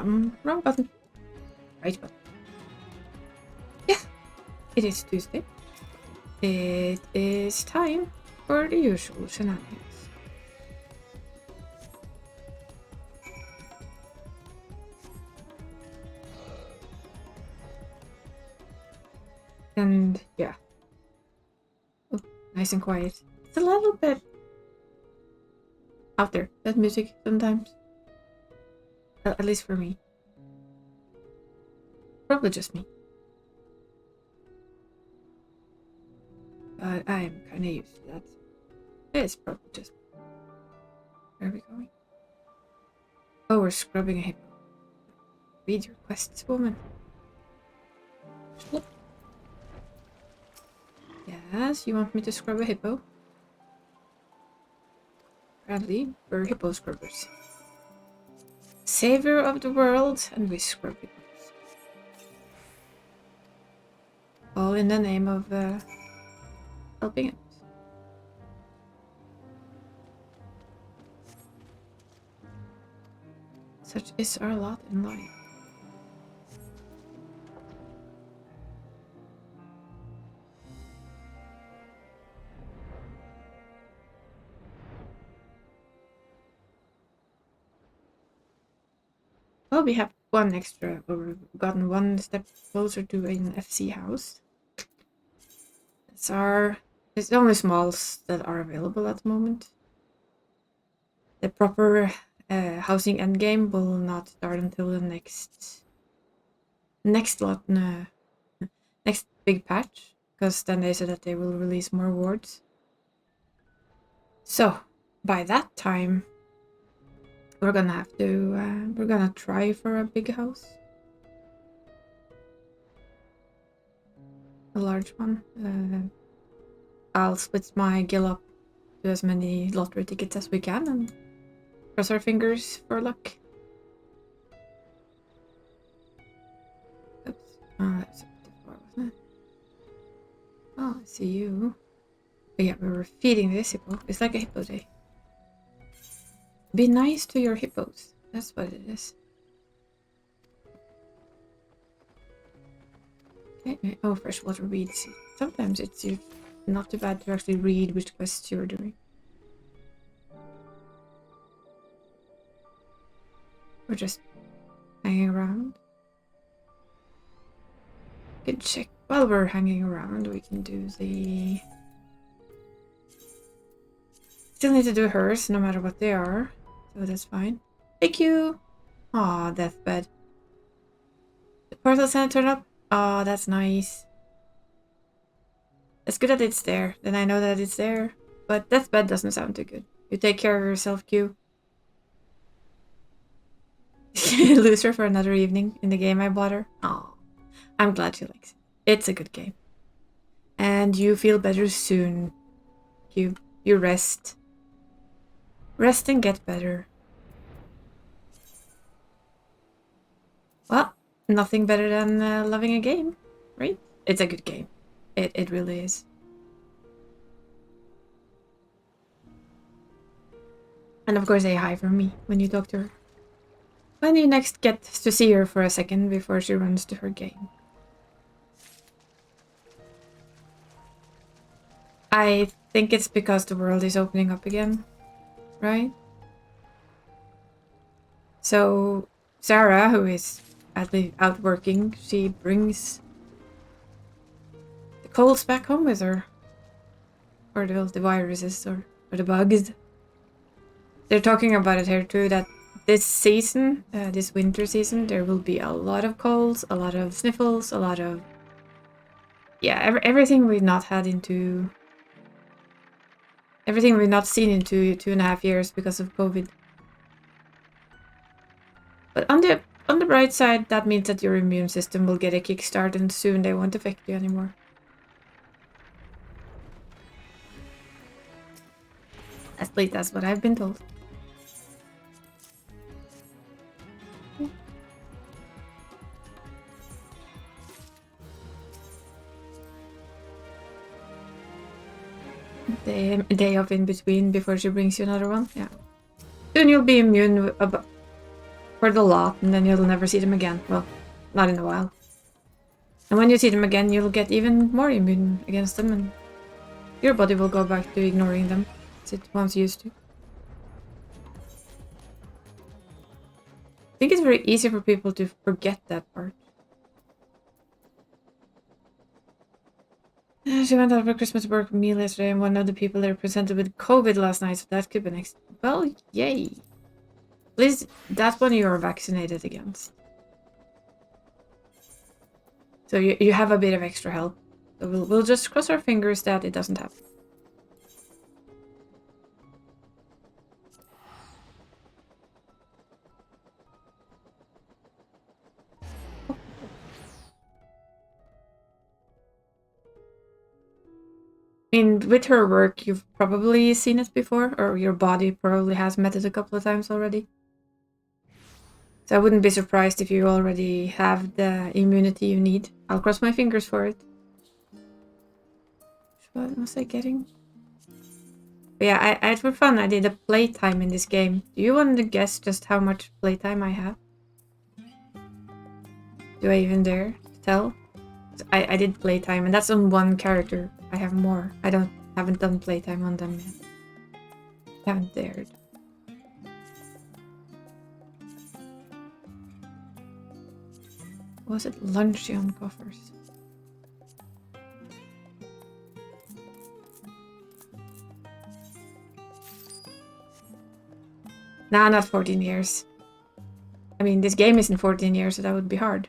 Wrong button. Right button. Yeah, it is Tuesday. It is time for the usual shenanigans. And yeah. Oh, nice and quiet. It's a little bit out there, that music, sometimes. At least for me. Probably just me. But I'm kinda used to that. It's probably just me. Where are we going? Oh, we're scrubbing a hippo. Read your quests, woman. Slip. Yes, you want me to scrub a hippo? Apparently, we're hippo scrubbers. Savior of the world, and we scrub hippos. All in the name of helping it. Such is our lot in life. Well, we have one extra, or we've gotten one step closer to an FC house. It's the only smalls that are available at the moment. The proper housing endgame will not start until the next lot, next big patch, because then they said that they will release more wards. So by that time, we're gonna try for a big house, a large one. I'll split my guild up to as many lottery tickets as we can and cross our fingers for luck. Oops. Oh, that's a bit far, wasn't it? Oh, I see you. But yeah, we were feeding this hippo. It's like a hippo day. Be nice to your hippos. That's what it is. Okay. Oh, freshwater weeds. Sometimes it's not too bad to actually read which quests you're doing. We're just hanging around. We can check while we're hanging around. We can do the. Still need to do hers, no matter what they are. So that's fine. Thank you! Aw, deathbed. The portal center turned up? Aw, that's nice. It's good that it's there. Then I know that it's there. But deathbed doesn't sound too good. You take care of yourself, Q. Lose her for another evening in the game I bought her. Aw. I'm glad she likes it. It's a good game. And you feel better soon, Q. You rest. Rest and get better. Well, nothing better than loving a game, right? It's a good game. It really is. And of course, say hi for me when you talk to her. When you next get to see her for a second before she runs to her game. I think it's because the world is opening up again, right? So Sarah, who is out working, she brings the colds back home with her. Or the viruses, or the bugs. They're talking about it here too, that this season, this winter season, there will be a lot of colds, a lot of sniffles, a lot of... Yeah, everything we've not had into... Everything we've not seen into 2.5 years because of COVID. But on the bright side, that means that your immune system will get a kickstart and soon they won't affect you anymore. At least that's what I've been told. The day of in between before she brings you another one. Yeah. Soon you'll be immune for the lot, and then you'll never see them again. Well, not in a while. And when you see them again, you'll get even more immune against them, and your body will go back to ignoring them as it once used to. I think it's very easy for people to forget that part. She went out for Christmas work meal yesterday, and one of the people there presented with COVID last night, so that could be next. Well, yay. At least that one you are vaccinated against. So you have a bit of extra help. So we'll just cross our fingers that it doesn't happen. I mean, with her work, you've probably seen it before, or your body probably has met it a couple of times already. So I wouldn't be surprised if you already have the immunity you need. I'll cross my fingers for it. What was I getting? But yeah, I for fun, I did a playtime in this game. Do you want to guess just how much playtime I have? Do I even dare to tell? I did playtime, and that's on one character. I have more. Haven't done playtime on them yet. Haven't dared. Was it luncheon coffers? Nah, not 14 years. I mean, this game isn't 14 years, so that would be hard.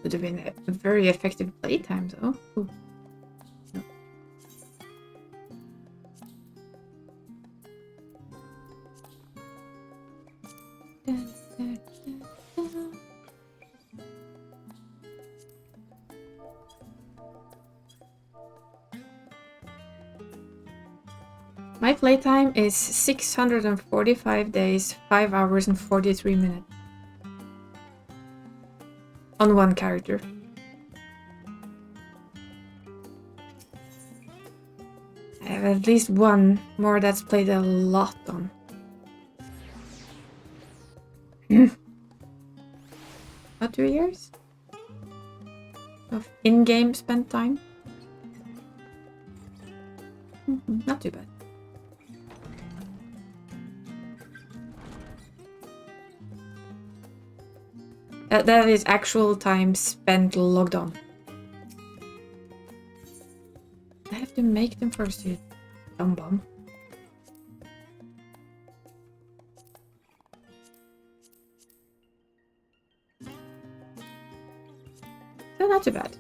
Would have been a very effective playtime, though. Ooh. No. My playtime is 645 days, 5 hours and 43 minutes. On one character. I have at least one more that's played a lot on. About 2 years? Of in-game spent time? Not too bad. That is actual time spent logged on. I have to make them first, you dumb bum. So not too bad.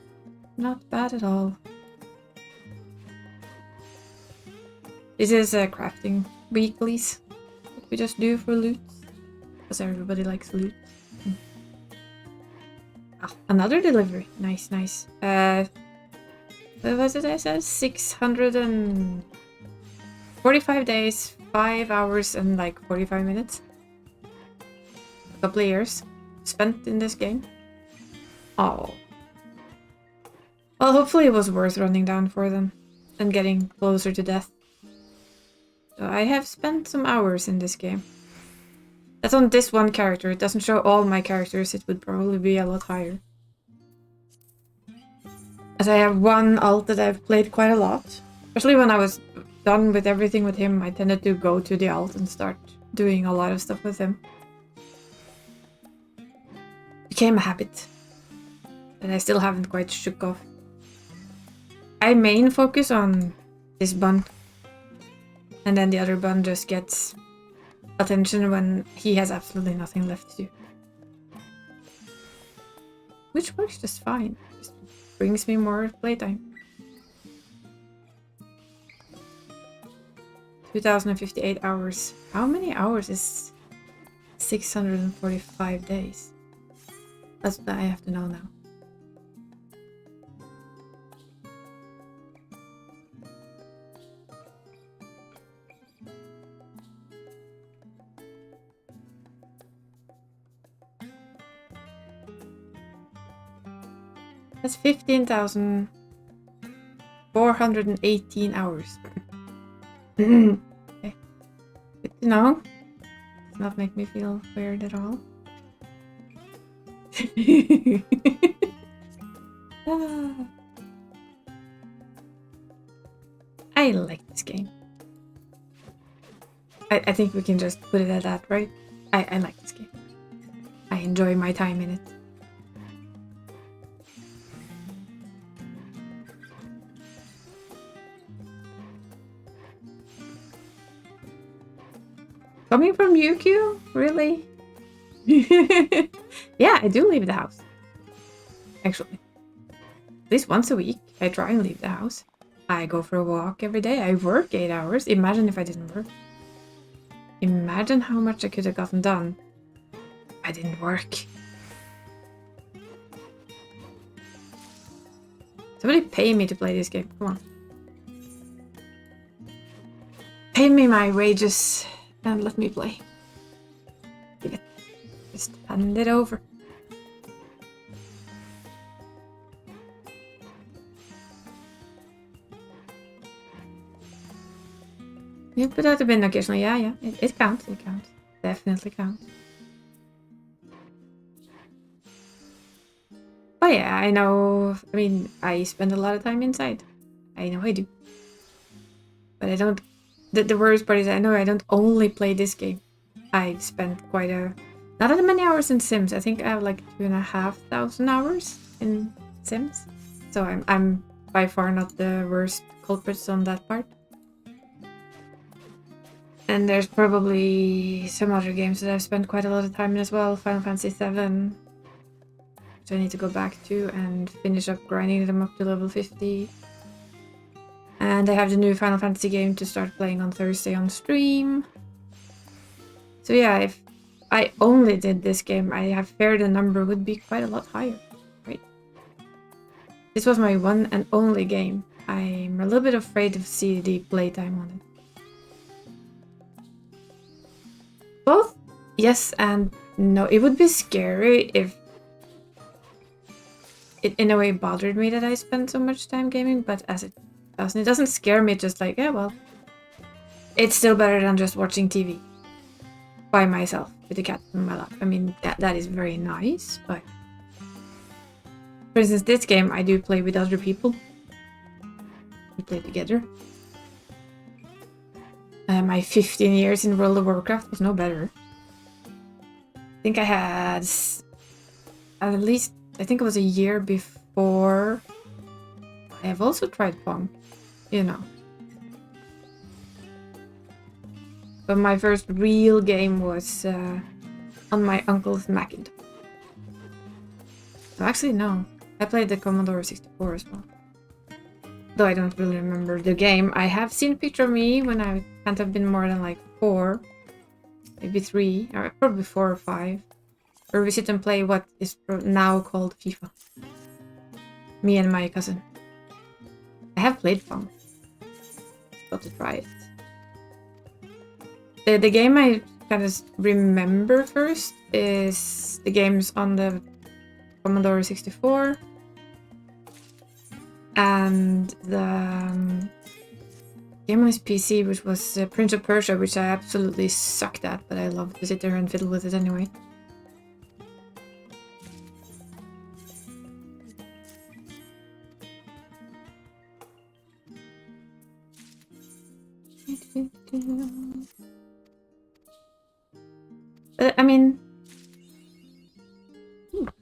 Not bad at all. This is crafting weeklies. What we just do for loot. Because everybody likes loot. Another delivery. Nice, nice. What was it I said? 645 days, 5 hours and like 45 minutes. A couple of years spent in this game. Oh. Well, hopefully it was worth running down for them and getting closer to death. So I have spent some hours in this game. That's on this one character. It doesn't show all my characters. It would probably be a lot higher. As I have one alt that I've played quite a lot. Especially when I was done with everything with him, I tended to go to the alt and start doing a lot of stuff with him. Became a habit that I still haven't quite shook off. I main focus on this bun. And then the other bun just gets attention when he has absolutely nothing left to do. Which works just fine. Just brings me more playtime. 2058 hours. How many hours is 645 days? That's what I have to know now. That's 15,418 hours. Okay. Good to know. Does not make me feel weird at all. Ah. I like this game. I think we can just put it at that, right? I like this game. I enjoy my time in it. Coming from UQ? Really? Yeah, I do leave the house. Actually. At least once a week, I try and leave the house. I go for a walk every day. I work 8 hours. Imagine if I didn't work. Imagine how much I could have gotten done if I didn't work. Somebody pay me to play this game. Come on. Pay me my wages and let me play. Give it. Just hand it over. You put out the bin occasionally. Yeah. It counts. It counts. Definitely counts. Oh yeah, I know. I mean, I spend a lot of time inside. I know I do. But I don't... The worst part is I know I don't only play this game. I've spent quite a... Not that many hours in Sims. I think I have like 2,500 hours in Sims. So I'm by far not the worst culprits on that part. And there's probably some other games that I've spent quite a lot of time in as well. Final Fantasy VII. Which I need to go back to and finish up grinding them up to level 50. And I have the new Final Fantasy game to start playing on Thursday on stream. So yeah, if I only did this game, I have feared the number would be quite a lot higher, right? This was my one and only game. I'm a little bit afraid to see the playtime on it. Both yes and no. It would be scary if it in a way bothered me that I spend so much time gaming, but as it doesn't scare me, just like, yeah, well, it's still better than just watching TV by myself with the cat in my lap. I mean, that is very nice, but for instance, this game I do play with other people. We play together. My 15 years in World of Warcraft was no better. I think I had at least, I think it was a year before. I have also tried Pong, you know. But my first real game was on my uncle's Macintosh. So actually, no. I played the Commodore 64 as well. Though I don't really remember the game. I have seen a picture of me when I can't have been more than like 4. Maybe 3. Or probably 4 or 5. Where we sit and play what is now called FIFA. Me and my cousin. I have played Pong. Got to try it. The game I kind of remember first is the games on the Commodore 64 and the game on his PC, which was Prince of Persia, which I absolutely sucked at, but I loved to sit there and fiddle with it anyway. I mean,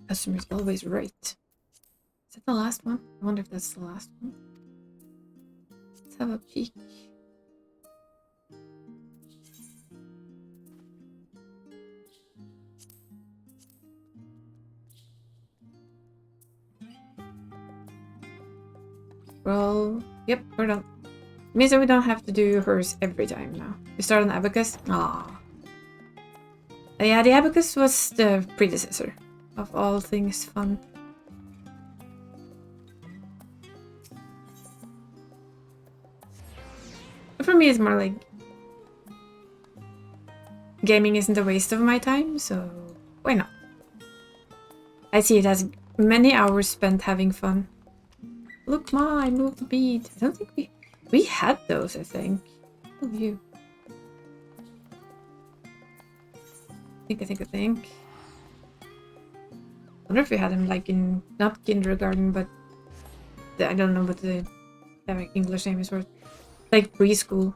customer's always right. Is that the last one? I wonder if that's the last one. Let's have a peek. Well, yep, we're done. Means that we don't have to do hers every time now. We start on Abacus. Ah. Yeah, the Abacus was the predecessor of all things fun. But for me, it's more like gaming isn't a waste of my time, so why not? I see it as many hours spent having fun. Look, Ma, I moved the bead. I don't think we had those, I think. Oh, you. Think. I wonder if we had him like in, not kindergarten, but I don't know what the English name is for it. Like preschool.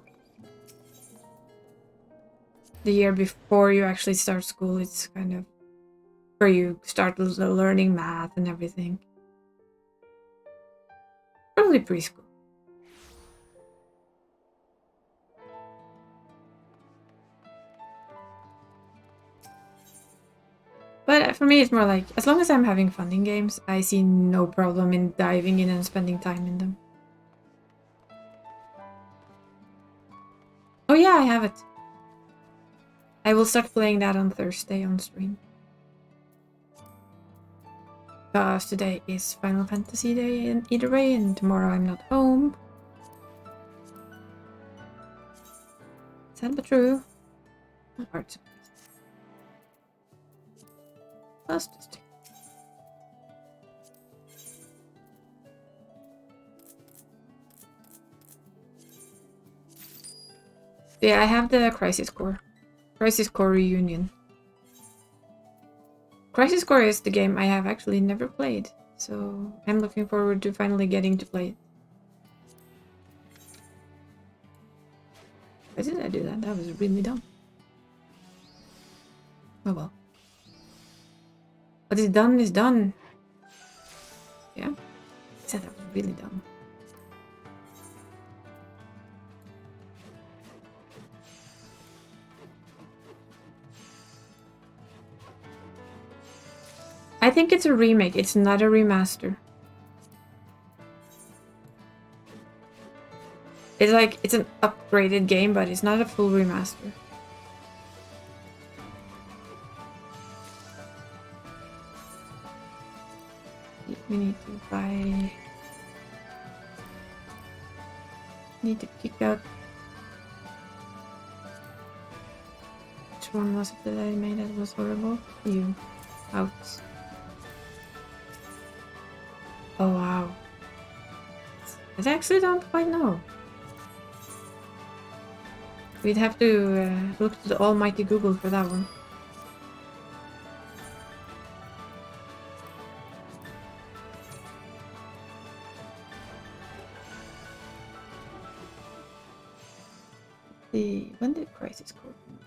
The year before you actually start school, it's kind of where you start learning math and everything. Probably preschool. But for me, it's more like, as long as I'm having fun in games, I see no problem in diving in and spending time in them. Oh yeah, I have it. I will start playing that on Thursday on stream. Because today is Final Fantasy Day in either way, and tomorrow I'm not home. Sad but true. Art supplies. Plus this thing. Yeah, I have the Crisis Core. Crisis Core Reunion. Crisis Core is the game I have actually never played, so I'm looking forward to finally getting to play it. Why did I do that? That was really dumb. Oh well. What is done is done. Yeah? I said that was really dumb. I think it's a remake, it's not a remaster. It's like, it's an upgraded game, but it's not a full remaster. We need to buy... Need to kick out... Which one was it that I made that was horrible? You. Out. Oh wow. I actually don't quite know. We'd have to look to the almighty Google for that one. When did Crisis Core come out?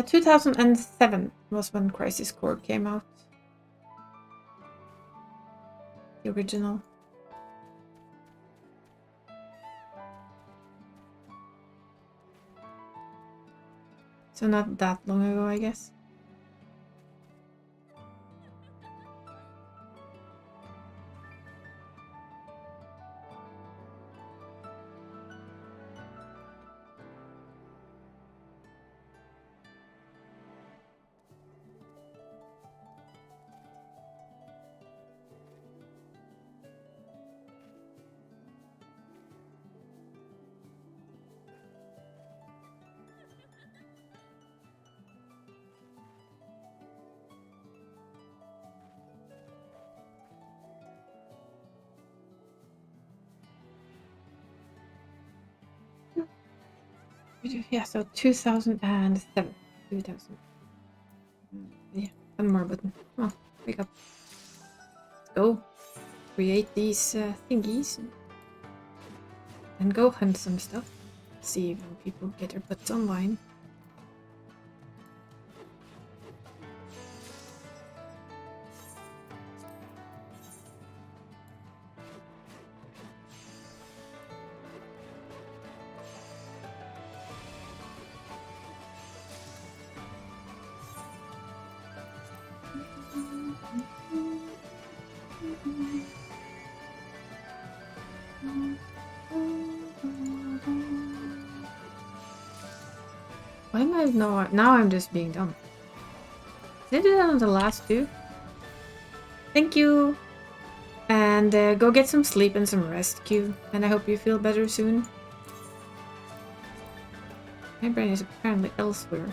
2007 was when Crisis Core came out. The original. So not that long ago, I guess. Yeah, so 2007. 2000. Yeah, one more button. Come on, wake up. Let's go. Create these thingies. And go hunt some stuff. See when people get their butts online. Why am I now I'm just being dumb. Did I do that on the last two? Thank you! And go get some sleep and some rest, Q. And I hope you feel better soon. My brain is apparently elsewhere.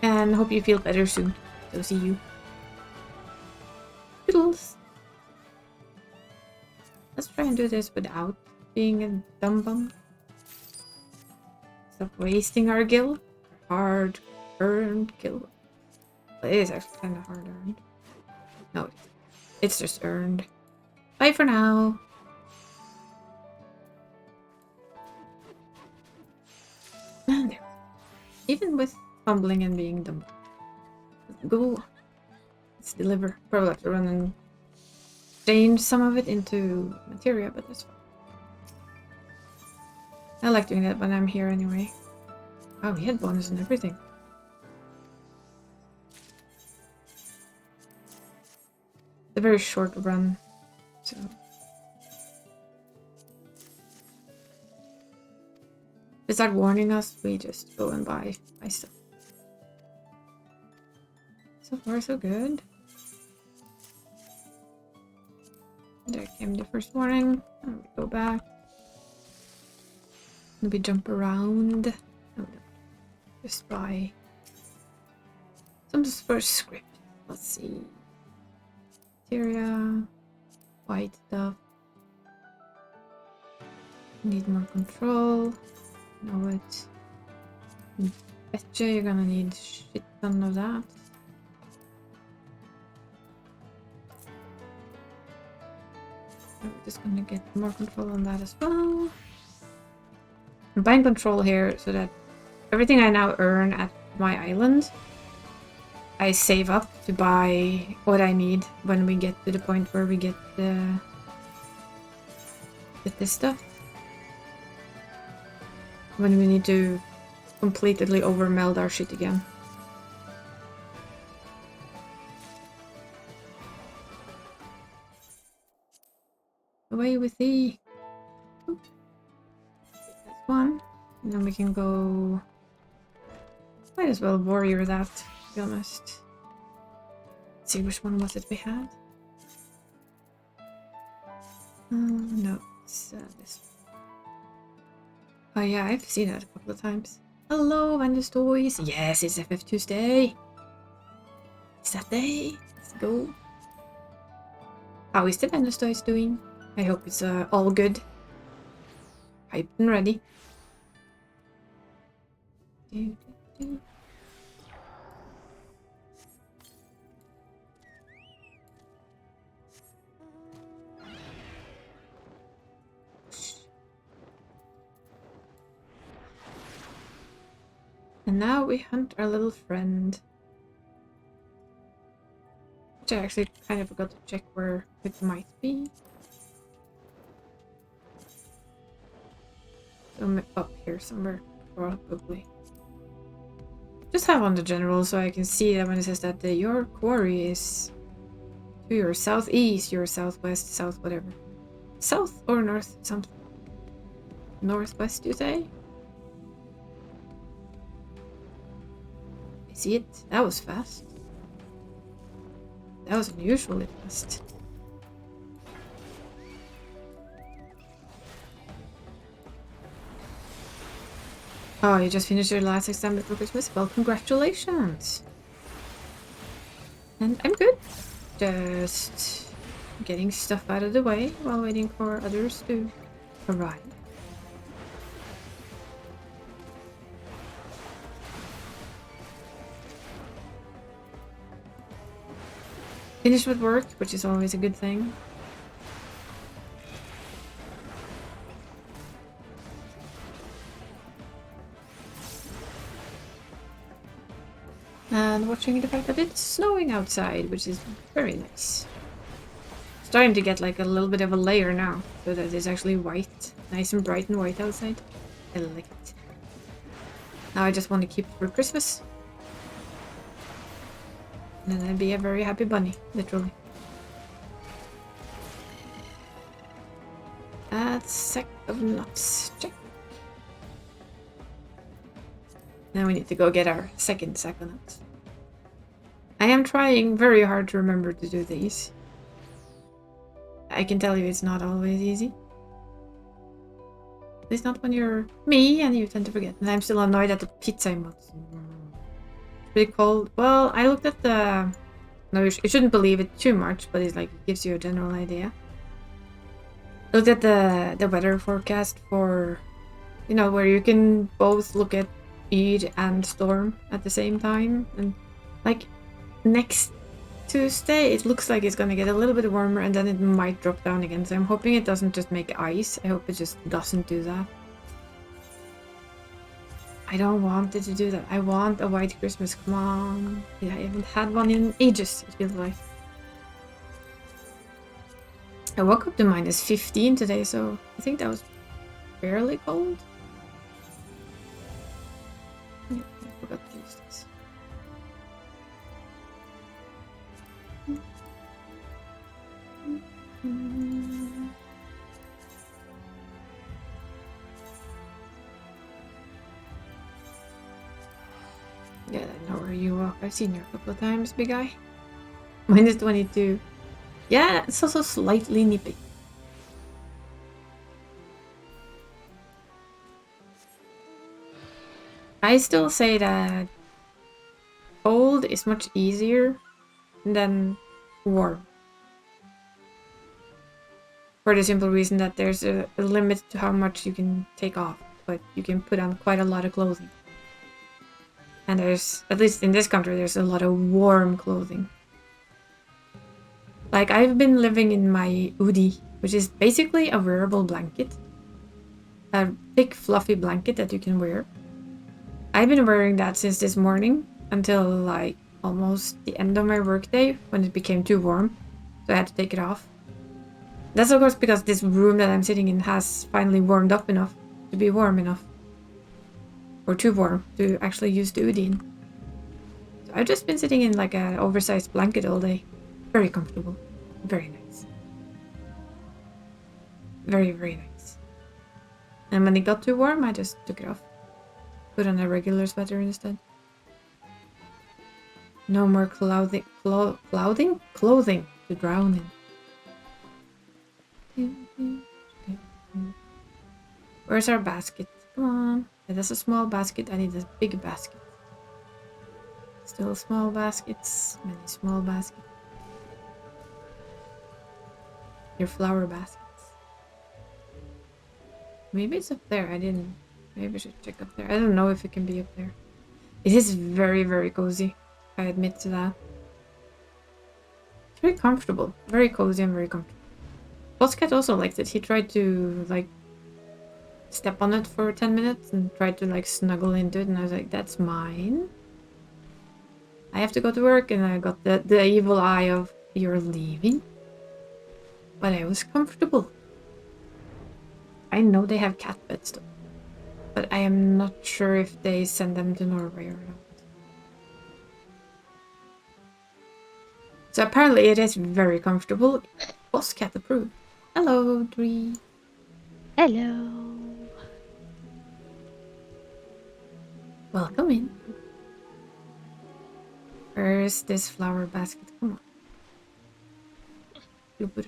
And hope you feel better soon. So see you. Toodles. Let's try and do this without being a dumb bum. Stop wasting our gil. Hard earned gil. It is actually kind of hard earned. No, it's just earned. Bye for now. And there. Even with fumbling and being dumb. Go. Let's deliver. Probably have to run and change some of it into materia, but that's fine. I like doing that when I'm here anyway. Oh, we had bonus and everything. It's a very short run, so... They start warning us, we just go and buy stuff. So far, so good. There came the first warning. And we go back. And we jump around. Oh, no. Just buy some first script. Let's see. Materia. White stuff. Need more control. Know it. Betcha you're gonna need shit ton of that. We're just gonna get more control on that as well. I'm buying control here so that everything I now earn at my island, I save up to buy what I need when we get to the point where we get this stuff. When we need to completely overmeld our shit again. Away with thee. Oops. That's one. And then we can go... Might as well warrior that, to be honest. Let's see which one was it we had. No, it's this one. Oh yeah, I've seen it a couple of times. Hello, Vendors Toys. Yes, it's FF Tuesday. It's that day. Let's go. How is the Vendors Toys doing? I hope it's all good. Hyped and ready. And now we hunt our little friend. Which I actually kind of forgot to check where it might be. So up here somewhere, probably. Just have on the general so I can see that when it says that your quarry is to your southeast, your southwest, south whatever. South or north something. Northwest, you say? I see it. That was fast. That was unusually fast. Oh, you just finished your last exam before Christmas? Well, congratulations! And I'm good. Just getting stuff out of the way while waiting for others to arrive. Finished with work, which is always a good thing. And watching the fact that it's snowing outside, which is very nice. Starting to get like a little bit of a layer now, so that it's actually white. Nice and bright and white outside. I like it. Now I just want to keep it for Christmas. And then I'd be a very happy bunny, literally. Add sack of nuts. Check. Now we need to go get our second sack of nuts. I am trying very hard to remember to do these. I can tell you it's not always easy. At least not when you're me and you tend to forget. And I'm still annoyed at the pizza emotes. pretty cold. Well, I looked at the... No, you shouldn't believe it too much, but it's like it gives you a general idea. I looked at the weather forecast for, you know, where you can both look at speed and storm at the same time. And like next Tuesday, it looks like it's gonna get a little bit warmer and then it might drop down again. So I'm hoping it doesn't just make ice. I hope it just doesn't do that. I don't want it to do that. I want a white Christmas. Come on. Yeah, I haven't had one in ages, it feels like. I woke up to -15 today, so I think that was fairly cold. Yeah, I forgot to use this. Yeah, I know where you walk. I've seen you a couple of times, big guy. -22. Yeah, it's also slightly nippy. I still say that cold is much easier than warm. For the simple reason that there's a limit to how much you can take off, but you can put on quite a lot of clothing. And there's, at least in this country, there's a lot of warm clothing. Like, I've been living in my hoodie, which is basically a wearable blanket. A thick, fluffy blanket that you can wear. I've been wearing that since this morning until, like, almost the end of my workday, when it became too warm. So I had to take it off. That's of course because this room that I'm sitting in has finally warmed up enough to be warm enough. Or too warm to actually use the hoodie in. So I've just been sitting in like an oversized blanket all day. Very comfortable. Very nice. Very, very nice. And when it got too warm, I just took it off. Put on a regular sweater instead. No more clothing to drown in. Where's our basket? Come on. That's a small basket. I need a big basket. Still small baskets. Many small baskets. Your flower baskets. Maybe it's up there. I didn't. Maybe I should check up there. I don't know if it can be up there. It is very, very cozy. I admit to that. It's very comfortable. Very cozy and very comfortable. Bosscat also liked it. He tried to, like, step on it for 10 minutes and tried to, like, snuggle into it. And I was like, that's mine. I have to go to work. And I got the evil eye of, you're leaving. But I was comfortable. I know they have cat beds though. But I am not sure if they send them to Norway or not. So apparently it is very comfortable. Boss cat approved. Hello, Dree. Hello. Welcome in. Where's this flower basket? Come on. Super.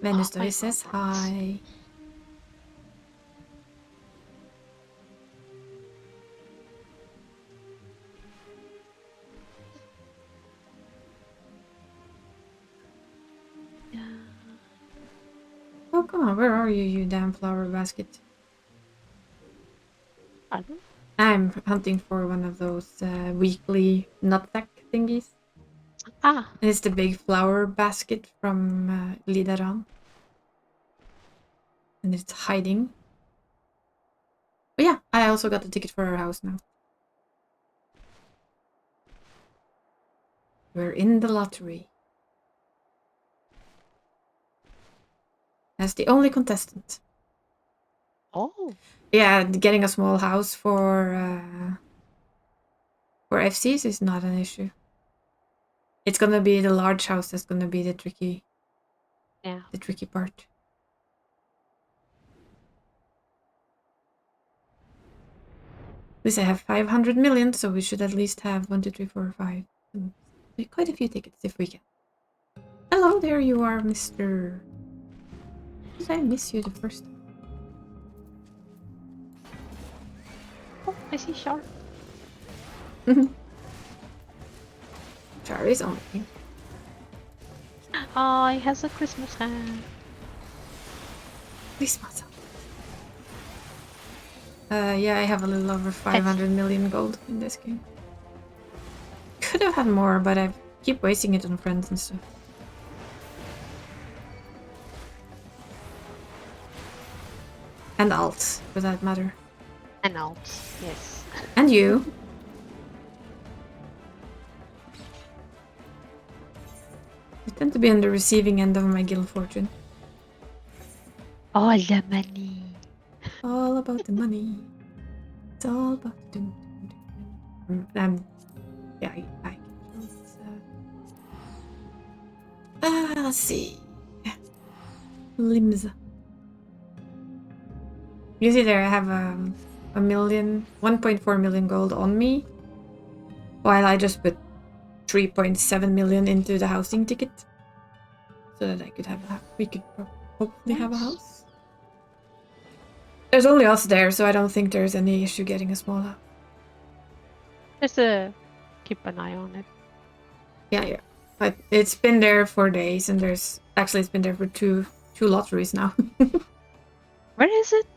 Venus Doy says hi. Oh, come on. Where are you, you damn flower basket? Pardon? I'm hunting for one of those weekly nutsack thingies. Ah. And it's the big flower basket from Lidaran. And it's hiding. But yeah, I also got the ticket for our house now. We're in the lottery. As the only contestant. Oh. Yeah, getting a small house for FCs is not an issue. It's gonna be the large house that's gonna be the tricky part. At least I have 500 million, so we should at least have 1, 2, 3, 4, 5. Quite a few tickets if we can. Hello, there you are, Mr. Did I miss you the first time? Oh, I see Char. Char is on me. Oh, he has a Christmas hat. Christmas. Yeah, I have a little over 500 million gold in this game. Could have had more, but I keep wasting it on friends and stuff. And alts, for that matter. And alts, yes. And you. I tend to be on the receiving end of my guild fortune. All the money. All about the money. It's all about the yeah, I let's see. Limbs. You see there, I have a million, 1.4 million gold on me, while I just put 3.7 million into the housing ticket, so that I could have we could hopefully have a house. There's only us there, so I don't think there's any issue getting a small house. Just to keep an eye on it. Yeah. But it's been there for days, and it's been there for two lotteries now. Where is it?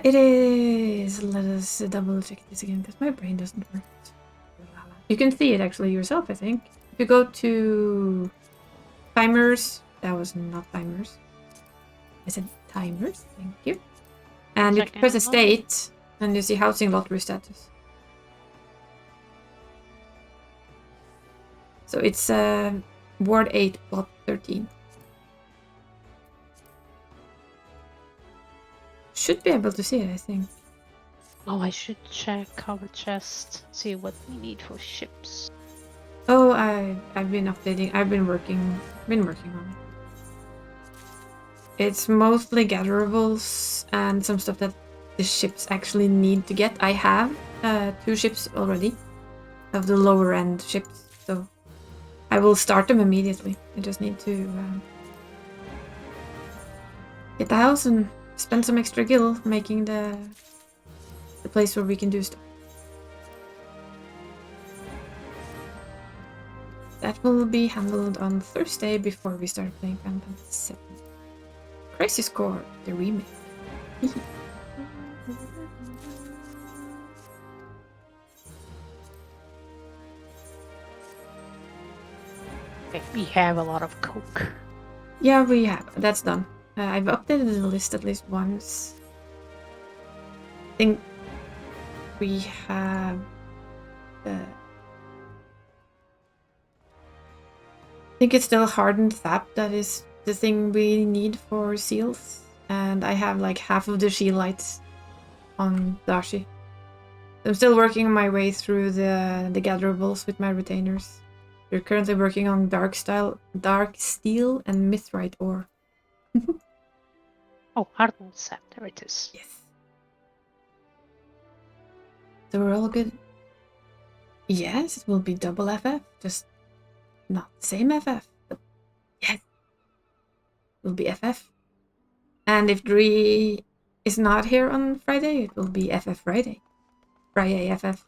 It is. Let us double check this again, because my brain doesn't work. You can see it actually yourself, I think. If you go to timers, that was not timers. I said timers, thank you. And you press estate, and you see housing lottery status. So it's Ward 8, Plot 13. Should be able to see it, I think. Oh, I should check our chest, see what we need for ships. Oh, I've been updating. I've been working on it. It's mostly gatherables and some stuff that the ships actually need to get. I have 2 ships already of the lower end ships, so I will start them immediately. I just need to get the house and spend some extra gil making the place where we can do stuff. That will be handled on Thursday before we start playing Final Fantasy VII. Crisis Core, the remake. Okay, we have a lot of coke. Yeah, we have. That's done. I've updated the list at least once. I think we have I think it's still hardened thap that is the thing we need for seals. And I have like half of the shield lights on Dashi. I'm still working my way through the gatherables with my retainers. We're currently working on dark steel, and mithrite ore. Oh, hardened sap, there it is. Yes. So we're all good. Yes, it will be double FF, just not the same FF, but yes, it will be FF. And if Dree is not here on Friday, it will be FF Friday. Friday FF.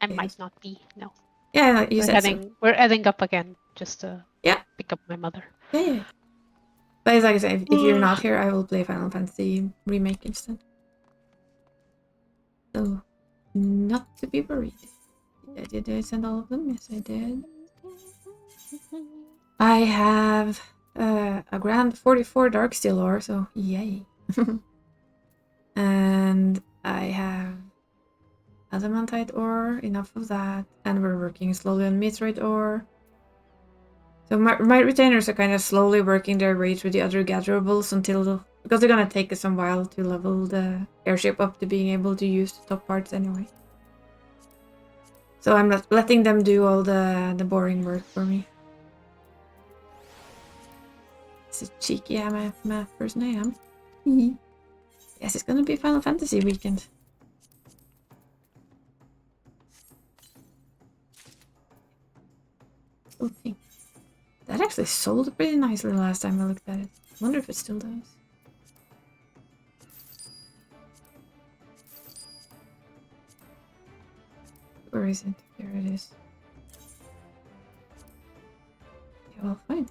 I might not be, no. Yeah, you said so. We're heading up again, just to pick up my mother. Yeah. But like I said, if you're not here, I will play Final Fantasy Remake instead. So, not to be worried. Did I send all of them? Yes, I did. I have a grand 44 dark steel ore, so yay. And I have adamantite ore, enough of that, and we're working slowly on mithrite ore. So my retainers are kind of slowly working their way through the other gatherables because they're gonna take us some while to level the airship up to being able to use the top parts anyway. So I'm not letting them do all the boring work for me. It's a cheeky math person I am. Yes, it's gonna be Final Fantasy weekend. Okay. That actually actually sold pretty nicely the last time I looked at it. I wonder if it still does. Where is it? There it is. Yeah, well, fine.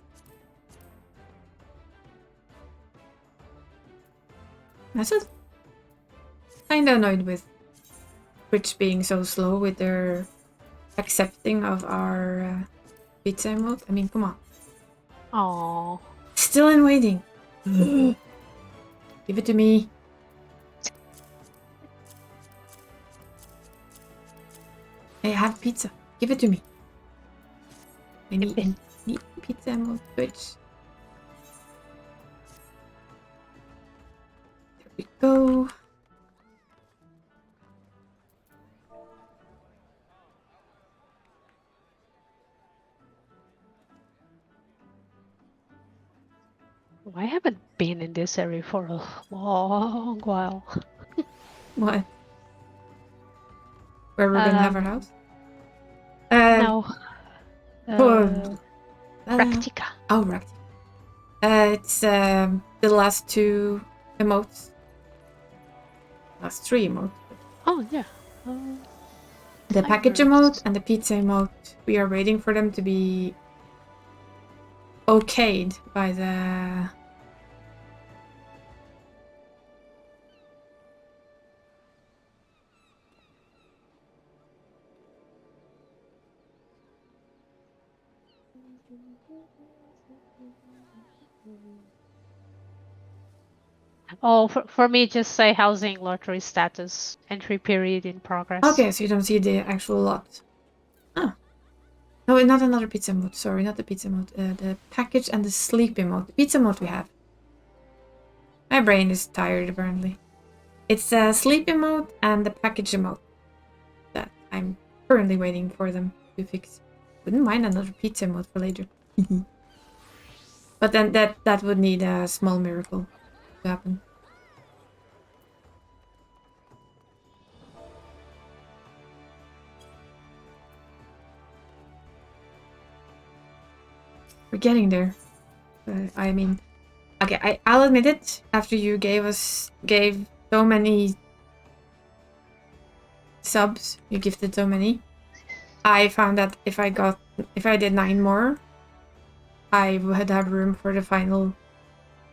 That's it. Kinda annoyed with Twitch being so slow with their accepting of our pizza emote. I mean, come on. Oh. Still in waiting. Give it to me. I have pizza. Give it to me. I need pizza emote Twitch. There we go. I haven't been in this area for a long while. What? Where we're gonna have our house? No. Oh, Raktika. Oh, Raktika. It's the last two emotes. Last three emotes. Oh, yeah. The package emote and the pizza emote. We are waiting for them to be okayed by the... Oh, for me, just say housing lottery status, entry period in progress. Okay, so you don't see the actual lot. Oh. No, not another pizza emote. Sorry, not the pizza emote. The package and the sleep emote. The pizza emote we have. My brain is tired, apparently. It's the sleep emote and the package emote that I'm currently waiting for them to fix. Wouldn't mind another pizza emote for later. But then that would need a small miracle to happen. We're getting there. I mean, okay, I'll admit it. After you gave so many subs, you gifted so many. I found that if I did 9 more, I would have room for the final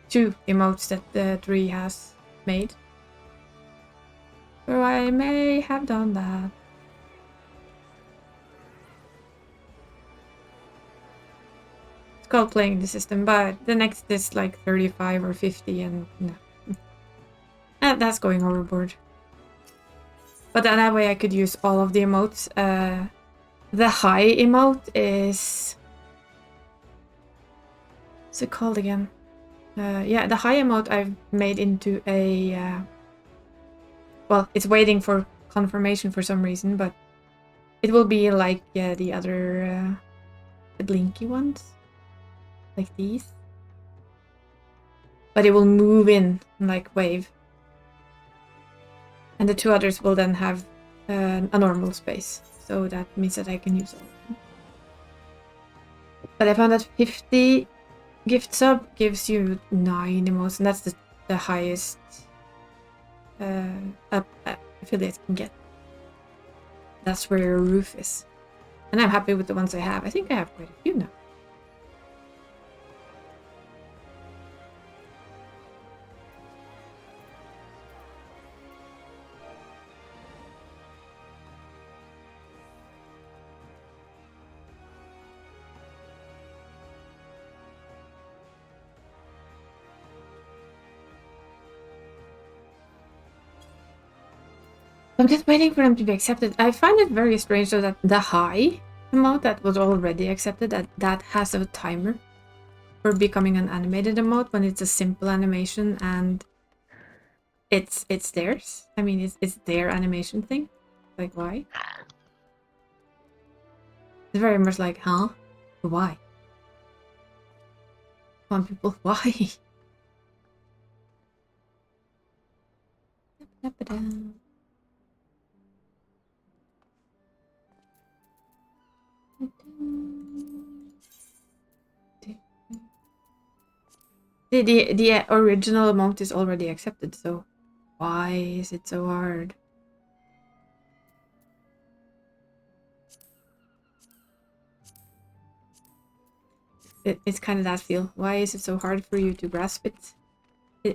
2 emotes that the 3 has made. So I may have done that. It's called playing the system, but the next is like 35 or 50 and no. That's going overboard. But then that way I could use all of the emotes. The high emote is... What's it called again? Yeah, the high emote I've made into a... well, it's waiting for confirmation for some reason, but it will be like the other... the blinky ones. Like these. But it will move in like wave. And the 2 others will then have a normal space. So that means that I can use all of them. But I found that 50 gift sub gives you 9 emotes, and that's the highest affiliate can get. That's where your roof is. And I'm happy with the ones I have. I think I have quite a few now. I'm just waiting for them to be accepted. I find it very strange though that the high emote that was already accepted, that has a timer for becoming an animated emote when it's a simple animation and it's theirs. I mean, it's their animation thing. Like, why? It's very much like, huh? Why? Come on, people, why? The original amount is already accepted, so why is it so hard? It's kind of that feel. Why is it so hard for you to grasp it?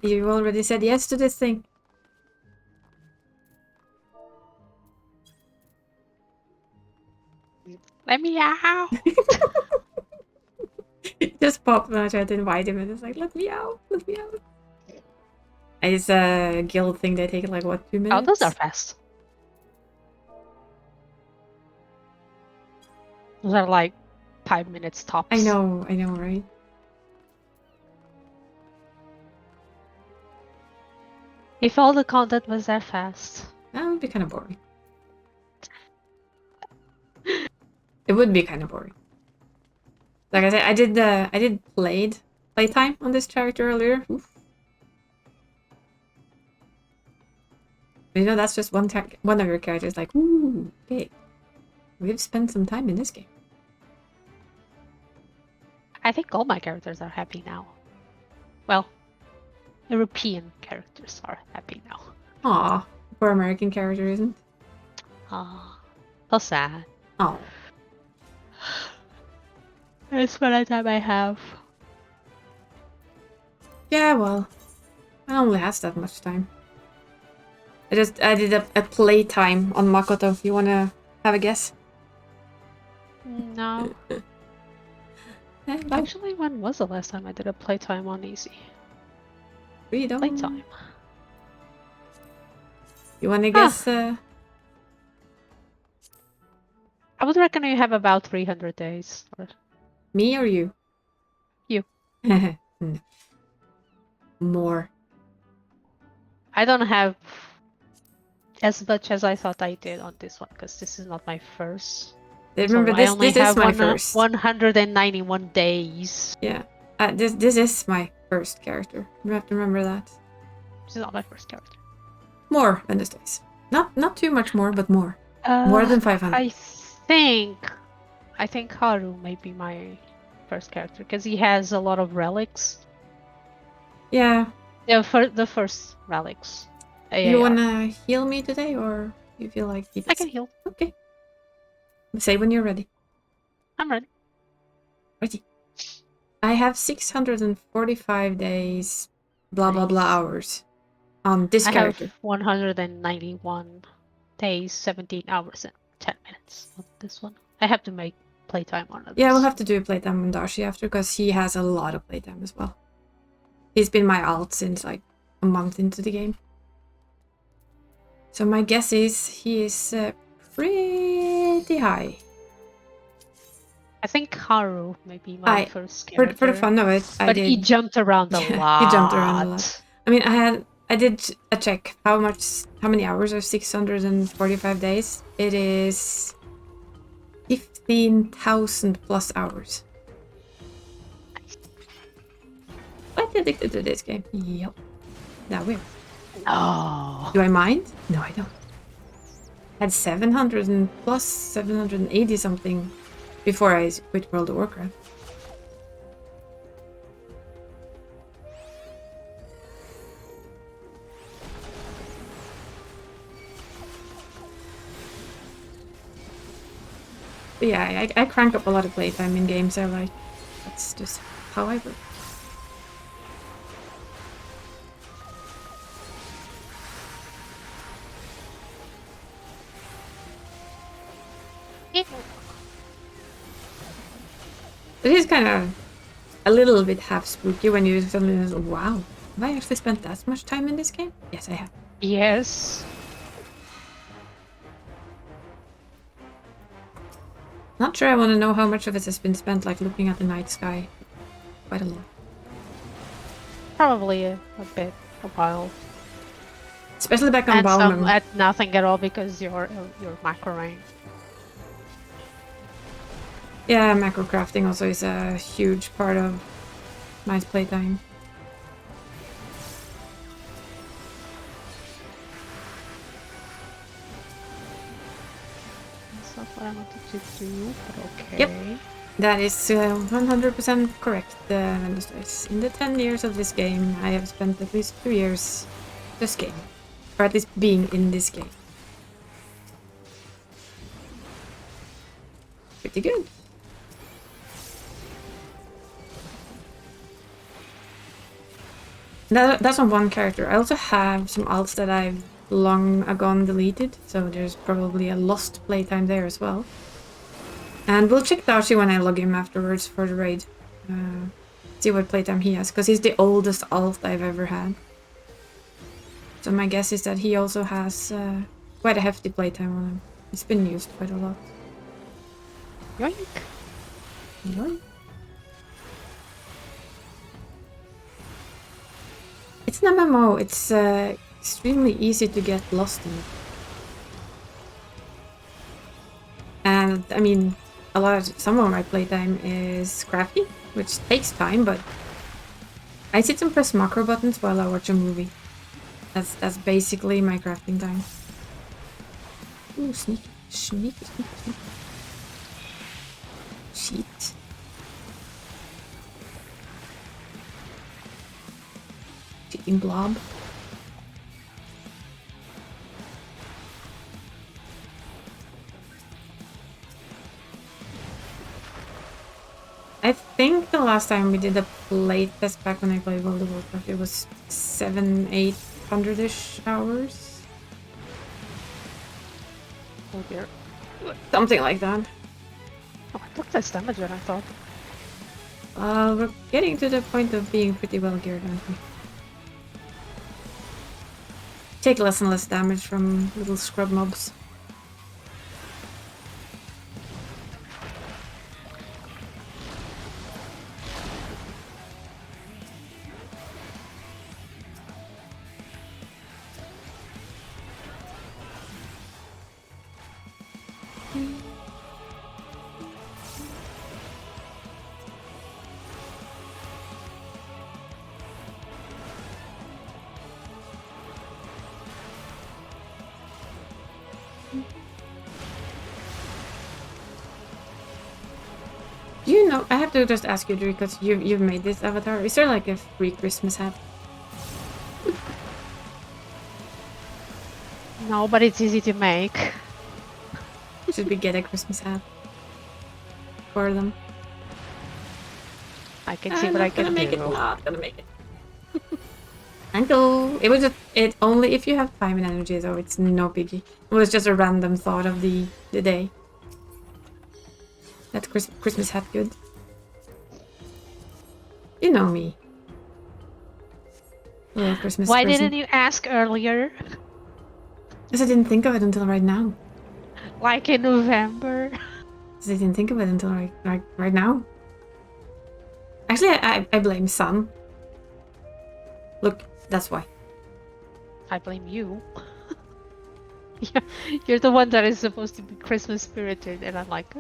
You already said yes to this thing. Let me out! It just popped when I tried to invite him, and it's like, let me out, let me out. It's a guild thing. They take like what, 2 minutes? Oh, those are fast. Those are like 5 minutes tops. I know, right? If all the content was that fast. That would be kind of boring. It would be kind of boring. Like I said, I did playtime on this character earlier. Oof. But, you know, that's just one of your characters. Like, ooh, okay, we've spent some time in this game. I think all my characters are happy now. Well, European characters are happy now. Aw, poor American character isn't. Ah, so sad. Oh, That's what time I have. yeah. Well, I only has that much time. I did a playtime on Makoto. You wanna have a guess? No. Well, Actually, when was the last time I did a playtime on easy? freedom. Playtime. You wanna guess? I would reckon you have about 300 days. Or... Me or you? You. No. More. I don't have as much as I thought I did on this one, because this is not my first. Remember, so this I only is have my first. 191 days. Yeah. This is my first character. You have to remember that. This is not my first character. More than this days. Not too much more, but more. More than 500. I think Haru might be my first character, because he has a lot of relics. Yeah. Yeah, for the first relics. You wanna heal me today, or you feel like I can heal. Okay. Say when you're ready. I'm ready. Ready. I have 645 days, blah blah blah hours on this character. I have 191 days, 17 hours, and 10 minutes on this one. I have to make playtime on it. Yeah, we'll have to do a playtime on Dashi after, because he has a lot of playtime as well. He's been my alt since like a month into the game. So my guess is he is pretty high. I think Haru may be my first character. For the fun of it, but he jumped around a lot. He jumped around a lot. I mean, I did a check. How many hours are 645 days? It is 15,000 plus hours. Quite addicted to this game. Yep. Now we're. Oh. Do I mind? No, I don't. Had 700 and plus 780 something before I quit World of Warcraft. But yeah, I crank up a lot of playtime in games I like. That's just how I work. It is kind of a little bit half spooky when you suddenly realize, wow, have I actually spent that much time in this game? Yes, I have. Yes. Not sure I want to know how much of it has been spent like looking at the night sky. Quite a lot. Probably a bit, a while. Especially back on Balmum. And some at nothing at all because you're macroing. Yeah, macro crafting also is a huge part of my playtime. That's not what I wanted to do, but okay. Yep. That is 100% correct, Mendes. In the 10 years of this game, I have spent at least 2 years just gaming. Or at least being in this game. Pretty good. That's on one character. I also have some alts that I've long ago deleted, so there's probably a lost playtime there as well. And we'll check Darcy when I log him afterwards for the raid. See what playtime he has, because he's the oldest alt I've ever had. So my guess is that he also has quite a hefty playtime on him. It's been used quite a lot. Yoink. Yoink. It's an MMO. It's extremely easy to get lost in it. And I mean, some of my playtime is crafting, which takes time, but I sit and press macro buttons while I watch a movie. That's basically my crafting time. Ooh, sneaky, sneaky, sneaky, sneaky. Cheat. Cheating blob. I think the last time we did a playtest back when I played World of Warcraft, it was 700-800-ish hours. Oh dear. Something like that. Oh, I took less damage than I thought. We're getting to the point of being pretty well geared, aren't we? Take less and less damage from little scrub mobs. Do you know? I have to just ask you, Drew, because you've made this avatar. Is there like a free Christmas hat? No, but it's easy to make. Should we get a Christmas hat for them? I can see what I can make do. it. Not gonna make it. Uncle, it was it only if you have time and energy, though. It's no biggie. It was just a random thought of the day. That Christmas hat good. You know me. Little Christmas Why person. didn't you ask earlier? Because I didn't think of it until right now. Like in November? Because I didn't think of it until right now. Actually, I blame Sun. Look, that's why. I blame you. You're the one that is supposed to be Christmas spirited, and I'm like,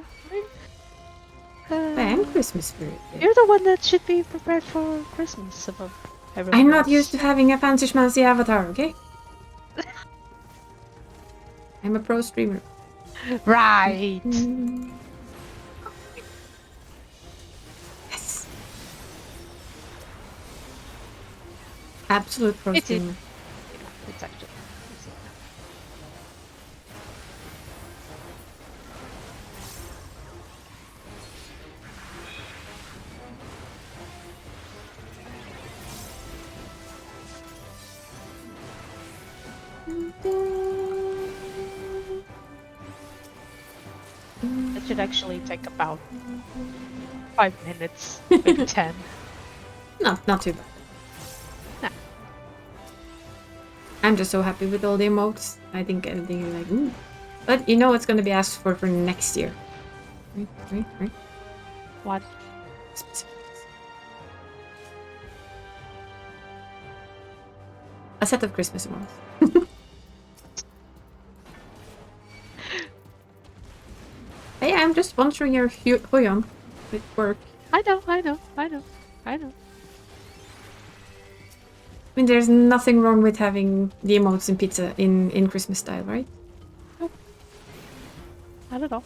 I am Christmas spirited. You're the one that should be prepared for Christmas above everyone I'm not else. used to having a fancy schmancy avatar, okay? I'm a pro streamer. Right. Yes. Absolute pro streamer. It's actually. It should actually take about 5 minutes, maybe 10. Not too bad. No. I'm just so happy with all the emotes. I think everything is like, ooh. But you know what's going to be asked for next year. Right. What? A set of Christmas emotes. Hey, I'm just sponsoring your Huyon with work. I know. I mean, there's nothing wrong with having the emotes in pizza in Christmas style, right? Nope. Not at all.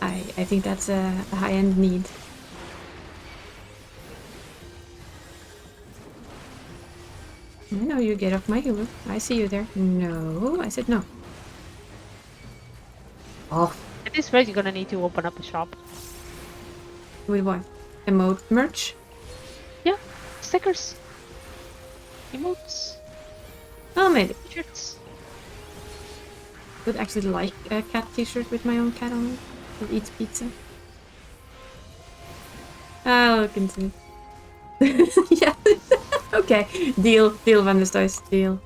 I think that's a high-end need. No, you get off my hula. I see you there. No, I said no. Off. At this rate, you're gonna need to open up a shop. With what? Emote merch? Yeah, stickers, emotes, Oh, maybe. t-shirts. Would actually like a cat t-shirt with my own cat on it that eats pizza. I'll look into it. Yeah. Okay. Deal. Deal, Vanderstoys. Deal.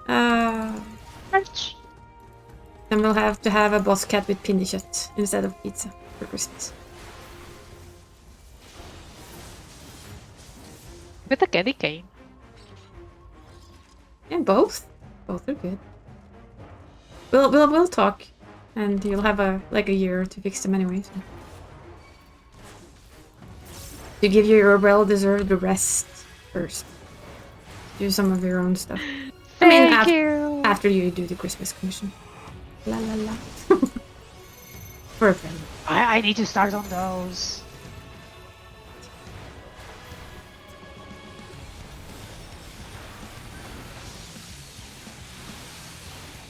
Merch. Then we'll have to have a boss cat with pinnekjøtt instead of pizza for Christmas. With a candy cane. Yeah, both. Both are good. We'll talk, and you'll have a year to fix them anyway. So. To give you your well-deserved rest first. Do some of your own stuff. Thank you. After you do the Christmas commission. La la la. For a friend. I need to start on those.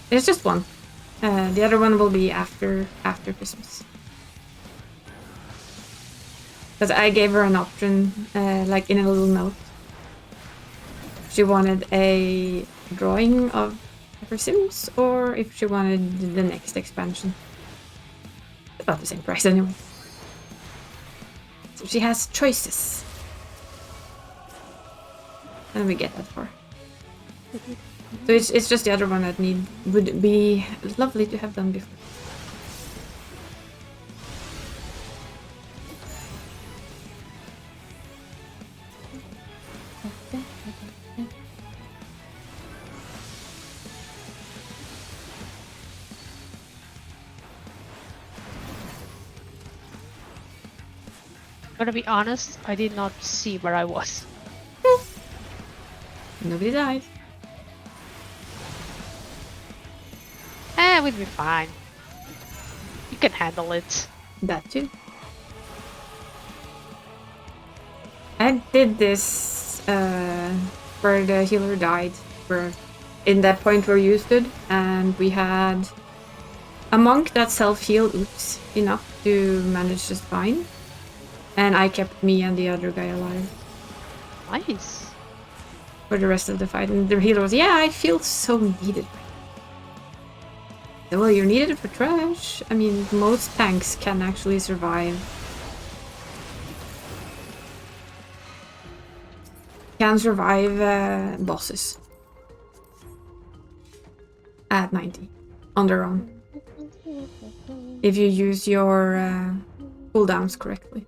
There's just one. The other one will be after Christmas. Because I gave her an option, like in a little note. She wanted a drawing of her Sims, or if she wanted the next expansion. About the same price anyway. So she has choices. And we get that far. So it's just the other one that would be lovely to have done before. Gonna be honest, I did not see where I was. Nobody died. We'll be fine. You can handle it. That too. I did this where the healer died, where in that point where you stood, and we had a monk that self-healed enough to manage just fine. And I kept me and the other guy alive. Nice. For the rest of the fight. And the healer was, yeah, I feel so needed. Well, you're needed for trash. I mean, most tanks can actually survive. Can survive bosses. At 90. On their own. If you use your cooldowns correctly.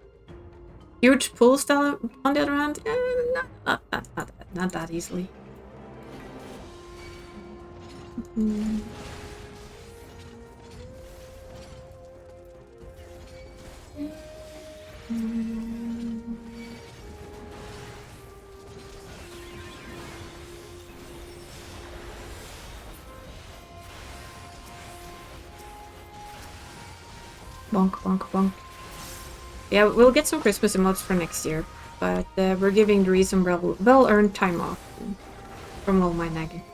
Huge pull style, on the other hand, not that easily. Bonk, bonk, bonk. Yeah, we'll get some Christmas emotes for next year, but we're giving the reason well-earned time off from all my nagging.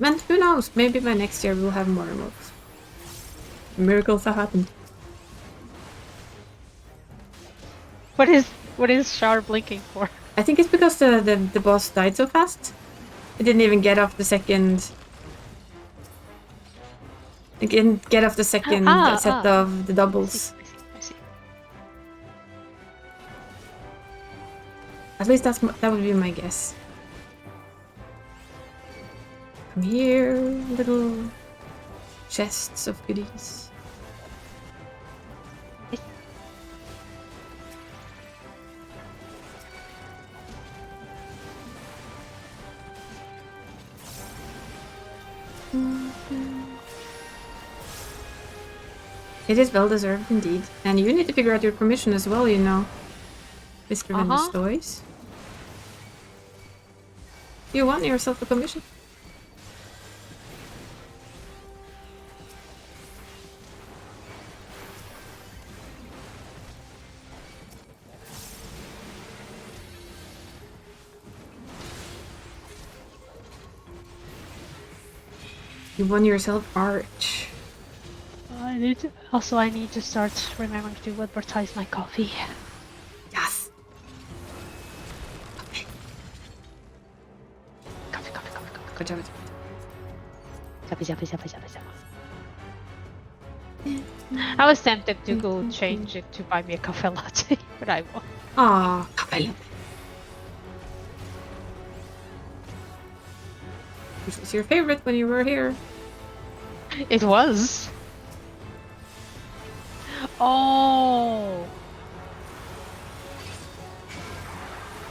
And who knows, maybe by next year we'll have more emotes. Miracles have happened. What is Char blinking for? I think it's because the boss died so fast. It didn't even get off the second... It didn't get off the second set of the doubles. I see. At least that would be my guess. Come here, little chests of goodies. It is well deserved indeed. And you need to figure out your commission as well, you know. Mr. Vanderstoys. You won yourself a commission. You won yourself Arch. I need to start remembering to advertise my coffee. Yes. Coffee. Good job. Coffee. I was tempted to go change it to buy me a cafe latte, but I won't. Aw, cafe latte. Which was your favorite when you were here? It was. Oh.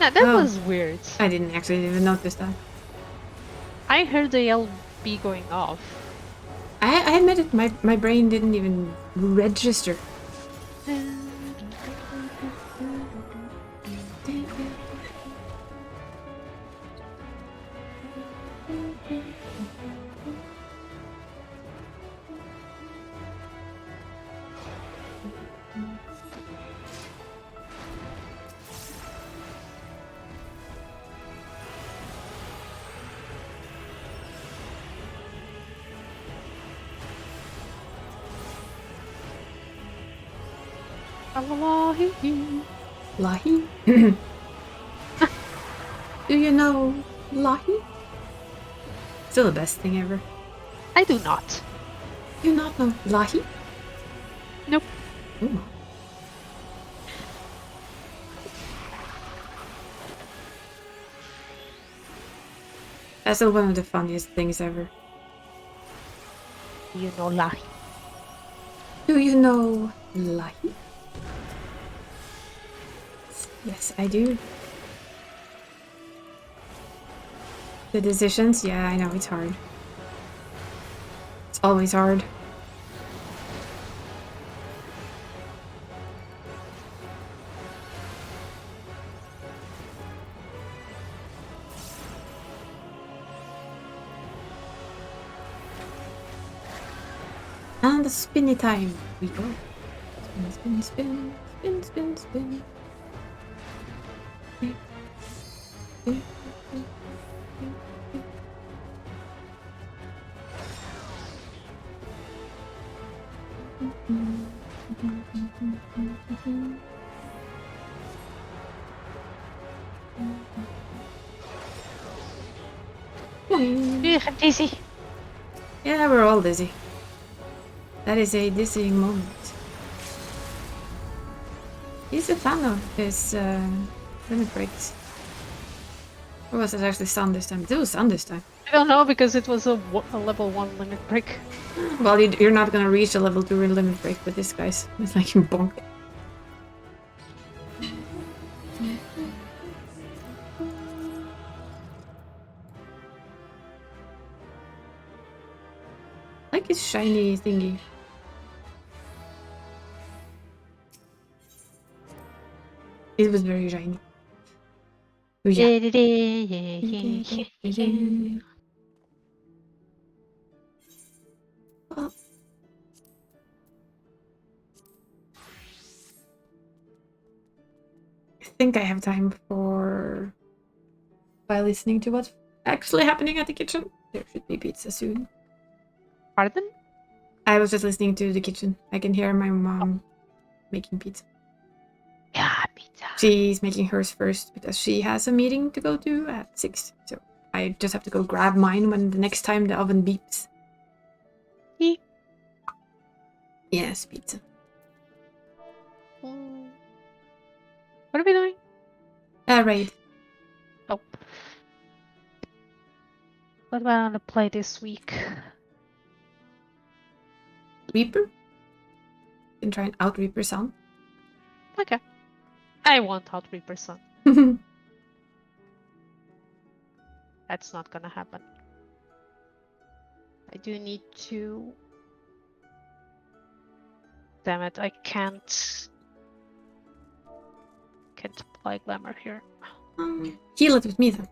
Yeah, that was weird. I didn't actually even notice that. I heard the LB going off. I admit it, my brain didn't even register. Lahi? Do you know Lahi? Still the best thing ever. I do not. You not know Lahi? Nope. Ooh. That's still one of the funniest things ever. You know Lahi. Do you know Lahi? Yes, I do. The decisions? Yeah, I know, it's hard. It's always hard. And the spinny time we go. Spin. I'm dizzy. Yeah, we're all dizzy. That is a dizzying moment. He's a fan of his limit breaks. Or was it actually sun this time? It was sun this time. I don't know because it was a level 1 limit break. Well, you're not gonna reach a level 2 limit break with this, guys. It's like bonk. Like his shiny thingy. It was very shiny. Oh, yeah. Well, I think I have time for by listening to what's actually happening at the kitchen. There should be pizza soon. Pardon? I was just listening to the kitchen. I can hear my mom making pizza. Yeah, pizza. She's making hers first because she has a meeting to go to at 6. So I just have to go grab mine when the next time the oven beeps. Yes, pizza. What are we doing? Raid. Oh. What do I want to play this week? Reaper? You can try an out Reaper sound. Okay. I want Hot Reaper Sun. That's not gonna happen. I do need to... Damn it, I can't apply glamour here. Heal it with me then.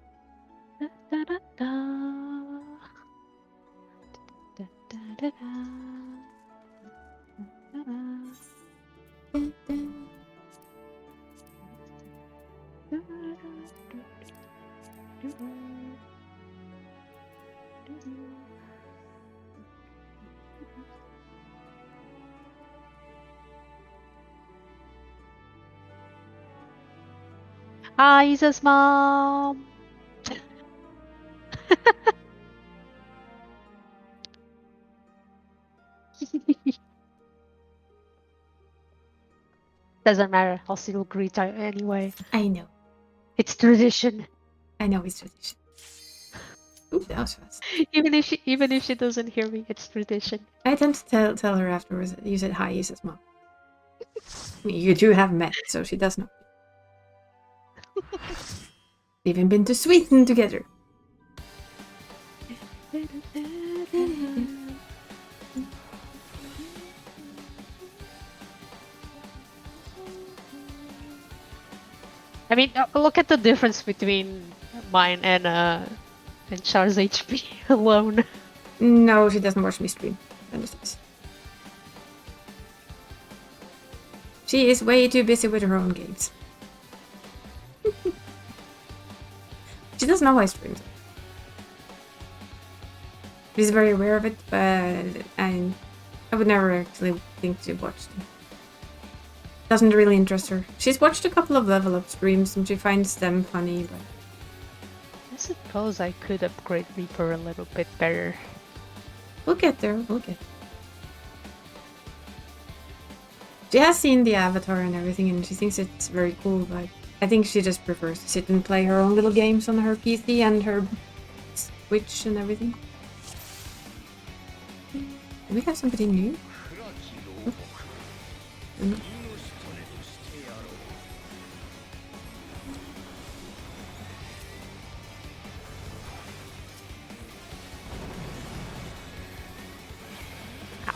Hi, Isa's mom. Doesn't matter. I'll still greet her anyway. I know. It's tradition. I know it's tradition. Ooh, that was fast. Even if she doesn't hear me, it's tradition. I tend to tell her afterwards that you said hi, he says mom. You two have met, so she does know. Even been to Sweden together. I mean, look at the difference between mine and Char's HP alone. No, she doesn't watch me stream. Understands. She is way too busy with her own games. She doesn't know I stream. She's very aware of it, but I would never actually think to watch them. Doesn't really interest her. She's watched a couple of level up streams and she finds them funny, but I suppose I could upgrade Reaper a little bit better. we'll get there. We'll get there. She has seen the avatar and everything and she thinks it's very cool, but I think she just prefers to sit and play her own little games on her PC and her Switch and everything. Do we have somebody new? Oh.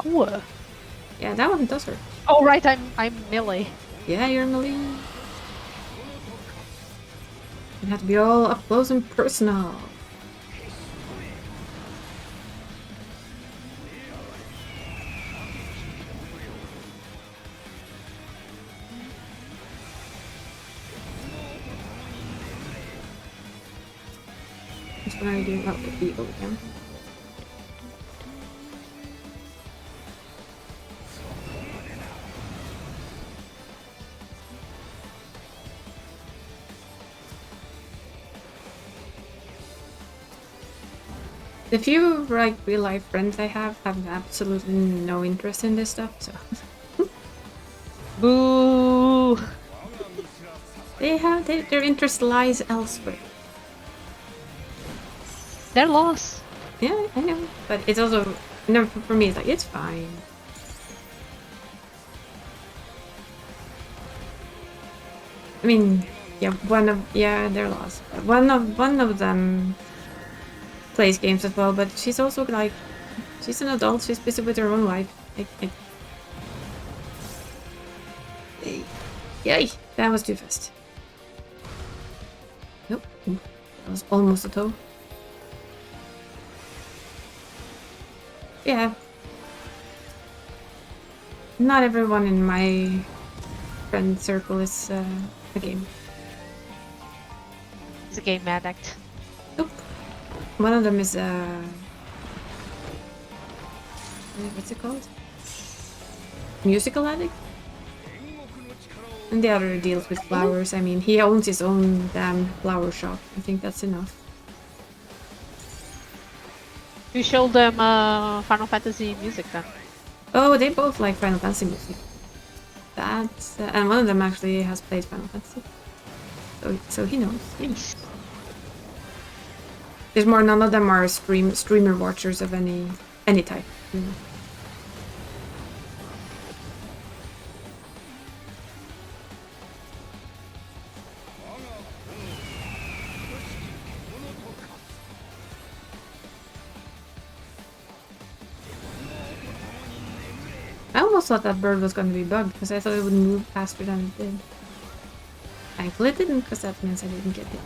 Ow! Yeah, that one does hurt. Oh right, I'm melee. Yeah, you're melee. You have to be all up close and personal. What are you doing? Oh, the eagle again. The few like real life friends I have absolutely no interest in this stuff, so Boo! their interest lies elsewhere. They're lost. Yeah, I know, but it's also no for me. It's like it's fine. I mean, yeah, they're lost. One of them plays games as well, but she's also like she's an adult. She's busy with her own life. Yay! That was too fast. Nope. That was almost a toe. Yeah. Not everyone in my friend circle is a gamer. It's a game addict. Nope. One of them is what's it called? Musical addict? And the other deals with flowers. I mean, he owns his own damn flower shop. I think that's enough. You showed them Final Fantasy music then. Oh, they both like Final Fantasy music. That's and one of them actually has played Final Fantasy, so he knows. Nice. There's more. None of them are streamer watchers of any type. You know. I almost thought that bird was going to be bugged because I thought it would move faster than it did. Thankfully it didn't, because that means I didn't get it.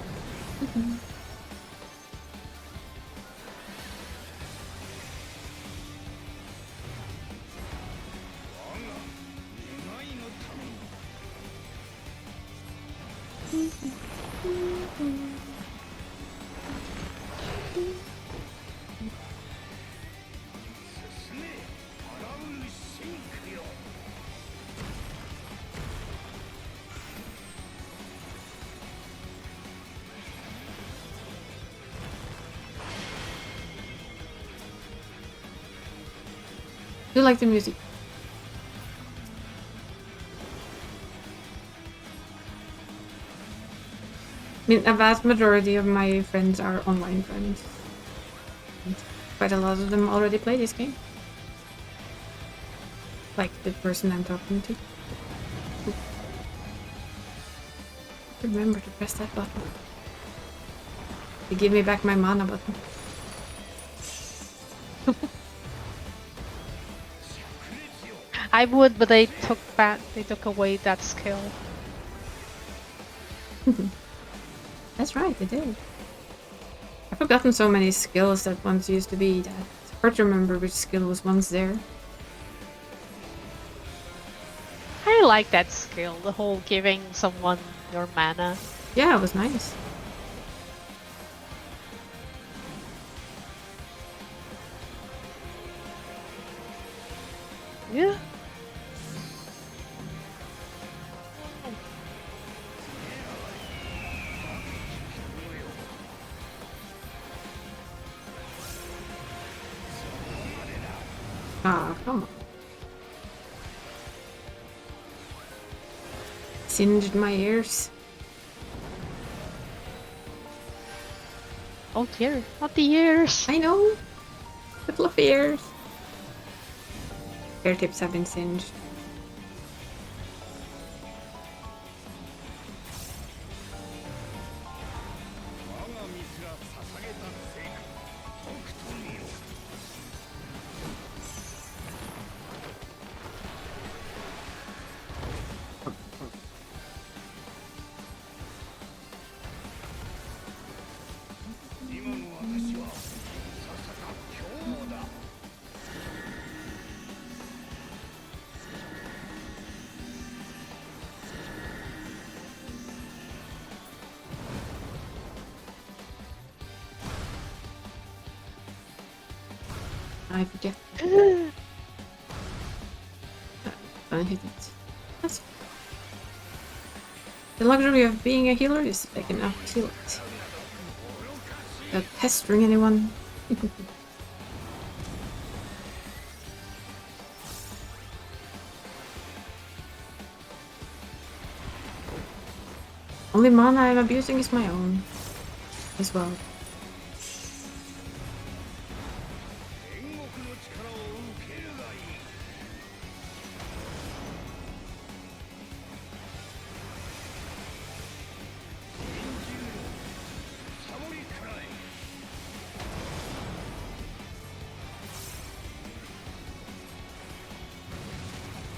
Do you like the music? I mean, a vast majority of my friends are online friends. And quite a lot of them already play this game. Like the person I'm talking to. Remember to press that button. To give me back my mana button. I would, but they took away that skill. That's right, they did. I've forgotten so many skills that once used to be that. It's hard to remember which skill was once there. I like that skill, the whole giving someone your mana. Yeah, it was nice. Yeah. Ah, come on. Singed my ears. Oh dear, not the ears. I know. The fluffy ears. Hair tips have been singed. I forget. I hit it. That's the luxury of being a healer is I can heal it. Without pestering anyone. Only mana I'm abusing is my own. As well.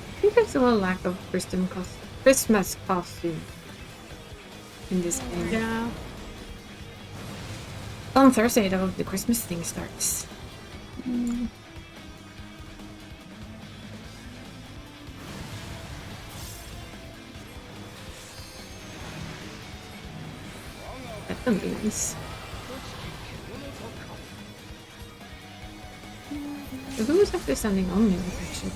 I think there's a little lack of Christmas costume in this game. Yeah. On Thursday though, the Christmas thing starts. That would be nice. So who was actually standing on me with that shit?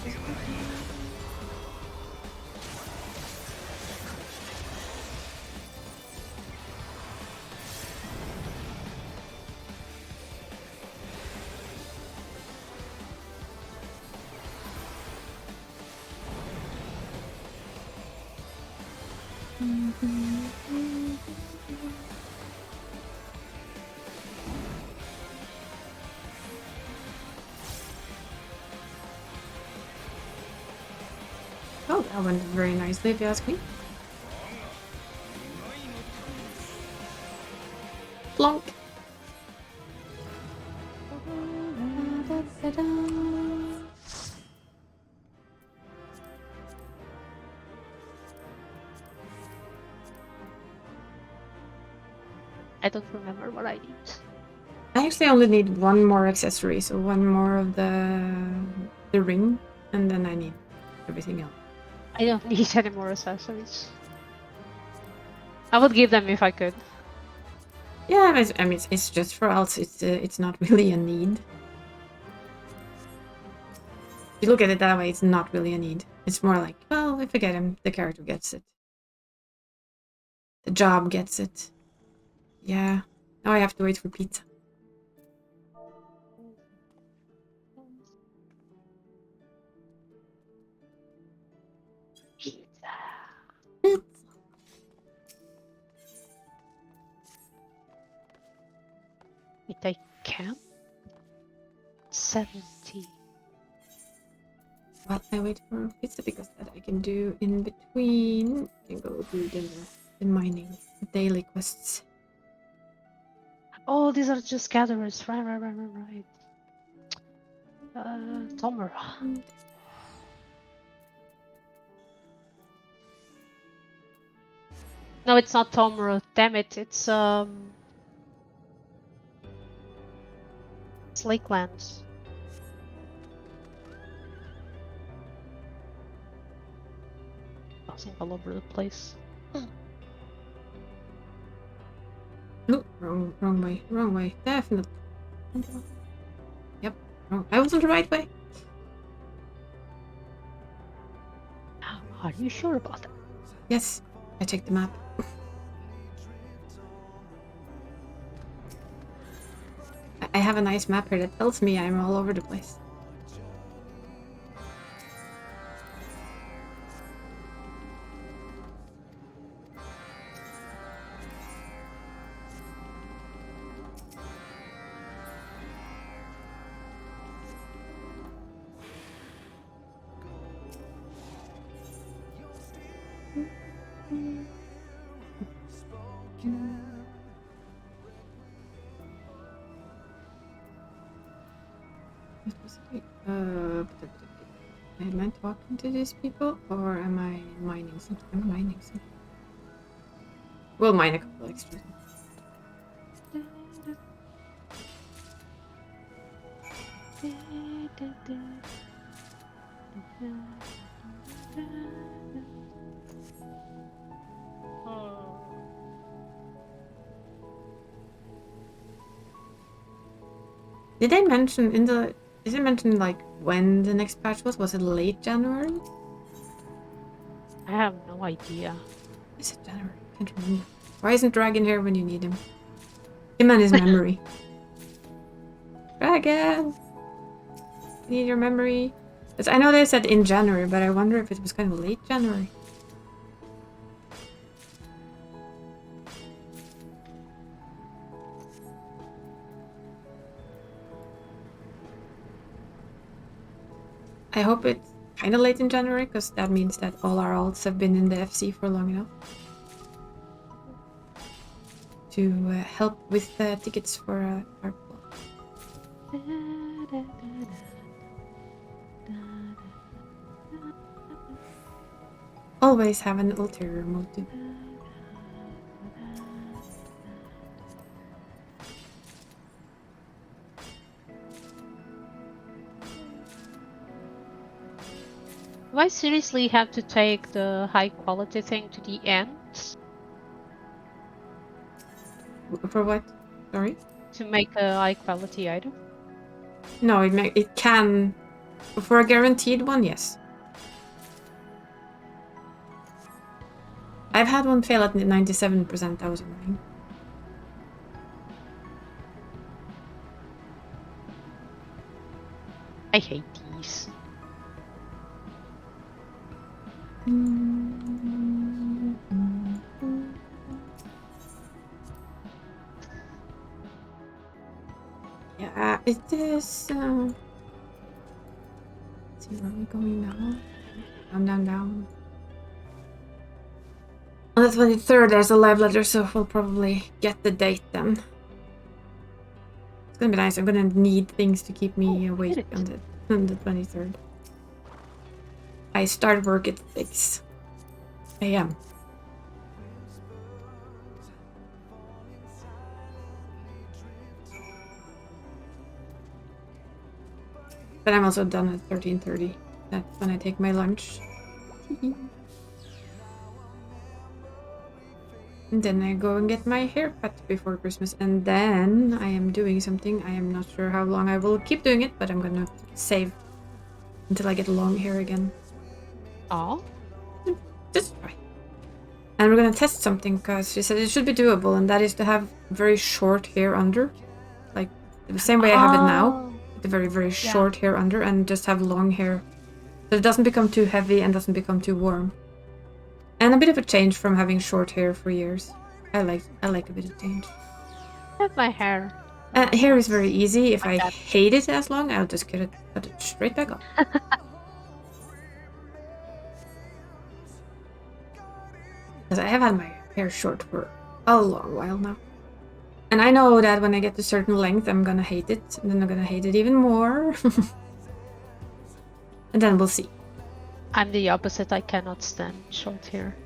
Oh, that went very nicely if you ask me. Plonk. I don't remember what I need. I actually only need one more accessory, so one more of the ring, and then I need everything else. I don't need any more accessories. I would give them if I could. Yeah, I mean, it's just for else. It's not really a need. If you look at it that way, it's not really a need. It's more like, well, if I get him, the character gets it. The job gets it. Yeah. Now I have to wait for pizza. I can? 70. While I wait for pizza, because that I can do in between. I can go do the mining daily quests. Oh, these are just gatherers. Right. Tomura. No, it's not Tomura. Damn it! It's Lakelands. Bouncing all over the place. No, wrong way. Definitely. Yep, wrong. I was on the right way. Are you sure about that? Yes, I checked the map. I have a nice map here that tells me I'm all over the place. Am I talking to these people or am I mining something? I'm mining something. We'll mine a couple extras. Did they mention in the... Did it mention like when the next patch was? Was it late January? I have no idea. Is it January? I can't remember. Why isn't Dragon here when you need him? Him and his memory. Dragon! I need your memory. I know they said in January, but I wonder if it was kind of late January. I hope it's kind of late in January, because that means that all our alts have been in the FC for long enough to help with the tickets for our club. Always have an ulterior motive. Do I seriously have to take the high quality thing to the end? For what? Sorry? To make a high quality item? No, it can... For a guaranteed one, yes. I've had one fail at 97%, that was annoying. I hate these. Yeah, it is... Let's see, where are we going now? Down. On the 23rd, there's a live letter, so we'll probably get the date then. It's gonna be nice. I'm gonna need things to keep me awake on the 23rd. I start work at 6 a.m. But I'm also done at 13:30. That's when I take my lunch. And then I go and get my hair cut before Christmas. And then I am doing something. I am not sure how long I will keep doing it, but I'm gonna save until I get long hair again. Oh? Just try. And we're gonna test something because she said it should be doable, and that is to have very short hair under. Like the same way I have it now. The very, very short hair under, and just have long hair. So it doesn't become too heavy and doesn't become too warm. And a bit of a change from having short hair for years. I like a bit of change. I have my hair Hair is very easy. If like I that. hate it as long, I'll just cut it straight back off. Because I have had my hair short for a long while now. And I know that when I get to a certain length, I'm gonna hate it. And then I'm gonna hate it even more. And then we'll see. I'm the opposite. I cannot stand short hair.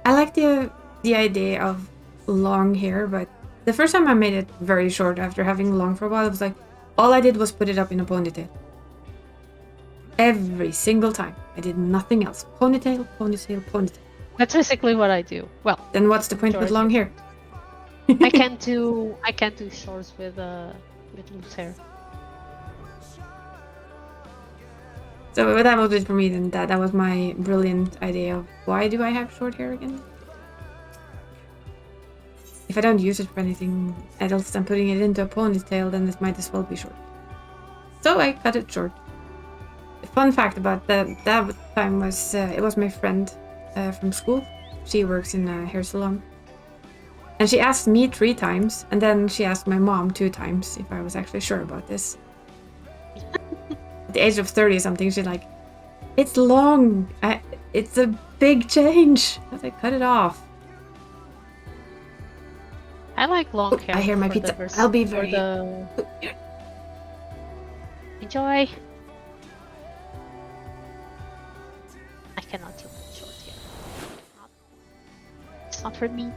I like the idea of long hair, but the first time I made it very short after having long for a while, it was like all I did was put it up in a ponytail. Every single time. I did nothing else. Ponytail, ponytail, ponytail. That's basically what I do. Well, Then what's the point with long hair? I can't do shorts with loose hair. So that was it for me then. That was my brilliant idea of why do I have short hair again? If I don't use it for anything else than putting it into a ponytail, then it might as well be short. So I cut it short. A fun fact about that time was it was my friend from school. She works in a hair salon. And she asked me 3 times, and then she asked my mom 2 times if I was actually sure about this. At the age of 30 something, she's like, it's long. It's a big change. I was like, cut it off. I like long hair. I hear my pizza. I'll be very... Enjoy. I cannot do short hair. It's not for me.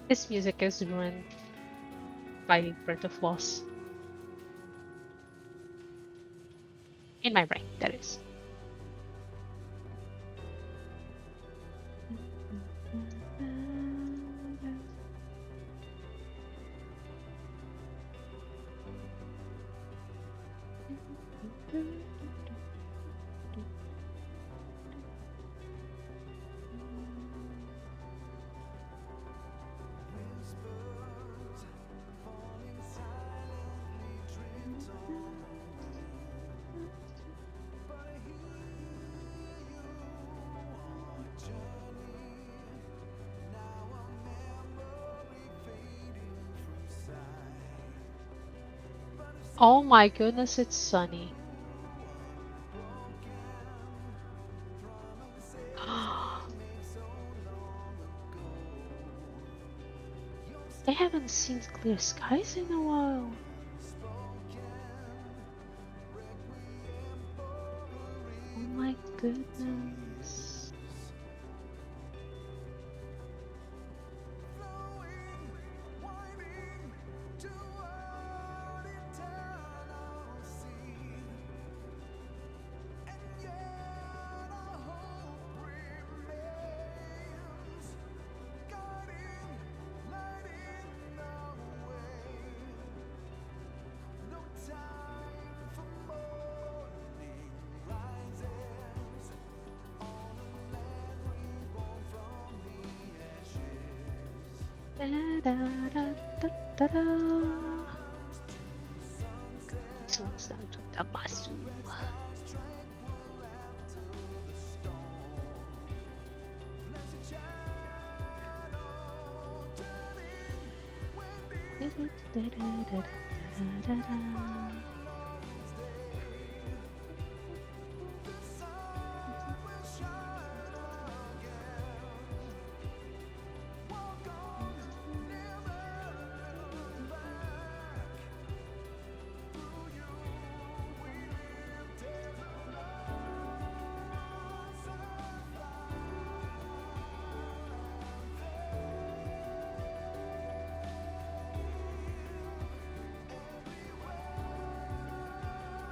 This music is ruined by Breath of Loss. In my brain, that is. Oh my goodness, it's sunny. I haven't seen clear skies in a while. Oh my goodness.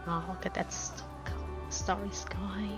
Oh, look at that starry sky.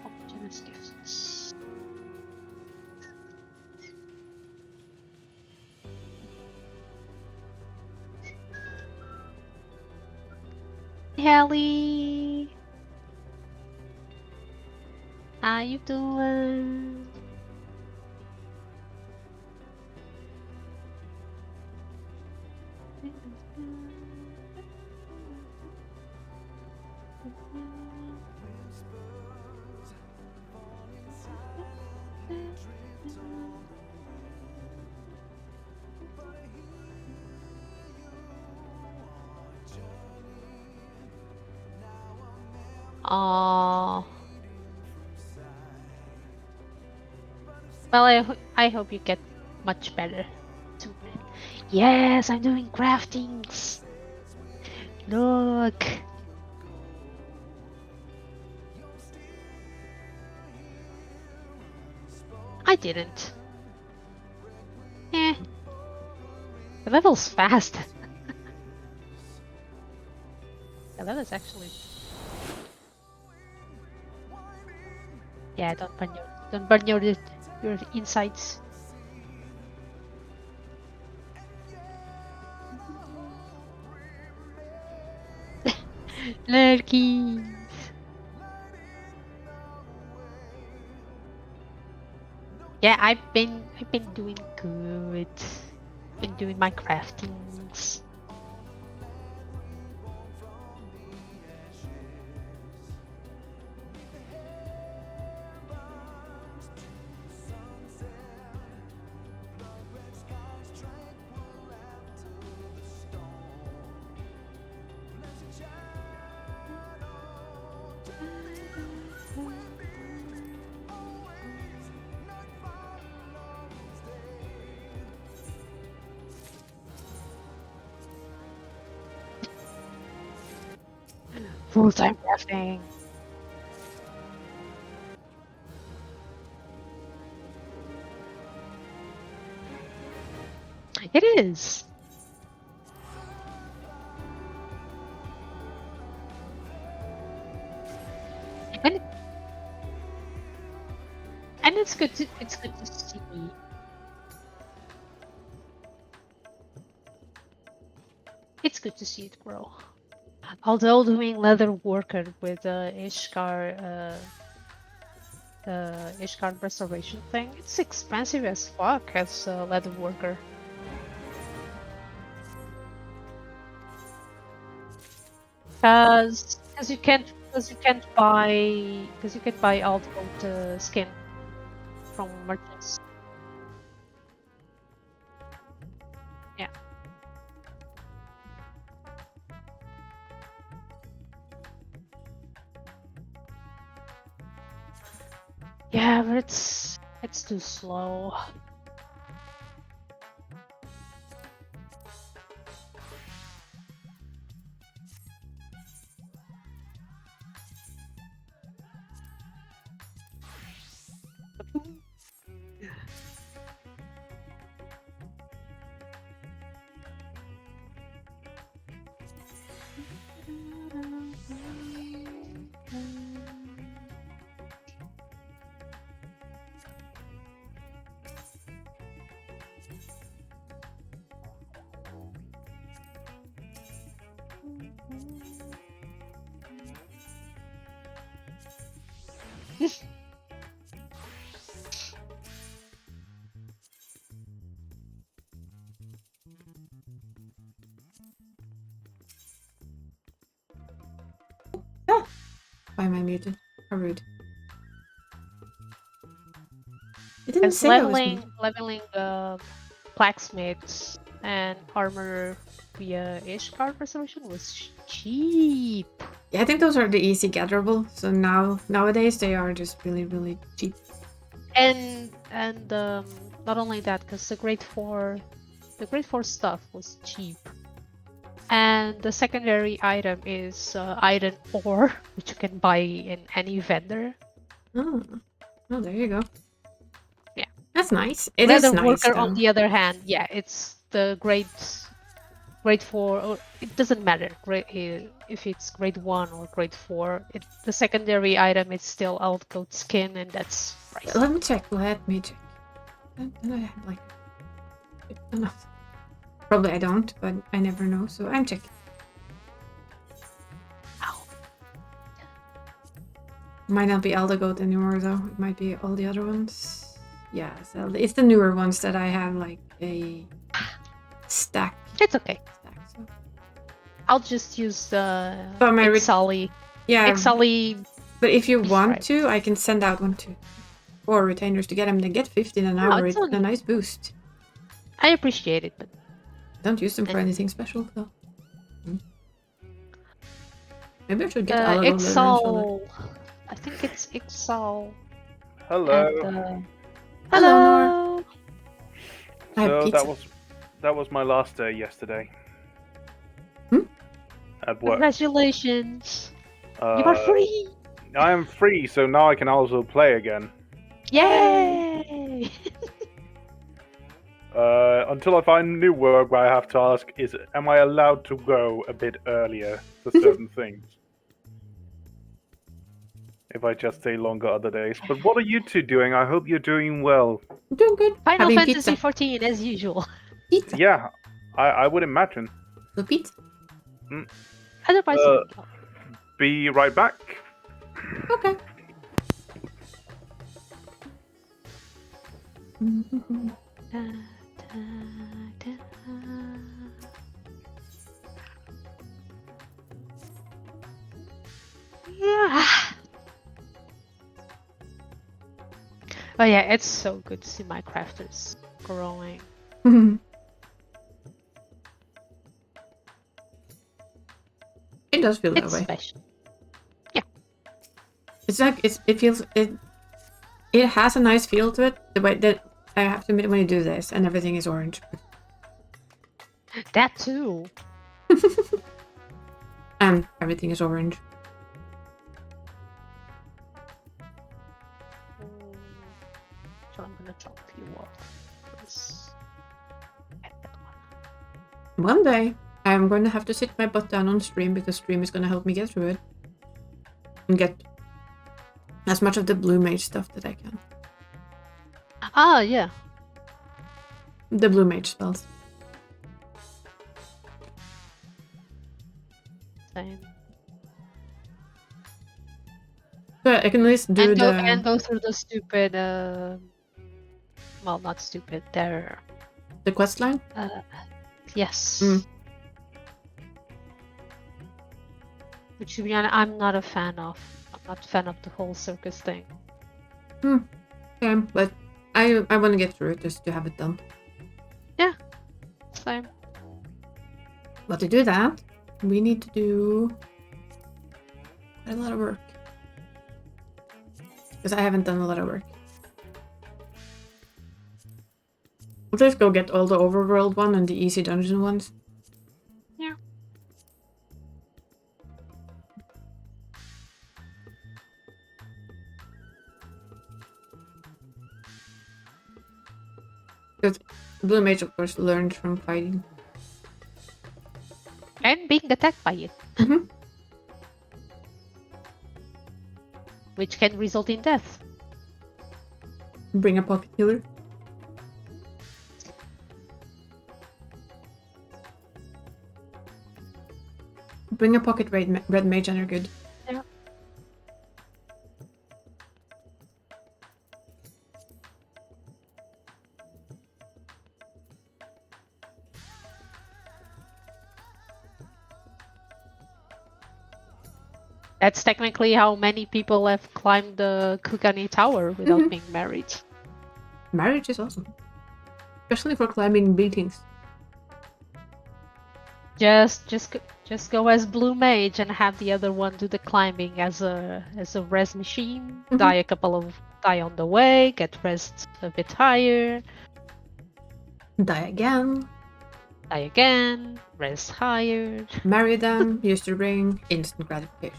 Homogeneous gifts. Hallie, how you doing? Oh, well, I hope you get much better soon. Yes, I'm doing craftings. Look. I didn't. Eh. The level's fast. The level's actually. Yeah, don't burn your insides. Lurkies. Yeah, I've been doing good. Been doing my craftings. Full-time crafting. It is. And it's good to see. It's good to see it grow. Although doing leather worker with Ishkar restoration thing, it's expensive as fuck as a leather worker. Because you can't buy alt gold skin from merchants. Yeah. Yeah, but it's too slow. Why am I muted? How rude. It didn't Because say I was muted. leveling blacksmiths and armor via Ishkar restoration was cheap. Yeah, I think those are the easy gatherable. So nowadays they are just really, really cheap. And not only that, because the grade 4 stuff was cheap. And the secondary item is iron ore, which you can buy in any vendor. Oh, there you go. Yeah. That's nice. It Leather is nice, worker, though. on the other hand, yeah, it's the grade grade 4, or it doesn't matter if it's grade 1 or grade 4. The secondary item is still outgoat skin, and that's pricey. Let me check. Let me check. Don't I have like enough? Probably I don't, but I never know, so I'm checking. Ow. Might not be Eldergoat anymore though. It might be all the other ones. Yeah, so it's the newer ones that I have like a stack. It's okay. So. I'll just use the But my Exali. Yeah, Exali. but if you want right. to, I can send out 1 to 4 retainers to get them. They get 15 an hour. It's a nice boost. I appreciate it, but don't use them for anything special though. Maybe I should get Exal. I think it's Exal. Hello. And, hello. So that was my last day yesterday. At work. Congratulations. You are free. I am free, so now I can also play again. Yay! Until I find new work where I have to ask, am I allowed to go a bit earlier for certain things? If I just stay longer other days. But what are you two doing? I hope you're doing well. Doing good. Final Fantasy 14 as usual. Pizza. Yeah, I would imagine. The pizza. Otherwise, be right back. Okay. Yeah. Oh yeah, it's so good to see my crafters growing. It does feel that It's way. special. Yeah. It's like it has a nice feel to it. The way that I have to admit when you do this and everything is orange. That too. And everything is orange. So I'm gonna drop you off. One day, I'm going to have to sit my butt down on stream because stream is going to help me get through it. And get as much of the blue mage stuff that I can. Ah, yeah. The blue mage spells. Same. So I can at least do and go through the stupid, well, not stupid, they're... The quest line? Yes. Which, to be honest, I'm not a fan of. I'm not a fan of the whole circus thing. Yeah, but I want to get through it just to have it done. Yeah, same. But to do that, we need to do a lot of work. Because I haven't done a lot of work. We'll just go get all the overworld one and the easy dungeon ones. Yeah. Because Blue Mage, of course, learned from fighting. And being attacked by it. Mm-hmm. Which can result in death. Bring a pocket healer. Bring a pocket red mage and you're good. Yeah. That's technically how many people have climbed the Kugani Tower without being married. Marriage is awesome. Especially for climbing buildings. Just go as Blue Mage and have the other one do the climbing as a res machine. Die on the way, get rest a bit higher. Die again. Die again, res higher. Marry them, use the ring, instant gratification.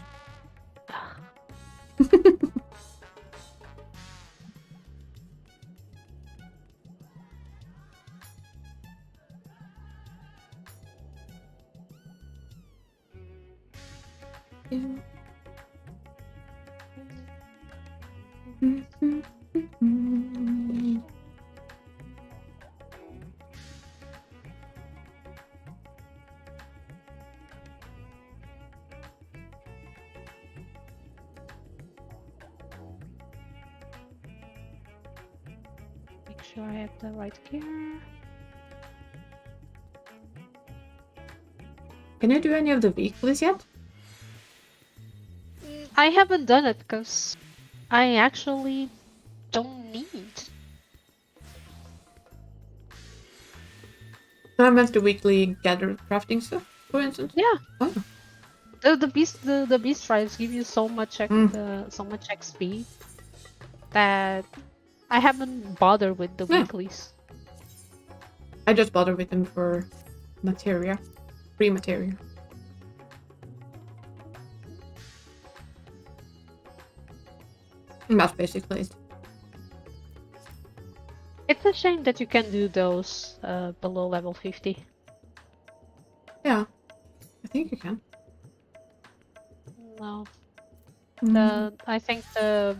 Make sure I have the right gear. Can you do any of the weeklies yet? I haven't done it because I actually don't need. I meant the weekly gathered crafting stuff, for instance. Yeah. Oh. The beast tribes give you so much so much XP that I haven't bothered with the weeklies. I just bother with them for materia. Free materia. And that's basically it. It's a shame that you can do those below level 50. Yeah. I think you can. No. Mm. I think the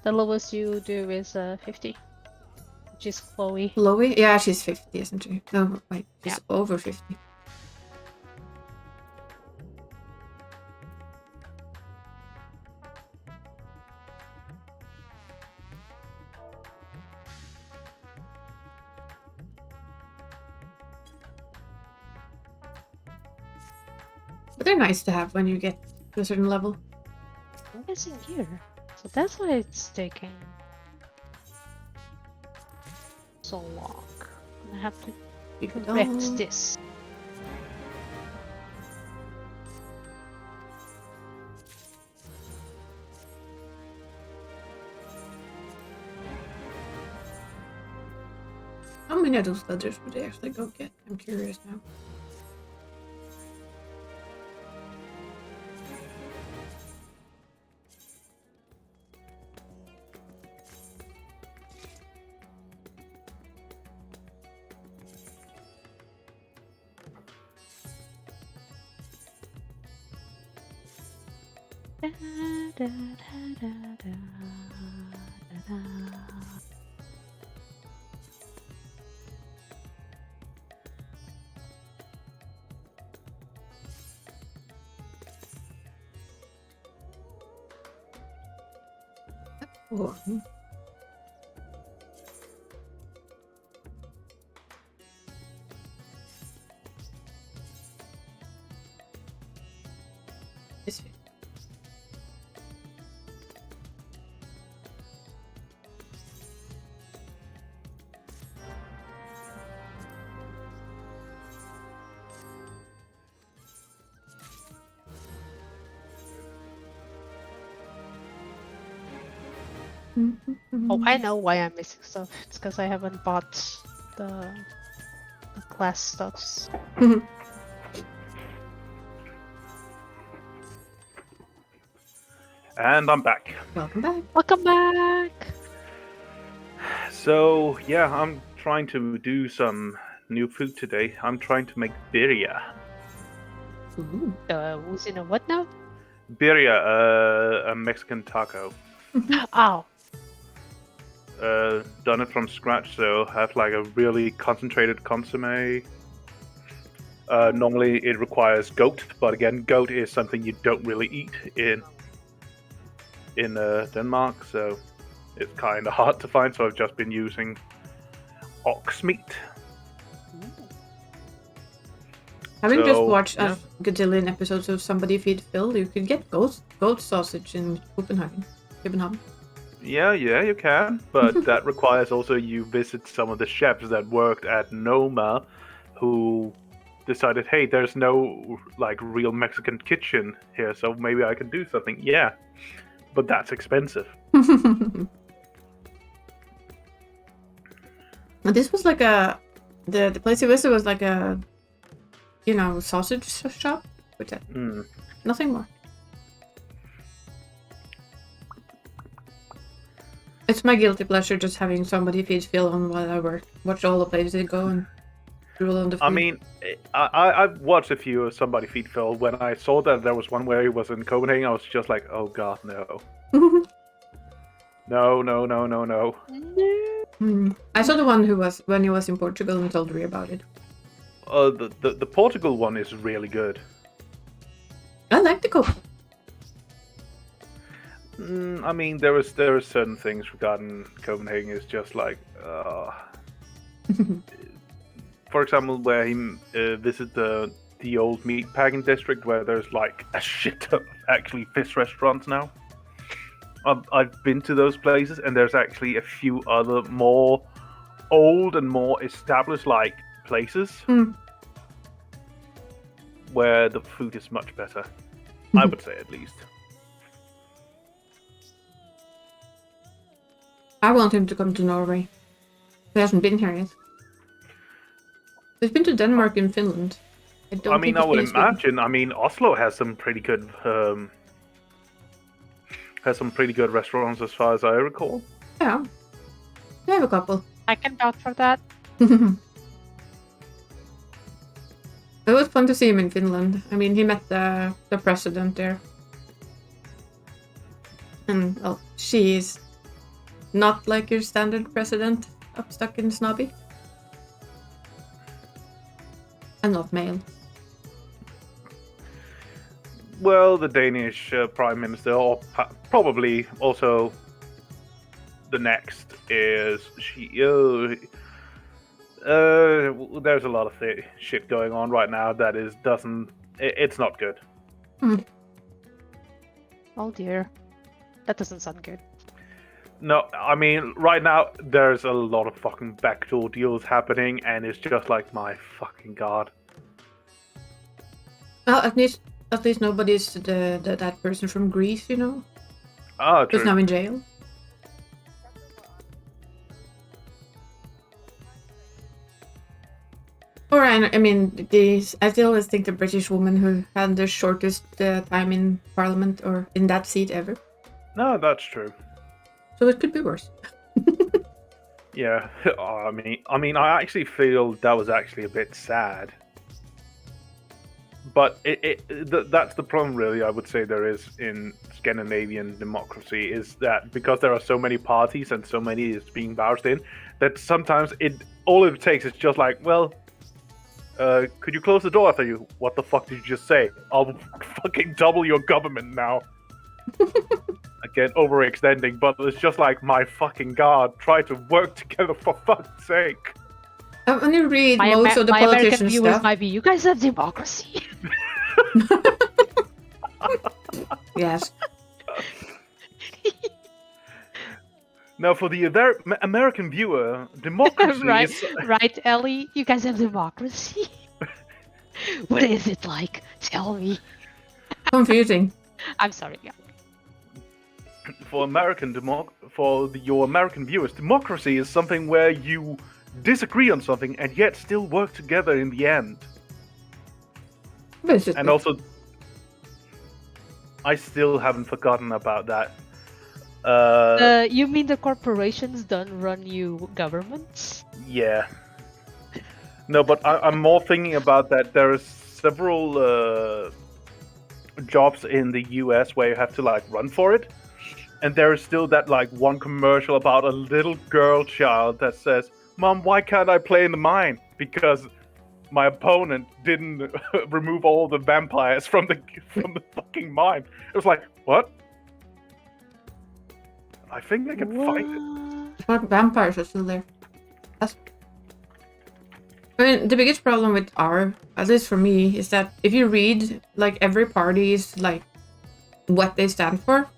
lowest you do is 50. Which is Chloe. Chloe? Yeah, she's 50, isn't she? No, wait, she's Yeah. over 50. But they're nice to have when you get to a certain level. I'm missing gear. So that's why it's taking so long. I have to correct this. How many of those leathers would they actually go get? I'm curious now. Oh. This way. Oh, I know why I'm missing stuff. It's because I haven't bought the class stuffs. And I'm back. Welcome back. Welcome back! So, yeah, I'm trying to do some new food today. I'm trying to make birria. Ooh. Who's in a what now? Birria, a Mexican taco. Oh. Done it from scratch, so have like a really concentrated consomme. Normally it requires goat, but again, goat is something you don't really eat in Denmark, so it's kind of hard to find. So I've just been using ox meat. Having just So, watched yeah. a gajillion episodes of Somebody Feed Phil, you could get goat sausage in Copenhagen. Yeah, you can, but that requires also you visit some of the chefs that worked at Noma, who decided, hey, there's no like real Mexican kitchen here, so maybe I can do something. Yeah, but that's expensive. And this was like the place we visited was like a, sausage shop with that. Nothing more. It's my guilty pleasure just having Somebody Feed Phil on while I work. Watch all the places they go and rule on the food. I mean, I've watched a few of Somebody Feed Phil. When I saw that there was one where he was in Copenhagen, I was just like, oh god, no. No, no, no, no, no. I saw the one who was when he was in Portugal and told me about it. The Portugal one is really good. I like the cook. I mean, there are certain things regarding Copenhagen is just like, for example, where he visited the old meatpacking district, where there's like a shit ton of actually fish restaurants now. I've been to those places, and there's actually a few other more old and more established like places where the food is much better. I would say, at least. I want him to come to Norway. He hasn't been here yet. He's been to Denmark and Finland. I mean, I would imagine. I mean, Oslo has some pretty good restaurants, as far as I recall. Yeah, I have a couple. I can vouch for that. It was fun to see him in Finland. I mean, he met the president there. And, well, she is not like your standard president, up stuck in snobby. And not male. Well, the Danish Prime Minister, or probably also the next, is she. There's a lot of shit going on right now that it's not good. Oh dear. That doesn't sound good. No, I mean, right now, there's a lot of fucking backdoor deals happening, and it's just like, my fucking god. Well, at least nobody's that person from Greece, you know? Ah, true. Who's now in jail. Or, I mean, I still always think the British woman who had the shortest time in Parliament, or in that seat ever. No, that's true. So it could be worse. Yeah, I mean, I actually feel that was actually a bit sad. But that's the problem, really, I would say there is in Scandinavian democracy, is that because there are so many parties and so many is being vouched in, that sometimes all it takes is just like, well, could you close the door after you? What the fuck did you just say? I'll fucking double your government now. Again, overextending, but it's just like, my fucking god, try to work together for fuck's sake. When you read most of the my American politician viewers stuff... might be, you guys have democracy. Yes. Now, for the American viewer, democracy right, is... right, Ellie? You guys have democracy? What is it like? Tell me. Confusing. I'm sorry, yeah. For your American viewers, democracy is something where you disagree on something and yet still work together in the end. Basically. And also, I still haven't forgotten about that. You mean the corporations don't run you governments? Yeah. No, but I'm more thinking about that. There are several jobs in the US where you have to like run for it. And there is still that like one commercial about a little girl child that says, "Mom, why can't I play in the mine? Because my opponent didn't remove all the vampires from the fucking mine." It was like, what? I think I can find it. But vampires are still there. I mean, the biggest problem with at least for me, is that if you read, like, every party's, like, what they stand for,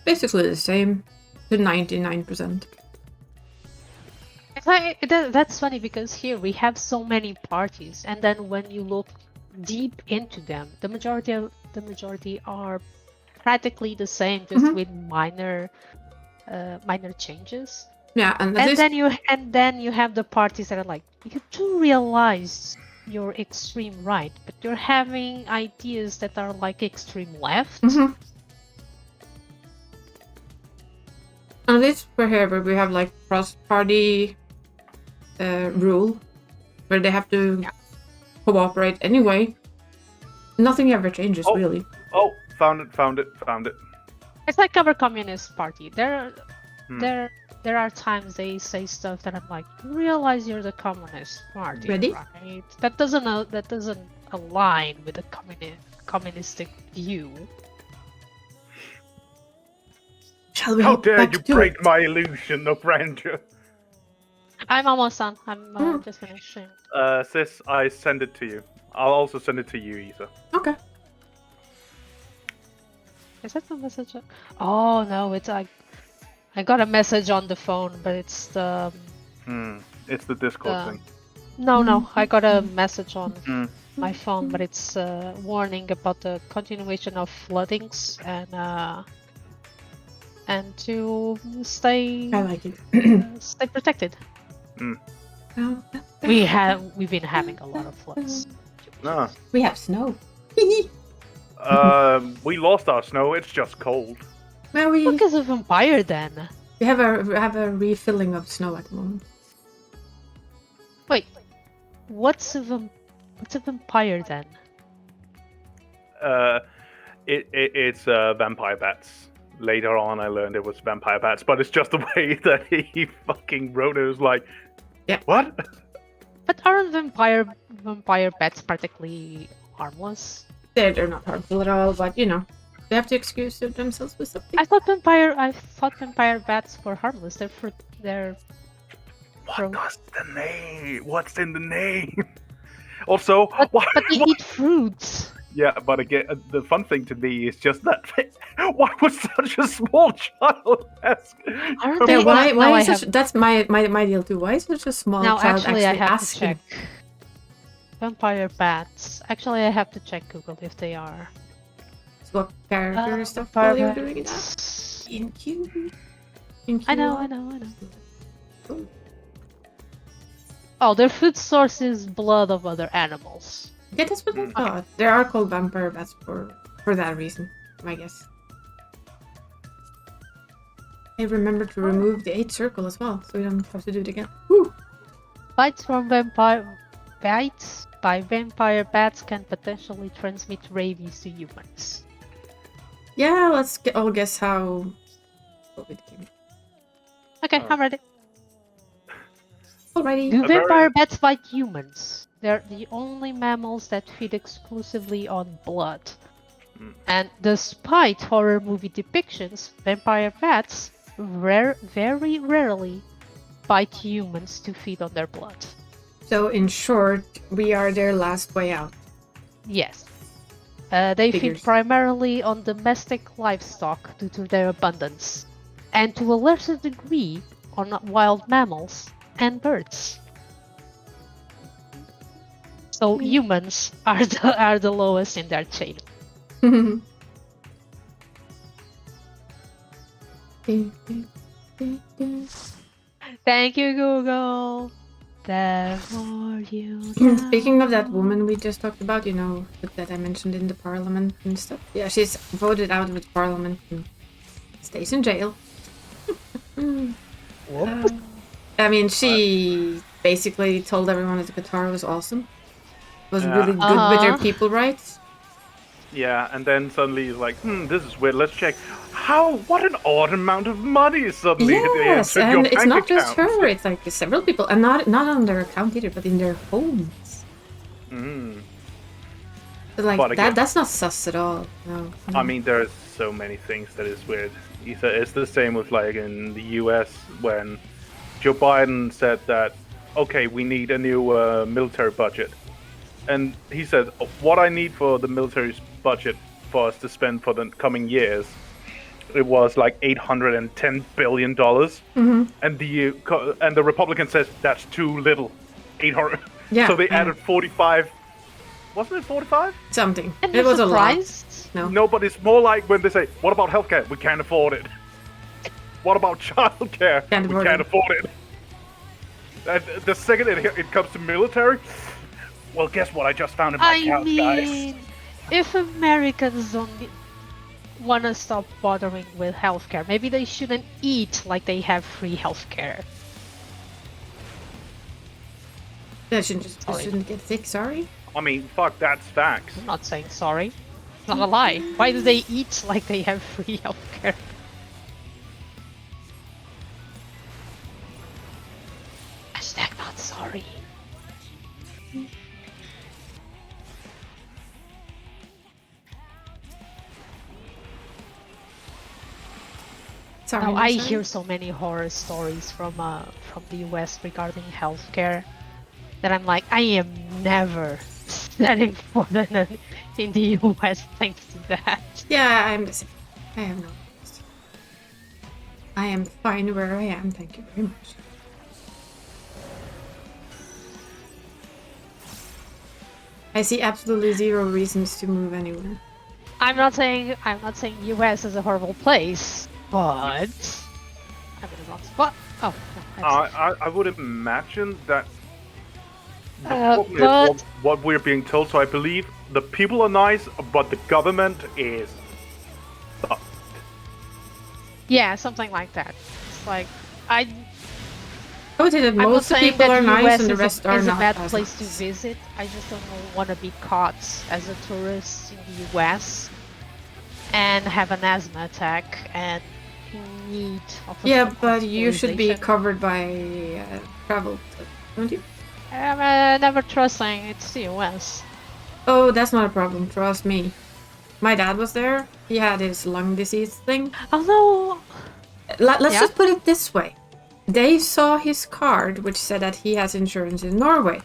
basically the same to 99%. It's like, that's funny because here we have so many parties, and then when you look deep into them, the majority are practically the same, just with minor changes. Yeah, and then you have the parties that are like, you do realize you're extreme right, but you're having ideas that are like extreme left. At least for here, where we have like cross-party rule, where they have to cooperate anyway. Nothing ever changes, really. Oh, found it. It's like our communist party. There are times they say stuff that I'm like, you realize you're the communist party, Ready? right? That doesn't align with the communistic view. Shall we How hop dare back you to break it? my illusion of grandeur? I'm almost done. I'm just finishing. Sis, I send it to you. I'll also send it to you, Isa. Okay. Is that the message? Oh no, it's I got a message on the phone, but it's the It's the Discord thing. No, I got a message on my Mm. phone, but it's a warning about the continuation of floodings and to stay I like it. stay protected. We've been having a lot of floods. Ah. We have snow. We lost our snow. It's just cold. Well, we Look, as a vampire then. have a refilling of snow at the moment. Wait, what's a vampire then? It's vampire bats. Later on, I learned it was vampire bats, but it's just the way that he fucking wrote it. It was like, Yeah. What? But aren't vampire bats practically harmless? They're not harmful at all, but you know, they have to excuse themselves with something. I thought vampire bats were harmless. They're What does the name? What's in the name? Also, but why? they eat fruits. Yeah, but again, the fun thing to me is just that. Why was such a small child ask? Aren't Yeah, they? why Now I is such, have- that's my deal too. Why is such a small Now child actually I have asking? to check. Vampire bats. Actually, I have to check Google if they are. What character stuff vampire while you're doing that? bats. In Q. I know. Oh, their food source is blood of other animals. Yeah, that's what I thought. There are called vampire bats for that reason, I guess. I remember to remove the 8 circle as well, so we don't have to do it again. Woo! Bites by vampire bats can potentially transmit rabies to humans. Yeah, let's all guess how COVID came. Okay, I'm ready. Alrighty. Do A very- vampire bats bite humans? They're the only mammals that feed exclusively on blood. And despite horror movie depictions, vampire bats very rarely bite humans to feed on their blood. So in short, we are their last way out. Yes. They Figures. feed primarily on domestic livestock due to their abundance, and to a lesser degree on wild mammals and birds. So humans are the lowest in their chain. Thank you, Google. The more you know. Speaking of that woman we just talked about, you know, that I mentioned in the parliament and stuff. Yeah, she's voted out with parliament and stays in jail. I mean, she basically told everyone that the guitar was awesome. Was Yeah. really good with her people rights. Yeah, and then suddenly he's like, this is weird. Let's check. What an odd amount of money suddenly Yes, entered your and it's bank not just account. her. It's like several people, and not on their account either, but in their homes. But like But again- that's not sus at all. No. I mean, there's so many things that is weird. It's the same with like in the US when Joe Biden said that, okay, we need a new military budget. And he said, what I need for the military budget for us to spend for the coming years, it was like $810 billion. And the Republican says, that's too little. 800. Yeah, So they yeah. added 45. Wasn't it 45? Something. And It you're was a lot. surprised? No. No, but it's more like when they say, what about healthcare? We can't afford it. What about childcare? Can't We afford can't it. afford it. And the second it comes to military, well, guess what I just found in my I account, mean, guys? if Americans don't want to stop bothering with healthcare, maybe they shouldn't eat like they have free healthcare. That shouldn't just Sorry. shouldn't get sick. Sorry. I mean, fuck, that's facts. I'm not saying sorry. It's not a lie. Why do they eat like they have free healthcare? Hashtag not sorry. Sorry. Now I'm I sorry. hear so many horror stories from the US regarding healthcare that I'm like, I am never setting foot in the US thanks to that. Yeah, I'm the same. I have no regrets. I am fine where I am. Thank you very much. I see absolutely zero reasons to move anywhere. I'm not saying US is a horrible place, but I'm in the wrong spot. Oh, no, I would imagine that the Uh, problem is but- what we're being told. So I believe the people are nice, but the government is. yeah, something like that. It's like I I would say that I'm not most saying people that are the nice US and the is rest a, are is a not bad as place nice. to visit. I just don't want to be caught as a tourist in the US and have an asthma attack and need Yeah, but you should be hospitalization. covered by travel, don't you? I'm never trusting it's the US. Oh, that's not a problem. Trust me. My dad was there. He had his lung disease thing. Although Let's Yeah? just put it this way. They saw his card, which said that he has insurance in Norway.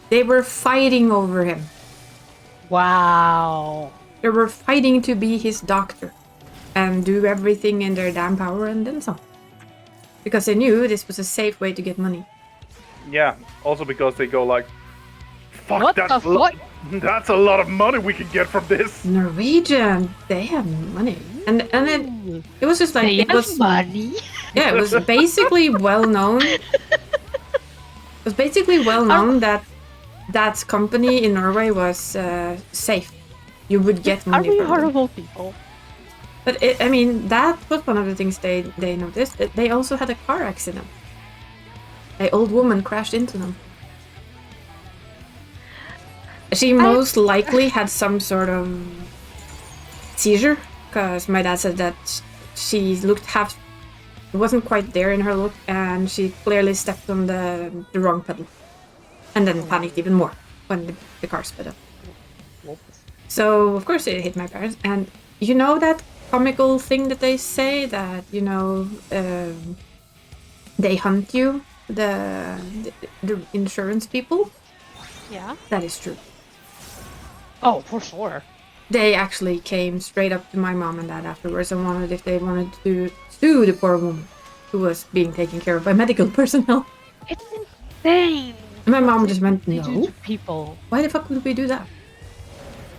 They were fighting over him. wow. They were fighting to be his doctor and do everything in their damn power and then some. Because they knew this was a safe way to get money. Yeah. Also because they go like, fuck, What that's the fuck? that's a lot of money we can get from this. Norwegian, they have money. And it was just like, They it have was, money. yeah, it was basically well known. It was basically well known that that company in Norway was safe. You would get Are money we from them. horrible people? But I mean, that was one of the things they noticed. They also had a car accident. An old woman crashed into them. She most likely had some sort of seizure, because my dad said that she looked half, wasn't quite there in her look, and she clearly stepped on the wrong pedal, and then panicked even more when the car sped up. So of course it hit my parents, and you know that comical thing that they say that they hunt you, the insurance people. Yeah. That is true. Oh, for sure. They actually came straight up to my mom and dad afterwards and wanted if they wanted to sue the poor woman who was being taken care of by medical personnel. It's insane. And my mom just went, They do no. to people. Why the fuck would we do that?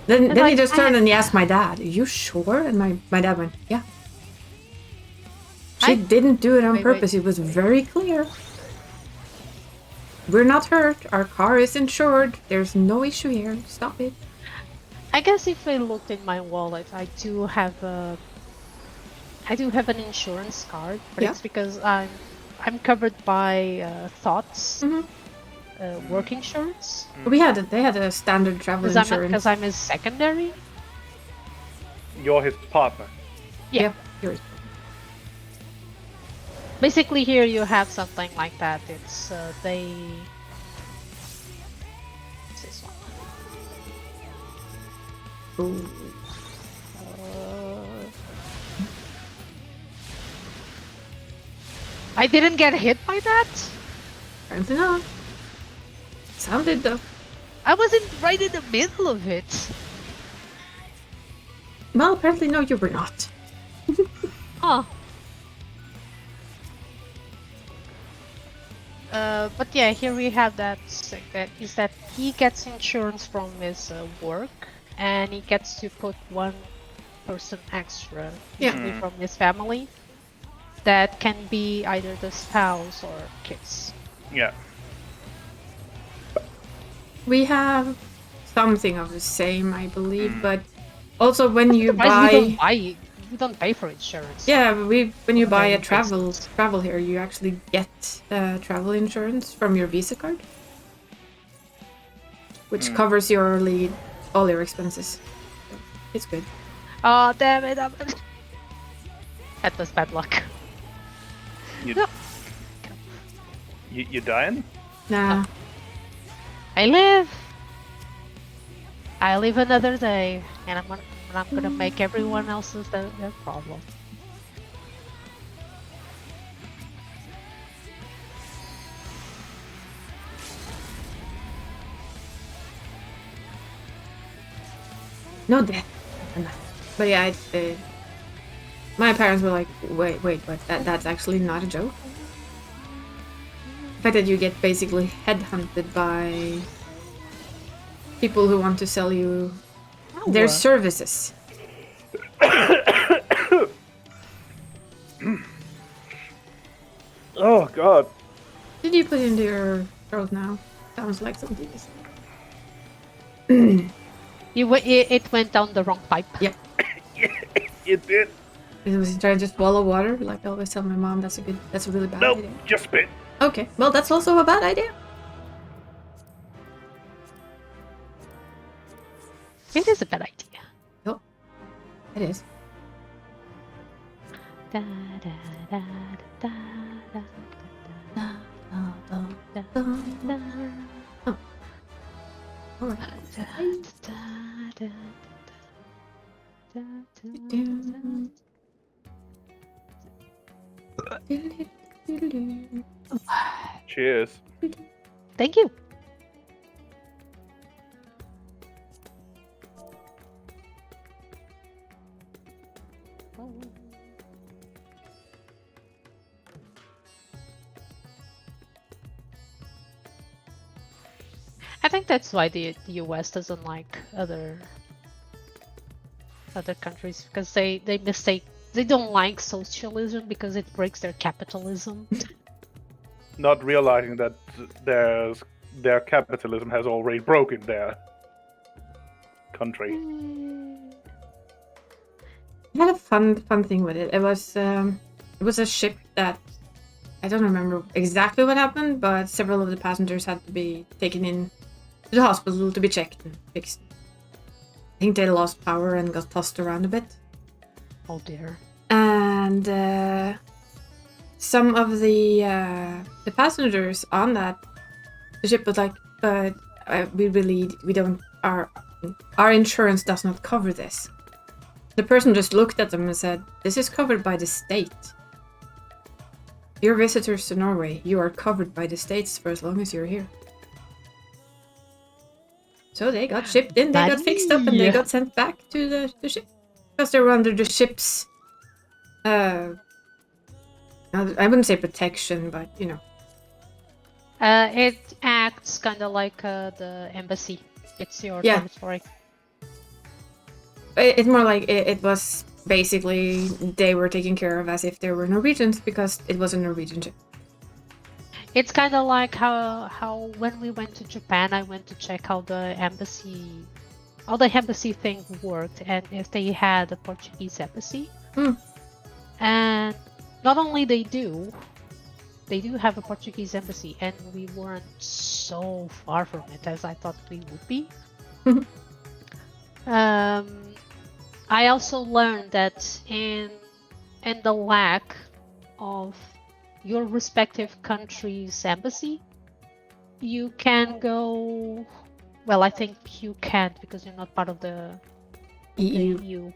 Then he like, just turned I- and he asked my dad, are you sure? And my dad went, yeah. She didn't do it on Wait, purpose. It was very clear. We're not hurt. Our car is insured. There's no issue here. Stop it. I guess if I looked in my wallet, I do have an insurance card, but Yeah. it's because I'm covered by thoughts Mhm. work insurance They had a standard travel because insurance. I'm his secondary. You're his partner. Yeah. Yours. Basically, here you have something like that. It's they. What's this one? Ooh. I didn't get hit by that. Apparently not. Sounded though. I wasn't right in the middle of it. Well, apparently no, you were not. Huh. But yeah, here we have that he gets insurance from his work, and he gets to put one person extra, Yeah. usually from his family. That can be either the spouse or kids. Yeah. We have something of the same, I believe, but also when you Otherwise, buy, we don't pay for insurance. yeah, when you buy a Okay, makes travel here, you actually get travel insurance from your Visa card. which covers your lead, all your expenses. So it's good. Oh, damn it. That was bad luck. You, No. you dying? Nah. I live another day, and I'm gonna make everyone else's their problem. No death. But yeah, my parents were like, wait, but that's actually not a joke. The fact that you get basically headhunted by people who want to sell you their services. Oh god. Did you put into your throat now? Sounds like something is. It went down the wrong pipe. Yep. It did. Was he trying to just swallow water? Like I always tell my mom, that's a really bad Nope, idea. just spit. Okay, well that's also a bad idea. It is a bad idea. Yep, it is. Da, da, da, da, da, da, da, da, da. Oh. All right. Da, da, da, da, da, da. Cheers. Thank you. I think that's why the US doesn't like other countries, because they don't like socialism because it breaks their capitalism. Not realizing that their capitalism has already broken their country. I had a fun thing with it. It was a ship that I don't remember exactly what happened, but several of the passengers had to be taken in to the hospital to be checked and fixed. I think they lost power and got tossed around a bit. Oh dear. And some of the passengers on the ship was like, but we don't, our insurance does not cover this. The person just looked at them and said, this is covered by the state. You're visitors to Norway. You are covered by the states for as long as you're here. So they got shipped in, they got fixed up, and they got sent back to the ship. Because they were under the ship's, I wouldn't say protection, but, you know. It acts kind of like the embassy. It's your territory. It's more like it was basically they were taken care of as if they were Norwegians because it was a Norwegian ship. It's kind of like how when we went to Japan, I went to check how the embassy thing worked, and if they had a Portuguese embassy. And not only they do have a Portuguese embassy, and we weren't so far from it as I thought we would be. I also learned that in the lack of your respective country's embassy, you can go. Well, I think you can't because you're not part of the EU.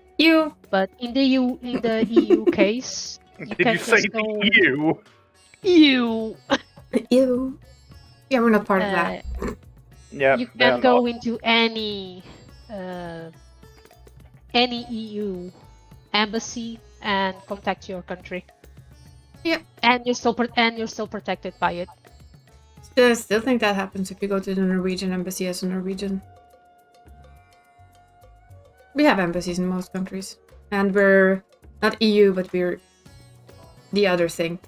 But in the EU case, Did you say the EU? EU. Ew. Yeah, we're not part of that. Yeah, You can go into any EU embassy and contact your country. Yeah. And you're still protected by it. I still think that happens if you go to the Norwegian embassy as a Norwegian. We have embassies in most countries. And we're not EU, but we're the other thing.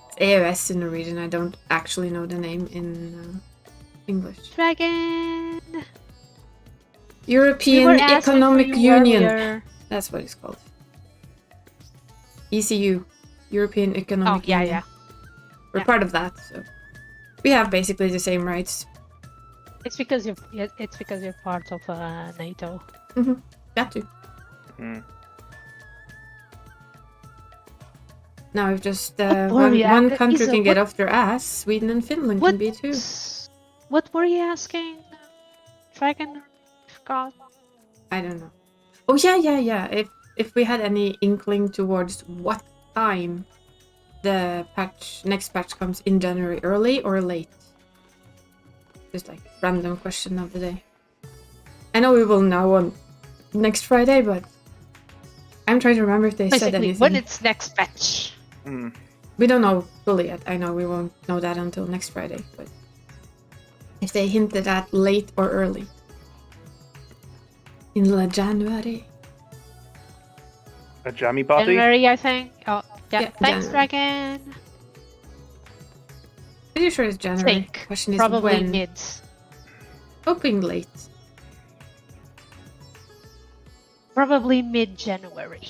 It's AOS in Norwegian. I don't actually know the name in English. Dragon! European Economic Union. Earlier. That's what it's called. ECU. European Economic Union. Yeah. We're part of that, so we have basically the same rights. It's because you're part of NATO. Got to. Mm. Now if just What were you one at- country Isa, can get what- off their ass, Sweden and Finland can be too. What were you asking, Dragon? God. I don't know. Oh yeah. If we had any inkling towards what time the next patch comes in January, early or late? Just like random question of the day. I know we will know on next Friday, but I'm trying to remember if they said Basically, anything. when it's next patch. Mm. We don't know fully yet. I know we won't know that until next Friday, but if they hinted at late or early. In January. A jammy party? January, I think. Oh, yeah. Yeah, Thanks, January. Dragon. Pretty sure it's January. Think. Question is Probably when. mids. Hoping late. Probably mid-January.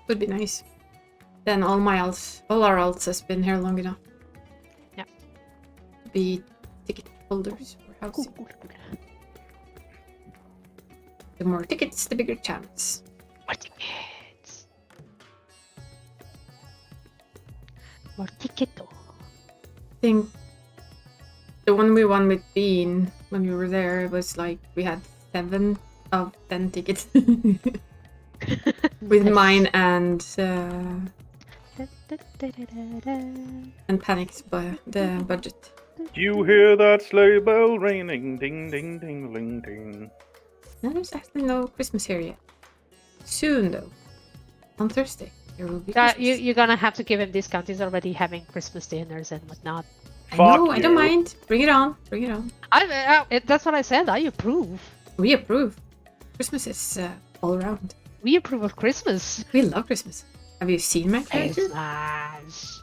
Would be nice. Then all our alts has been here long enough. Yeah. To be ticket holders for housing. The more tickets, the bigger chance. More tickets. More ticketo. I think the one we won with Bean when we were there, it was like we had 7 of 10 tickets. With mine and Panic's the budget. You hear that sleigh bell ringing, ding, ding, ding, ding, ding. No, there's actually no Christmas here yet. Soon though. On Thursday there will be Christmas. You're gonna have to give him discount. He's already having Christmas dinners and whatnot. I know, Fuck I don't you. mind. Bring it on. Bring it on. That's what I said. I approve. We approve. Christmas is all around. We approve of Christmas. We love Christmas. Have you seen my character? Christmas.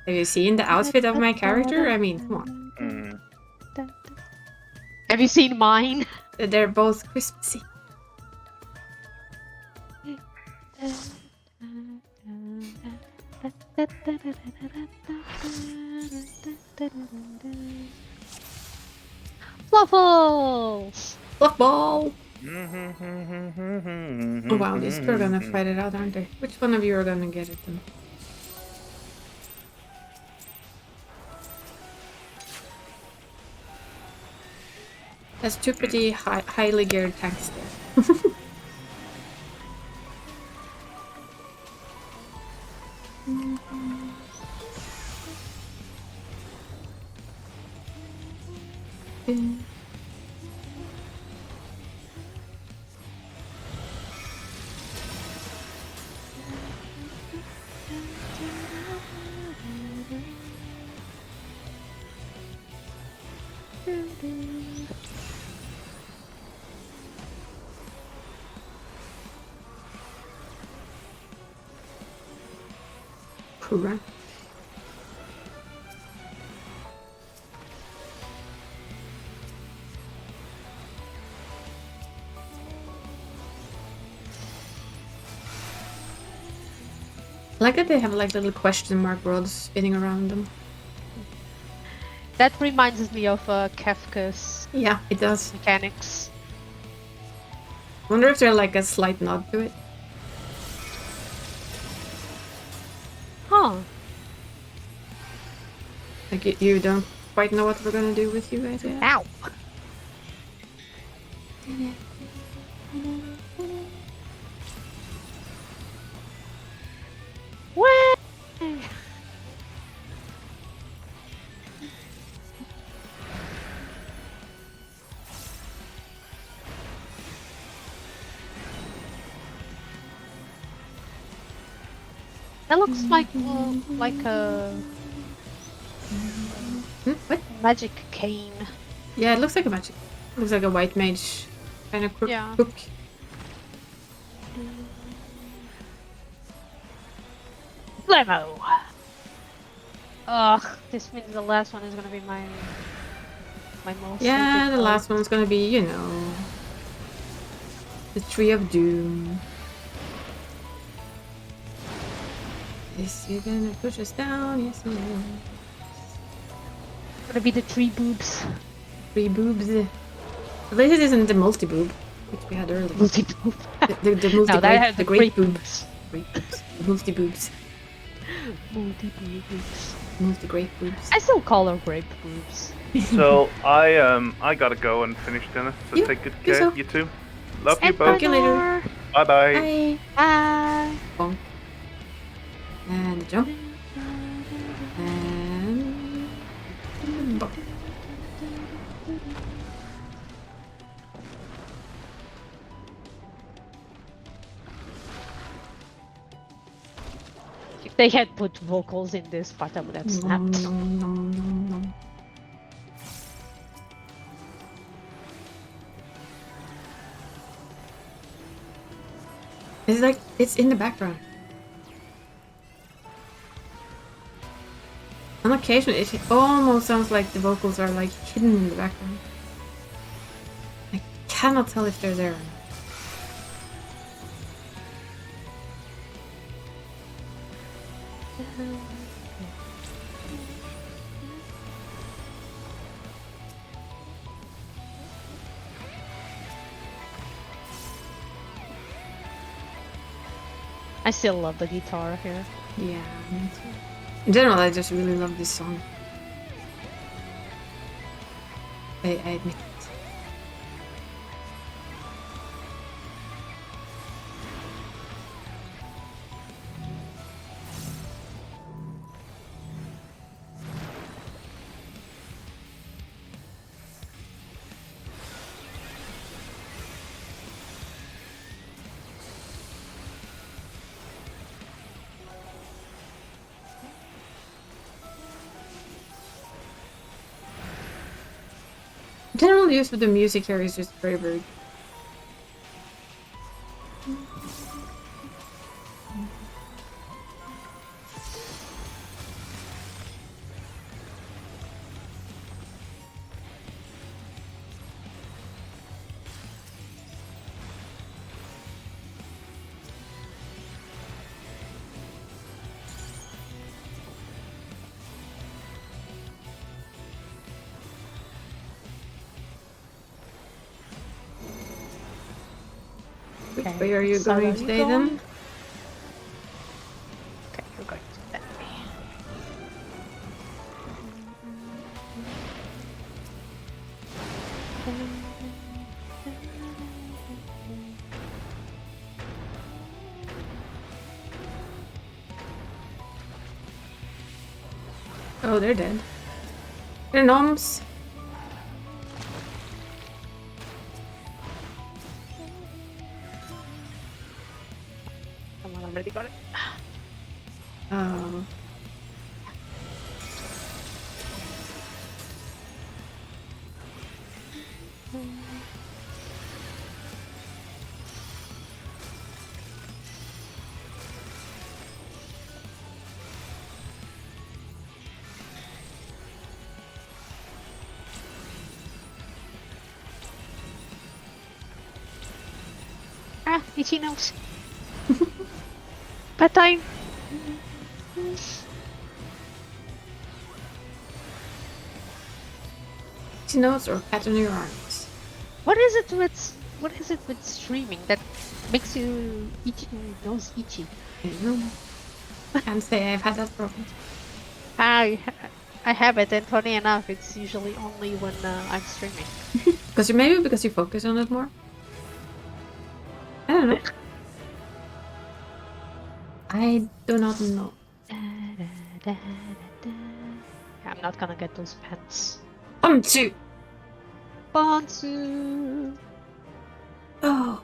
Have you seen the outfit of my character? I mean, come on. Mm. Have you seen mine? They're both Christmassy. Waffles! Fluff ball! Mm-hmm. Oh wow, these two are gonna fight it out, aren't they? Which one of you are gonna get it then? That's two pretty highly geared tanks there. Correct. I like that they have like little question mark rods spinning around them. That reminds me of Kafka's Yeah, it does. mechanics. Wonder if there's like a slight nod to it. Huh. Like you don't quite know what we're gonna do with you guys yet. Ow. What? That looks like a What? magic cane. Yeah, it looks like a magic. Looks like a white mage kind of crook. Yeah. Hook. Lemo. Ugh, this means the last one is gonna be my most. Yeah, hated the one. last one's gonna be, you know, the Tree of Doom. Is you gonna push us down? Yes, you is. Gonna be the tree boobs. 3 boobs. At least it isn't the multi-boob, which we had earlier. Multi-boob. The multi No, that the the great boob. boobs. Great boobs. The multi-boobs. Multi-boobs. Multi-great boobs. I still call her grape boobs. So I gotta go and finish dinner. So Yeah, take good do care, so. you two. Love you And both. you later. Eleanor. Bye bye. Bye. Bye. Bonk. And jump. And bonk. If they had put vocals in this part, I would have snapped. Nom, nom, nom, nom. It's like it's in the background. On occasion, it almost sounds like the vocals are like hidden in the background. I cannot tell if they're there. Or not. I still love the guitar here. Yeah, me too. In general, I just really love this song. I admit it. General use of the music here is just very, very. Which way are you going today then? Okay, we're going to that way. Oh, they're dead. They're gnomes. Come on, I already got it. Oh. Ah, itchy nose. Bad time. Notes or pattern your arms. What is it with streaming that makes you itchy nose itchy? I don't know. Can't say I've had that problem. I have it, and funny enough, it's usually only when I'm streaming. Because maybe because you focus on it more. I don't know. I do not know. I'm not gonna get those pants. Two. Bonsu. Oh.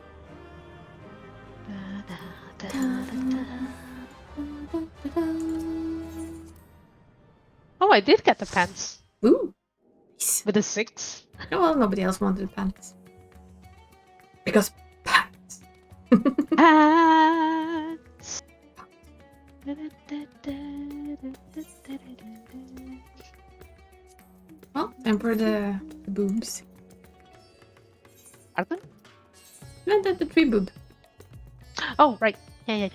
Oh, I did get the pants Ooh. Nice. with a 6. Oh, well, nobody else wanted pants. Because pants. Pants. Well, time for the boobs. Are they? No, the tree boob. Oh, right. Yeah.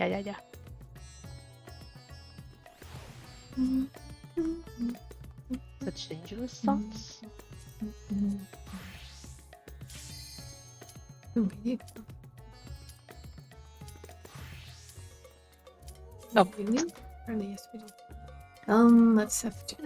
Such dangerous thoughts. Ooh, we need. Oh. Really? Apparently, yes, we do. Let's have to.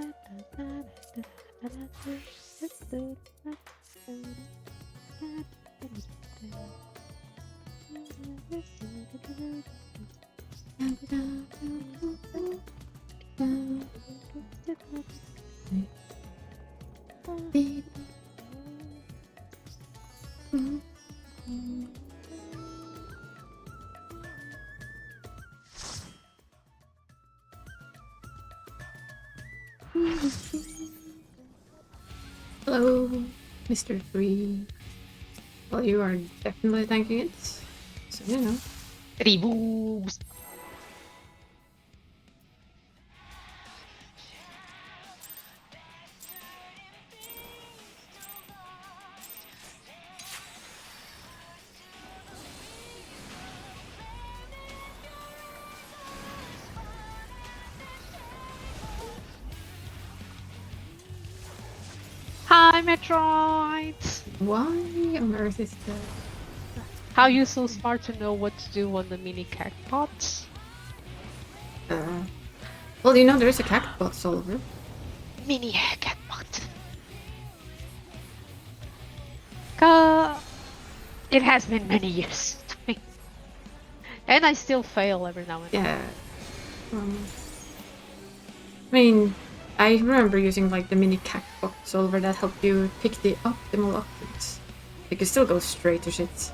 Hello, Mr. 3. Well, you are definitely tanking it, so you know. Three boobs. Hi, Metroid! Why on earth is that? How you so smart to know what to do on the mini cactpots? Well, you know there is a cactbot solver. Mini cactpot. It has been many years to me. And I still fail every now and then. Yeah. I mean, I remember using like the mini cactbot solver that helped you pick the optimal options. You can still go straight to shit.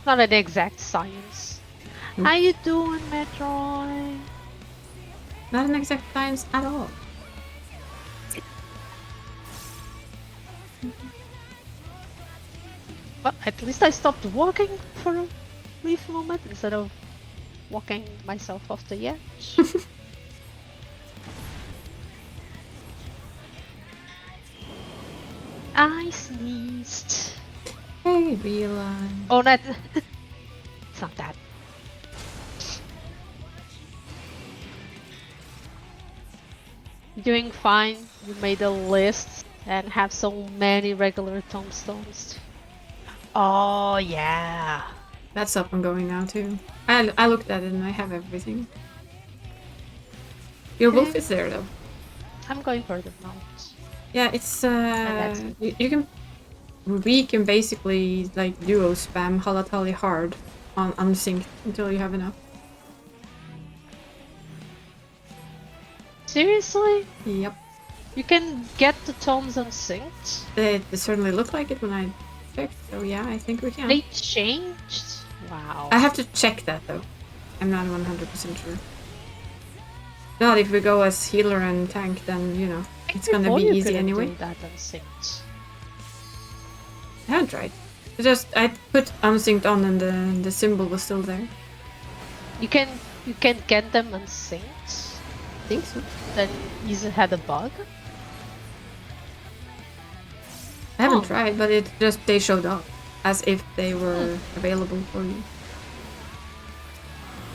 Not an exact science. Nope. How you doing, Metroid? Not an exact science at all. Well, at least I stopped walking for a brief moment instead of walking myself off the edge. I sneezed. Hey, realize. Oh, that. It's not that. Doing fine. You made a list and have so many regular tombstones. Oh, yeah. That's up and going now too. I looked at it and I have everything. Your wolf is there though. I'm going further now. Yeah, it's that's you can. We can basically like duo spam Halatali hard on unsynced until you have enough. Seriously? Yep. You can get the tomes unsynced? They certainly look like it when I checked, so yeah, I think we can. They changed? Wow. I have to check that though. I'm not 100% sure. Not if we go as healer and tank, then you know it's gonna Before be you easy couldn't anyway. do that unsynced. I haven't tried. I put unsynced on and the symbol was still there. You can get them unsynced? I think so. Then you had a bug? I haven't Oh. tried, but it just they showed up as if they were available for you.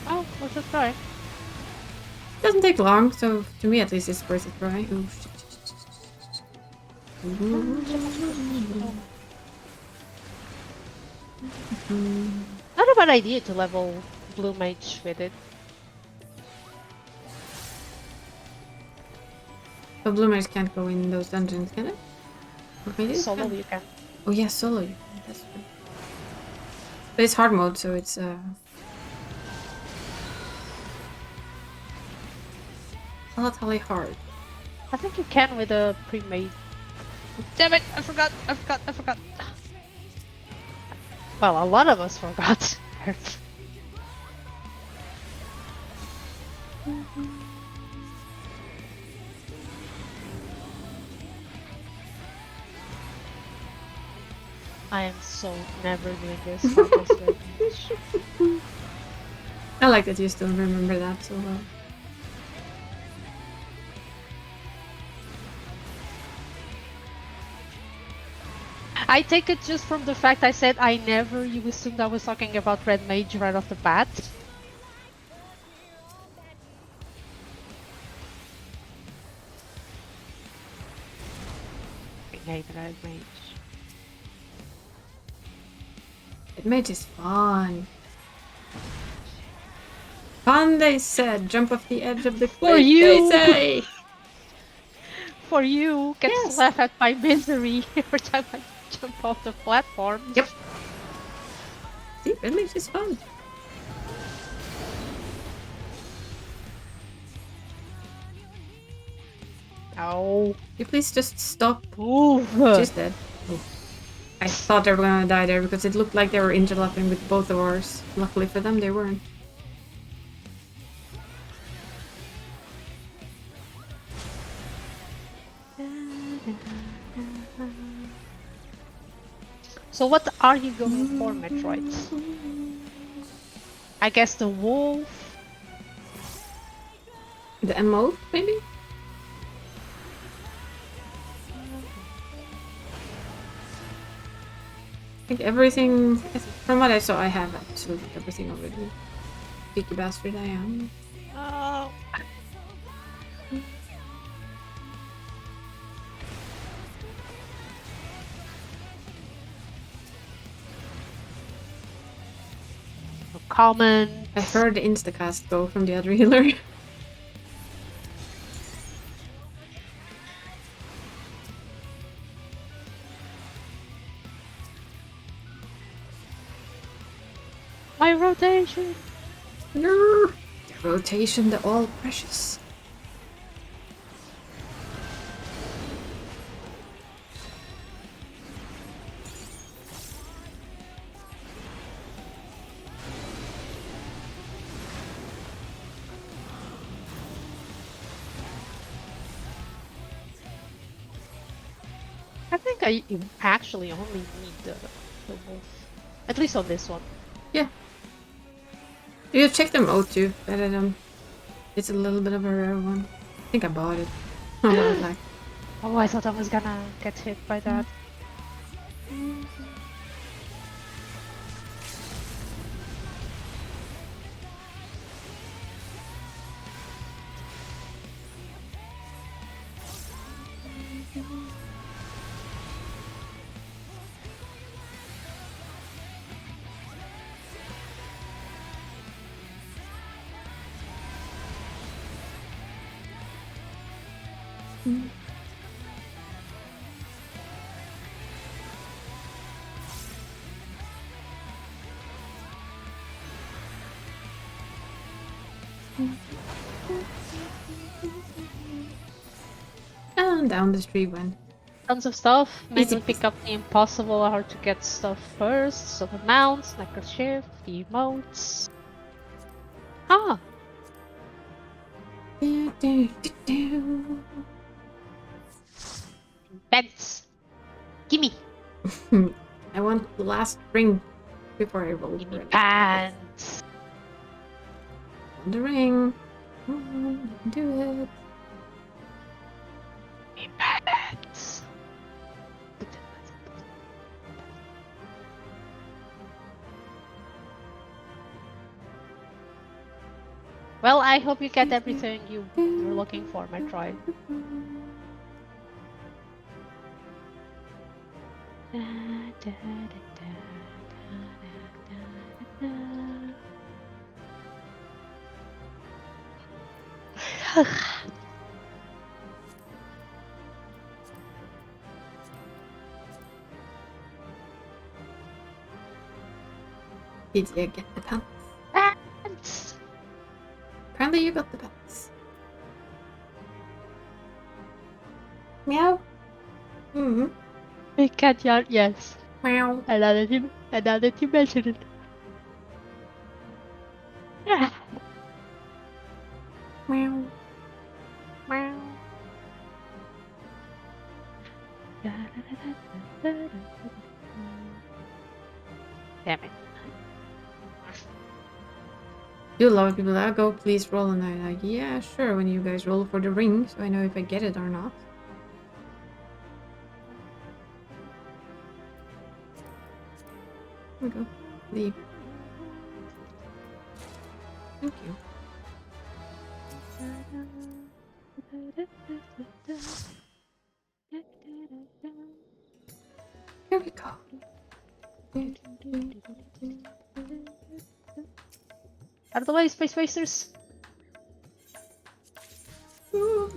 Oh, let's just try. Doesn't take long, so to me at least it's worth a try. Oh shit. Not a bad idea to level Blue Mage with it. But Blue Mage can't go in those dungeons, can it? Or maybe it Solo can. you can. Oh yeah, solo. You can. That's true. But it's hard mode, so it's Halatali hard. I think you can with a pre-made. Damn it! I forgot! Well, a lot of us forgot. I am so never doing this for this very much. I like that you still remember that so well. I take it just from the fact I said I never, you assumed I was talking about Red Mage right off the bat. hate red mage. It made it fun. Fun, they said. Jump off the edge of the cliff, they you! say. For you, get Yes. laugh at my misery every time I jump off the platform. Yep. See, red mage is fun. Oh. You please just stop. Move. She's dead. Oh. I thought they were gonna die there because it looked like they were interlocking with both of ours. Luckily for them, they weren't. So what are you going for, Metroids? I guess the wolf. The MO, maybe? I think everything, from what I saw, I have absolutely everything already. Cheeky bastard I am. Oh. Common. I heard the instacast go from the other healer. My rotation. The rotation, the all precious. I think I actually only need the wolf. At least on this one. Yeah. You have checked them out too. Better than it's a little bit of a rare one. I think I bought it. I bought it like. Oh, I thought I was gonna get hit by that. And down the street went. Tons of stuff. Easy Mainly pick up the impossible or hard to get stuff first. So the mounts, neckerchief, the emotes. Ah! Vents! Gimme! I want the last ring before I roll Gimme for it. pants! On the ring. Do it. Gimme pants! Well, I hope you get everything you're looking for, Metroid. Did you get the pants? Pants! Apparently you got the pants. Meow. Mm-hmm. Big cat yard, yes. Meow. Now that you mention it. Ah. Meow. Meow. Damn it. You love people that go, please roll, and I'm like, yeah, sure, when you guys roll for the ring, so I know if I get it or not. There we go. Leave. Thank you. we go? Out of the way, space racers! Ooh.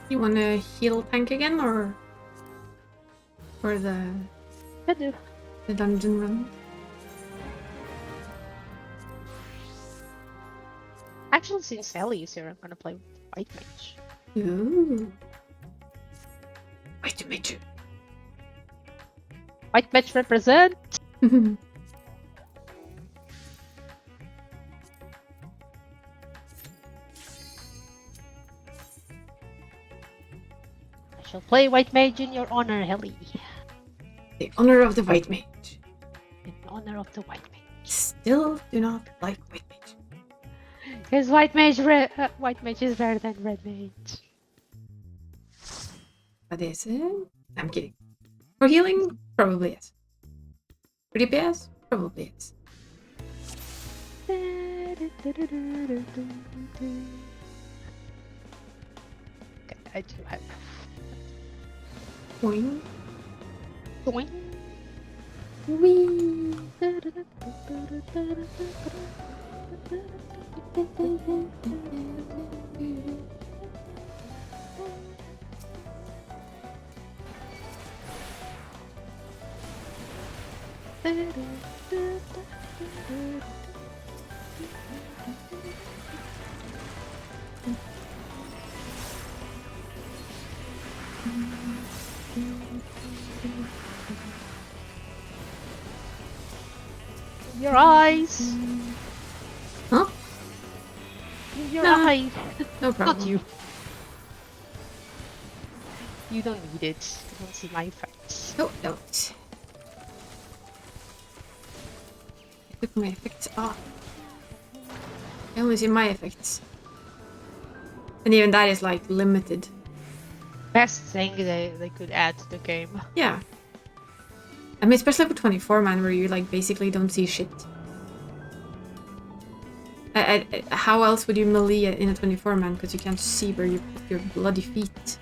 You want to heal tank again, or for the I do. dungeon run? Actually, since Ellie is here, I'm gonna play with White Mage. Ooh. Wait a minute. White Mage represent! I shall play White Mage in your honor, Ellie. The honor of the White Mage. In honor of the White Mage. Still do not like White Mage. Because White Mage is better than Red Mage. But is it? I'm kidding. For healing, probably yes. For DPS, probably yes. Okay, I do have. Boing. Boing. Wee. Your eyes! Huh? Your No. eyes! No problem. Not you. You don't need it. You don't see my effects. No, don't. I took my effects off. I only see my effects. And even that is like limited. Best thing they could add to the game. Yeah. I mean, especially for 24 man, where you like basically don't see shit. How else would you melee in a 24 man? Because you can't see where you put your bloody feet.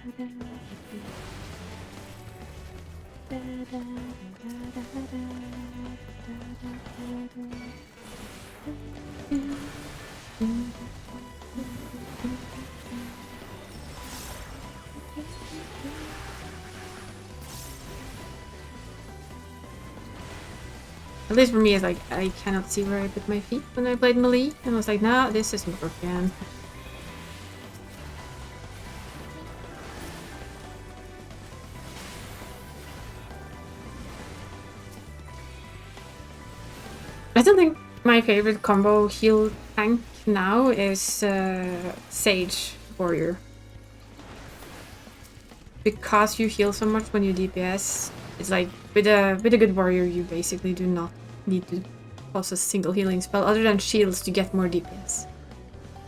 At least for me, it's like I cannot see where I put my feet when I played melee, and I was like, nah, this isn't working. I don't think my favorite combo heal tank now is Sage Warrior. Because you heal so much when you DPS, it's like with a good warrior you basically do not need to cause a single healing spell other than shields to get more DPS.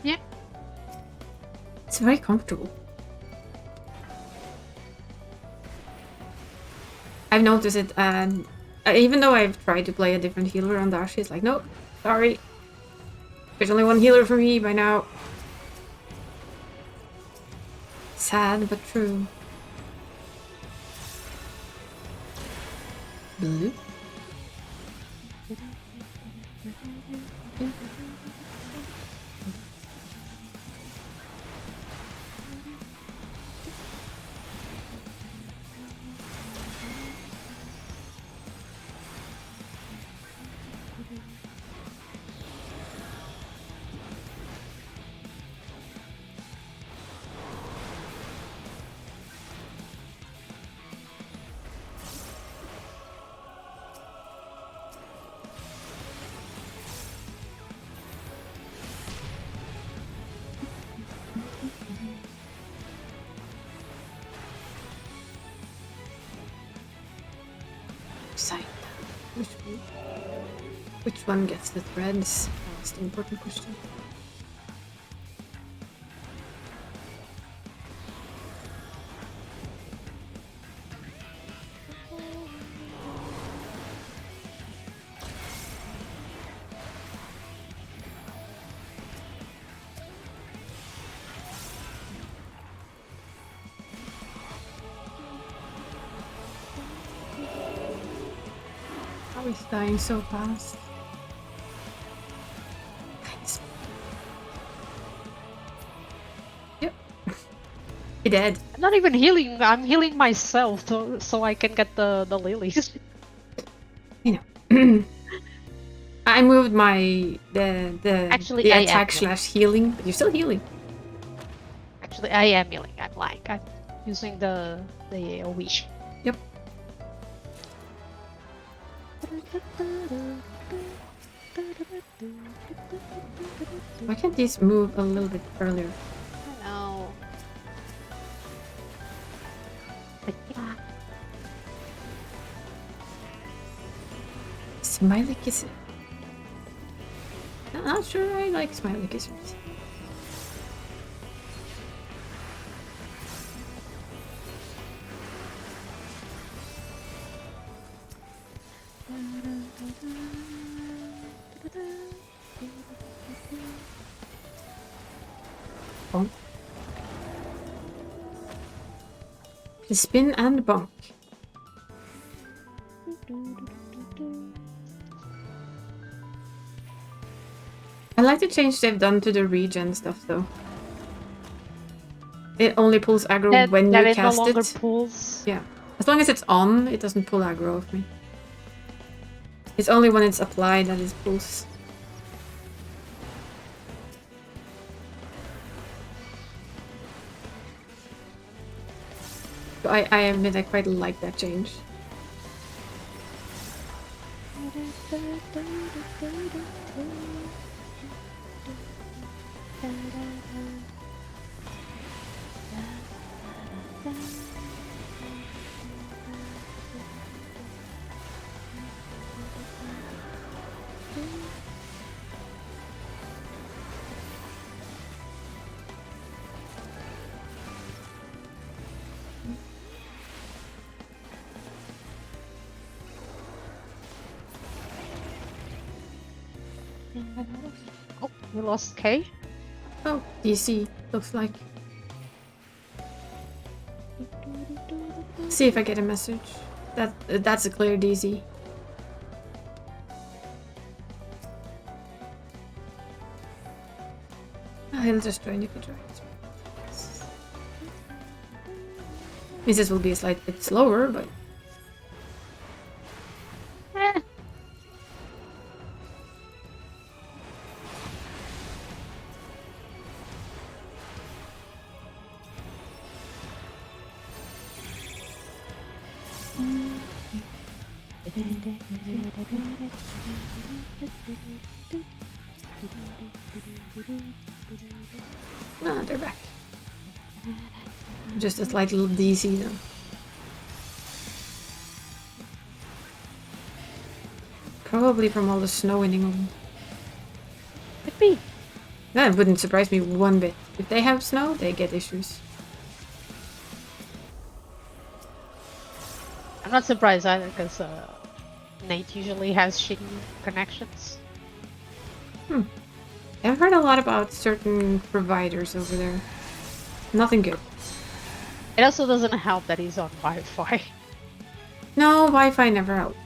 Yeah. It's very comfortable. I've noticed it, and even though I've tried to play a different healer on Dash, it's like, no, sorry. There's only one healer for me by now. Sad but true. Blue. Which one gets the threads? That's the important question. How is dying so fast? Yep. He dead. I'm not even healing. I'm healing myself so I can get the lilies. You know. I moved my Actually, the I am attack healing. / healing, but you're still healing. Actually, I am healing. I'm lying. I'm using the AoE. Yep. Why can't these move a little bit earlier? I know. But yeah. Smiley kisses. I'm not sure I like smiley kisses. Bonk. Spin and bonk. I like the change they've done to the regen stuff though. It only pulls aggro when that you it no cast longer it. pulls. Yeah. As long as it's on, it doesn't pull aggro of me. It's only when it's applied that it pulls. I admit I quite like that change. Oh, we lost K? Oh, DC, looks like. See if I get a message. That's a clear DC. He'll just join if he joins. Means this will be a slight bit slower, but Eh. no, they're back. Just a slight little DC though. Probably from all the snow in England. Could be. That wouldn't surprise me one bit. If they have snow, they get issues. I'm not surprised either because Nate usually has shitty connections. I've heard a lot about certain providers over there. Nothing good. It also doesn't help that he's on Wi-Fi. No, Wi-Fi never helped.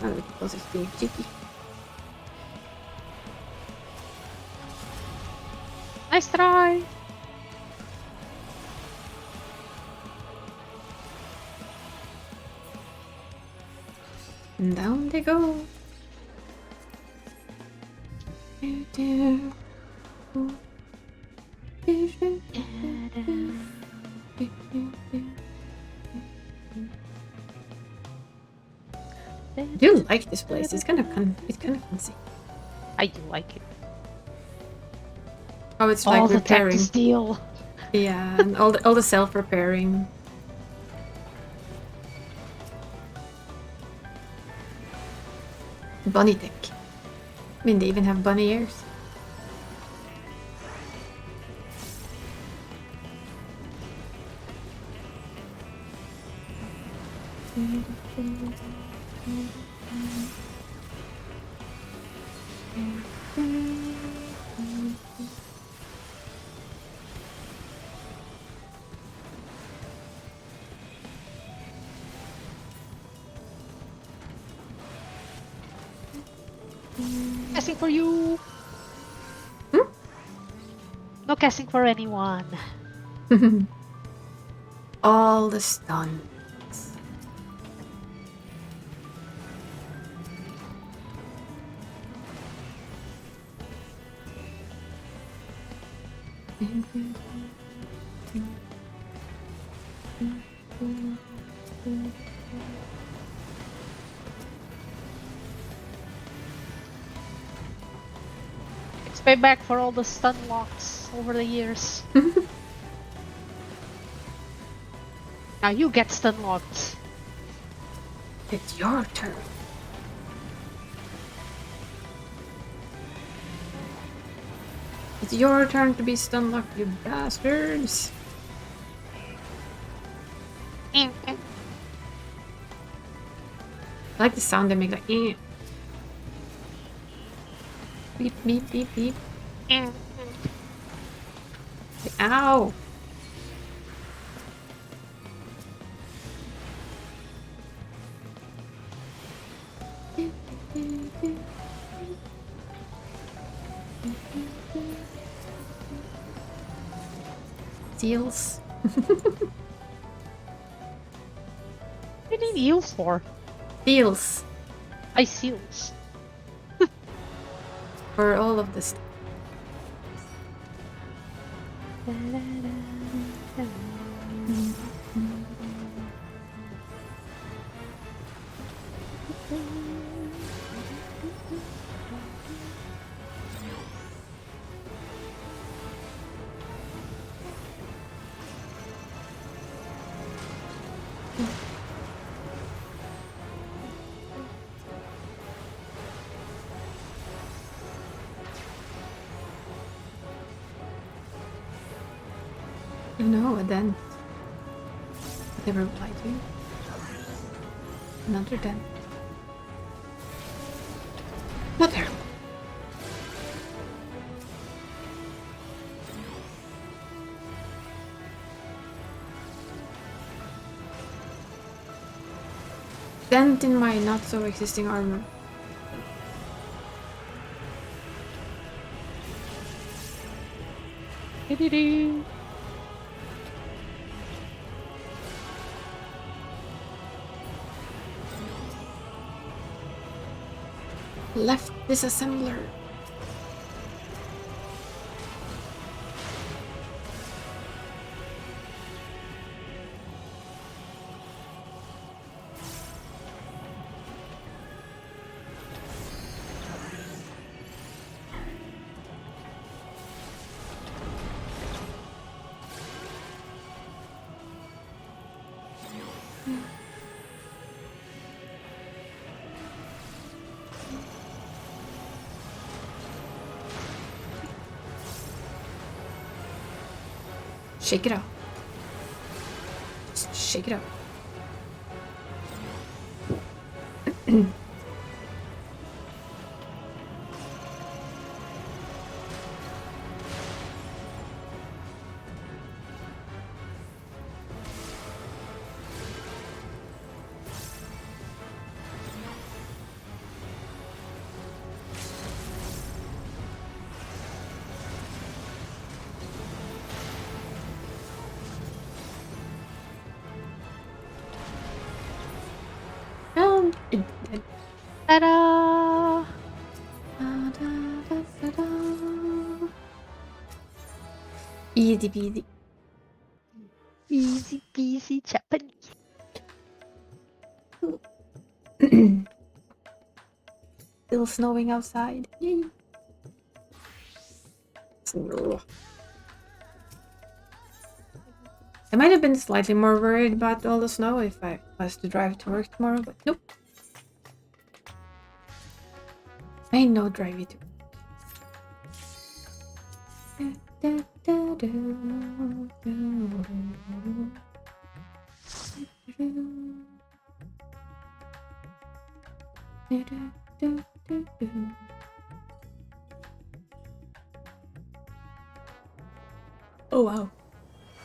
Oh, because it's being cheeky. Nice try. And down they go. I do like this place. It's kind of fancy. I do like it. Oh, it's All like the tech repairing. to steal. Yeah, and all the self-repairing. Bunny tech. I mean, they even have bunny ears. Casting for you. Hmm? No casting for anyone. All the stun. It's payback for all the stun locks over the years. Now you get stun locked. It's your turn. It's your turn to be stun locked, you bastards. I like the sound they make, like eh. Beep beep beep beep. Ow! Seals. What do you need heals for? Seals. I seals. For all of this. No, a dent. Never replied to you. Another dent. Not terrible. Dent in my not so existing armor. Left disassembler. Shake it out. Just shake it out. No! Ta-da! Easy peasy. Easy peasy Japanese. Still snowing outside. Yay. Snow. I might have been slightly more worried about all the snow if I was to drive to work tomorrow, but nope. I know drive you to. Oh wow.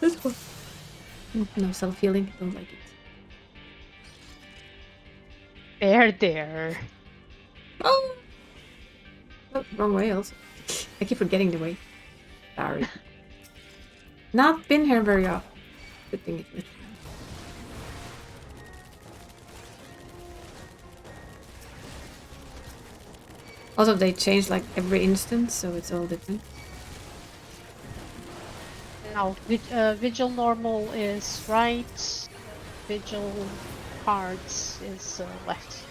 This one. No self-healing, don't like it. There. Oh! Oh, wrong way also. I keep forgetting the way. Sorry. Not been here very often. Good thing it's also, they change like every instance, so it's all different. No, Vigil normal is right. Vigil cards is left.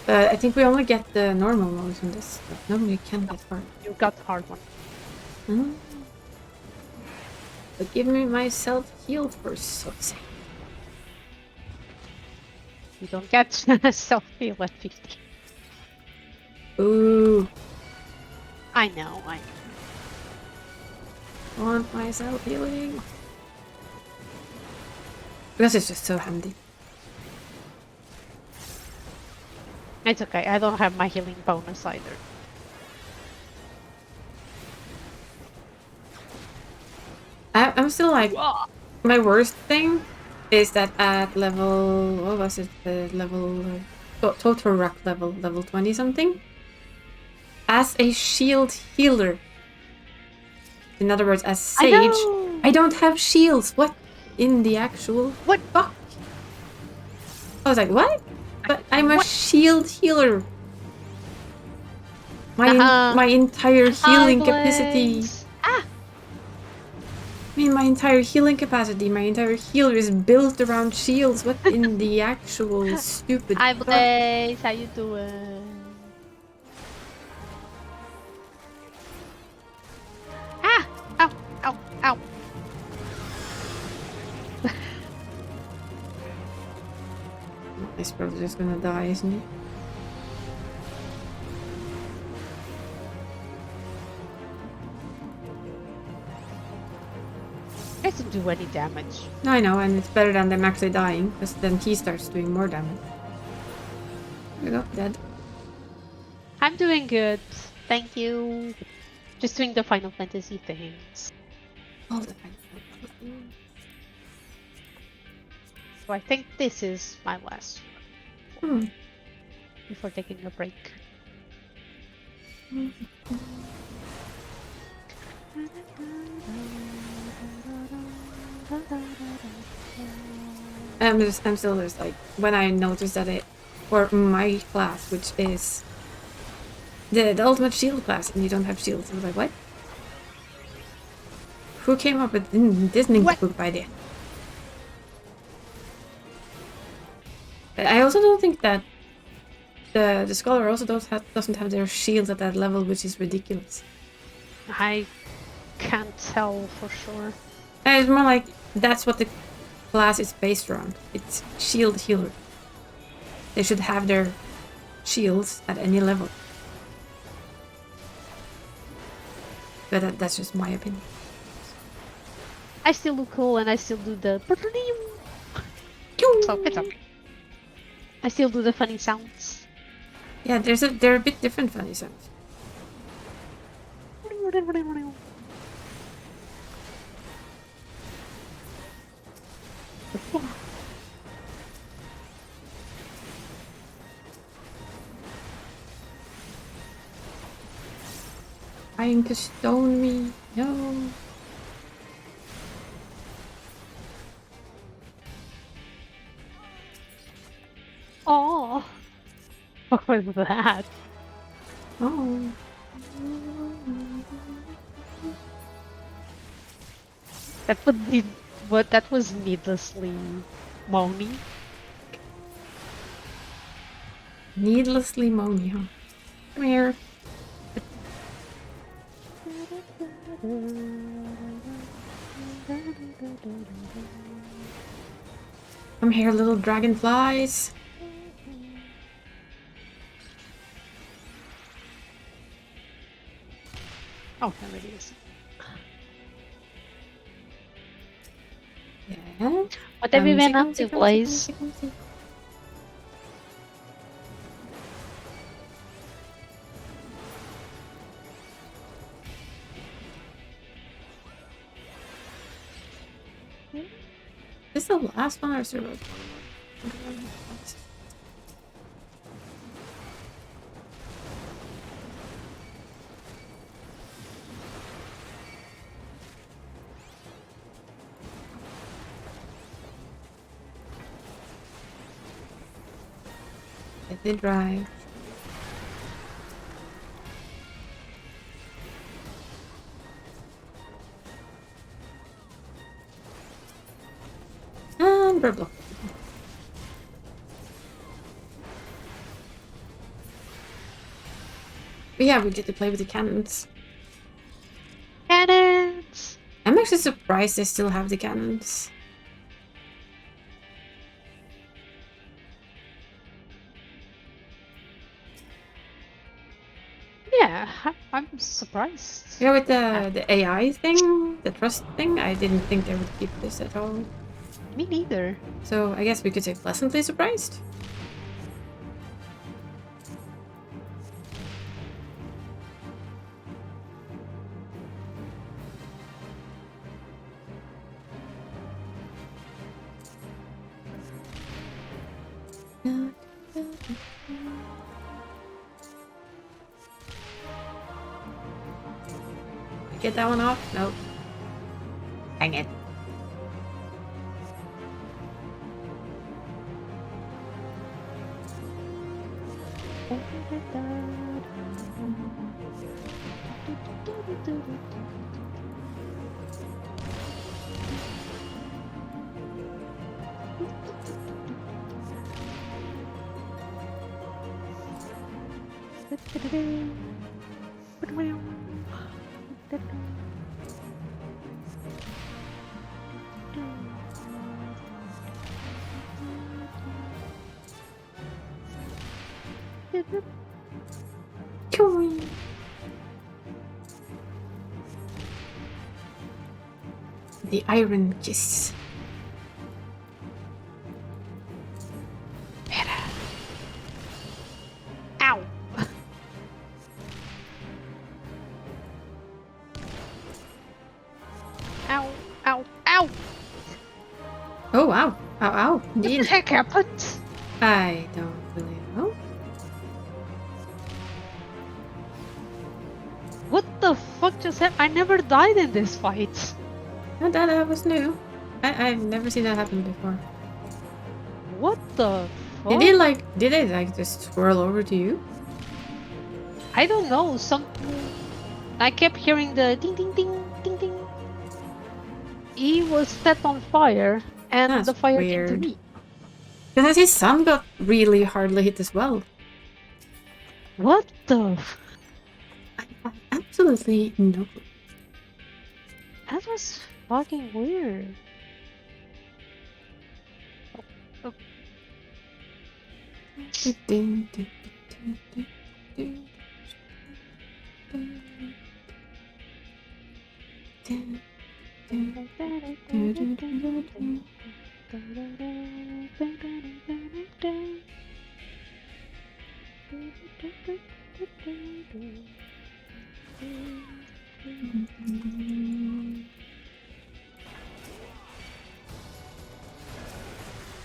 I think we only get the normal modes in this. But normally you can get hard. You got the hard one. Hmm? But give me my self-heal first, so to say. You don't get self-heal at 50. Ooh. I know. Want my self-healing. Because it's just so handy. It's okay. I don't have my healing bonus either. I'm still like... My worst thing is that at level... What was it? Level... Total rock level 20 something. As a shield healer. In other words, as Sage, I don't have shields. What in the actual... What? Fuck? I was like, what? But I'm a shield healer. My entire healing capacity... I mean, my entire healing capacity, my entire healer is built around shields. What in the actual stupid Hi fuck? Blaze, how you doing? Ah! Ow! Ow! Ow! This brother's just gonna die, isn't he? Doesn't do any damage. No, I know, and it's better than them actually dying, because then he starts doing more damage. There we go, dead. I'm doing good. Thank you. Just doing the Final Fantasy things. All the Final Fantasy. So I think this is my last one before taking a break. I'm still just like, when I noticed that it, or my class, which is the ultimate shield class, and you don't have shields, I was like, what? Who came up with this nincompoop idea? But I also don't think that the scholar also doesn't have their shields at that level, which is ridiculous. I can't tell for sure. It's more like that's what the class is based around. It's shield healer. They should have their shields at any level. But that's just my opinion. I still look cool and I still do the so it's okay. I still do the funny sounds. Yeah, they're a bit different funny sounds. Trying to stone me. No. was that? Oh. That would be what that was needlessly moany. Needlessly moany, huh? Come here. Come here, little dragonflies. Oh, there it is. Yeah. What have you been up Come-see, to, Blaze? come-see. Is this the last one or is there like one more? Let it dry. And bird block. But yeah, we get to play with the cannons. Cannons! I'm actually surprised they still have the cannons. Yeah, I'm surprised. Yeah, with the AI thing, the trust thing, I didn't think they would keep this at all. Me neither. So I guess we could say pleasantly surprised. Get that one off? Nope. Hang it. The Iron Kiss. Ow! Ow! Ow! Ow! Oh wow. Ow ow. What the Indeed. heck happened? I don't really know. What the fuck just happened? I never died in this fight. No, that was new. I've never seen that happen before. What the fuck? Did they like just swirl over to you? I don't know. I kept hearing the ding ding ding ding ding. He was set on fire, and That's the fire weird. came to me. Because his son got really hardly hit as well. What the? I have absolutely no clue. That was fucking weird.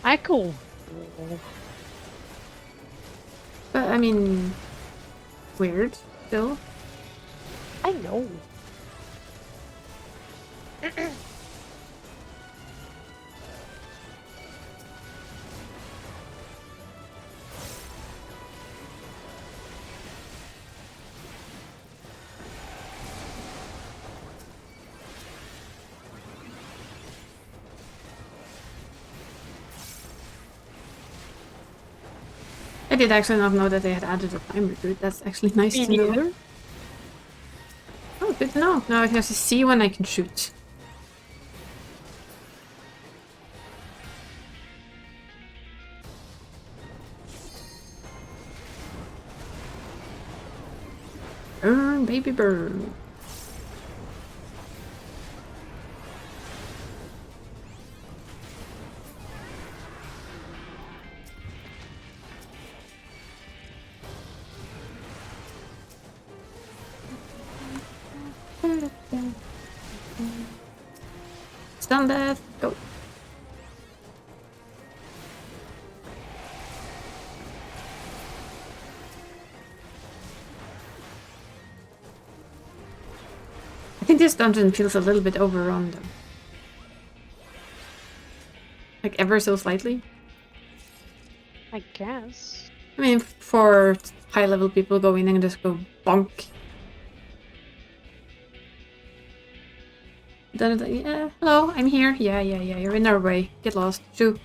I cool. But I mean, weird still. I know. did actually not know that they had added a time recruit. That's actually nice Me to know. neither. Oh, good to know. Now I can actually see when I can shoot. Burn, baby, burn. Stun death, go. I think this dungeon feels a little bit overrun though. Like ever so slightly. I guess. I mean, for high level people go in and just go bonk. Yeah, hello, I'm here. Yeah, you're in our way. Get lost. Shoo.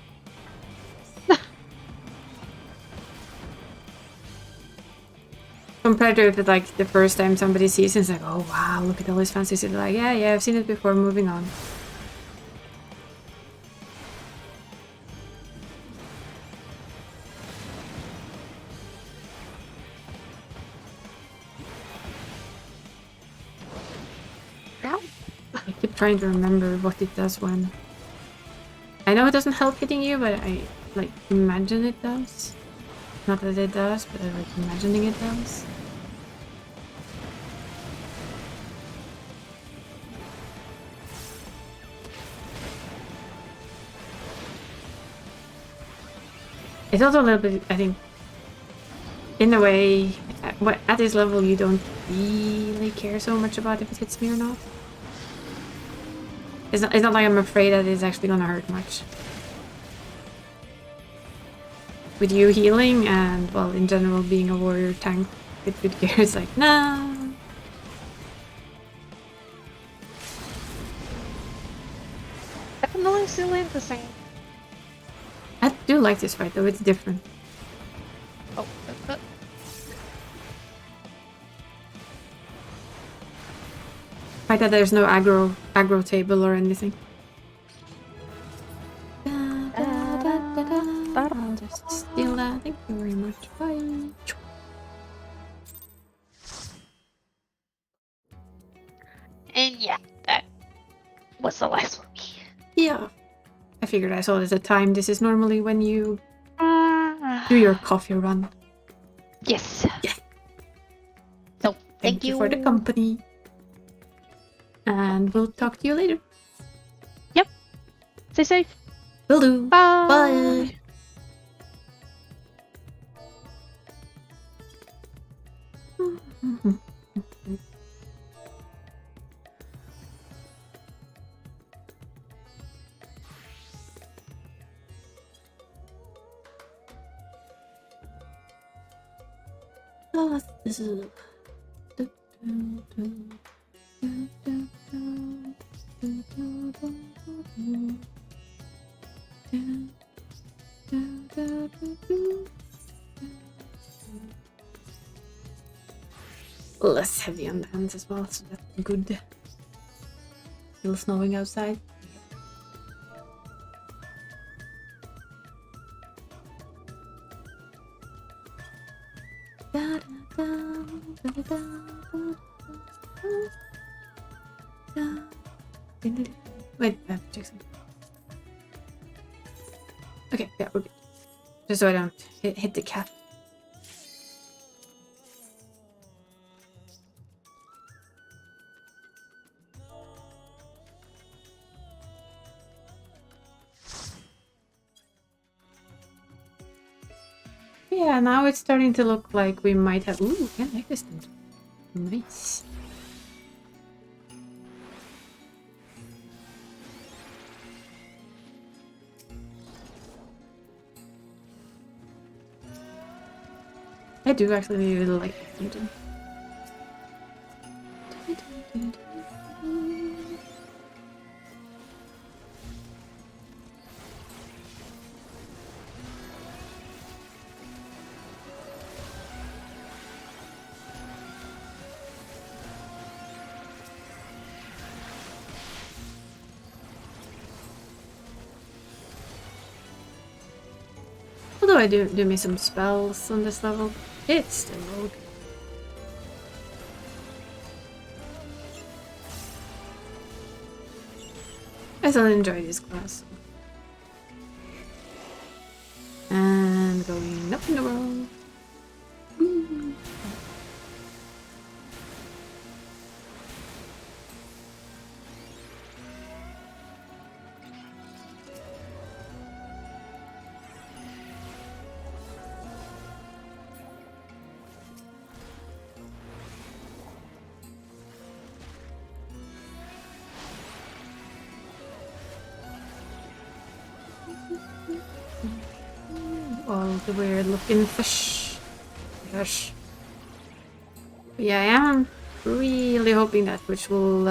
Compared to if it's like the first time somebody sees it, it's like, oh wow, look at all this fancy shit. Like, yeah, I've seen it before, moving on. Ow. I keep trying to remember what it does when... I know it doesn't help hitting you, but I like imagine it does. Not that it does, but I like imagining it does. It's also a little bit, I think, in a way, at this level you don't really care so much about if it hits me or not. It's not like I'm afraid that it's actually gonna hurt much. With you healing and, well, in general being a warrior tank with good gear, it's like, nah. Definitely still interesting. I do like this fight though, it's different. Oh, Fact that there's no aggro table or anything. I'll just steal that. Thank you very much. Bye. and yeah, that was the last for me. Yeah. I figured I saw it at the time. This is normally when you do your coffee run. Yes. Yeah. So, Thank you for the company. And we'll talk to you later. Yep. Stay safe. Will do. Bye. Bye. Oh, this is... Less heavy on the hands as well, so that's good. Still snowing outside. Wait, I have to check something. Okay, yeah, we're good. Just so I don't hit the cat. Yeah, now it's starting to look like we might have... Ooh, I like this thing. Nice. I do actually really like this engine. Although I do me some spells on this level, it's still okay. I still enjoy this class. And going up in the world. Woo. All the weird looking fish. Gosh. But yeah, I am really hoping that Twitch will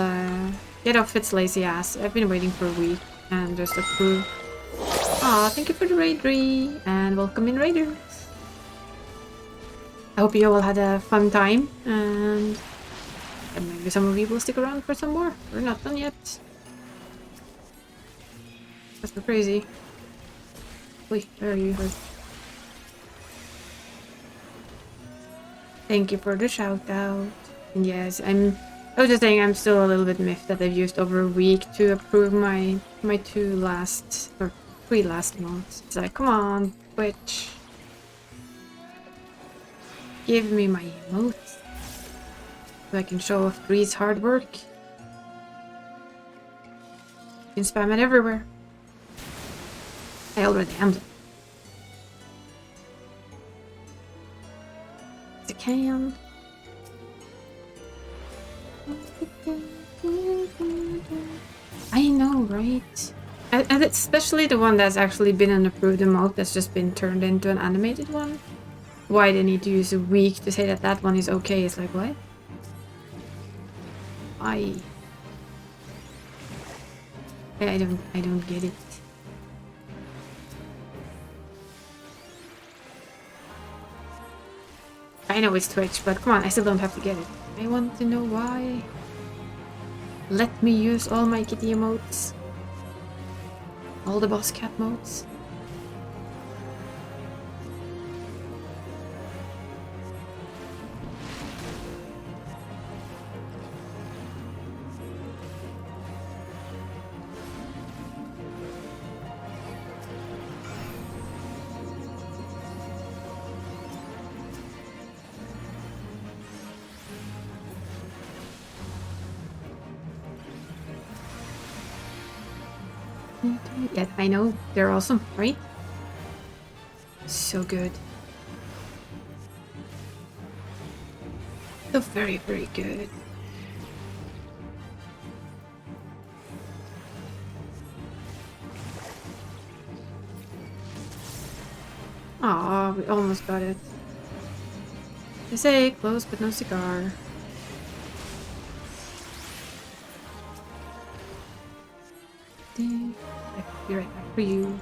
get off its lazy ass. I've been waiting for a week and just approve. Aw, thank you for the raid, Ree, and welcome in raiders. I hope you all had a fun time, and maybe some of you will stick around for some more. We're not done yet. That's so crazy. Wait, where are you? Thank you for the shout out. And yes, I was just saying I'm still a little bit miffed that I've used over a week to approve my 3 last emotes. It's like, come on, Twitch. Give me my emotes. So I can show off Gree's hard work. You can spam it everywhere. I already am. I can. I know, right? And especially the one that's actually been an approved emote that's just been turned into an animated one. Why they need to use a week to say that that one is okay is like, what? I don't get it. I know it's Twitch, but come on, I still don't have to get it. I want to know why. Let me use all my kitty emotes. All the boss cat modes. Yeah, I know. They're awesome, right? So good. So very, very good. Aw, we almost got it. They say close but no cigar. I'll be right back for you.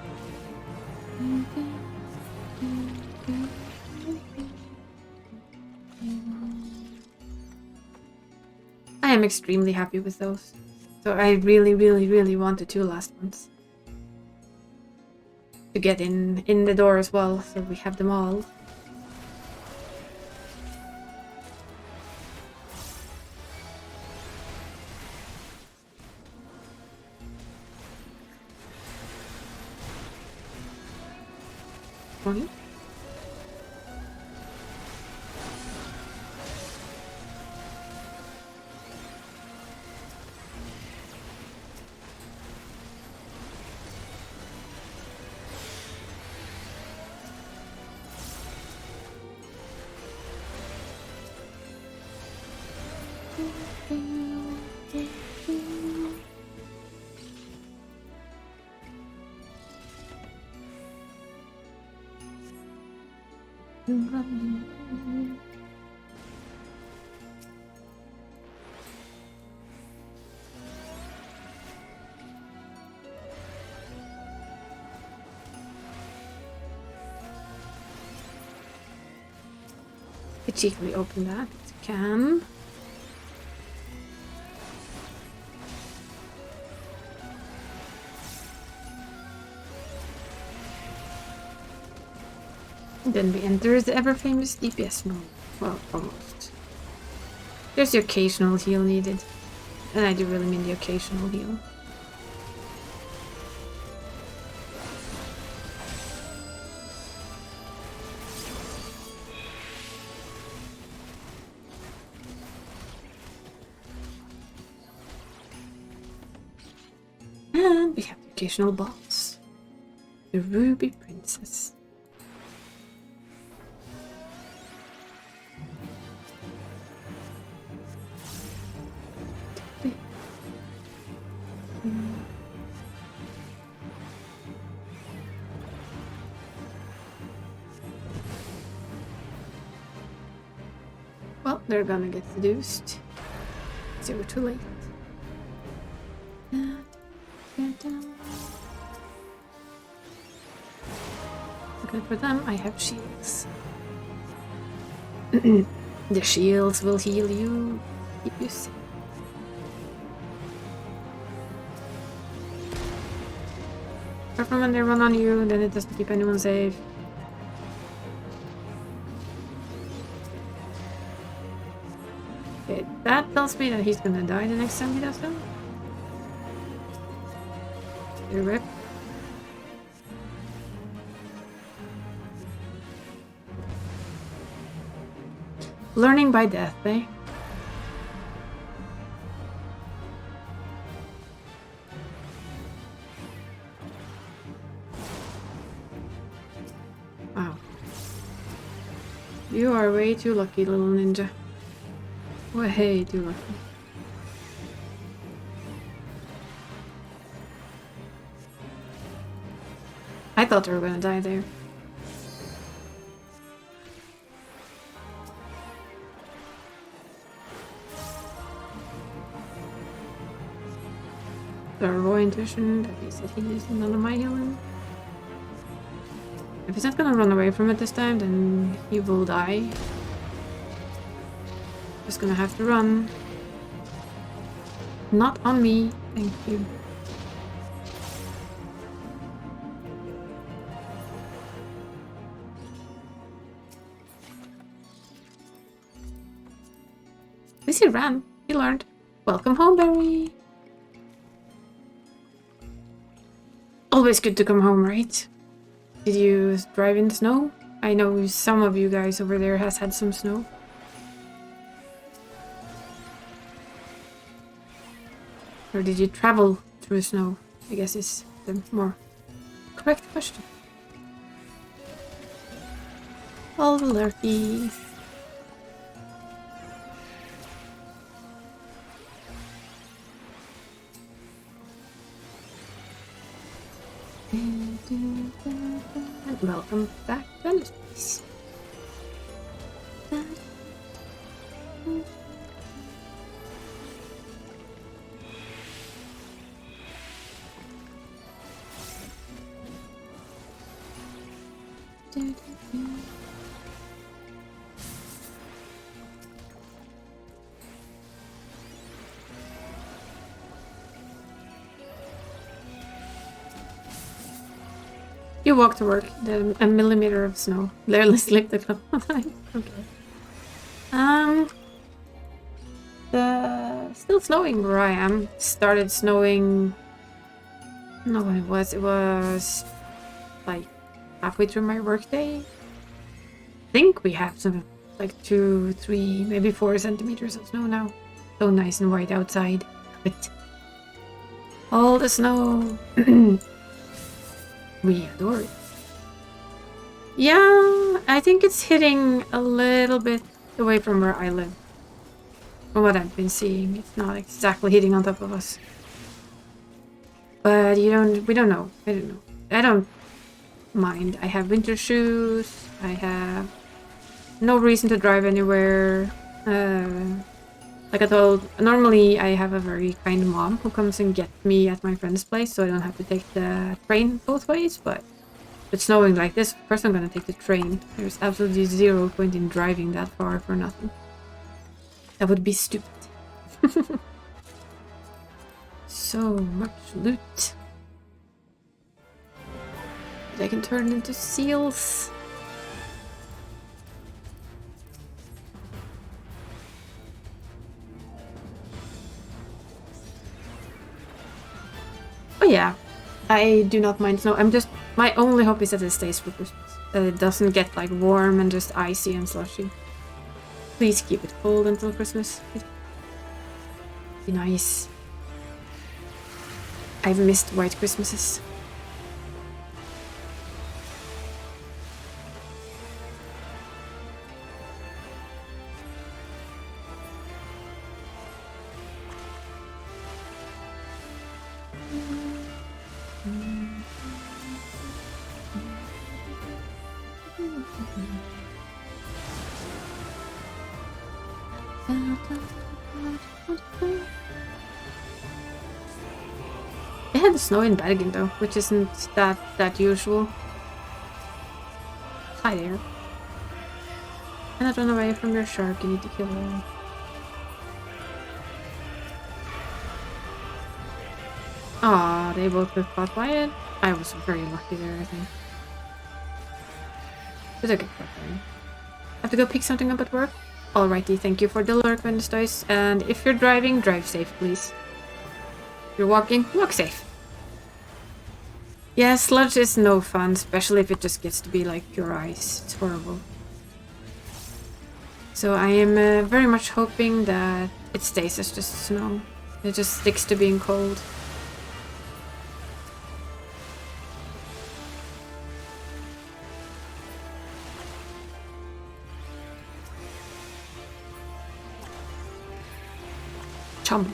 I am extremely happy with those. So I really, really, really want the 2 last ones. To get in the door as well, so we have them all. Point. I cheekily open that. Can. Then we enter the ever-famous DPS mode. Well, almost. There's the occasional heal needed. And I do really mean the occasional heal. And we have the occasional boss. The Ruby Princess. Well, they're gonna get seduced. So we're too late. Okay, for them, I have shields. The shields will heal you, keep you safe. Apart from when they run on you, then it doesn't keep anyone safe. Okay, that tells me that he's gonna die the next time he does that. You rip. Learning by death, eh? Wow. You are way too lucky, little ninja. Way too lucky. I thought they were gonna die there. The raw intuition that he said he used none of my healing. If he's not gonna run away from it this time, then he will die. Just gonna have to run. Not on me, thank you. At least he ran. He learned. Welcome home, Barry. Always good to come home, right? Did you drive in snow? I know some of you guys over there has had some snow. Or did you travel through snow? I guess is the more correct question. All the lurkies. And welcome back, Venice. You walk to work, a millimeter of snow. Barely slipped a couple of times. Okay. Still snowing where I am. Started snowing. No, it was like halfway through my workday. I think we have some like 2, 3, maybe 4 centimeters of snow now. So nice and white outside. But all the snow. We adore it. Yeah, I think it's hitting a little bit away from where I live. From what I've been seeing, it's not exactly hitting on top of us. But we don't know. I don't know. I don't mind. I have winter shoes. I have no reason to drive anywhere. Like I told, normally I have a very kind mom who comes and gets me at my friend's place, so I don't have to take the train both ways, but it's snowing like this, of course I'm gonna take the train. There's absolutely zero point in driving that far for nothing. That would be stupid. So much loot. They can turn into seals. Oh yeah, I do not mind snow. My only hope is that it stays for Christmas. That it doesn't get like warm and just icy and slushy. Please keep it cold until Christmas. It'd be nice. I've missed white Christmases. It had snow in Bergen though, which isn't that usual. Hi there. Cannot run away from your shark, you need to kill her. Aw, they both got caught by it. I was very lucky there, I think. But okay, fine. Have to go pick something up at work? Alrighty, thank you for the lurk, Wednesdays. And if you're driving, drive safe, please. If you're walking, walk safe. Yeah, sludge is no fun, especially if it just gets to be like pure ice. It's horrible. So I am very much hoping that it stays as just snow. It just sticks to being cold. Chum.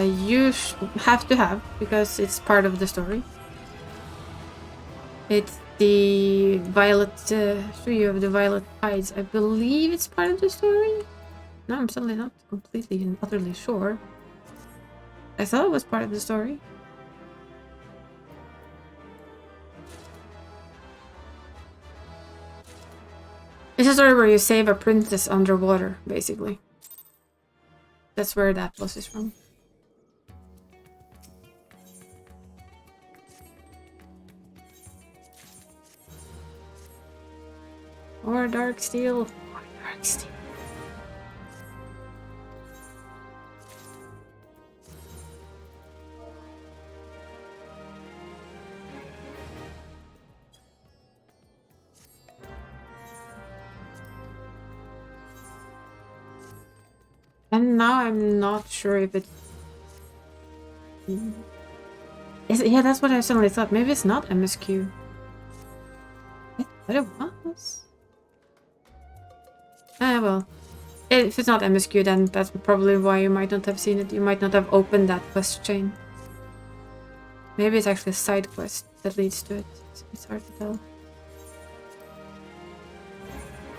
You have to have, because it's part of the story. It's the violet, tree of the violet tides. I believe it's part of the story. No, I'm certainly not completely and utterly sure. I thought it was part of the story. It's a story where you save a princess underwater, basically. That's where that boss is from. Or dark steel. Or dark steel. And now I'm not sure if it... Yeah, that's what I suddenly thought. Maybe it's not MSQ. I thought it was. Well. If it's not MSQ, then that's probably why you might not have seen it. You might not have opened that quest chain. Maybe it's actually a side quest that leads to it. It's hard to tell.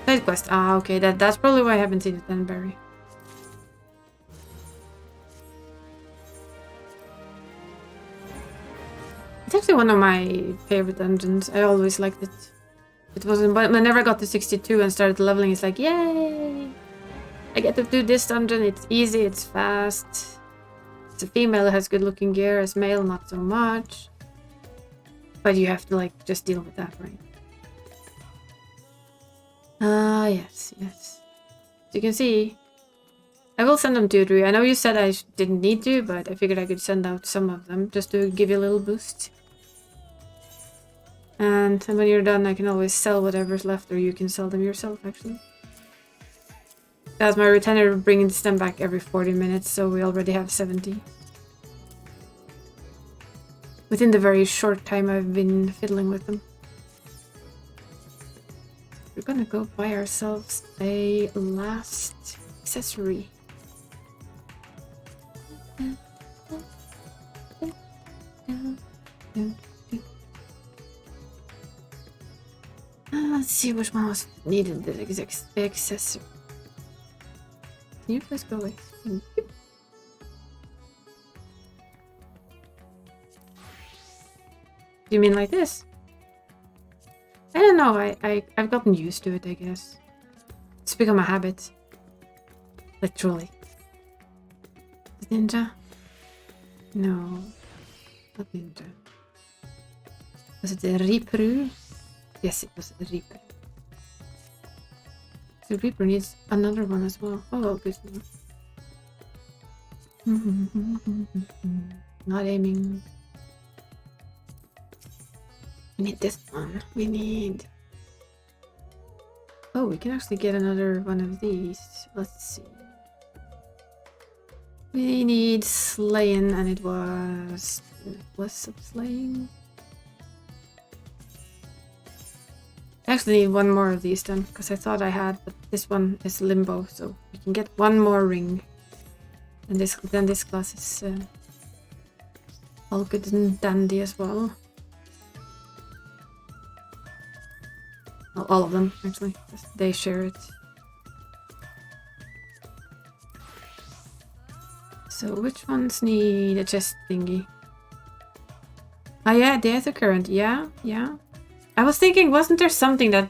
Side quest. Ah, okay. That's probably why I haven't seen it then, Barry. It's actually one of my favorite dungeons. I always liked it. It wasn't, but whenever I got to 62 and started leveling, it's like, yay! I get to do this dungeon. It's easy, it's fast. It's a female that has good looking gear. As male, not so much. But you have to, like, just deal with that, right? Yes. As you can see, I will send them to you. I know you said I didn't need to, but I figured I could send out some of them just to give you a little boost. And when you're done, I can always sell whatever's left, or you can sell them yourself, actually. As my retainer brings them back every 40 minutes, so we already have 70. Within the very short time I've been fiddling with them. We're gonna go buy ourselves a last accessory. Let's see which one was needed, the accessory. Can you please go away? Do you mean like this? I don't know. I've gotten used to it, I guess. It's become a habit. Literally. The ninja? No. Not ninja. Was it the Reaper? Yes, it was the Reaper. The Reaper needs another one as well. Oh, good. Not aiming. We need this one. We need... Oh, we can actually get another one of these. Let's see. We need slaying, and it was... Necklace of slaying. I actually need one more of these then, because I thought I had, but this one is limbo, so we can get one more ring. And then this class is all good and dandy as well. Well, all of them, actually. They share it. So which ones need a chest thingy? Oh yeah, there's a current. Yeah, yeah. I was thinking, wasn't there something that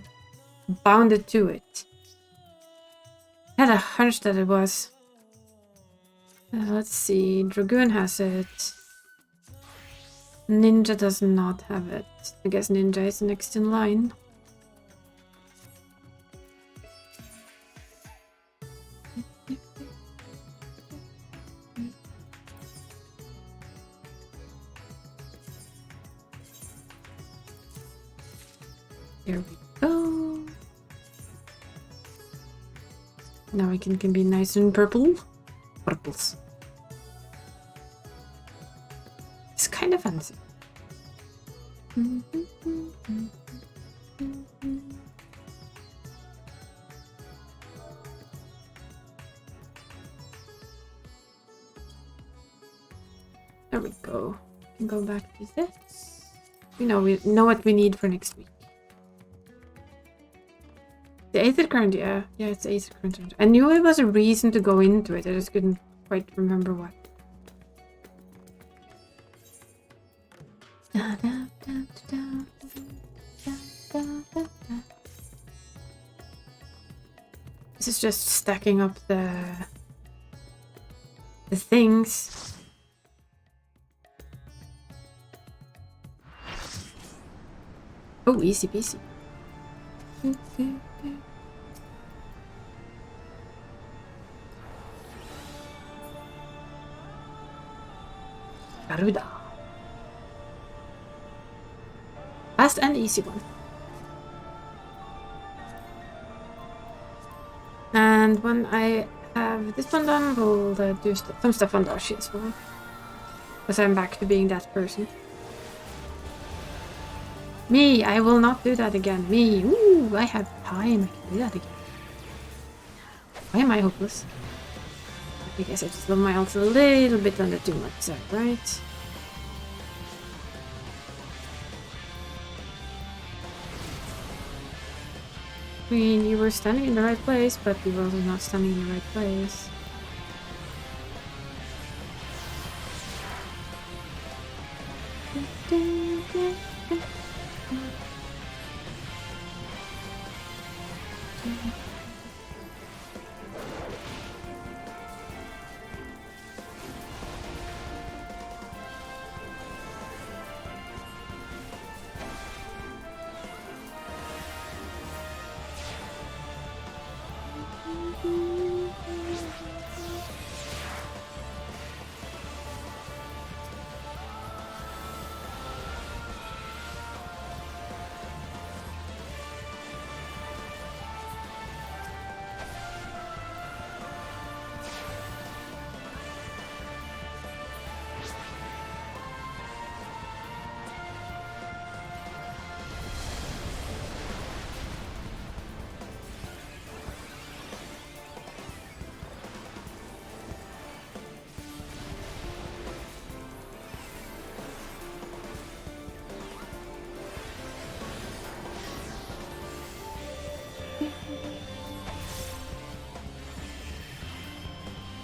bounded to it? I had a hunch that it was. Let's see. Dragoon has it. Ninja does not have it. I guess Ninja is next in line. There we go. Now we can be nice and purple. Purples. It's kind of fancy. There we go. We can go back to this. We know what we need for next week. The Aether Current, yeah. Yeah, it's the Aether Current. I knew it was a reason to go into it, I just couldn't quite remember what. This is just stacking up the things. Oh, easy peasy. Garuda. Fast and easy one. And when I have this one done, we'll do some stuff on Dashi as well. Because I'm back to being that person. Me, I will not do that again. Me, ooh, I have time. I can do that again. Why am I hopeless? I guess I just love my ult a little bit under too much, so, right? I mean, you were standing in the right place, but you were also not standing in the right place.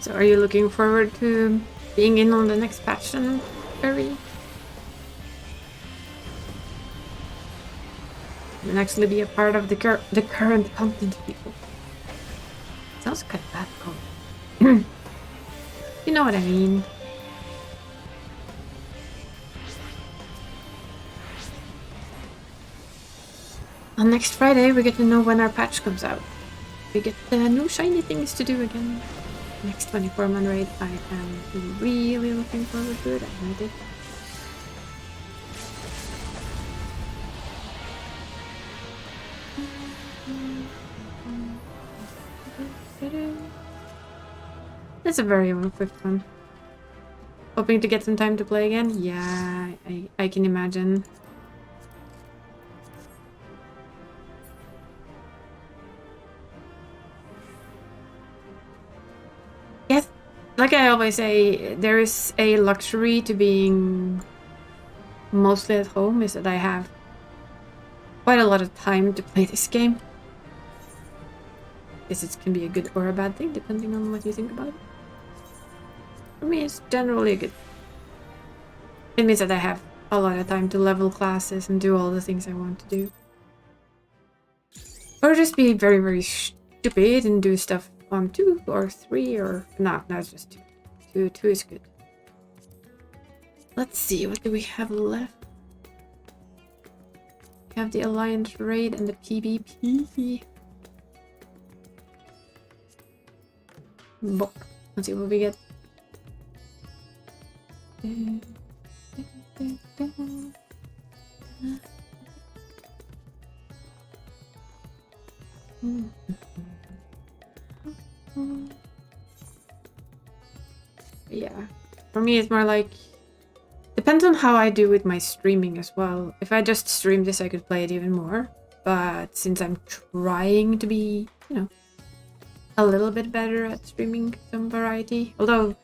So are you looking forward to being in on the next patch then, Barry? and actually be a part of the current content people. Sounds kind of bad, Colin. You know what I mean. On next Friday, we get to know when our patch comes out. We get new shiny things to do again. Next 24-man raid, I am really looking forward to it. I need it. That's a very unequipped one. Hoping to get some time to play again? Yeah, I can imagine. Yes, like I always say, there is a luxury to being mostly at home, is that I have quite a lot of time to play this game. Guess it can be a good or a bad thing, depending on what you think about it. For me, it's generally good. It means that I have a lot of time to level classes and do all the things I want to do. Or just be very, very stupid and do stuff on 2 or 3 or... No, it's just 2. 2 is good. Let's see, what do we have left? We have the Alliance Raid and the PvP. Bop. Let's see what we get. Yeah, for me it's more like, depends on how I do with my streaming as well. If I just stream this, I could play it even more, but since I'm trying to be, you know, a little bit better at streaming some variety, although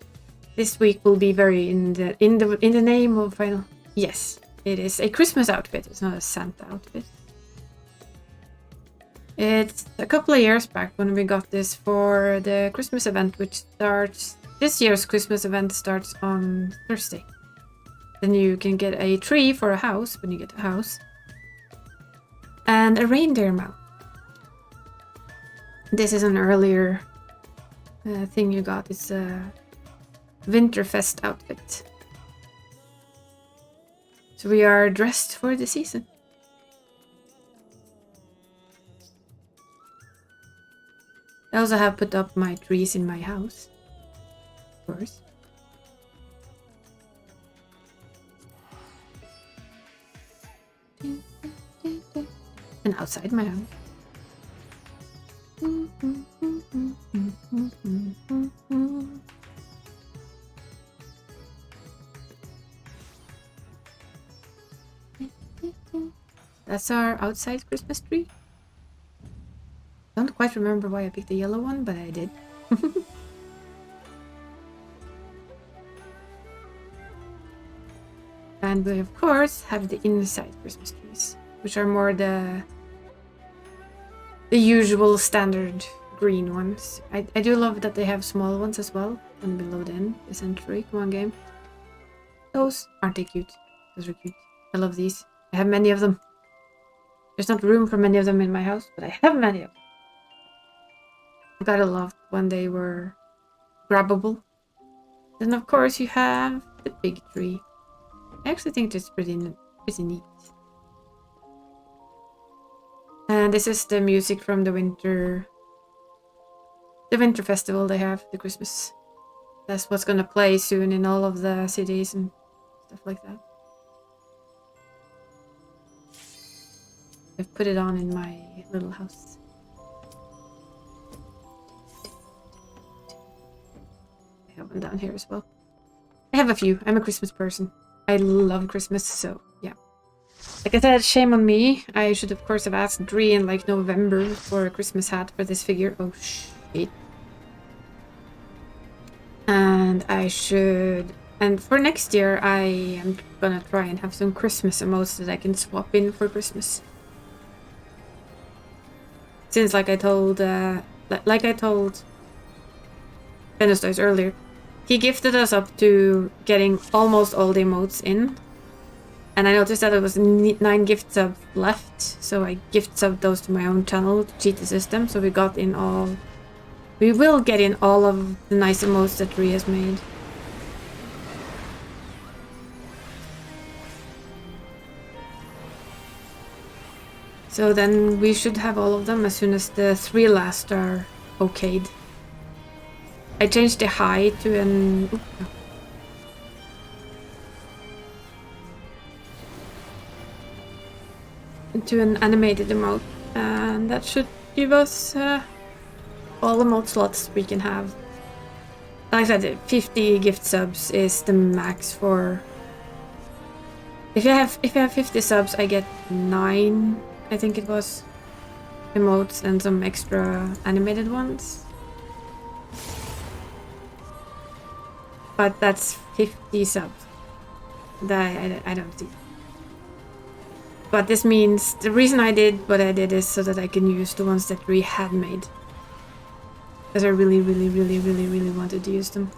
this week will be very in the name of Final. Yes, it is a Christmas outfit. It's not a Santa outfit. It's a couple of years back when we got this for the Christmas event, which starts... This year's Christmas event starts on Thursday. Then you can get a tree for a house when you get a house. And a reindeer mount. This is an earlier thing you got. It's a Winterfest outfit. So we are dressed for the season. I also have put up my trees in my house, of course. And outside my house. That's our outside Christmas tree. Don't quite remember why I picked the yellow one, but I did. And we of course have the inside Christmas trees, which are more the usual standard green ones. I do love that they have small ones as well, and below them the century. Come on, game. Those aren't they cute? Those are cute. I love these. I have many of them. There's not room for many of them in my house, but I have many of them. I gotta love when they were grabbable. Then of course you have the big tree. I actually think that's pretty neat. And this is the music from the winter festival they have, the Christmas. That's what's gonna play soon in all of the cities and stuff like that. I've put it on in my little house. I have one down here as well. I have a few. I'm a Christmas person. I love Christmas, so yeah. Like I said, shame on me. I should of course have asked Dree in like November for a Christmas hat for this figure. Oh shit. And I should... And for next year, I am gonna try and have some Christmas emotes that I can swap in for Christmas. Since like I told Benestoys earlier, he gifted us up to getting almost all the emotes in. And I noticed that there was 9 gift subs left, so I gift subbed those to my own channel to cheat the system. So we got in all. We will get in all of the nice emotes that Rhea has made. So then we should have all of them as soon as the 3 last are okayed. I changed the high to an... Oops, no. To an animated emote, and that should give us all emote slots we can have. Like I said, 50 gift subs is the max for... If I have 50 subs, I get 9, I think it was, emotes and some extra animated ones. But that's 50 subs that I don't see. But this means the reason I did what I did is so that I can use the ones that we had made. Because I really wanted to use them.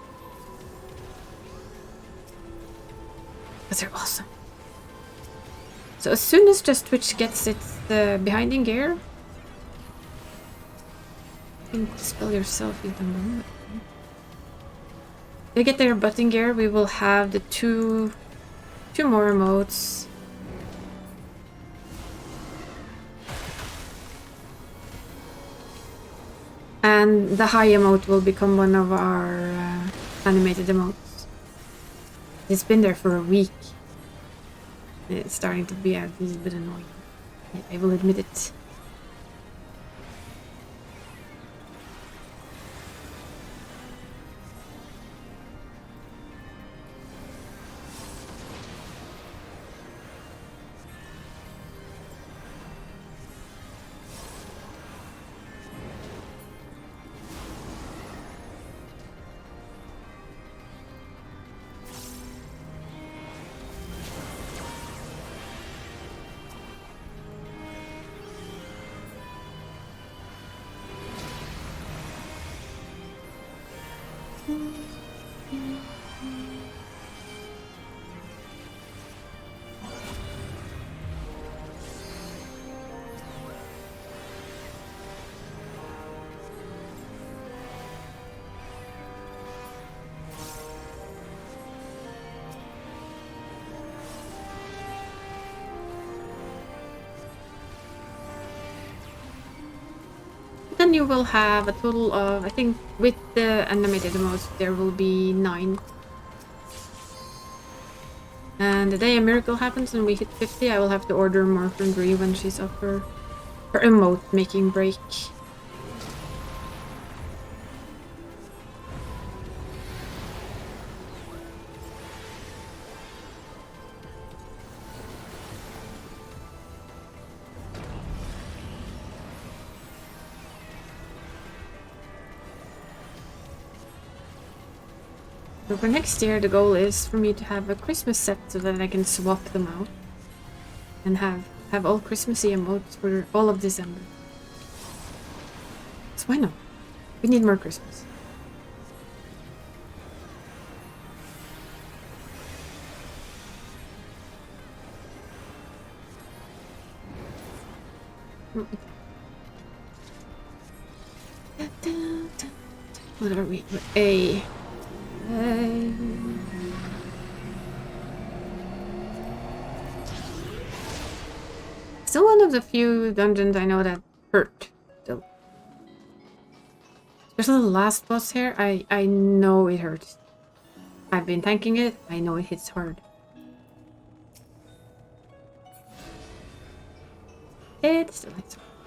Because they're awesome. So as soon as Just Twitch gets its behind in gear, you can spell yourself if I'm they get their butt in gear, we will have the two more emotes. And the high emote will become one of our animated emotes. It's been there for a week. It's starting to be a little bit annoying. I will admit it. Then you will have a total of, I think, with the animated emotes, there will be 9. And the day a miracle happens and we hit 50, I will have to order more from Bree when she's up for her emote making break. So for next year, the goal is for me to have a Christmas set so that I can swap them out and have all Christmassy emotes for all of December. So why not? We need more Christmas. What are we? A. Still one of the few dungeons I know that hurt. Still. Especially the last boss here, I know it hurts. I've been tanking it, I know it hits hard. It's the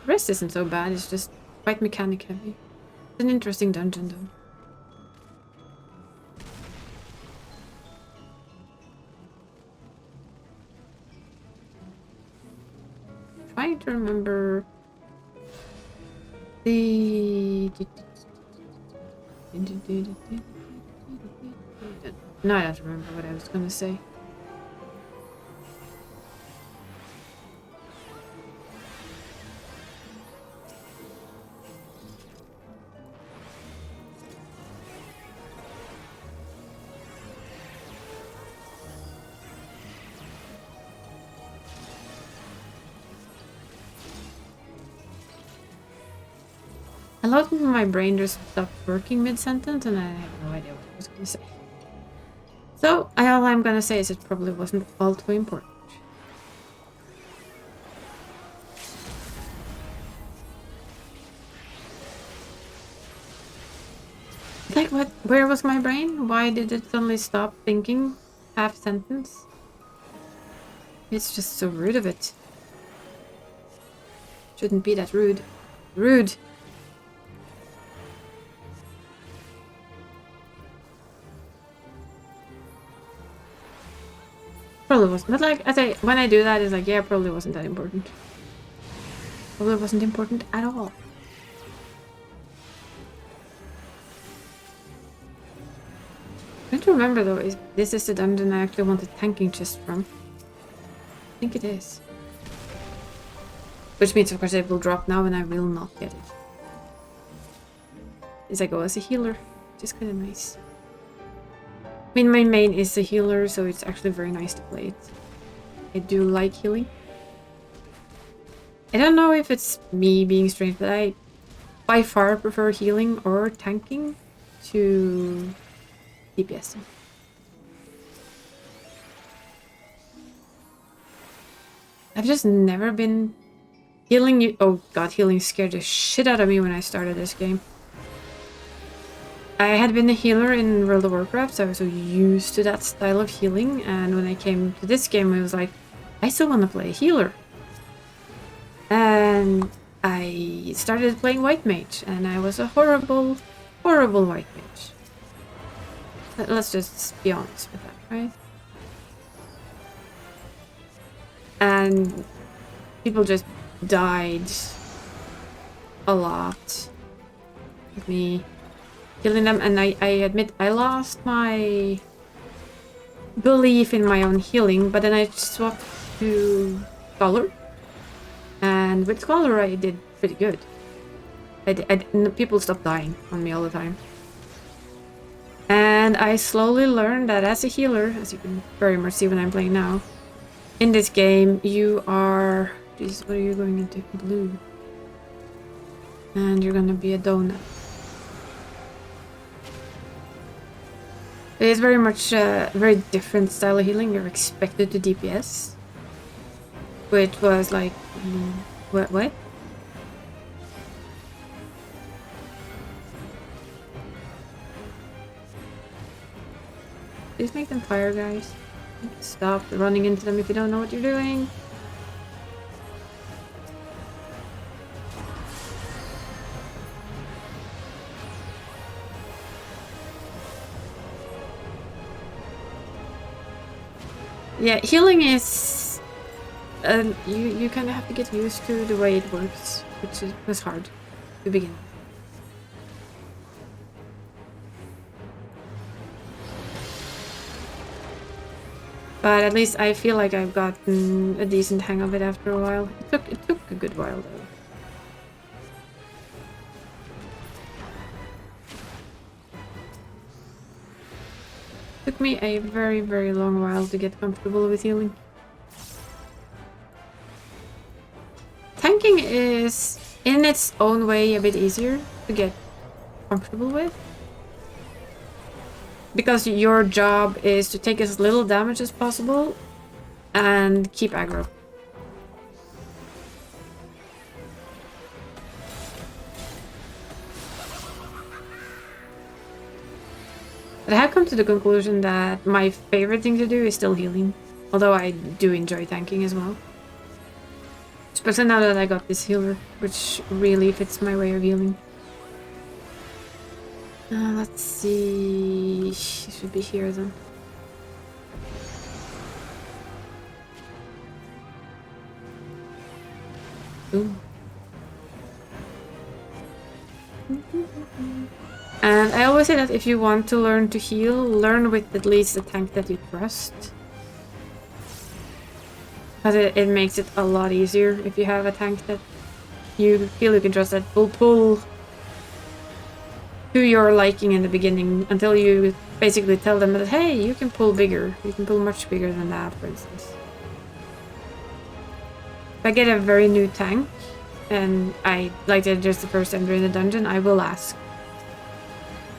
rest isn't so bad, it's just quite mechanic heavy. It's an interesting dungeon though. Trying to remember the... No, I don't remember what I was gonna say. lot of my brain just stopped working mid-sentence and I have no idea what I was going to say. So, all I'm going to say is it probably wasn't all too important. Like, what? Where was my brain? Why did it suddenly stop thinking half sentence? It's just so rude of it. Shouldn't be that rude. Rude! Probably wasn't. But like, when I do that, it's like, yeah, probably wasn't that important. Probably wasn't important at all. I don't remember though, is this is the dungeon I actually wanted tanking chest from. I think it is. Which means of course it will drop now and I will not get it. As I go as a healer, which is kind of nice. I mean, my main is a healer, so it's actually very nice to play it. I do like healing. I don't know if it's me being strange, but I by far prefer healing or tanking to DPSing. I've just never been healing you. Oh god, healing scared the shit out of me when I started this game. I had been a healer in World of Warcraft, so I was so used to that style of healing, and when I came to this game I was like, I still want to play a healer. And I started playing White Mage, and I was a horrible, horrible White Mage. Let's just be honest with that, right? And people just died a lot with me killing them, and I admit I lost my belief in my own healing, but then I swapped to Scholar, and with Scholar I did pretty good. People stopped dying on me all the time. And I slowly learned that as a healer, as you can very much see when I'm playing now, in this game you are... Jesus, what are you going into? Blue. And you're gonna be a donut. It is very much a very different style of healing. You're expected to DPS. Which was like... What? Please make them fire, guys. Stop running into them if you don't know what you're doing. Yeah, healing is... you kind of have to get used to the way it works, which was hard to begin. But at least I feel like I've gotten a decent hang of it after a while. It took a good while though. Took me a very, very long while to get comfortable with healing. Tanking is, in its own way, a bit easier to get comfortable with. Because your job is to take as little damage as possible and keep aggro. But I have come to the conclusion that my favorite thing to do is still healing. Although I do enjoy tanking as well. Especially now that I got this healer, which really fits my way of healing. Let's see... It should be here then. Ooh. And I always say that if you want to learn to heal, learn with at least a tank that you trust. Because it makes it a lot easier if you have a tank that you feel you can trust, that will pull to your liking in the beginning until you basically tell them that, hey, you can pull bigger. You can pull much bigger than that, for instance. If I get a very new tank and I like it just the first time during the dungeon, I will ask,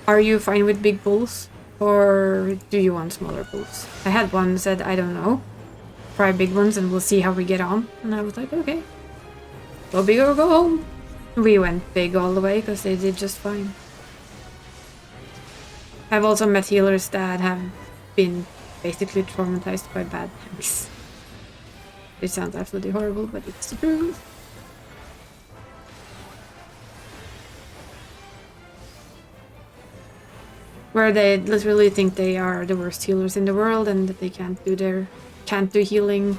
are you fine with big pools? Or do you want smaller pools? I had one said, I don't know. Try big ones and we'll see how we get on. And I was like, okay. Go big or go home. We went big all the way because they did just fine. I've also met healers that have been basically traumatized by bad tanks. It sounds absolutely horrible, but it's the truth. Where they literally think they are the worst healers in the world and that they can't do healing.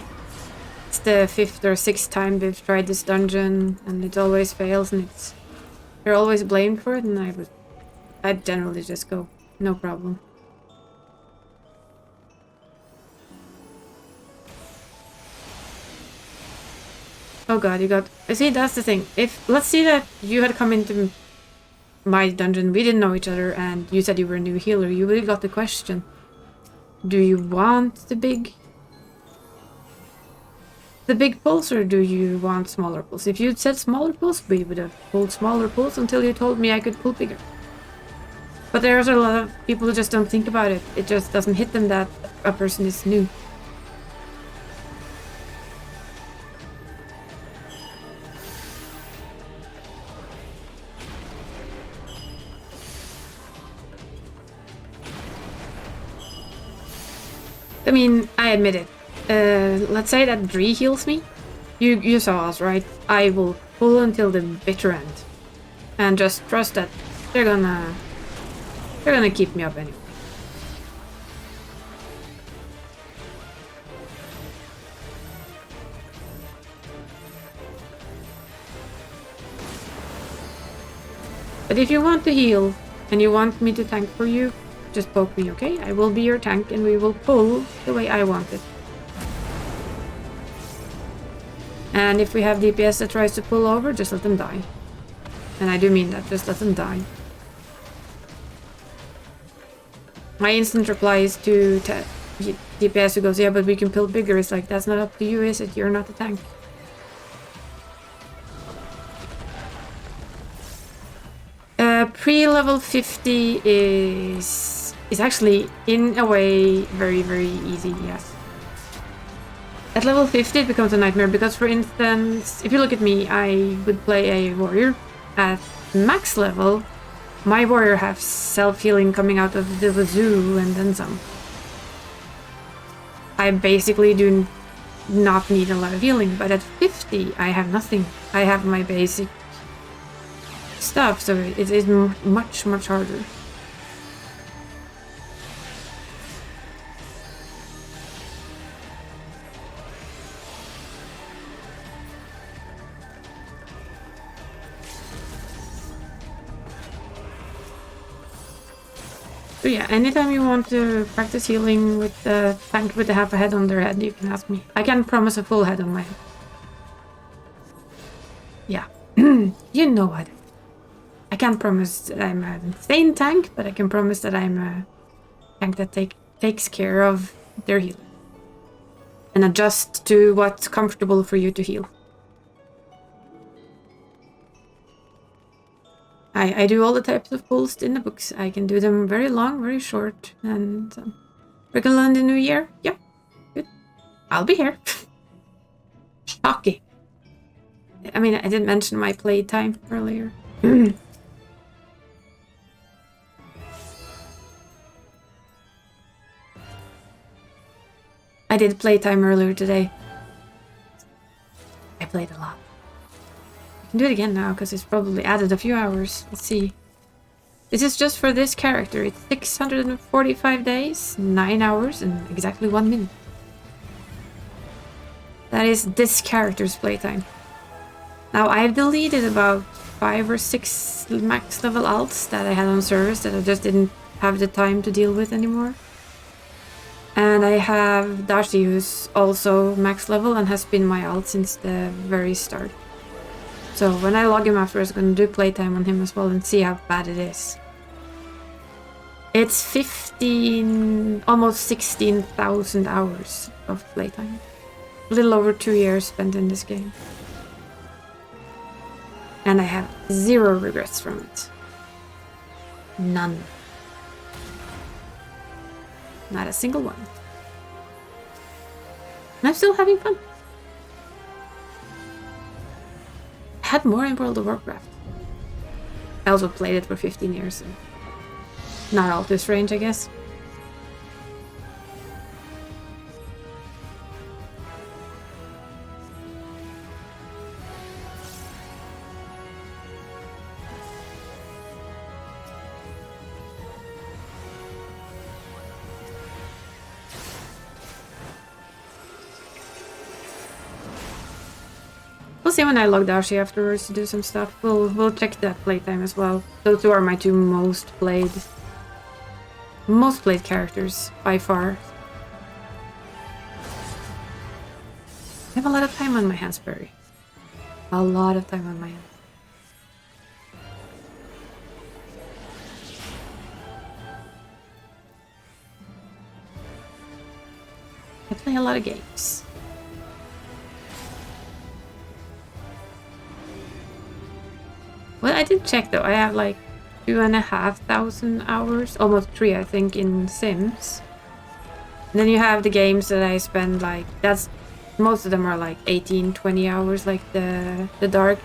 It's the 5th or 6th time they've tried this dungeon and it always fails, and they're always blamed for it, and I'd generally just go, no problem. Oh god, you got... See, that's the thing. Let's see that you had come into my dungeon, we didn't know each other, and you said you were a new healer. You really got the question. Do you want the big pulse, or do you want smaller pulse? If you'd said smaller pulse, we would have pulled smaller pulse until you told me I could pull bigger. But there's a lot of people who just don't think about it. It just doesn't hit them that a person is new. I mean, I admit it. Let's say that Dree heals me. You saw us, right? I will pull until the bitter end. And just trust that they're gonna keep me up anyway. But if you want to heal, and you want me to tank for you, just poke me, okay? I will be your tank and we will pull the way I want it. And if we have DPS that tries to pull over, just let them die. And I do mean that, just let them die. My instant reply is to DPS who goes, yeah, but we can pull bigger. It's like, that's not up to you, is it? You're not the tank. Pre-level 50 is actually, in a way, very, very easy, yes. At level 50 it becomes a nightmare because, for instance, if you look at me, I would play a warrior. At max level, my warrior has self-healing coming out of the wazoo and then some. I basically do not need a lot of healing, but at 50 I have nothing. I have my basic stuff, so it is much, much harder. So yeah, anytime you want to practice healing with the tank with a half a head on their head, you can ask me. I can't promise a full head on my head. Yeah, you know what. I can't promise that I'm an insane tank, but I can promise that I'm a tank that takes care of their healing. And adjust to what's comfortable for you to heal. I do all the types of pulls in the books. I can do them very long, very short, and we're gonna learn the new year. Yeah, good. I'll be here. Shocking. I mean, I didn't mention my playtime earlier. I did playtime earlier today. I played a lot. I can do it again now because it's probably added a few hours. Let's see. This is just for this character. It's 645 days, 9 hours, and exactly 1 minute. That is this character's playtime. Now, I've deleted about 5 or 6 max level alts that I had on service that I just didn't have the time to deal with anymore. And I have Darcy, who's also max level and has been my alt since the very start. So when I log him afterwards, I'm going to do playtime on him as well and see how bad it is. It's 15, almost 16,000 hours of playtime. A little over 2 years spent in this game. And I have 0 regrets from it. None. Not a single one. And I'm still having fun. I had more in World of Warcraft. I also played it for 15 years, so not all too strange, I guess. We'll see when I log Dashi afterwards to do some stuff. We'll check that playtime as well. Those two are my two most played characters by far. I have a lot of time on my hands, Barry. A lot of time on my hands. I play a lot of games. Well, I did check though. I have like 2,500 hours, almost 3, I think, in Sims. And then you have the games that I spend like most of them are like 18, 20 hours, like the dark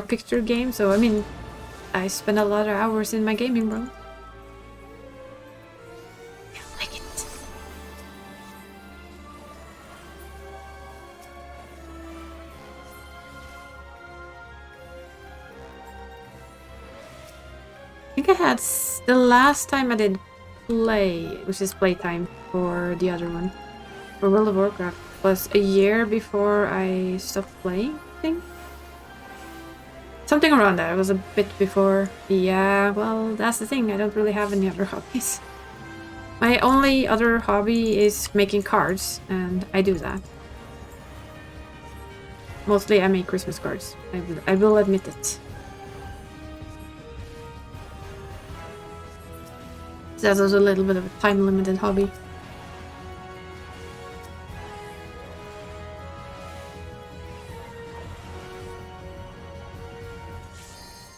picture game. So I mean, I spend a lot of hours in my gaming room. I like it. I think I had the last time I did play, which is playtime for the other one, for World of Warcraft, was a year before I stopped playing, I think. Something around that. It was a bit before. Yeah, well, that's the thing. I don't really have any other hobbies. My only other hobby is making cards, and I do that. Mostly I make Christmas cards. I will admit it. That's also a little bit of a time-limited hobby.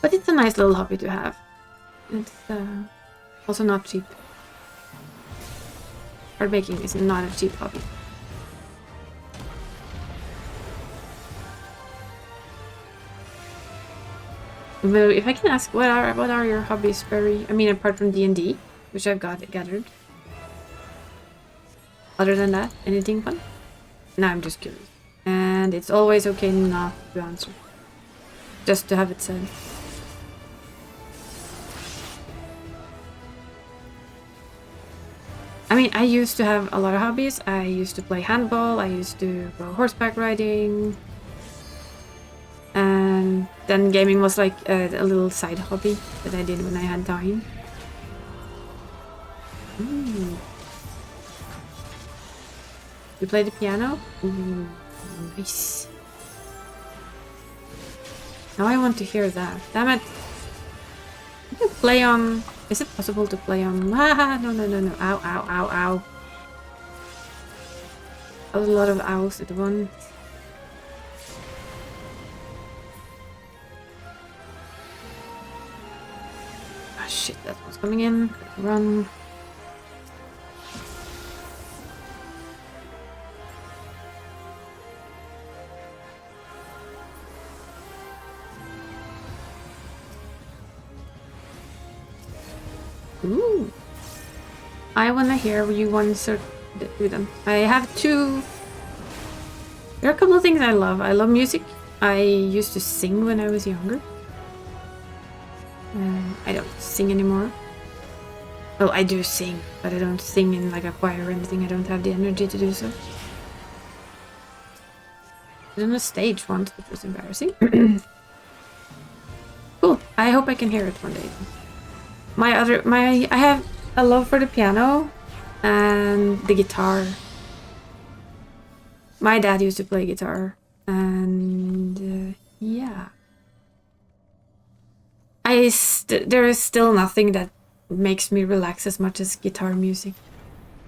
But it's a nice little hobby to have. It's also not cheap. Card making is not a cheap hobby. But if I can ask, what are your hobbies, Barry? I mean, apart from D&D, which I've gathered. Other than that, anything fun? No, I'm just curious. And it's always okay not to answer. Just to have it said. I mean, I used to have a lot of hobbies. I used to play handball, I used to go horseback riding. And then gaming was like a little side hobby that I did when I had time. Ooh. You play the piano? Ooh, nice. Now I want to hear that. Damn it. You can play on... Is it possible to play on... Ah, no. Ow, ow, ow, ow. That was a lot of owls at once. Ah, shit, that one's coming in. Run. Ooh. I wanna hear you want to do them. I have two. There are a couple of things I love. I love music. I used to sing when I was younger. I don't sing anymore. Well, I do sing, but I don't sing in like a choir or anything. I don't have the energy to do so. I was on a stage once, which was embarrassing. Cool. I hope I can hear it one day. I have a love for the piano and the guitar. My dad used to play guitar, and yeah. There is still nothing that makes me relax as much as guitar music.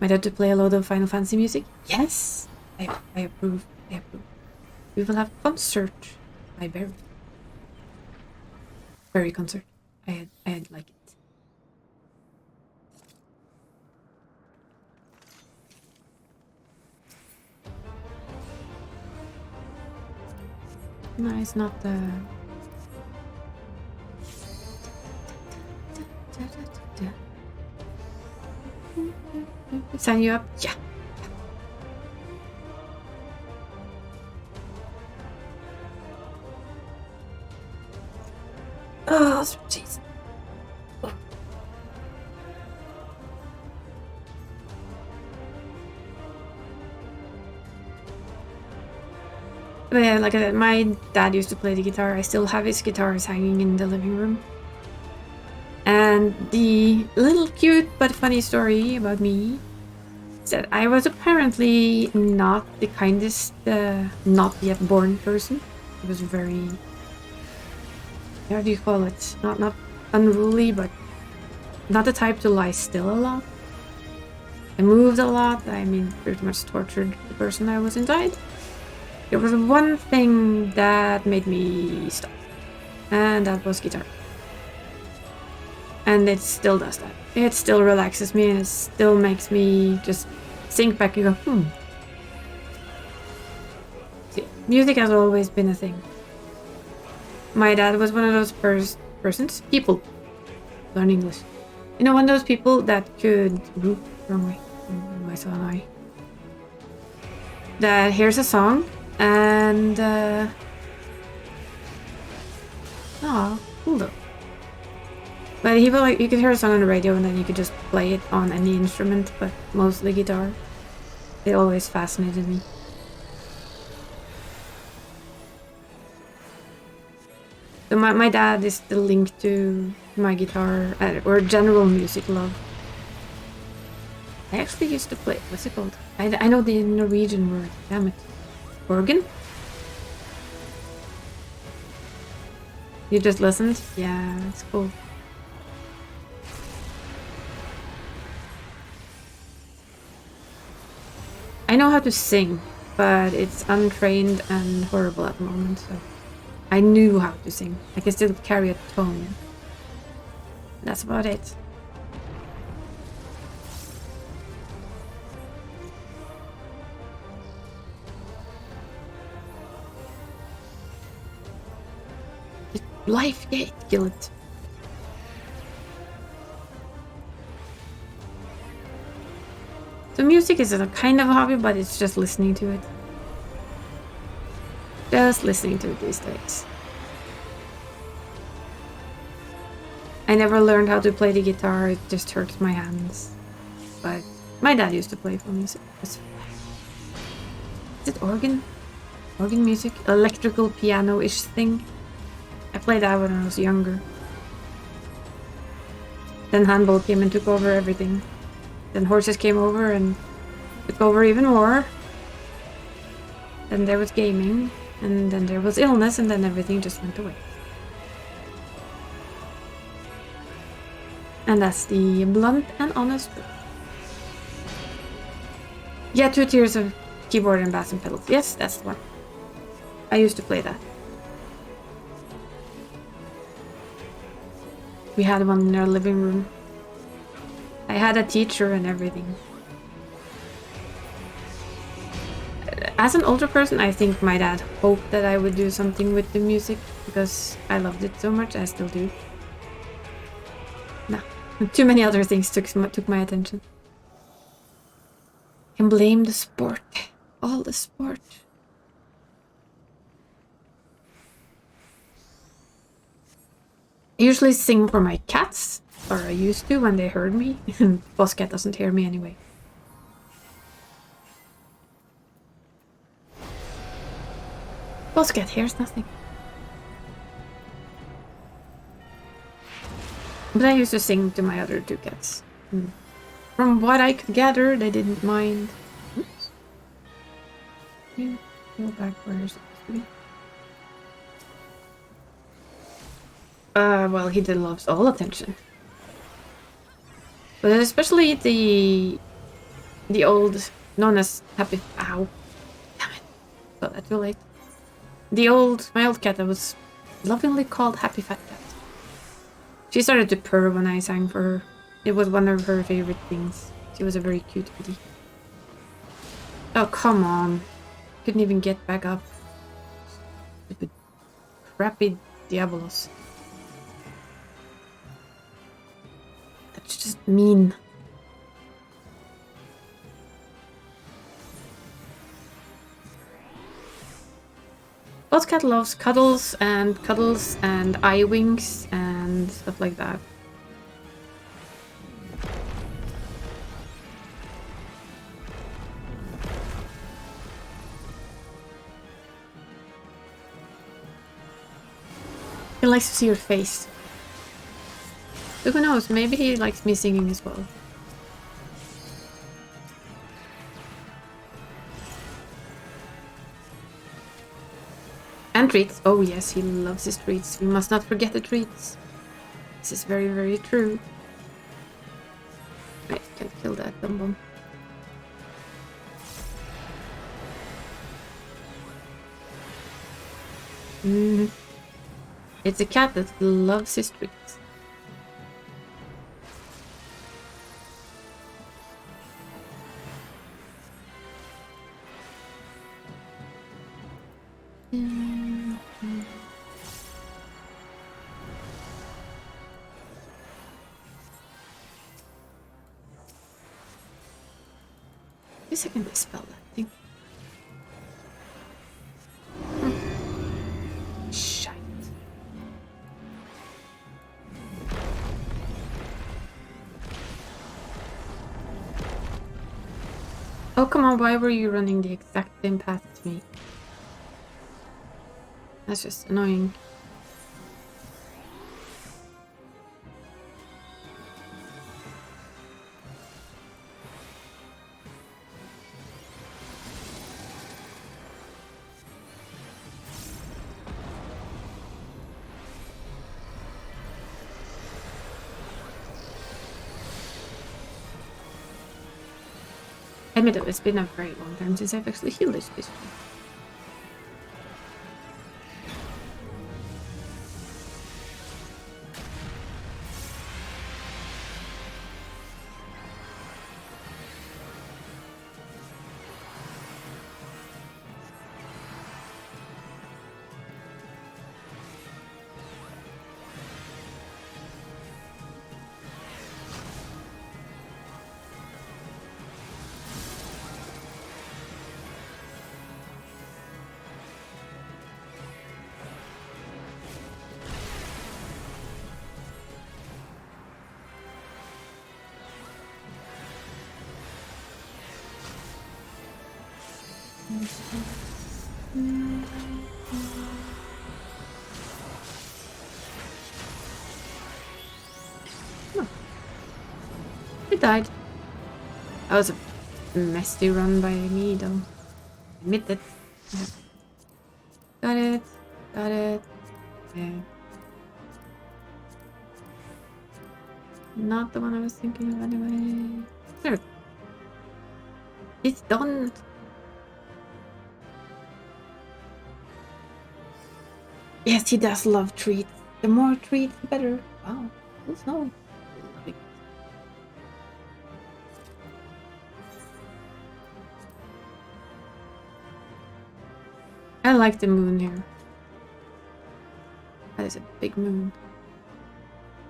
My dad to play a lot of Final Fantasy music. Yes, I approve. I approve. We will have concert by Barry. very concert. I had like it. No, it's not the. Sign you up? Yeah. Oh, jeez. But yeah, like I said, my dad used to play the guitar. I still have his guitars hanging in the living room. And the little cute but funny story about me is that I was apparently not the kindest, not yet born person. I was very, how do you call it? Not unruly, but not the type to lie still a lot. I moved a lot. I mean, pretty much tortured the person I was inside. There was one thing that made me stop, and that was guitar. And it still does that. It still relaxes me, and it still makes me just sink back and go, See, music has always been a thing. My dad was one of those people, learn English. You know, one of those people that could, wrong way, my son and I, that hears a song, and, cool though. But he would like, you could hear a song on the radio and then you could just play it on any instrument, but mostly guitar. It always fascinated me. So my dad is the link to my guitar, or general music love. I actually used to play, what's it called? I know the Norwegian word, damn it. Organ? You just listened? Yeah, it's cool. I know how to sing, but it's untrained and horrible at the moment, so I knew how to sing. I can still carry a tone. That's about it. Life, yeah, kill it. So music is a kind of a hobby, but it's just listening to it. Just listening to it these days. I never learned how to play the guitar, it just hurts my hands. But my dad used to play for me, so is it organ? Organ music? Electrical piano-ish thing? I played that when I was younger. Then handball came and took over everything. Then horses came over and took over even more. Then there was gaming, and then there was illness, and then everything just went away. And that's the blunt and honest truth. Yeah, 2 tiers of keyboard and bass and pedals. Yes, that's the one. I used to play that. We had one in our living room. I had a teacher and everything. As an older person, I think my dad hoped that I would do something with the music because I loved it so much. I still do. No, too many other things took my attention. Can blame the sport. All the sport. I usually sing for my cats, or I used to when they heard me. Boss cat doesn't hear me anyway. Boss cat hears nothing. But I used to sing to my other 2 cats. From what I could gather, they didn't mind. Oops. Yeah, go back where you're supposed to be. Well, he loves all attention. But especially the old, known as Happy... Ow. Damn it. Got that too late. My old cat that was lovingly called Happy Fat Cat. She started to purr when I sang for her. It was one of her favorite things. She was a very cute kitty. Oh, come on. Couldn't even get back up. Stupid crappy Diabolos. That's just mean. Cat loves cuddles and eye winks and stuff like that. He likes to see your face. So who knows, maybe he likes me singing as well. And treats. Oh yes, he loves his treats. We must not forget the treats. This is very, very true. I can't kill that dumb bomb. It's a cat that loves his treats. Guess I can dispel that thing. Shite. Oh, come on, why were you running the exact same path as me? That's just annoying. I admit it's been a very long time since I've actually healed this bitch. It died. That was a messy run by me, though. Admit it. Got it. Got it. Yeah. Not the one I was thinking of anyway. There. It's done. Yes, he does love treats. The more treats, the better. Wow. Who's no? I like the moon here. That is a big moon.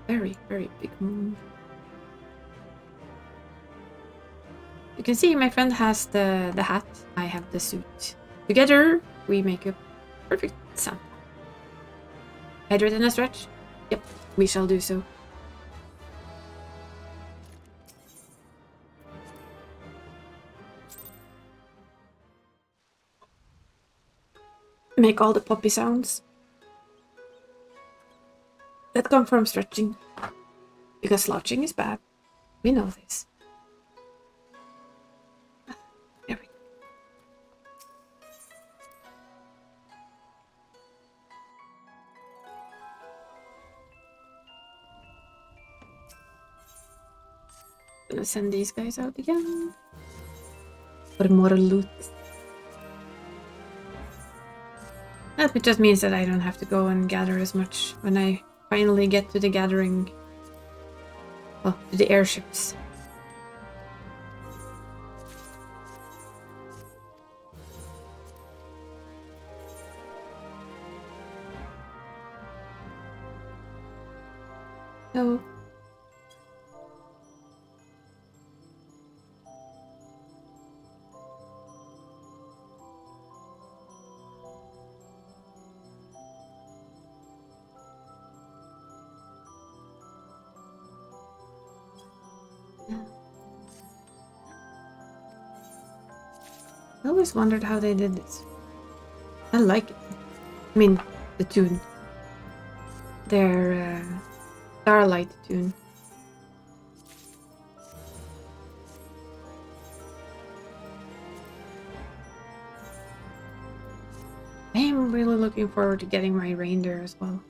Very, very big moon. You can see my friend has the hat. I have the suit. Together, we make a perfect Santa. Hydrate and a stretch? Yep, we shall do so. Make all the poppy sounds that come from stretching. Because slouching is bad. We know this. There we go. Gonna send these guys out again. For more loot. That just means that I don't have to go and gather as much when I finally get to the gathering. Well, to the airships. So I always wondered how they did this. I like it. I mean, the tune. Their Starlight tune. I am really looking forward to getting my reindeer as well.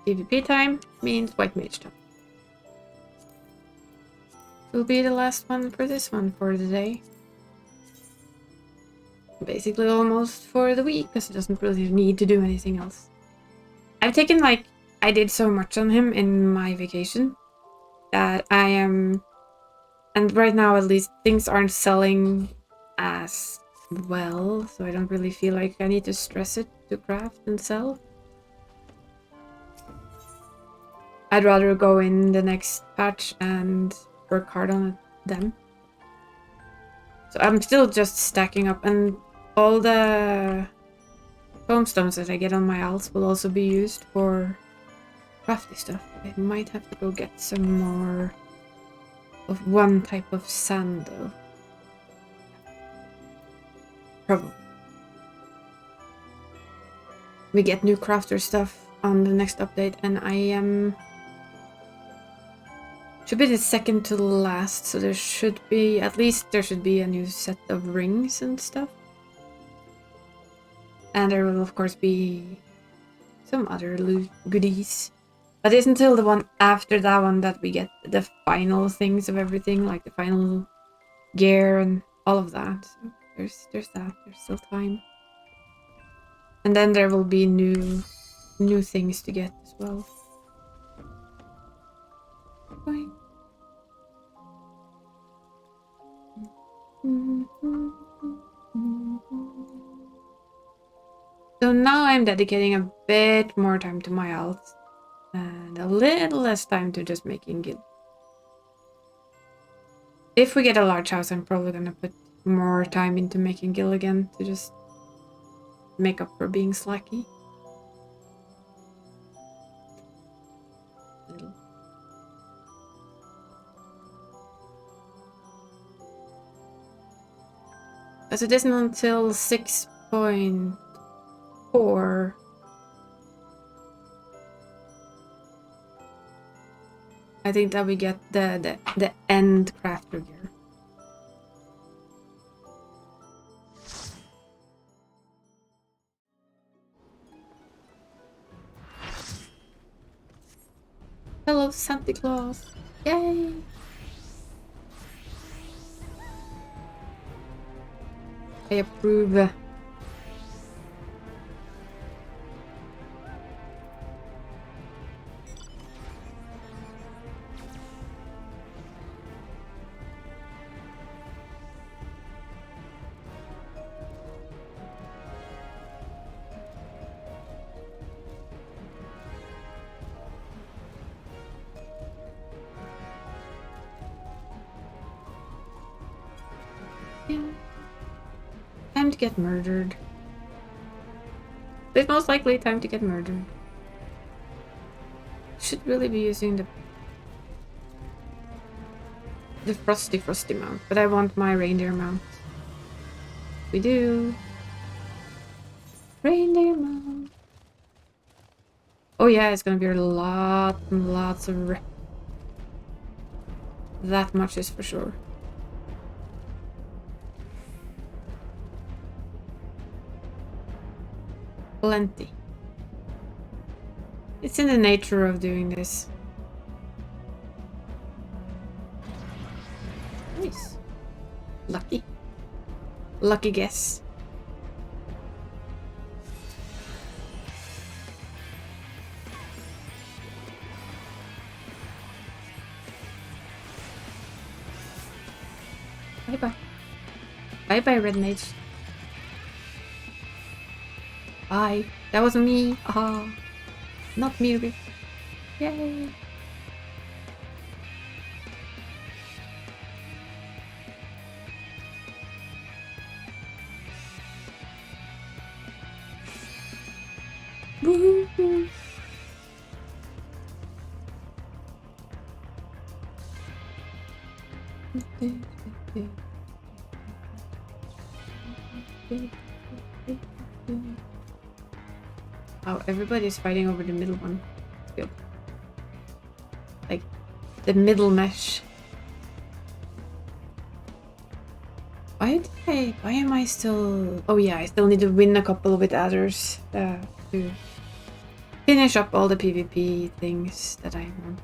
PvP time means white mage time. Will be the last one for this one for the day. Basically almost for the week, because it doesn't really need to do anything else. I've taken I did so much on him in my vacation that I am, and right now at least things aren't selling as well, so I don't really feel like I need to stress it to craft and sell. I'd rather go in the next patch and work hard on it then. So I'm still just stacking up, and all the foamstones that I get on my alts will also be used for crafty stuff. I might have to go get some more of one type of sand though. Probably. We get new crafter stuff on the next update, and I am should be the second to last, so there should be at least a new set of rings and stuff. And there will of course be some other loot goodies. But it's until the one after that one that we get the final things of everything, like the final gear and all of that. So there's that. There's still time. And then there will be new things to get as well. Boing. So now I'm dedicating a bit more time to my alts and a little less time to just making guild. If we get a large house, I'm probably gonna put more time into making guild again to just make up for being slacky. Little. As it isn't until 6.4 I think that we get the end crafter gear. Hello, Santa Claus! Yay! I approve. Time to get murdered. It's most likely time to get murdered. Should really be using the frosty mount, but I want my reindeer mount. We do. Reindeer mount. Oh yeah, it's gonna be a lot and lots of that much is for sure. Plenty. It's in the nature of doing this. Nice. Lucky. Lucky guess. Bye-bye. Bye-bye, Red Mage. Bye. That wasn't me. Ah. Not me, Rick. Yay. Woohoo. Oh, everybody's fighting over the middle one. Good. Like, the middle mesh. Why am I still... Oh yeah, I still need to win a couple with others to finish up all the PvP things that I want.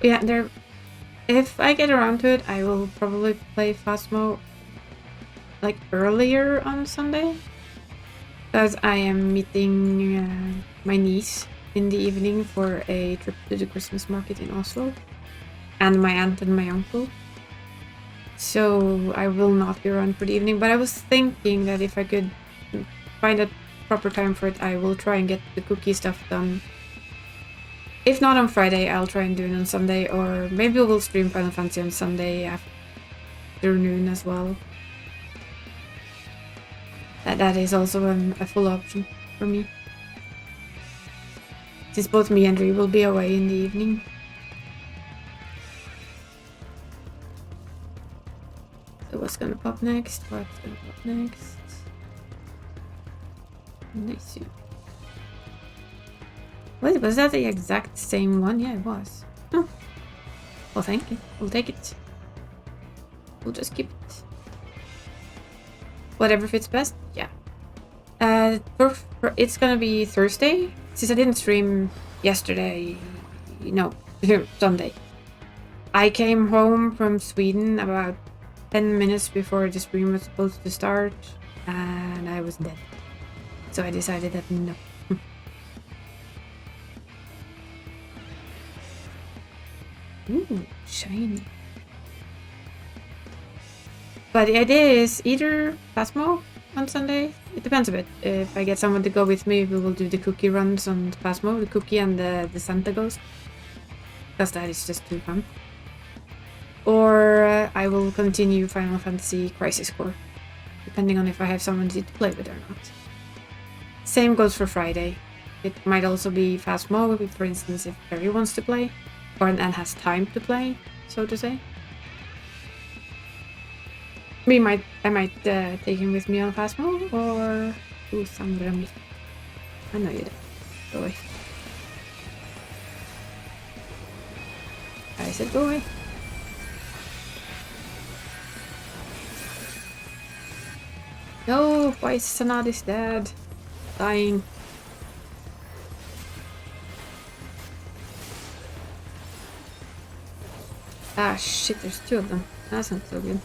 Yeah, there. If I get around to it, I will probably play Phasmo like earlier on Sunday, because I am meeting my niece in the evening for a trip to the Christmas market in Oslo, and my aunt and my uncle. So I will not be around for the evening, but I was thinking that if I could find a proper time for it, I will try and get the cookie stuff done. If not on Friday, I'll try and do it on Sunday, or maybe we'll stream Final Fantasy on Sunday afternoon as well. That is also a full option for me, since both me and Ree will be away in the evening. So what's gonna pop next? What's gonna pop next? Nice. Wait, was that the exact same one? Yeah, it was. Oh. Well, thank you. We'll take it. We'll just keep it. Whatever fits best. Yeah. It's gonna be Thursday, since I didn't stream yesterday. No, Sunday. I came home from Sweden about 10 minutes before the stream was supposed to start, and I was dead. So I decided that no. Ooh, shiny. But the idea is either Phasmo on Sunday. It depends a bit. If I get someone to go with me, we will do the cookie runs on Phasmo, the cookie and the Santa Ghost. Because that is just too fun. Or I will continue Final Fantasy Crisis Core, depending on if I have someone to play with or not. Same goes for Friday. It might also be Phasmo, for instance, if Perry wants to play. And has time to play, so to say. I might take him with me on Phasmo, or... Ooh, Sandra. I know you do. Go away. I said go away. No, why is Sanadi's dead? Dying. Ah shit, there's two of them. That's not so good.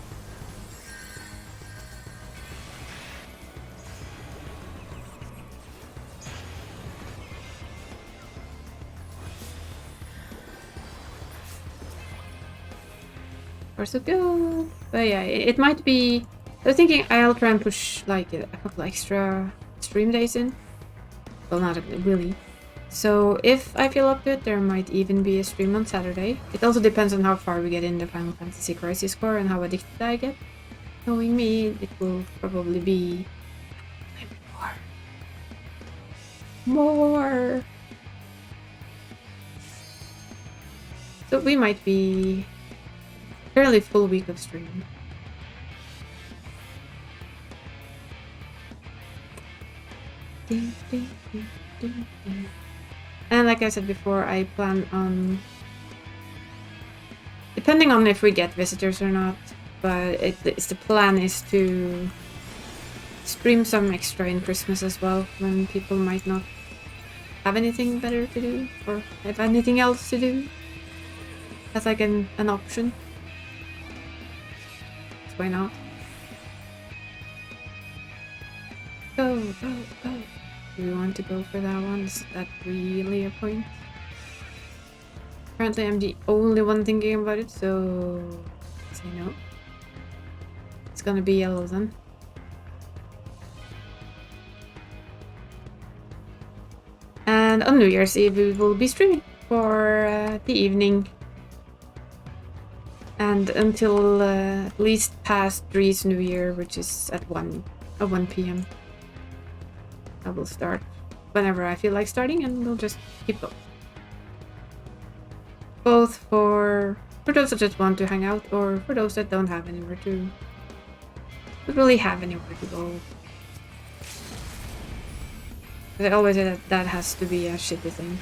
Or so good. But yeah, it might be... I was thinking I'll try and push like a couple extra stream days in. Well, not really. So if I feel up to it, there might even be a stream on Saturday. It also depends on how far we get in the Final Fantasy Crisis Core and how addicted I get. Knowing me, it will probably be more. So we might be fairly full week of streaming. Ding, ding, ding. And like I said before, I plan on, depending on if we get visitors or not, but it's the plan is to stream some extra in Christmas as well, when people might not have anything better to do or have anything else to do. That's like an option. So why not? Go, go, go. Do we want to go for that one? Is that really a point? Currently I'm the only one thinking about it, so say no. It's gonna be yellow then. And on New Year's Eve we will be streaming for the evening. And until at least past Dree's New Year, which is at 1 p.m. I will start whenever I feel like starting, and we'll just keep going. Both for those that just want to hang out, or for those that don't have anywhere to really have anywhere to go. But I always say that that has to be a shitty thing.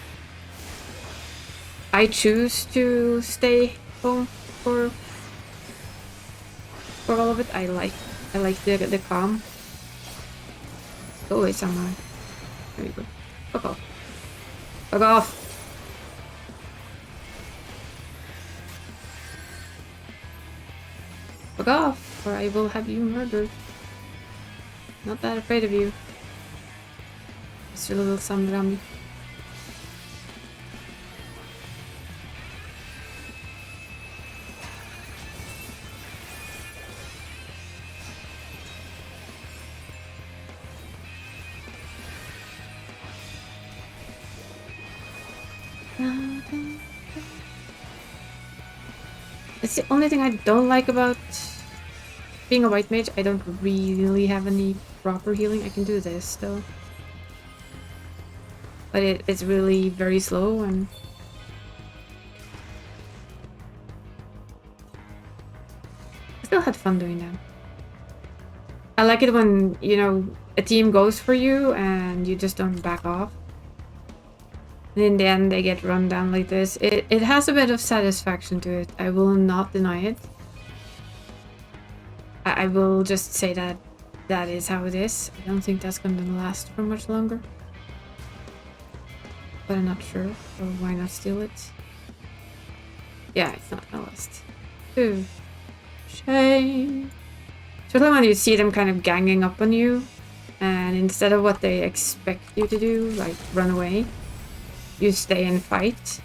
I choose to stay home for all of it. I like the calm. Go away somewhere. There we go. Fuck off. Fuck off. Fuck off, or I will have you murdered. Not that afraid of you, Mr. Little Samdrami. It's the only thing I don't like about being a white mage. I don't really have any proper healing. I can do this though, but it's really very slow, and I still had fun doing that. I like it when, you know, a team goes for you and you just don't back off. And in the end, they get run down like this. It has a bit of satisfaction to it. I will not deny it. I will just say that that is how it is. I don't think that's going to last for much longer. But I'm not sure, so why not steal it? Yeah, it's not gonna last. Ooh. Shame. Especially when you see them kind of ganging up on you, and instead of what they expect you to do, like run away, you stay and fight.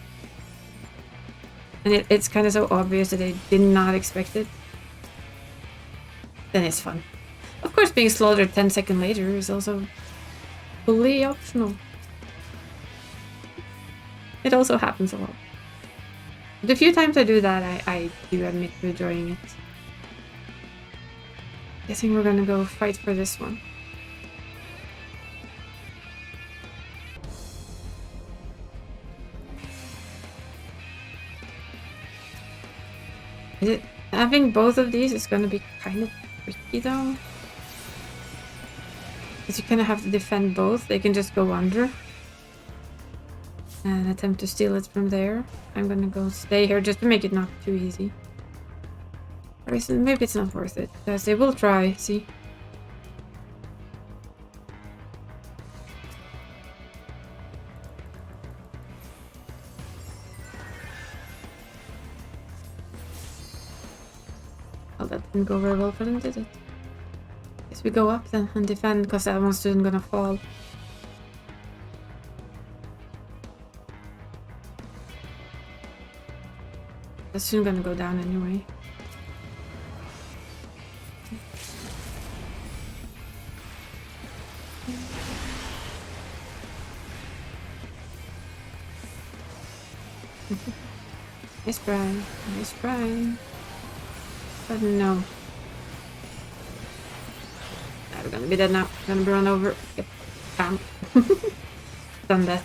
And it's kind of so obvious that they did not expect it. Then it's fun. Of course, being slaughtered 10 seconds later is also fully optional. It also happens a lot. The few times I do that, I do admit to enjoying it. Guessing we're gonna go fight for this one. Having both of these is gonna be kind of tricky though. Because you kind of have to defend both. They can just go under and attempt to steal it from there. I'm gonna go stay here just to make it not too easy. Or maybe it's not worth it, because they will try, see? Well, that didn't go very well for them, did it? Guess we go up then and defend, because that one's soon gonna fall. That's soon gonna go down anyway. Nice try, nice try. But no. We're gonna be dead now. Gonna be run over. Yep. Bam. Done that.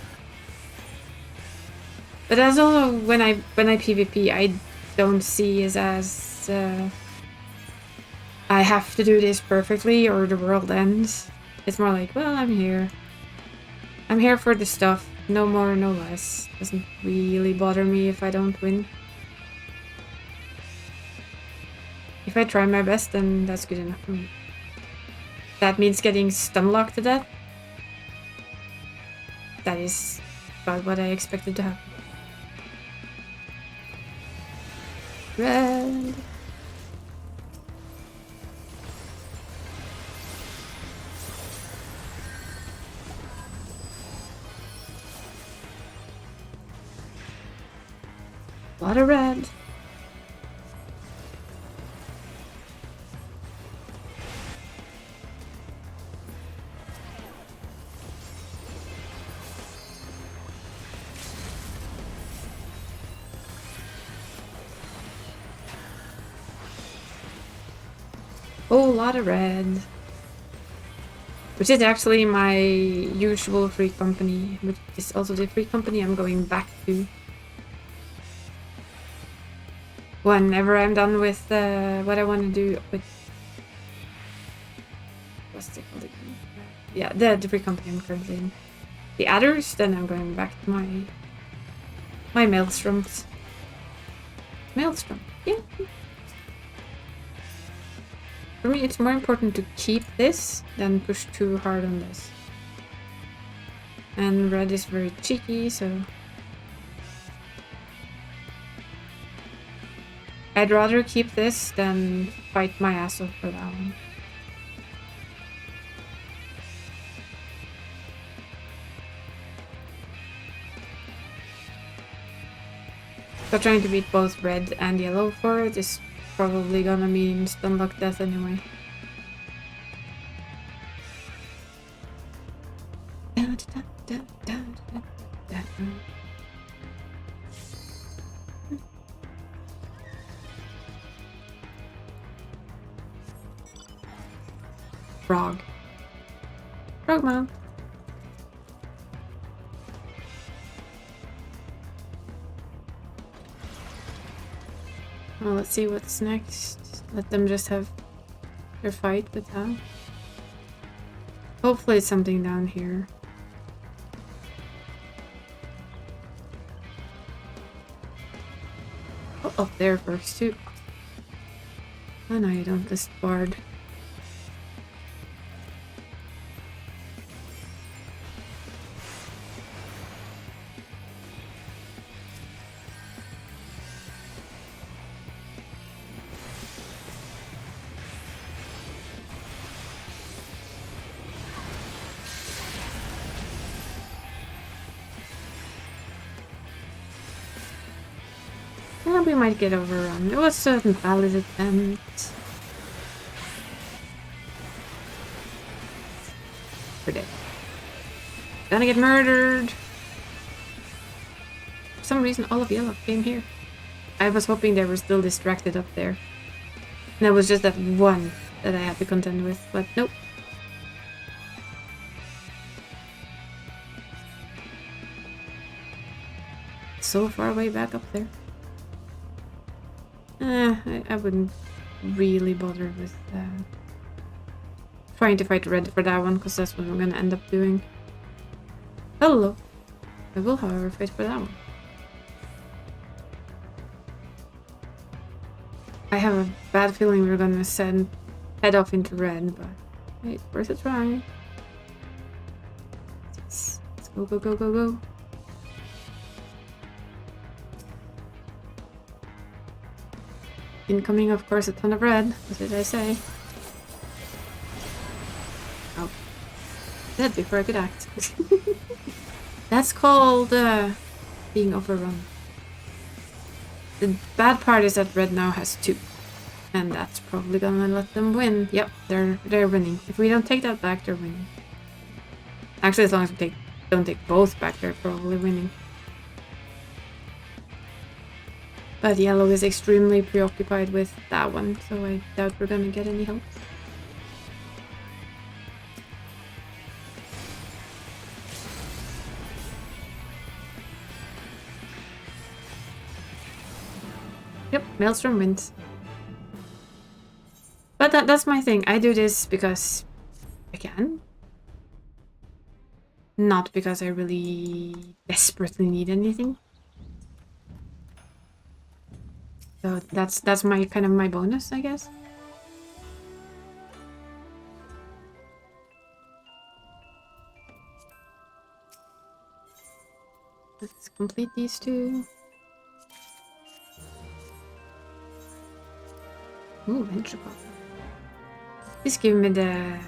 But that's also when I PvP, I don't see it as I have to do this perfectly or the world ends. It's more like, well, I'm here. I'm here for the stuff. No more, no less. Doesn't really bother me if I don't win. If I try my best, then that's good enough for me. That means getting stunlocked to death. That is about what I expected to happen. Red. A lot of red. Whole lot of red. Which is actually my usual free company, which is also the free company I'm going back to. Whenever I'm done with what I want to do with... What's it called again? Yeah, the free company I'm currently in. The adders, then I'm going back to my maelstroms. Maelstrom, yeah. For me, it's more important to keep this than push too hard on this. And red is very cheeky, so... I'd rather keep this than fight my ass off for that one. So trying to beat both red and yellow for it is probably gonna mean stunlock death anyway. Frog. Frogmouth. Well, let's see what's next. Let them just have their fight with that. Hopefully it's something down here. Oh, up there first too. Oh no, you don't discard. Well, we might get overrun. It was a valid attempt. We're dead. Gonna get murdered. For some reason, all of yellow came here. I was hoping they were still distracted up there. And it was just that one that I had to contend with, but nope. So far way back up there. I wouldn't really bother with trying to fight red for that one, because that's what I'm gonna end up doing. Hello. I will, however, fight for that one. I have a bad feeling we're gonna head off into red, but hey, worth a try. Yes. Let's go, go, go, go, go. Incoming, of course, a ton of red. What did I say? Oh. Dead before I could act. That's called being overrun. The bad part is that red now has 2. And that's probably gonna let them win. Yep, they're winning. If we don't take that back, they're winning. Actually, as long as we don't take both back, they're probably winning. But yellow is extremely preoccupied with that one, so I doubt we're gonna get any help. Yep, Maelstrom wins. But that's my thing. I do this because I can. not because I really desperately need anything. So that's my kind of my bonus, I guess. Let's complete these two. Ooh, venture pop. Please give me the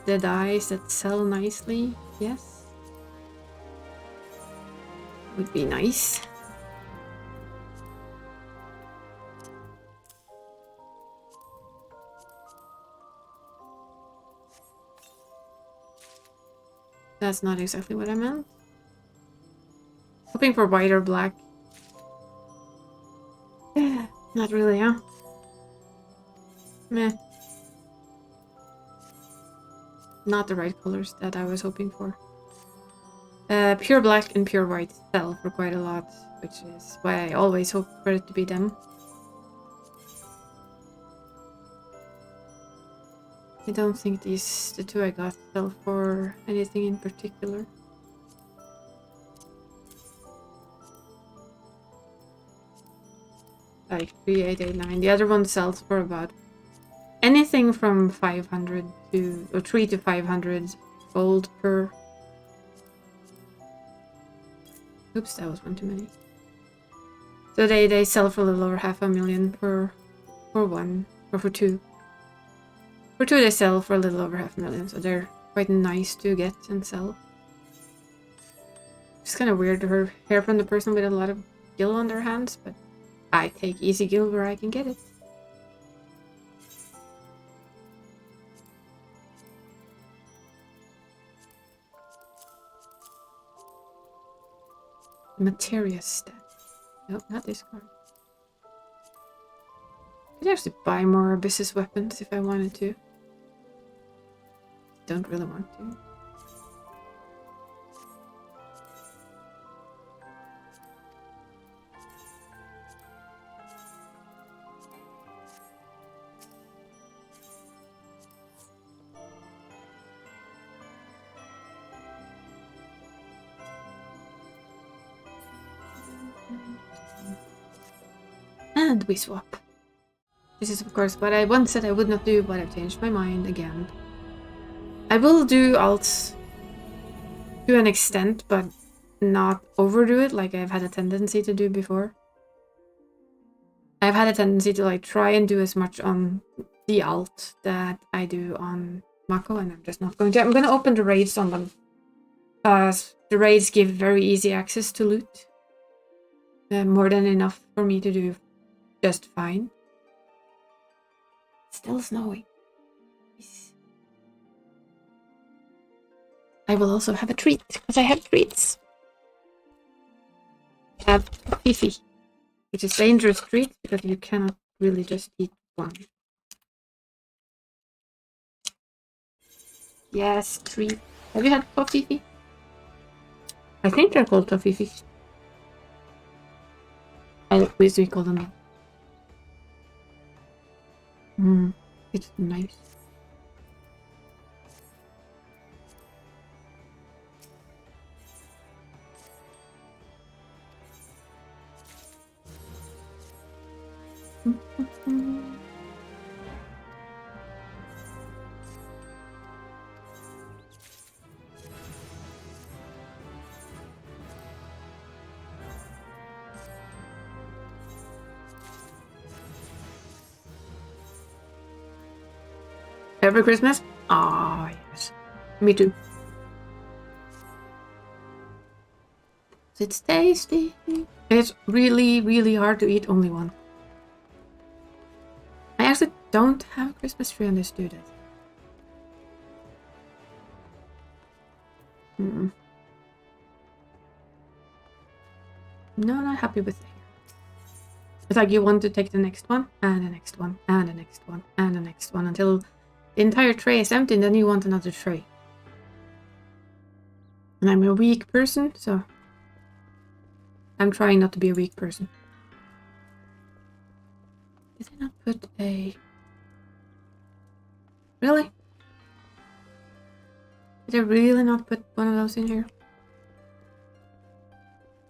dice that sell nicely. Yes. Would be nice. That's not exactly what I meant. Hoping for white or black. Not really, huh? Meh. Not the right colors that I was hoping for. Pure black and pure white sell for quite a lot, which is why I always hope for it to be them. I don't think the two I got sell for anything in particular. Like 3889. The other one sells for about anything from 500 to, or 3 to 500 gold per. Oops, that was one too many. So they sell for a little over 500,000 for one, or for two. For two they sell for a little over 500,000, so they're quite nice to get and sell. It's kind of weird to hear from the person with a lot of gil on their hands, but I take easy gil where I can get it. Materia stack. Nope, not this card. Could actually buy more business weapons if I wanted to. Don't really want to. And we swap. This is of course what I once said I would not do, but I've changed my mind again. I will do alts to an extent, but not overdo it like I've had a tendency to do before. I've had a tendency to like try and do as much on the alt that I do on Mako, and I'm just not going to. I'm going to open the raids on them. The raids give very easy access to loot. More than enough for me to do just fine. Still snowing. I will also have a treat, because I have treats. I have Fifi, which is dangerous treat, because you cannot really just eat one. Yes, treat. Have you had Tofifi? I think they're called Tofifi. I always call them that. It's nice. Every Christmas? Ah, yes. Me too. It's tasty. It's really, really hard to eat only one. I actually don't have a Christmas tree on this dude. No, not happy with it. It's like you want to take the next one, and the next one, and the next one, and the next one, until the entire tray is empty, and then you want another tray. And I'm a weak person, so I'm trying not to be a weak person. Did I not put a... Really? Did I really not put one of those in here?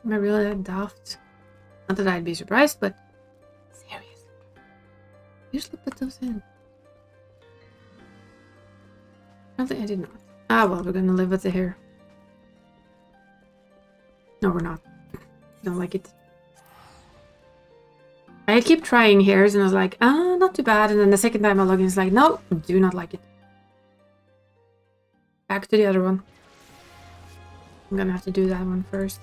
Am I really that daft? Not that I'd be surprised, but seriously. Usually put those in. Apparently I did not. Ah well, we're gonna live with the hair. No, we're not. Don't like it. I keep trying hairs and I was like, ah, not too bad. And then the second time I log in, it's like, no, do not like it. Back to the other one. I'm gonna have to do that one first.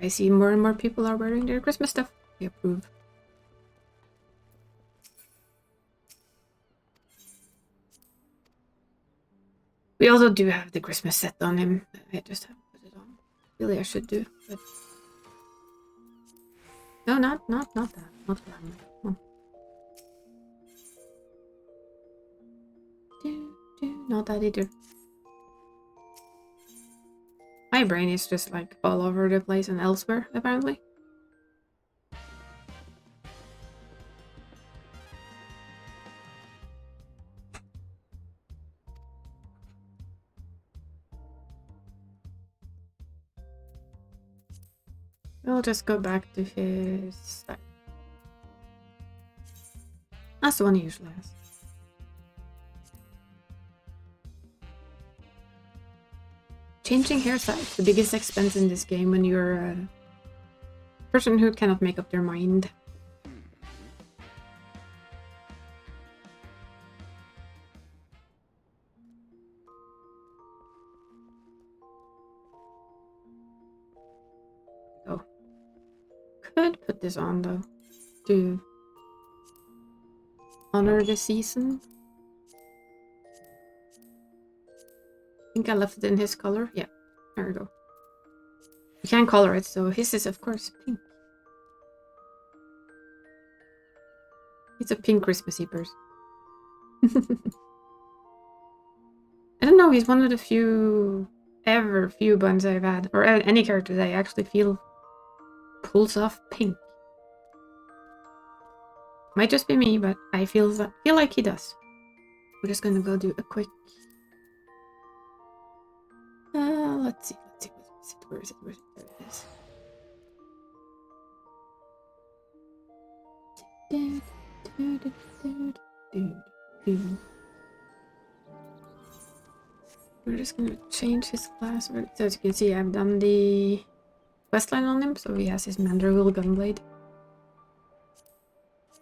I see more and more people are wearing their Christmas stuff. I approve. We also do have the Christmas set on him. I just haven't put it on. Really, I should do, but no, not that. Not that. Come on. Not that either. My brain is just like all over the place and elsewhere, apparently. We'll just go back to his side. That's the one he usually has. Changing hairstyles, the biggest expense in this game when you're a person who cannot make up their mind. Oh. Could put this on though, to honor the season. I think I left it in his color. Yeah, there we go. You can't color it, so his is of course pink. It's a pink Christmassy purse. I don't know, he's one of the few buns I've had, or any character that I actually feel pulls off pink. Might just be me, but I feel like he does. We're just gonna go do a quick. Let's see. Where is it? There it is. We're just gonna change his class. So as you can see, I've done the questline on him, so he has his Mandragool Gunblade.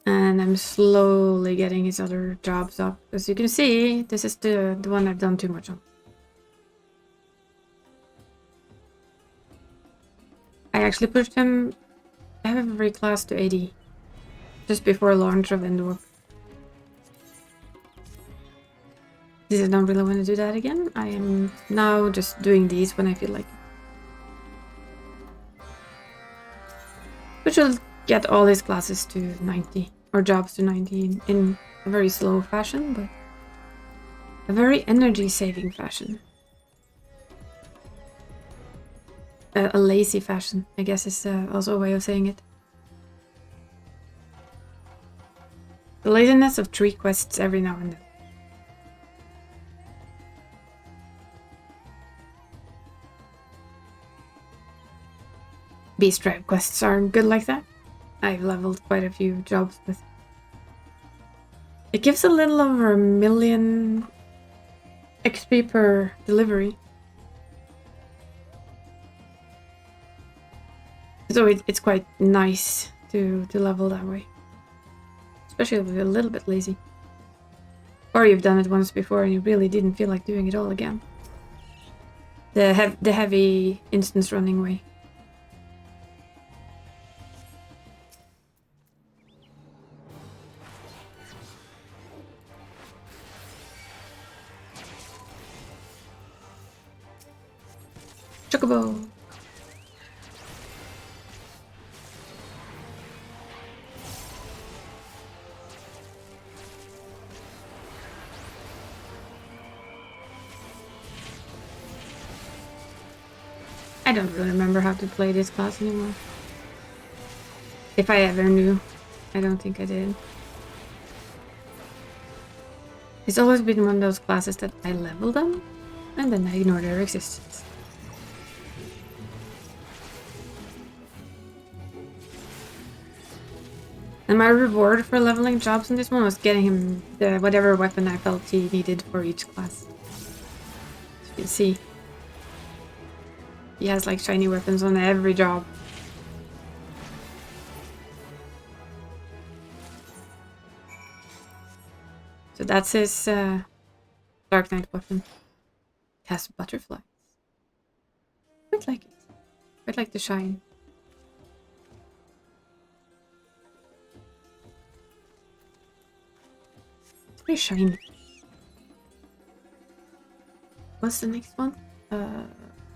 And I'm slowly getting his other jobs up. As you can see, this is the one I've done too much on. I actually pushed him every class to 80 just before launch of Endor. I don't really want to do that again. I am now just doing these when I feel like it. Which will get all his classes to 90, or jobs to 90 in a very slow fashion, but a very energy-saving fashion. A lazy fashion, I guess, is also a way of saying it. The laziness of 3 quests every now and then. Beast Tribe quests are good like that. I've leveled quite a few jobs with. It gives a little over 1 million XP per delivery. So it's quite nice to level that way. Especially if you're a little bit lazy. Or you've done it once before and you really didn't feel like doing it all again. The heavy instance running way. Chocobo! don't really remember how to play this class anymore. If I ever knew. I don't think I did. It's always been one of those classes that I level them, and then I ignore their existence. And my reward for leveling jobs in this one was getting him the whatever weapon I felt he needed for each class. As you can see. He has like shiny weapons on every job. So that's his Dark Knight weapon. It has butterflies. Quite like it. Quite like the shine. It's very shiny. What's the next one?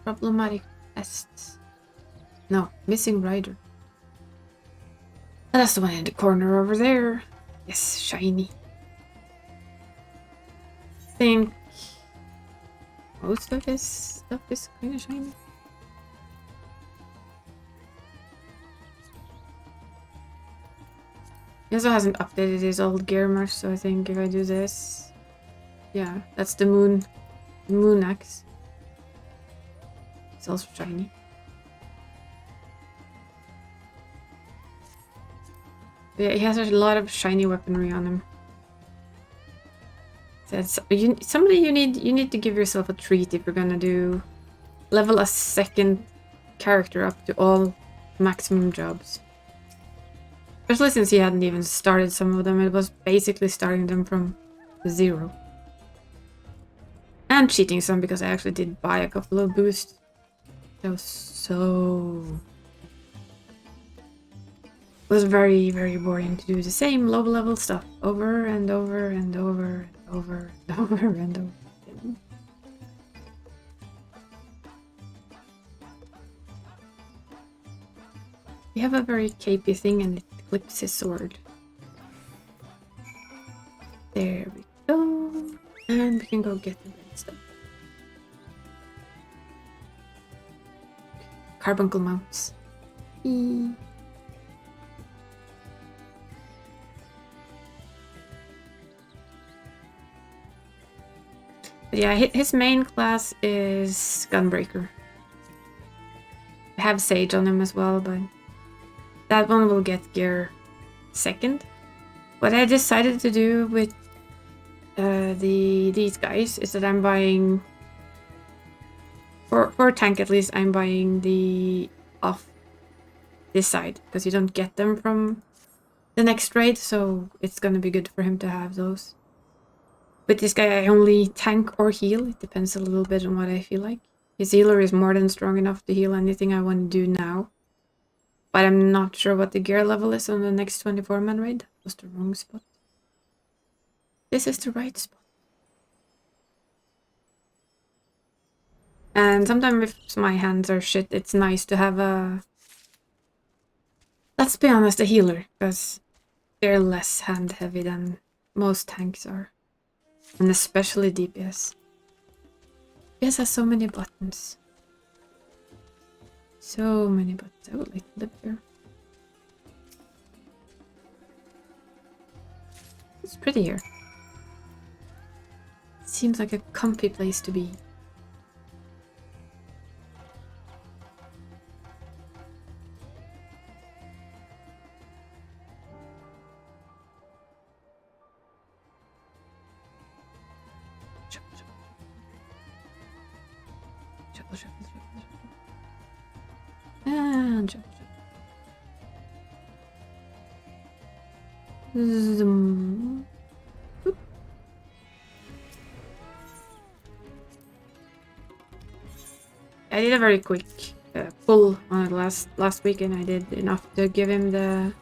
Problematic pests. No, missing rider. Oh, that's the one in the corner over there. Yes, shiny. I think most of his stuff is kind of shiny. He also hasn't updated his old gear much, so I think if I do this... Yeah, that's the moon axe. It's also shiny. Yeah, he has a lot of shiny weaponry on him. So you need to give yourself a treat if you're gonna do level a second character up to all maximum jobs. Especially since he hadn't even started some of them, it was basically starting them from 0. And cheating some because I actually did buy a couple of boosts. That was so... It was very, very boring to do the same low level stuff over and over and over and over and over and over again. We have a very capey thing and it clips his sword. There we go. And we can go get the red stuff. Carbuncle mounts. Eee. But yeah, his main class is Gunbreaker. I have Sage on him as well, but that one will get gear second. What I decided to do with these guys is that I'm buying, for tank at least, I'm buying the off this side because you don't get them from the next raid, so it's gonna be good for him to have those. With this guy, I only tank or heal. It depends a little bit on what I feel like. His healer is more than strong enough to heal anything I want to do now. But I'm not sure what the gear level is on the next 24-man raid. That was the wrong spot. This is the right spot. And sometimes if my hands are shit, it's nice to have a... Let's be honest, a healer. Because they're less hand-heavy than most tanks are. And especially DPS. DPS has so many buttons. So many buttons. I would like to live here. It's pretty here. Seems like a comfy place to be. And jump. Zoom. Oop. I did a very quick pull on it last weekend. I did enough to give him the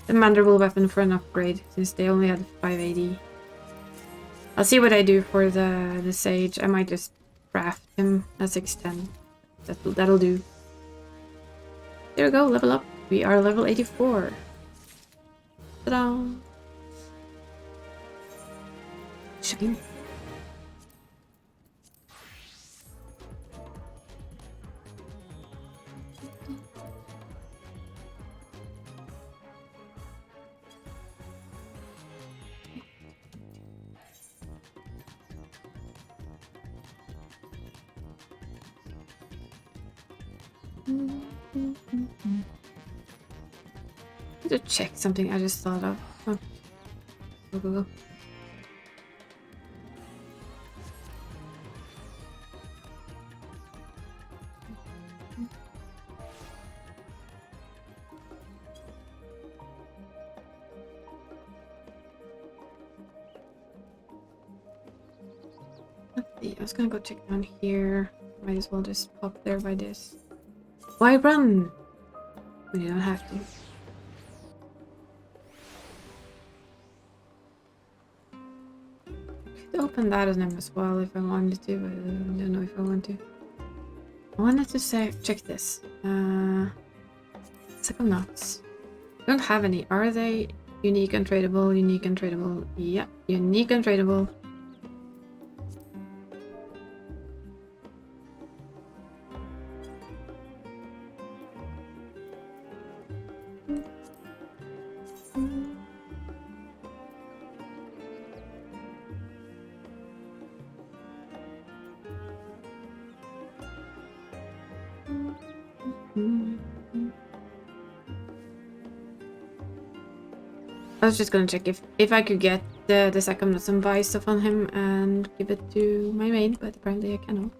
mandible weapon for an upgrade since they only had 580. I'll see what I do for the sage. I might just craft him a 610. That'll do. There we go, level up. We are level 84. Ta-da! Shiny. To check something I just thought of. Oh. Go. I was gonna go check down here. Might as well just pop there by this. Why run when you don't have to? Could open that as them as well if I wanted to, but I don't know if I want to. I wanted to say check this. Sickle nuts. Don't have any. Are they unique and tradable? Unique and tradable. Yeah, unique and tradable. I was just gonna check if I could get the second nuts and buy stuff on him and give it to my main, but apparently I cannot.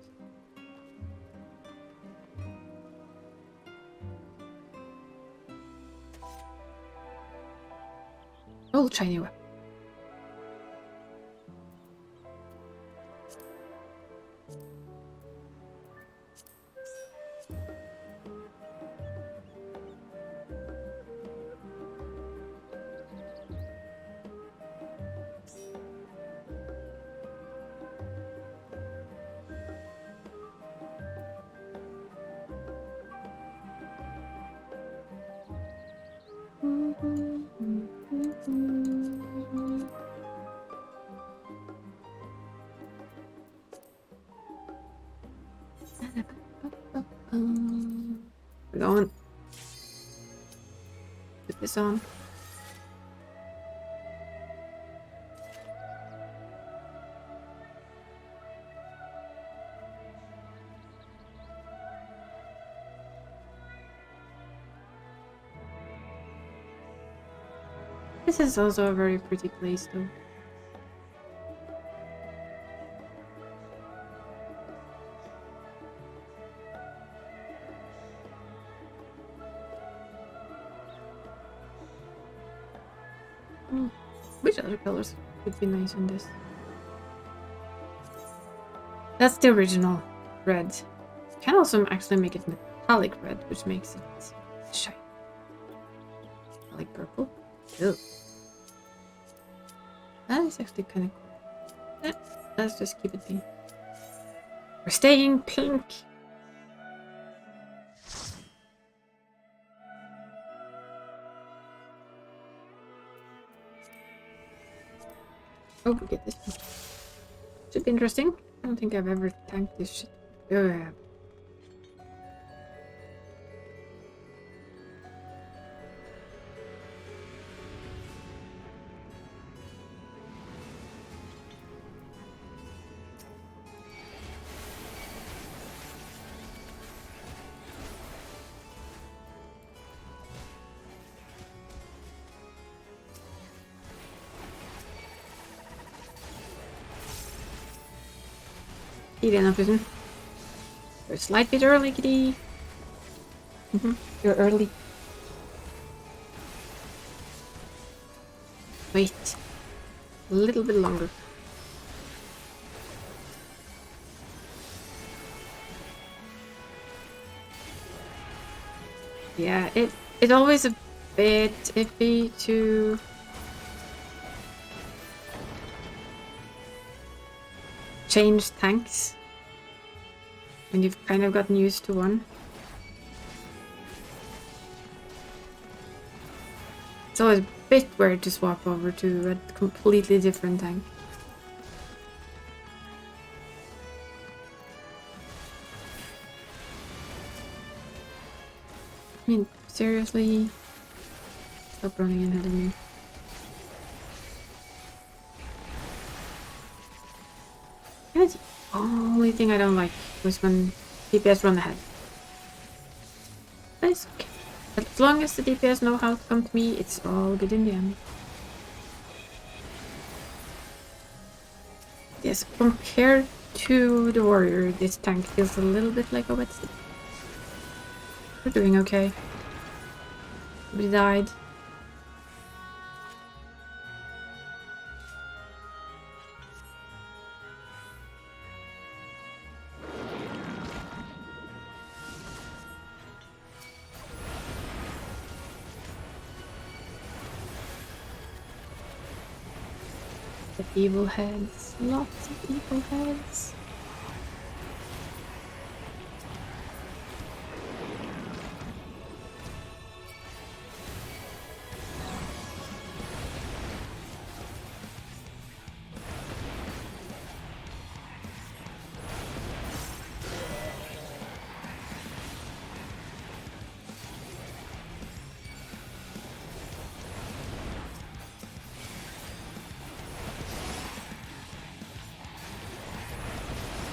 Oh, shiny weapon. We're going. Put this on. This is also a very pretty place, though. Which other colors would be nice on this? That's the original red. Can also actually make it metallic red, which makes it shiny. I like purple. Ew. That is actually kind of cool. Yeah, let's just keep it pink. We're staying pink. Oh, we get this one. Should be interesting. I don't think I've ever tanked this shit. Ugh. Eat enough, isn't it? You're a slight bit early, kitty. You're early. Wait. A little bit longer. Yeah, it's always a bit iffy to change tanks when you've kind of gotten used to one. It's always a bit weird to swap over to a completely different tank. I mean, seriously? Stop running ahead of me. That's the only thing I don't like was when DPS run ahead. is okay. As long as the DPS know how to come to me, it's all good in the end. Yes, compared to the warrior, this tank feels a little bit like a wet stick. We're doing okay. We died. The evil heads. Lots of evil heads.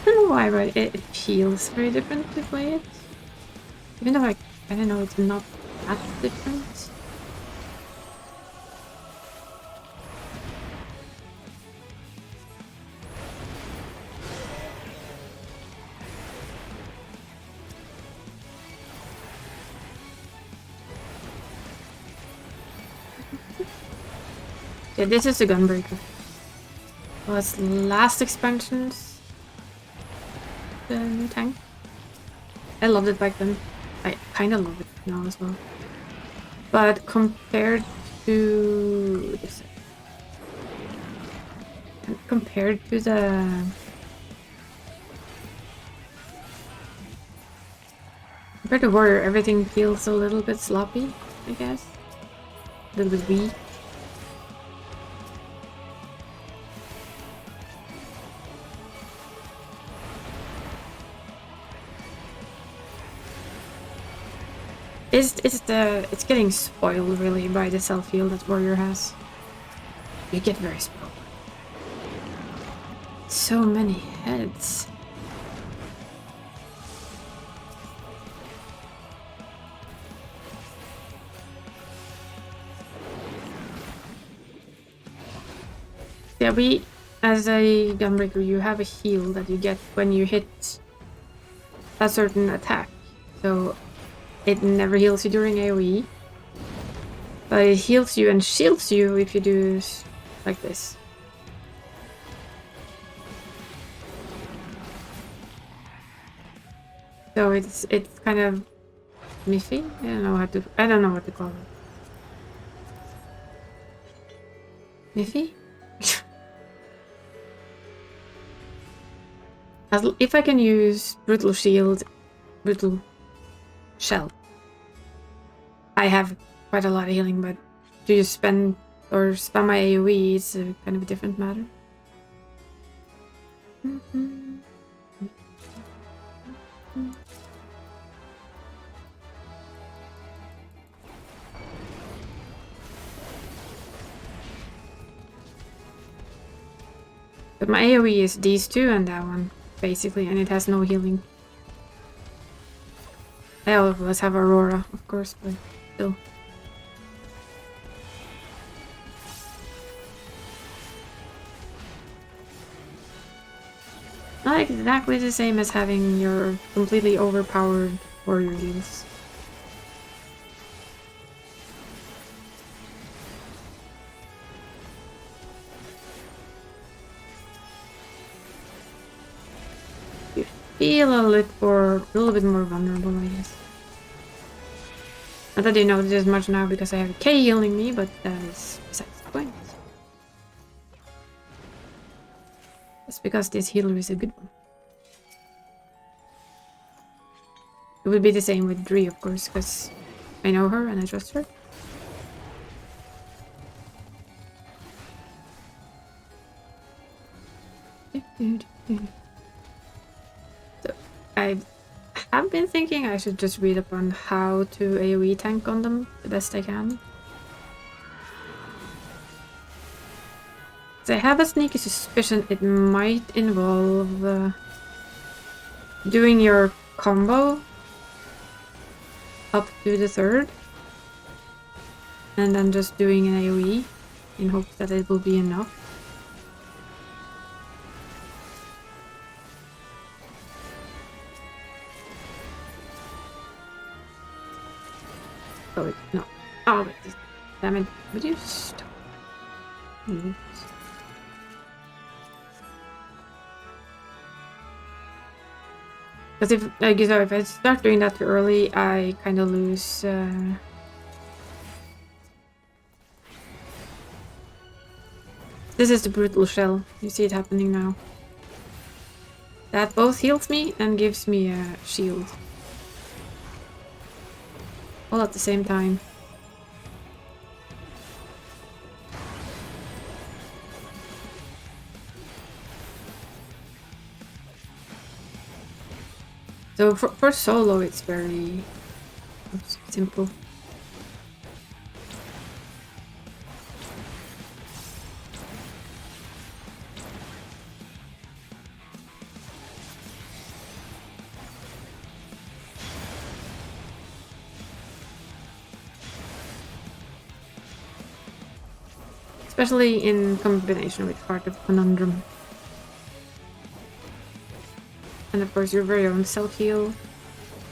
I don't know why, but it feels very different to play it. Even though I don't know, it's not that different. Yeah, this is a gunbreaker. Well, it's last expansions. The new tank. I loved it back then. I kind of love it now as well. But compared to this, compared to the warrior, everything feels a little bit sloppy, I guess. A little bit weak. It's getting spoiled really by the self-heal that warrior has. You get very spoiled. So many heads. Yeah, as a gunbreaker, you have a heal that you get when you hit a certain attack. So it never heals you during AoE, but it heals you and shields you if you do like this. So it's kind of miffy. I don't know what to call it. Miffy? If I can use brutal shield, brutal shell, I have quite a lot of healing, but do you spam my AoE, it's a kind of a different matter. But my AoE is these two and that one, basically, and it has no healing. I always have Aurora, of course, but still. Not exactly the same as having your completely overpowered warrior heals. You feel a little bit more vulnerable, I guess. Not that I know this much now because I have K healing me, but that is besides the point. It's because this healer is a good one. It would be the same with Dree, of course, because I know her and I trust her. So, I have been thinking I should just read up on how to AoE tank on them the best I can. So I have a sneaky suspicion it might involve doing your combo up to the 3rd. And then just doing an AoE in hopes that it will be enough. Oh, wait, no. Oh, wait, damn it. Would you stop? Oops. Because if, like you said, if I start doing that too early, I kind of lose. This is the brutal shell. You see it happening now. That both heals me and gives me a shield. All at the same time. So for solo, it's very simple. Especially in combination with Heart of Conundrum. And of course your very own self-heal,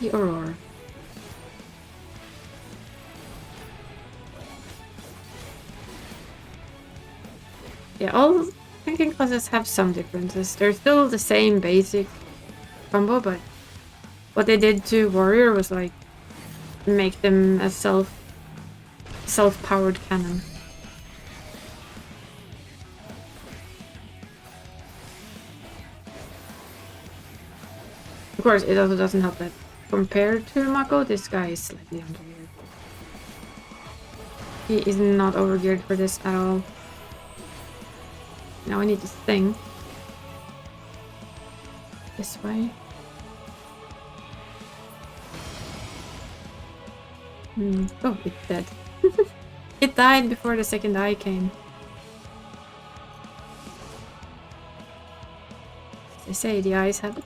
the Aurora. Yeah, all tanking classes have some differences. They're still the same basic combo, but what they did to Warrior was like make them a self-powered cannon. Of course, it also doesn't help that compared to Mako, this guy is slightly undergeared. He is not overgeared for this at all. Now I need to think. This way. Oh, it's dead. It died before the second eye came. As they say, the eyes have it.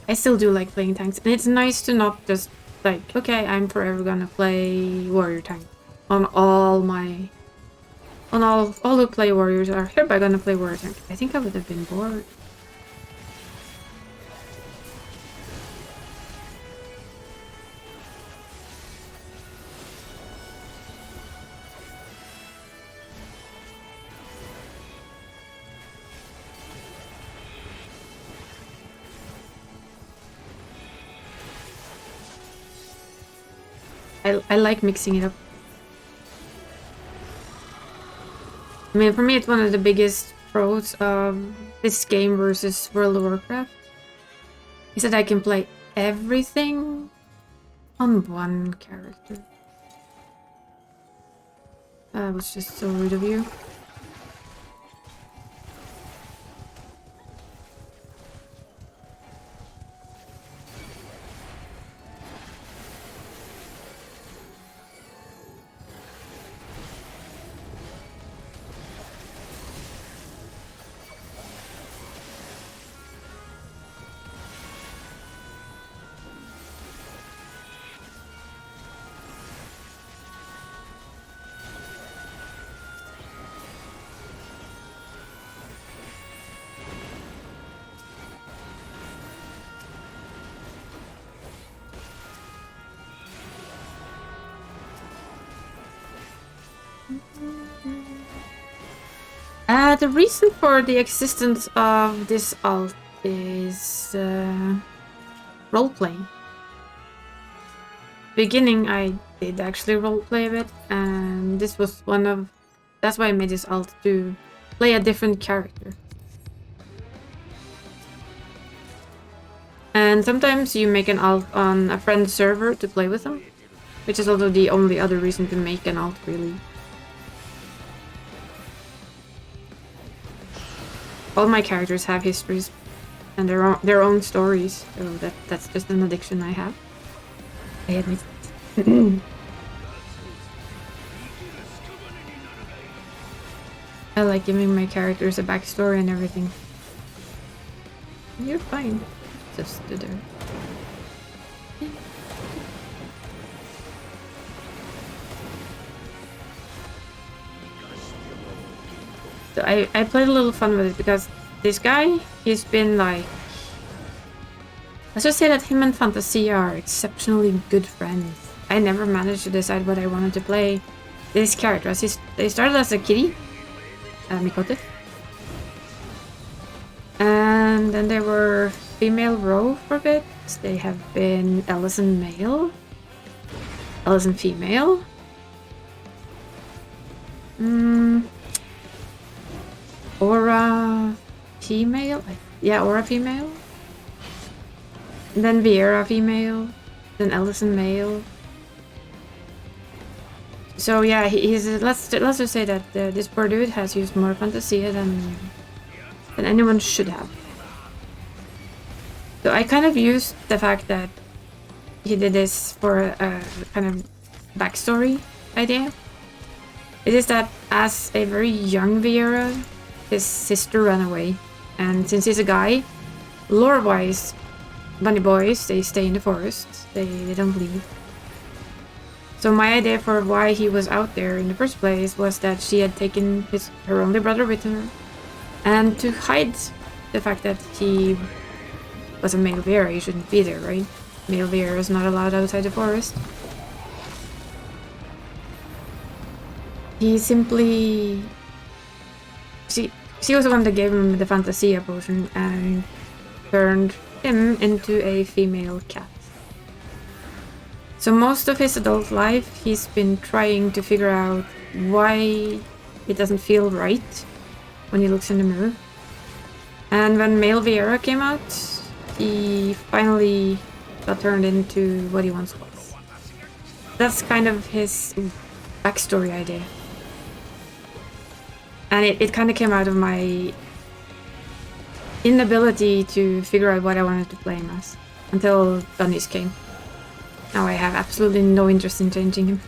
I still do like playing tanks, and it's nice to not just like, okay, I'm forever gonna play warrior tank on all who play warriors are hereby gonna play warrior tank. I think I would have been bored. I like mixing it up. I mean, for me, it's one of the biggest pros of this game versus World of Warcraft is that I can play everything on one character. That was just so rude of you. The reason for the existence of this alt is roleplay. Beginning, I did actually roleplay a bit, and this was one of... That's why I made this alt, to play a different character. And sometimes you make an alt on a friend's server to play with them, which is also the only other reason to make an alt, really. All my characters have histories and their own stories, so that's just an addiction I have. I admit it. I like giving my characters a backstory and everything. You're fine. Just stood there. So I played a little fun with it because this guy, he's been like... Let's just say that him and Fantasia are exceptionally good friends. I never managed to decide what I wanted to play. These characters, they started as a kitty, Mikote. And then they were female row for a bit. They have been Ellison male, Ellison female. Aura female? Yeah, Aura female. And then Viera female. Then Ellison male. So yeah, he's let's just say that this poor dude has used more Fantasia than anyone should have. So I kind of used the fact that he did this for a kind of backstory idea. It is that as a very young Viera, his sister ran away, and since he's a guy, lore-wise, bunny boys, they stay in the forest. They don't leave. So my idea for why he was out there in the first place was that she had taken her only brother with her, and to hide the fact that he was a male Viera, he shouldn't be there, right? Male Viera is not allowed outside the forest. He simply... She was the one that gave him the Fantasia potion and turned him into a female cat. So most of his adult life, he's been trying to figure out why it doesn't feel right when he looks in the mirror. And when male Viera came out, he finally got turned into what he once was. That's kind of his backstory idea. And it kind of came out of my inability to figure out what I wanted to play him as until Bunnies came. Now I have absolutely no interest in changing him.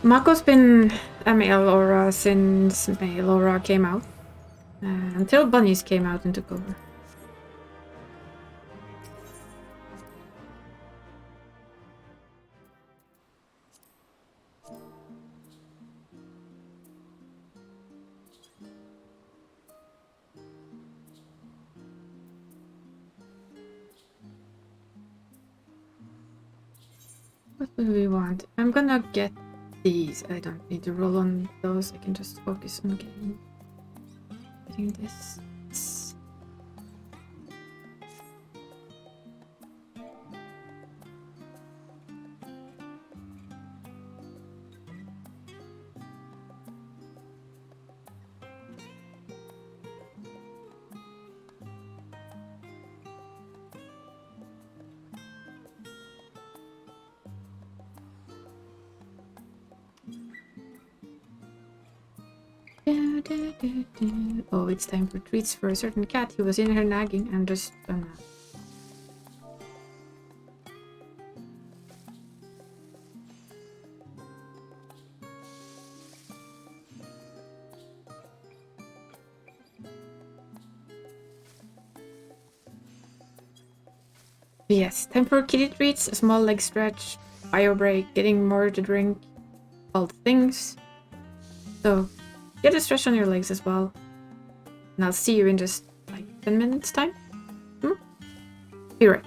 Mako's been a male aura since male aura came out. Until Bunnies came out and took over. What do we want? I'm gonna get these. I don't need to roll on those. I can just focus on getting this. Oh, it's time for treats for a certain cat. He was in her nagging and just Yes, time for kitty treats, a small leg stretch, bio break, getting more to drink, all the things. So, get a stretch on your legs as well. And I'll see you in just like 10 minutes time. Be right.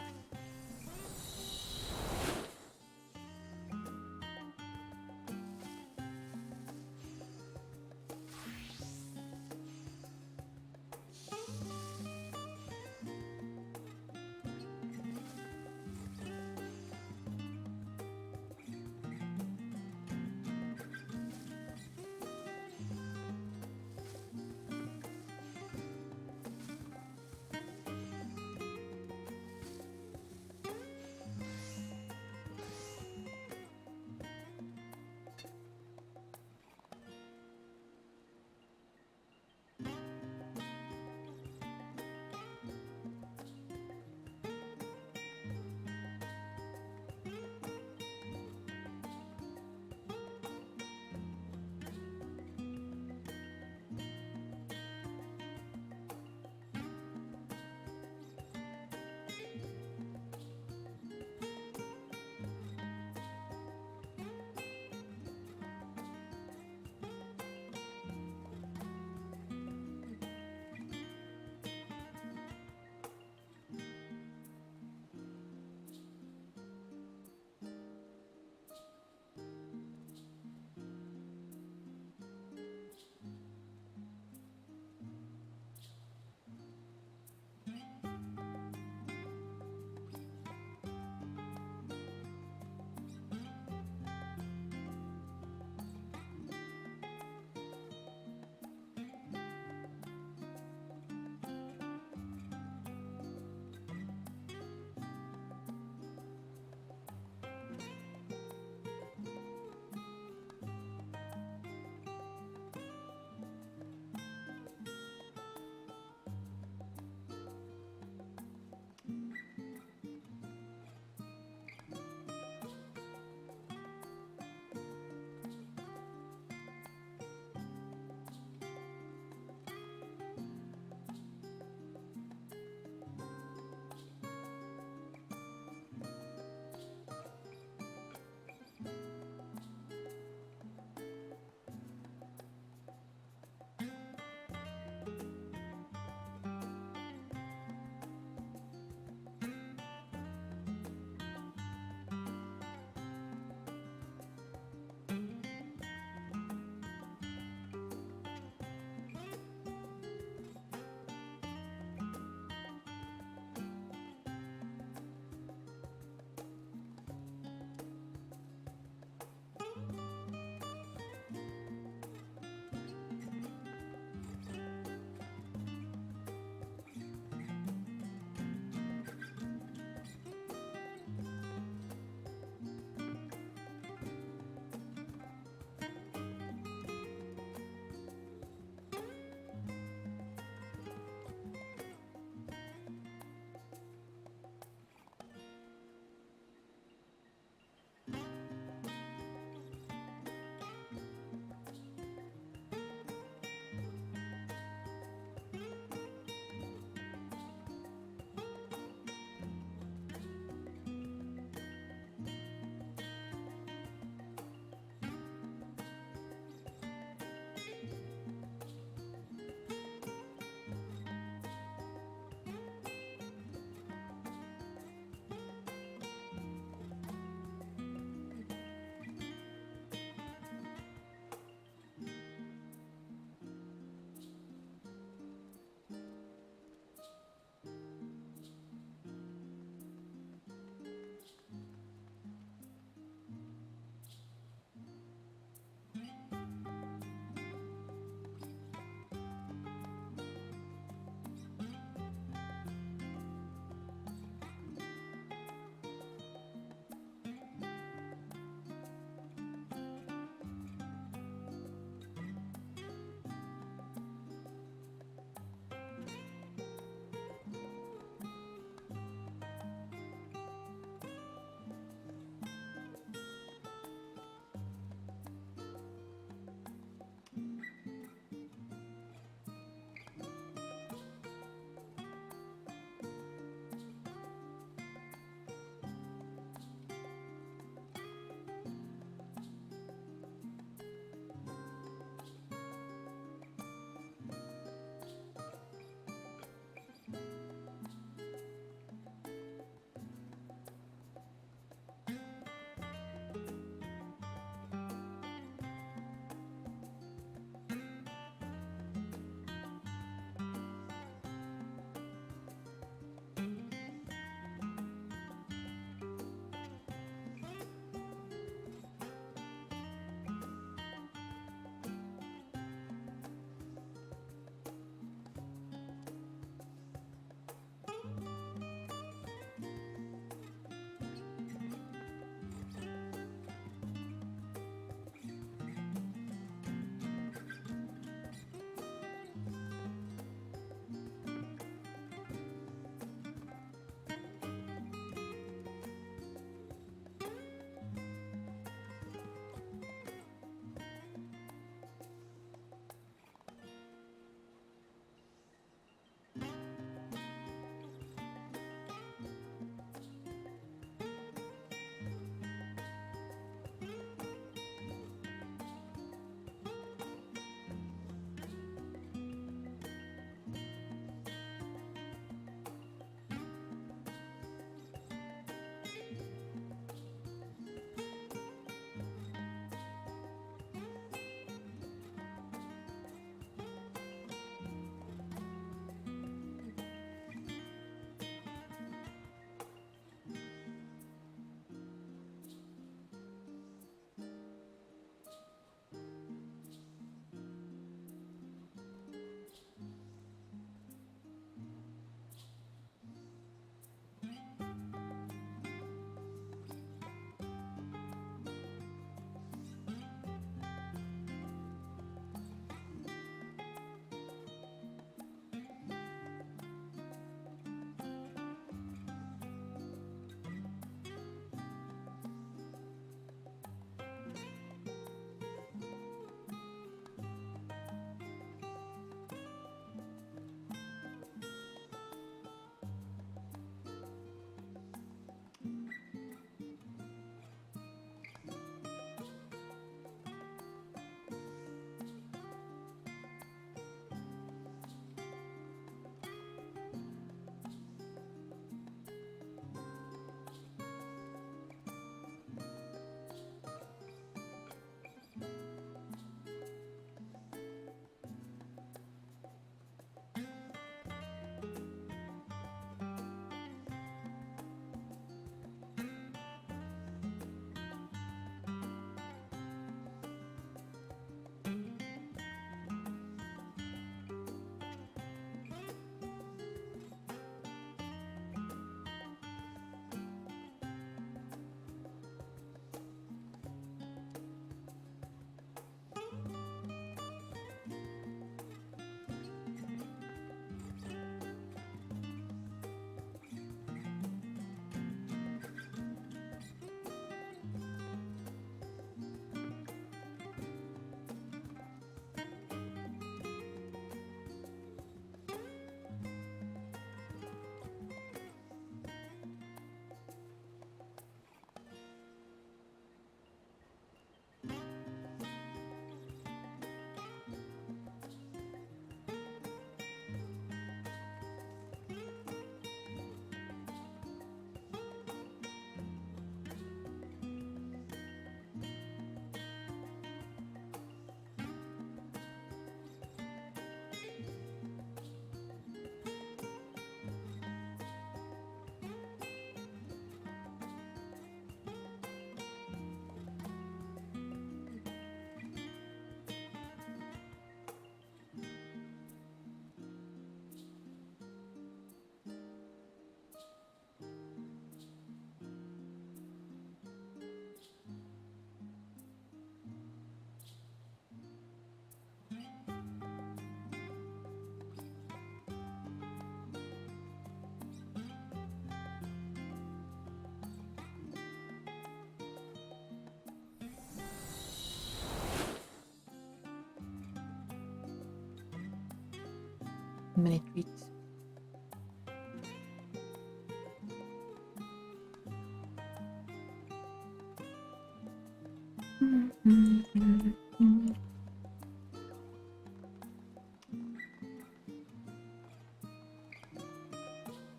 many treats.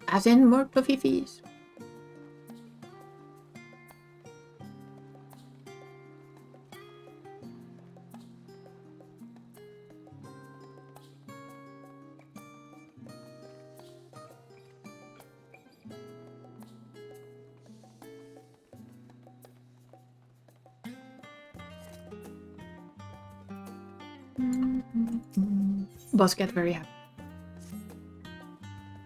As in more toffees. Boss get very happy.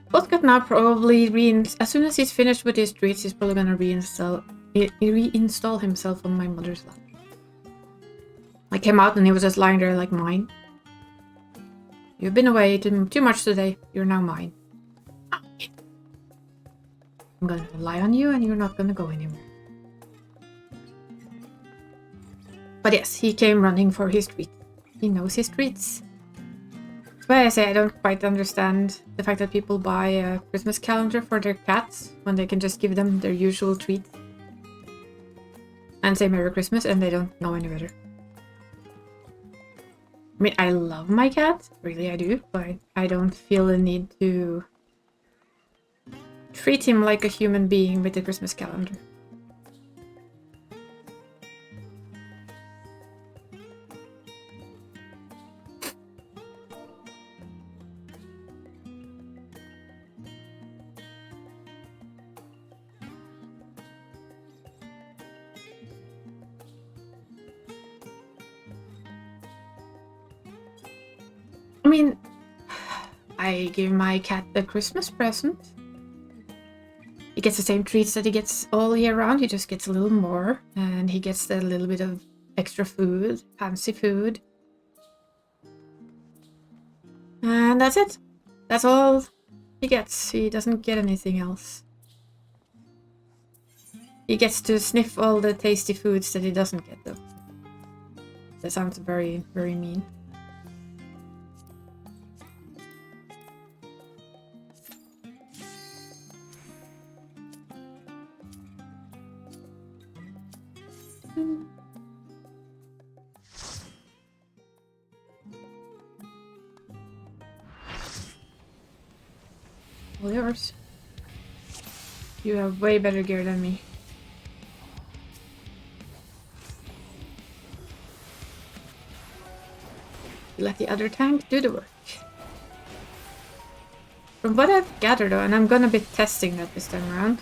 Boss get now probably as soon as he's finished with his treats, he's probably gonna reinstall himself on my mother's lap. I came out and he was just lying there like mine. You've been away too much today. You're now mine. I'm gonna rely on you and you're not gonna go anywhere. But yes, he came running for his treat. He knows his treats. That's why I say I don't quite understand the fact that people buy a Christmas calendar for their cats when they can just give them their usual treat and say Merry Christmas and they don't know any better. I mean, I love my cat, really I do, but I don't feel the need to treat him like a human being with a Christmas calendar. I mean, I give my cat a Christmas present. He gets the same treats that he gets all year round. He just gets a little more. And he gets a little bit of extra food, fancy food. And that's it. That's all he gets. He doesn't get anything else. He gets to sniff all the tasty foods that he doesn't get, though. That sounds very, very mean. All yours. You have way better gear than me. Let the other tank do the work. From what I've gathered though, and I'm gonna be testing that this time around,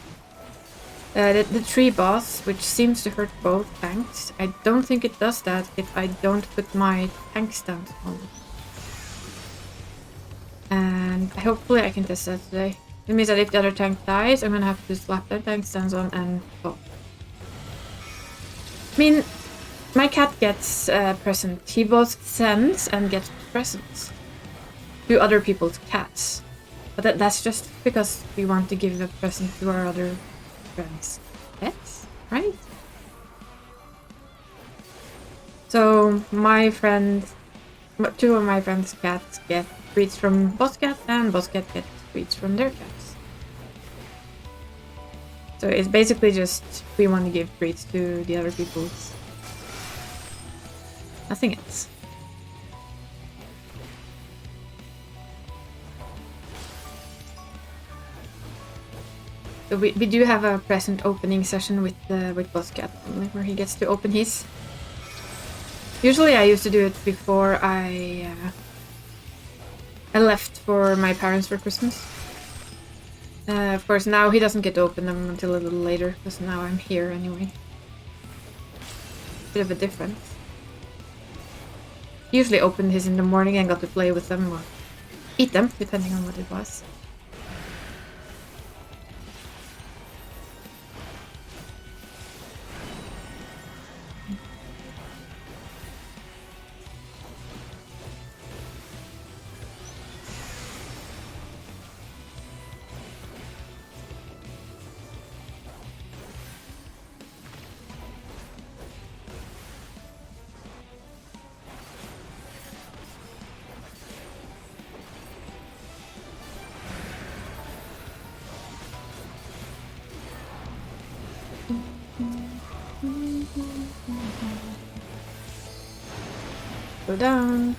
the tree boss, which seems to hurt both tanks, I don't think it does that if I don't put my tank stance on it. And hopefully I can test that today. It means that if the other tank dies, I'm gonna have to slap that tank stance on and go. I mean, my cat gets a present. He both sends and gets presents to other people's cats. But that's just because we want to give a present to our other friends' pets, right? So my friend, two of my friends' cats get treats from Boss Cat, and Boss Cat gets treats from their cats. So it's basically just we want to give treats to the other people's. Nothing else. So we do have a present opening session with Boss Cat, where he gets to open his. Usually I used to do it before I left for my parents for Christmas. Of course now he doesn't get to open them until a little later, because now I'm here anyway. Bit of a difference. Usually opened his in the morning and got to play with them or eat them, depending on what it was. go down.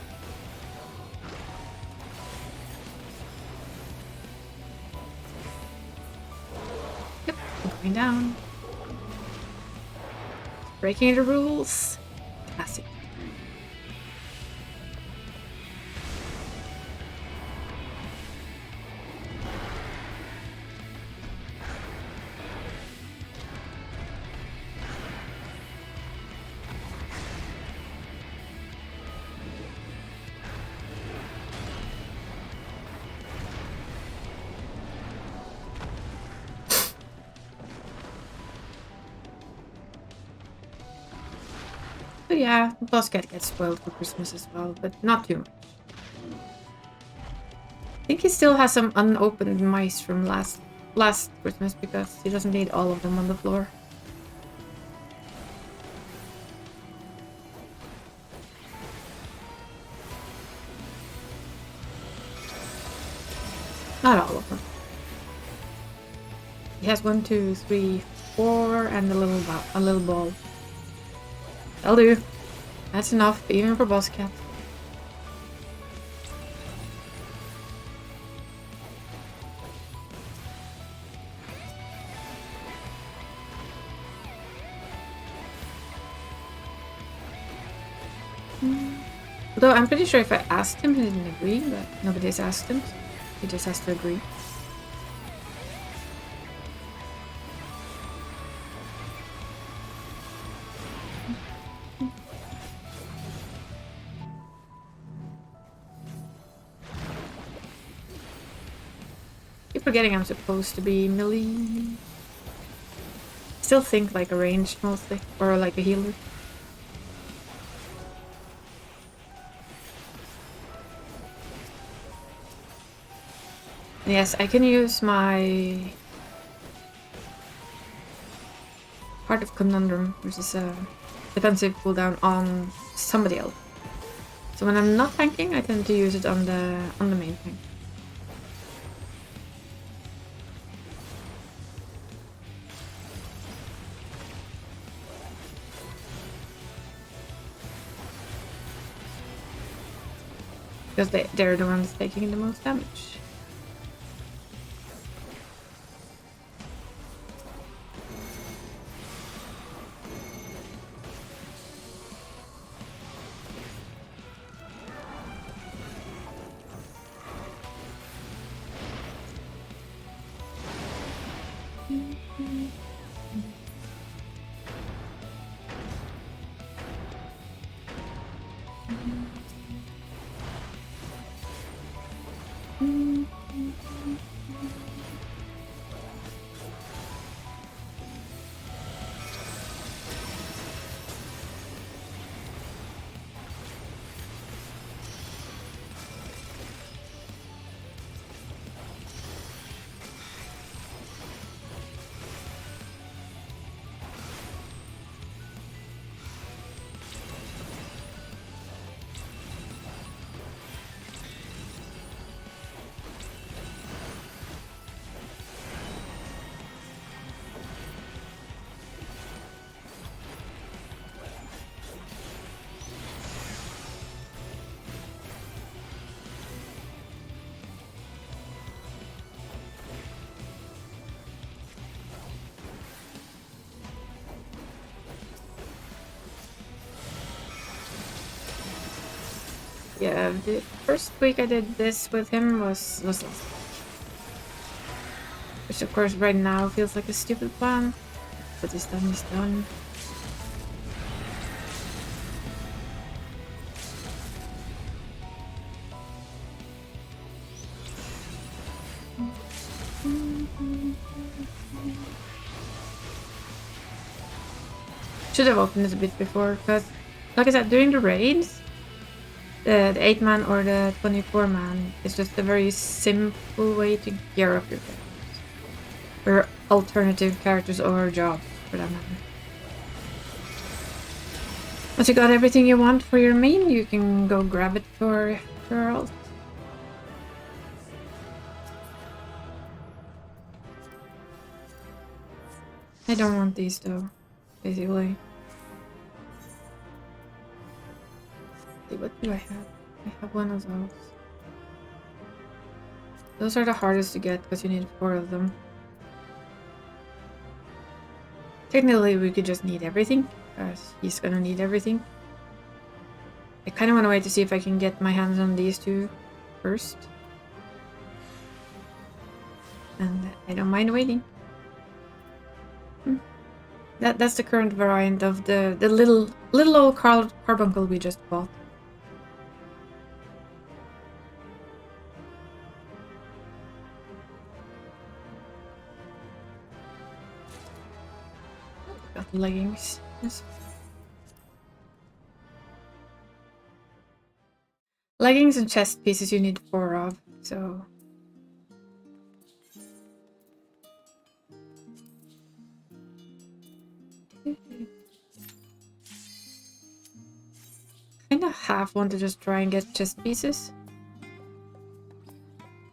Yep, going down. Breaking the rules. Classic. But yeah, boss cat gets spoiled for Christmas as well, but not too much. I think he still has some unopened mice from last Christmas because he doesn't need all of them on the floor. Not all of them. He has 1, 2, 3, 4, and a little ball. That'll do. That's enough, even for boss cat. Although I'm pretty sure if I asked him, he didn't agree, but nobody's asked him. He just has to agree. Keep forgetting I'm supposed to be melee. Still think like a ranged mostly, or like a healer. Yes, I can use my Heart of Conundrum, which is a defensive cooldown on somebody else. So when I'm not tanking, I tend to use it on the main tank. Because they're the ones taking the most damage. Yeah, the first week I did this with him was last week. Which of course right now feels like a stupid plan. But this time is done. Should have opened it a bit before, because like I said, during the raids, the 8-man or the 24-man is just a very simple way to gear up your characters. Or alternative characters or jobs, for that matter. Once you got everything you want for your main, you can go grab it for your alt. I don't want these though, basically. see, what do I have? I have one of those. Those are the hardest to get because you need 4 of them. Technically, we could just need everything, because he's gonna need everything. I kind of want to wait to see if I can get my hands on these 2 first. And I don't mind waiting. That's the current variant of the little old carbuncle we just bought. Got leggings. Yes. Leggings and chest pieces you need 4 of, so... Kinda half want to just try and get chest pieces.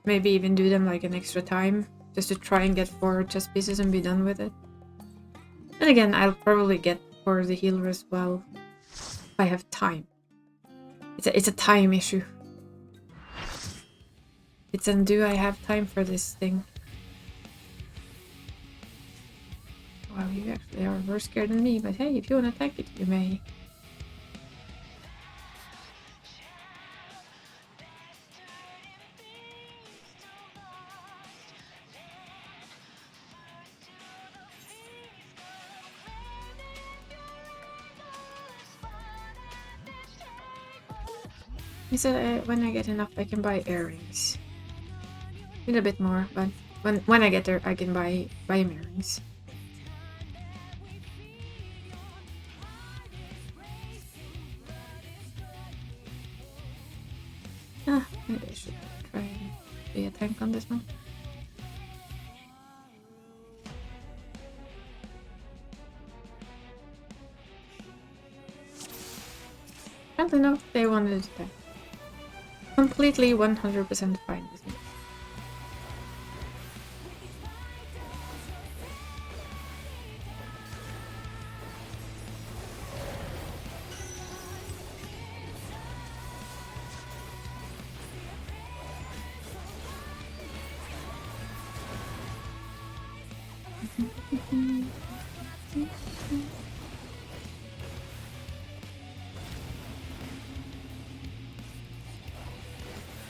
Maybe even do them like an extra time, just to try and get 4 chest pieces and be done with it. And again, I'll probably get for the healer as well, if I have time. It's a time issue. It's an do I have time for this thing? Wow, you actually are worse scared than me, but hey, if you want to attack it, you may. He said when I get enough I can buy earrings. Need a bit more, but when I get there I can buy him earrings. Maybe I should try and be a tank on this one. I don't know if they wanted to tank. Completely 100% fine with me.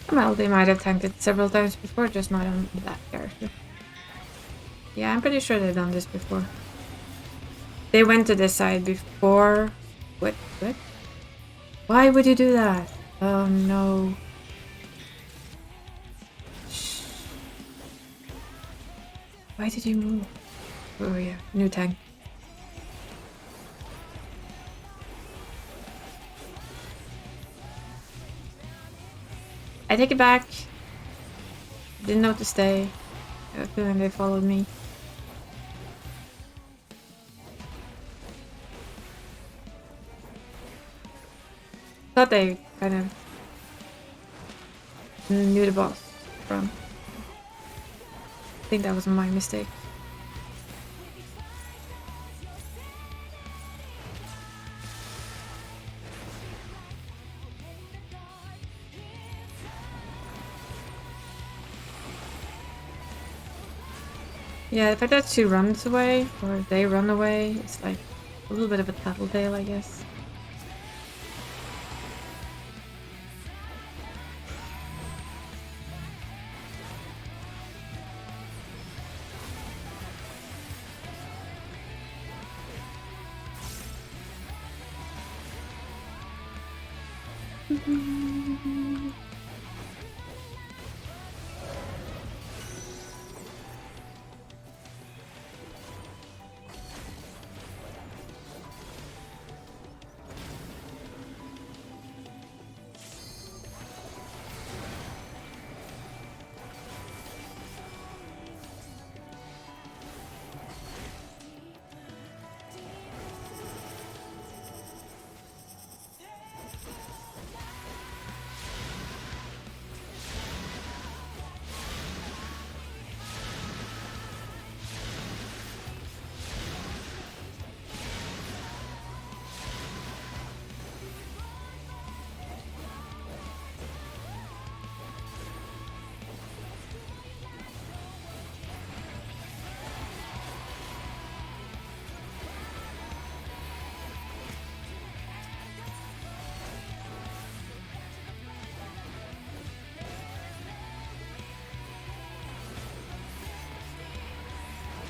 Well, they might have tanked it several times before, just not on that character. Yeah, I'm pretty sure they've done this before. They went to this side before... What? Why would you do that? Oh no. Shh. Why did you move? Oh yeah, new tank. I take it back. Didn't know to stay. I have a feeling they followed me. Thought they kind of knew the boss from. I think that was my mistake. Yeah, the fact that she runs away, or they run away, it's like a little bit of a tattletale, I guess.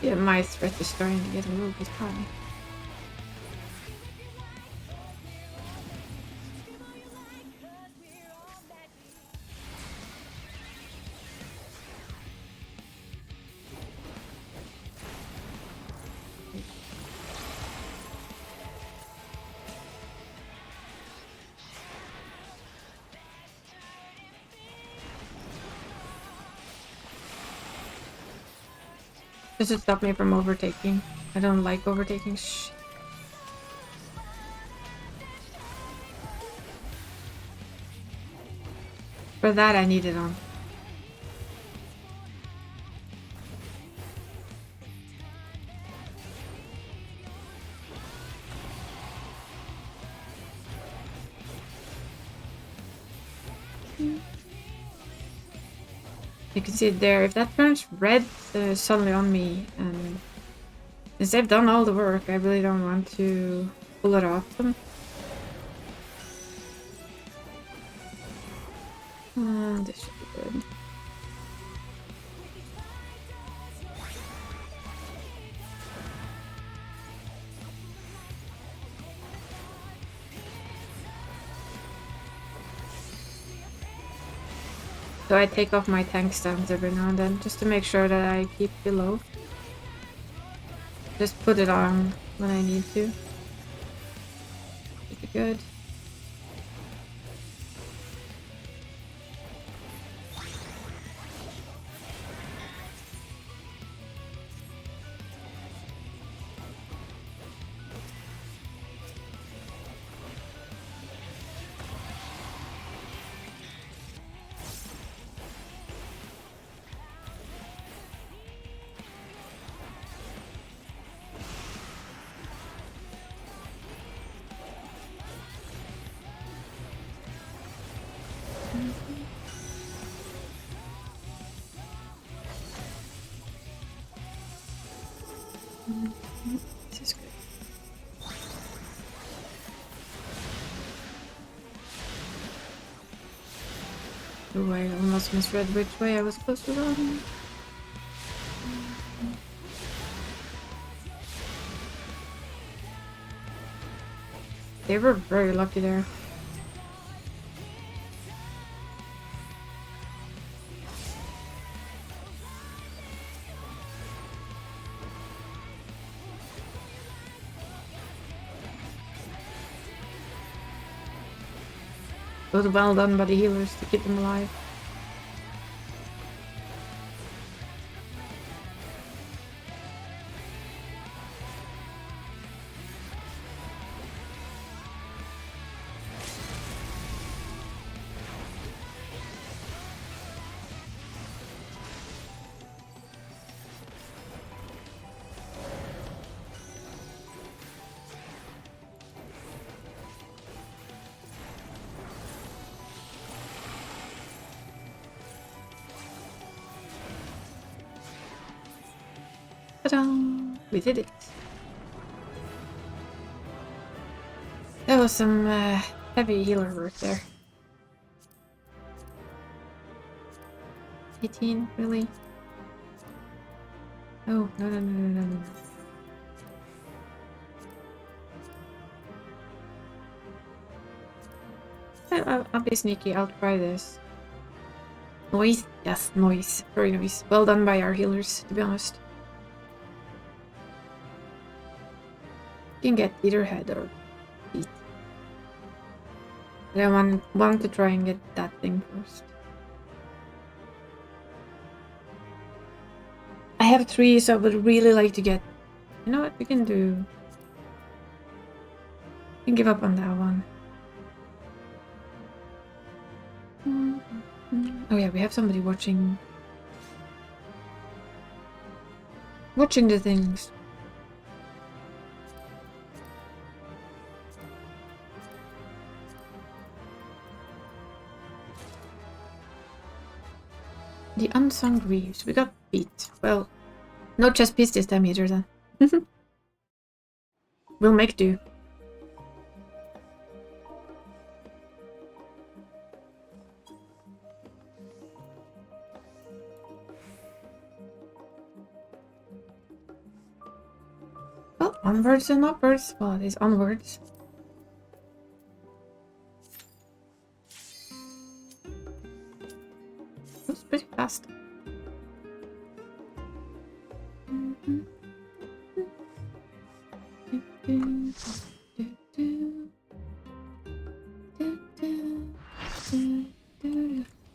Yeah, my threat is starting to get a little bit high. Does it stop me from overtaking? I don't like overtaking. Shh. For that, I need it on. You can see it there. If that turns red suddenly on me, and since they've done all the work, I really don't want to pull it off them. This should be good. So I take off my tank stands every now and then, just to make sure that I keep below. Just put it on when I need to. Should be good. This is good. Oh, I almost misread which way I was supposed to run. They were very lucky there. It was well done by the healers to keep them alive. Ta-da! We did it. That was some heavy healer work there. 18, really? Oh, no. I'll be sneaky, I'll try this. Noise? Yes, noise. Very nice. Well done by our healers, to be honest. You can get either head or feet. But I want to try and get that thing first. I have 3, so I would really like to get... You know what? We can do... We can give up on that one. Oh yeah, we have somebody watching... Watching the things. The unsung Reeves. We got beat. Well, no chest piece this time either then. We'll make do. Onwards and upwards. Well, it is onwards. That's pretty fast.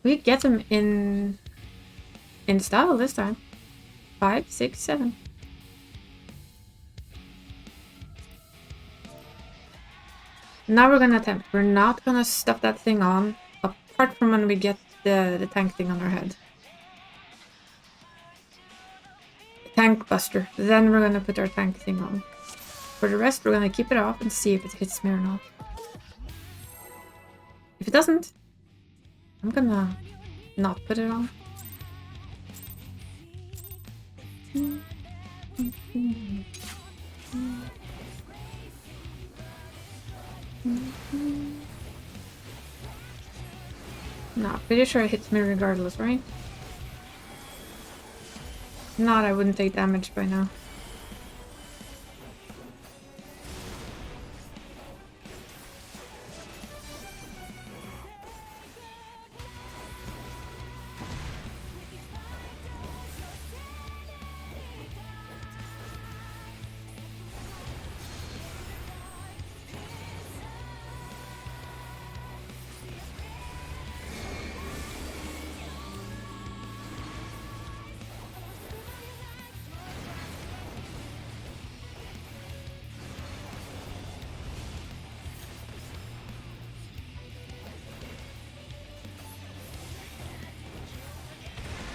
We get them in style this time. 5, 6, 7. Now we're gonna attempt. We're not gonna stuff that thing on, apart from when we get the tank thing on our head. Tank buster. Then we're gonna put our tank thing on. For the rest, we're gonna keep it off and see if it hits me or not. If it doesn't, I'm gonna not put it on. No, pretty sure it hits me regardless, right? If not, I wouldn't take damage by now.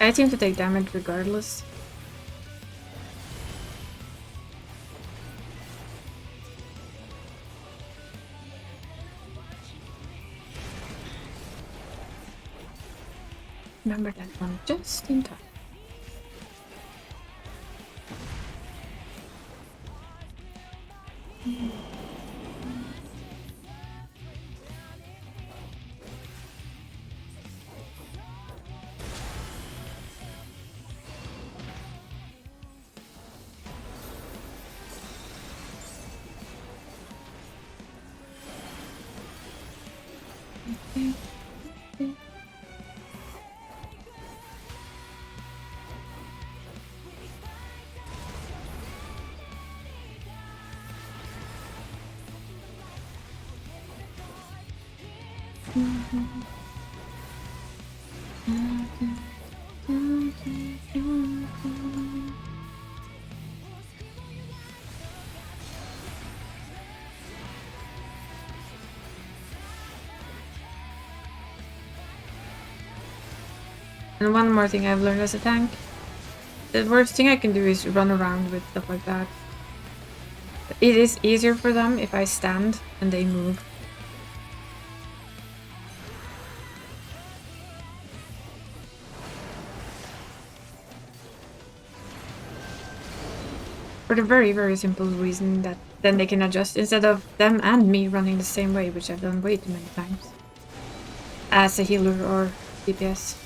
I seem to take damage regardless. Remember that one just in time. And one more thing I've learned as a tank. The worst thing I can do is run around with stuff like that. It is easier for them if I stand and they move. For the very, very simple reason that then they can adjust instead of them and me running the same way, which I've done way too many times. As a healer or DPS.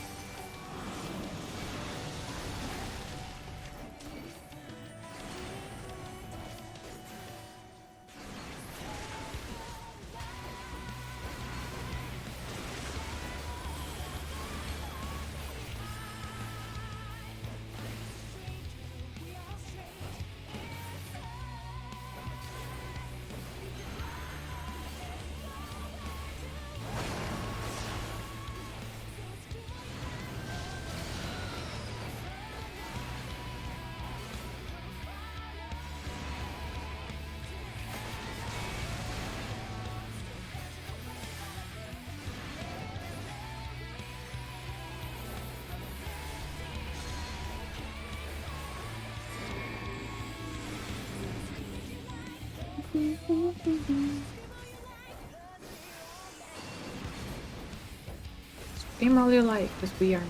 Scream all you like, because we are.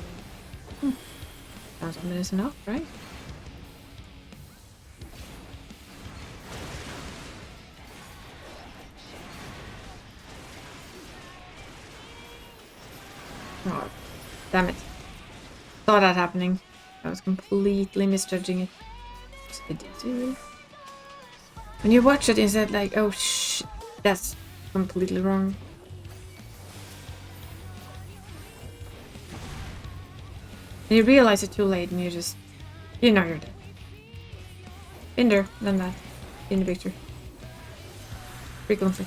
Sounds ominous enough, right? Oh, damn it. Saw that happening. I was completely misjudging it. When you watch it, instead like, oh shit, that's completely wrong. And you realize it too late, and you just, you know you're dead. Been there, done that. In the picture. Frequently.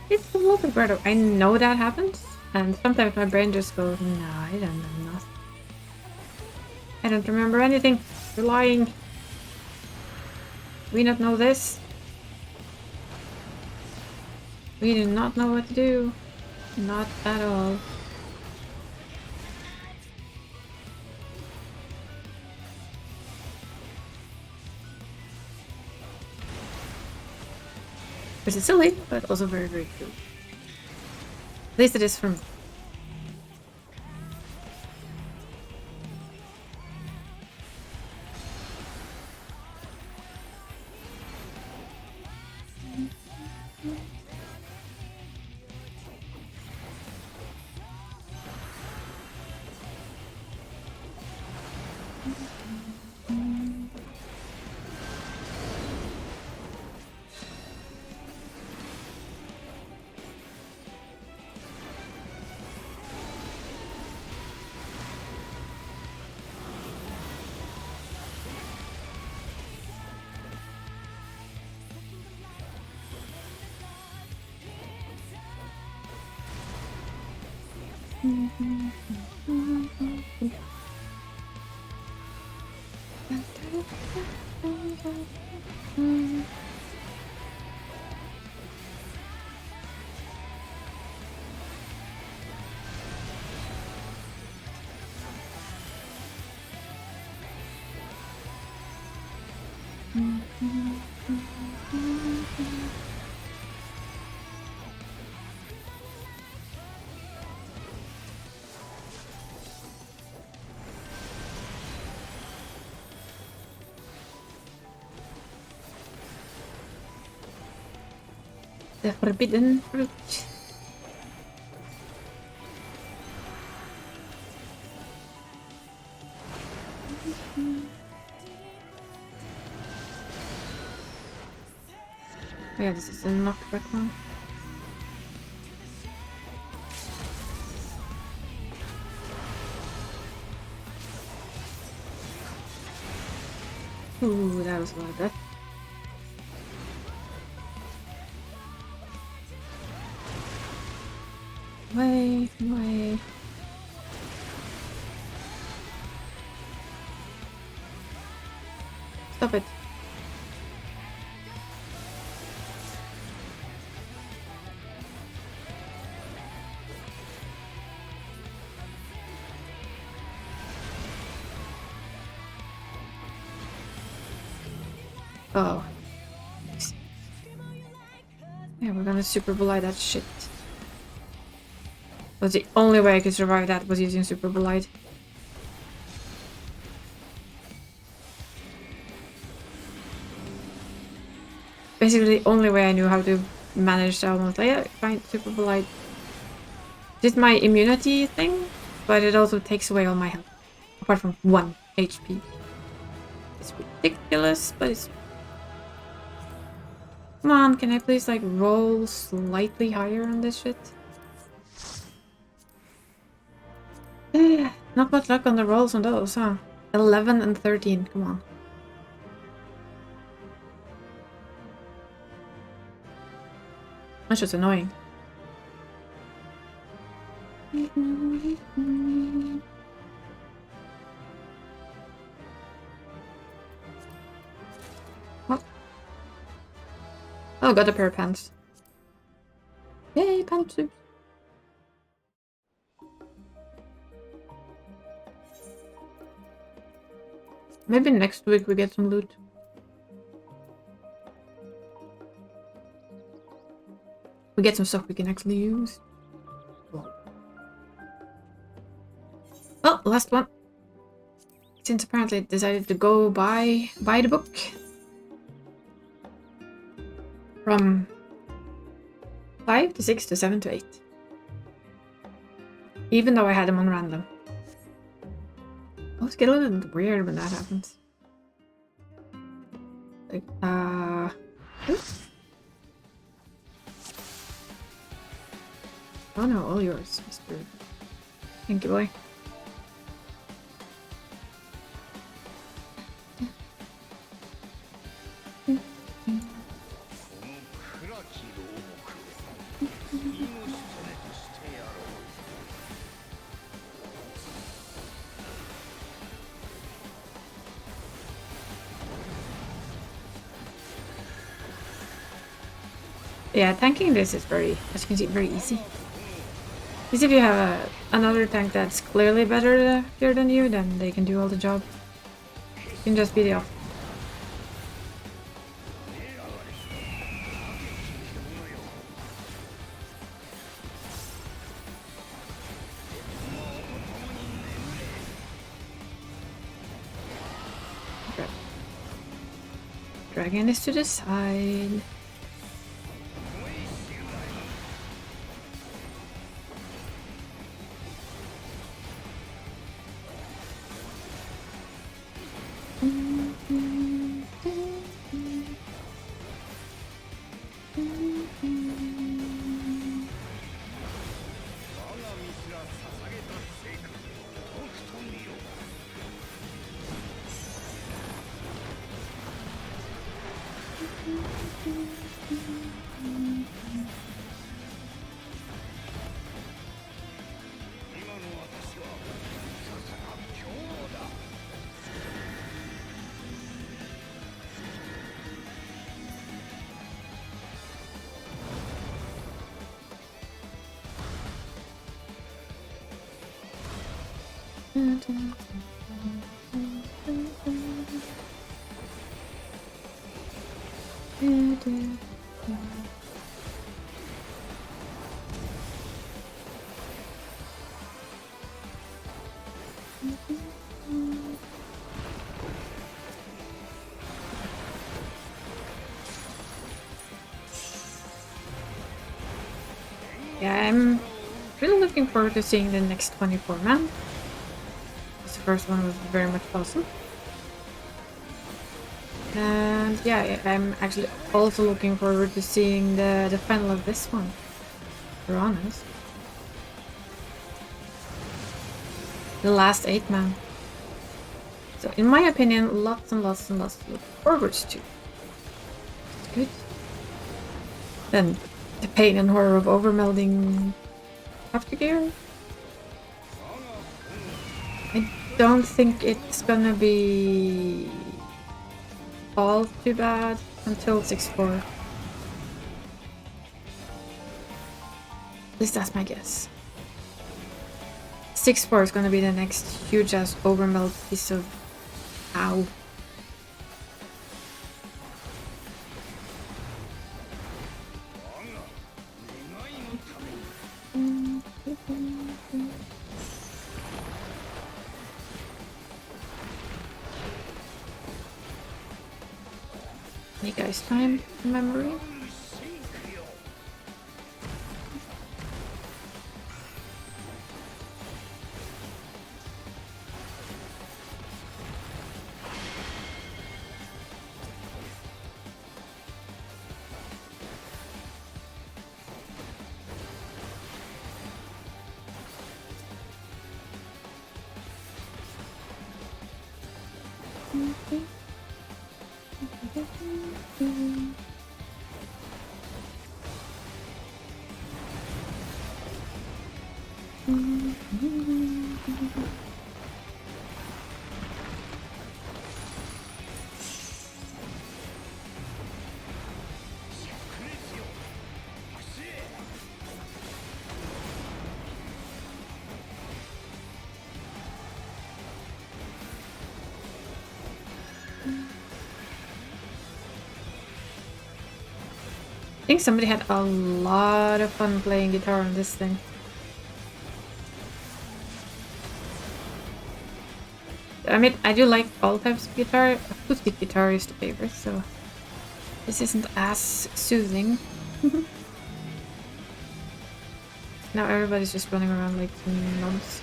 It's a little bit weird. I know that happens, and sometimes my brain just goes, no, I don't know nothing. I don't remember anything. You're lying. We not know this. We do not know what to do. Not at all. Which is silly, but also very, very true. At least it is for me. The forbidden fruit. Oh yeah, this is a knockback one. Ooh, that was a lot of death. Away, away. Stop it. Oh. Yeah, we're gonna super bully that shit. That's the only way I could survive that was using super bullied. Basically the only way I knew how to manage that one was like, yeah, fine, super bullied. Did my immunity thing, but it also takes away all my health. Apart from 1 HP. It's ridiculous, but it's... Come on, can I please like roll slightly higher on this shit? Not much luck on the rolls on those, huh? 11 and 13, come on. That's just annoying. Oh. Oh, got a pair of pants. Yay, pantsuit. Maybe next week we get some loot. We get some stuff we can actually use. Well, last one. Since apparently it decided to go buy the book. From 5 to 6 to 7 to 8. Even though I had them on random. Always get a little bit weird when that happens. Like, oops. Oh no, all yours, Mr. Pinky Boy. Yeah, tanking this is very, as you can see, very easy. Because if you have another tank that's clearly better here than you, then they can do all the job. You can just be the off. Dragging this to the side. Yeah, I'm really looking forward to seeing the next 24 man. The first one was very much awesome. And yeah, I'm actually also looking forward to seeing the final of this one, to be honest. The last 8 man. So in my opinion, lots and lots and lots to look forward to. It's good. Then the pain and horror of overmelding aftergear. I don't think it's gonna be all too bad until 6-4. At least that's my guess. 6-4 is gonna be the next huge ass overmeld piece of ow. Hey guys, time in memory. think somebody had a lot of fun playing guitar on this thing. I mean, I do like all types of guitar. Acoustic guitar is the favorite, so this isn't as soothing. Now everybody's just running around like nuns.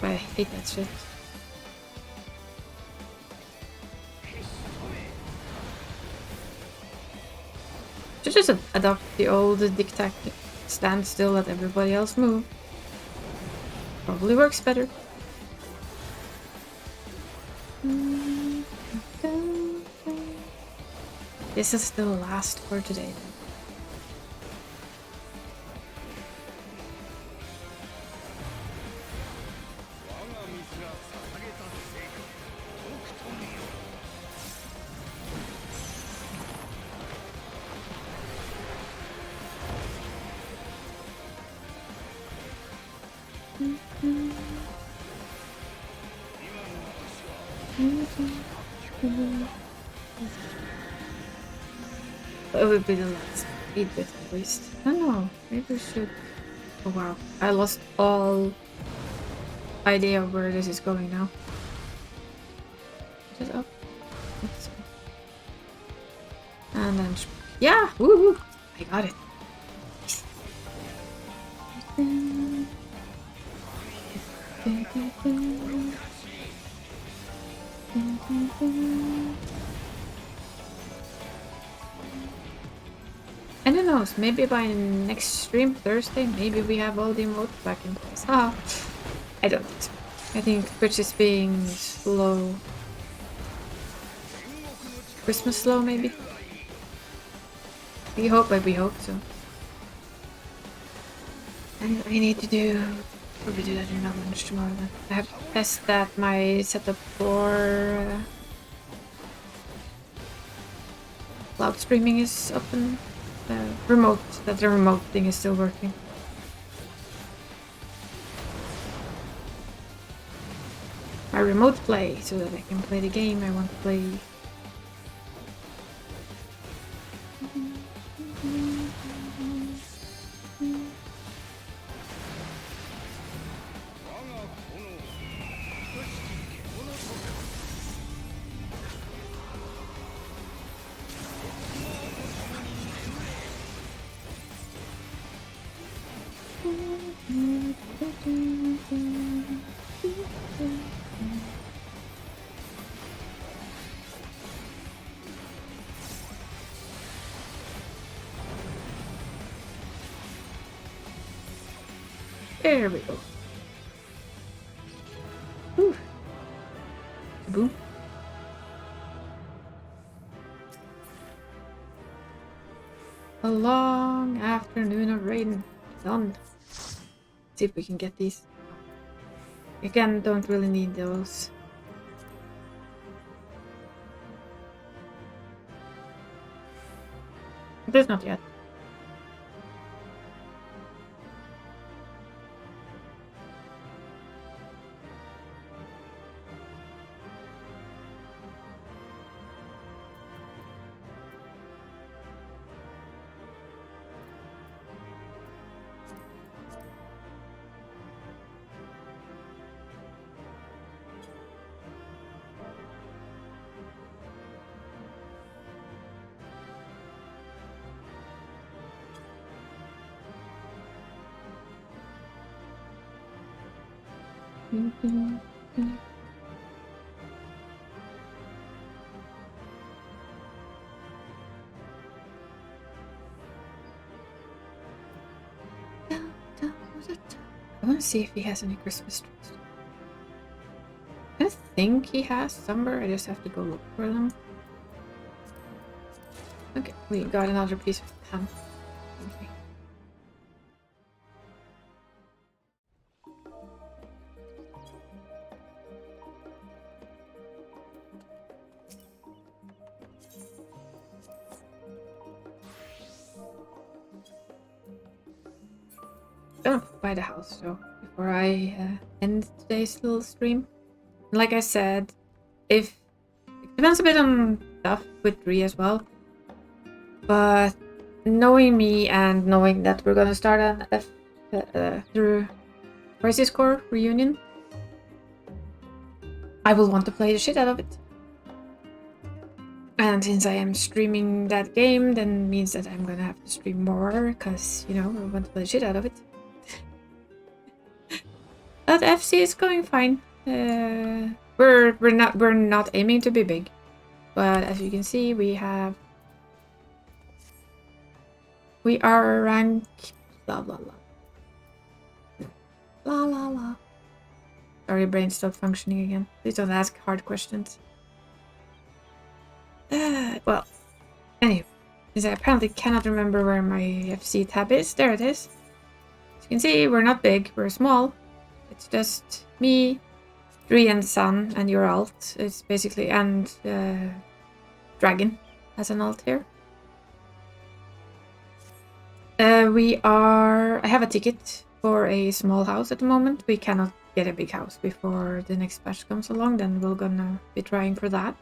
But I hate that shit. Should just adopt the old diktat, stand still, let everybody else move. Probably works better. This is the last for today. It would be the last speed bit at least. I don't know. Maybe we should. Oh wow. I lost all idea of where this is going now. Is it up? Let's see. And then. Yeah! Woo! I got it. I don't know, maybe by next stream Thursday, maybe we have all the emotes back in place. Ah, I don't think so. I think Twitch is being slow. Christmas slow, maybe? We hope so. And I need to probably do that in my lunch tomorrow then. I have to test that my setup for cloud streaming is up and that the remote thing is still working. My remote play so that I can play the game I want to play. There we go. Whew. Boom. A long afternoon of rain. Done. See if we can get these. Again, don't really need those. But not yet. I want to see if he has any Christmas trees. I think he has somewhere. I just have to go look for them. Okay, we got another piece of ham. Okay. Gonna buy the house so before I end today's little stream. Like I said, if it depends a bit on stuff with Ree as well. But knowing me and knowing that we're gonna start an through Crisis Core reunion, I will want to play the shit out of it. And since I am streaming that game, then means that I'm gonna have to stream more, because, you know, I want to play the shit out of it. But FC is going fine. We're not aiming to be big, but as you can see, we are rank blah blah blah blah blah blah. Sorry, brain stopped functioning again. Please don't ask hard questions. Well, anyway, since I apparently cannot remember where my FC tab is, there it is. As you can see, we're not big, we're small. It's just me, Dree and Sun, and your alt. It's basically, and Dragon as an alt here. I have a ticket for a small house at the moment. We cannot get a big house before the next patch comes along, then we're gonna be trying for that.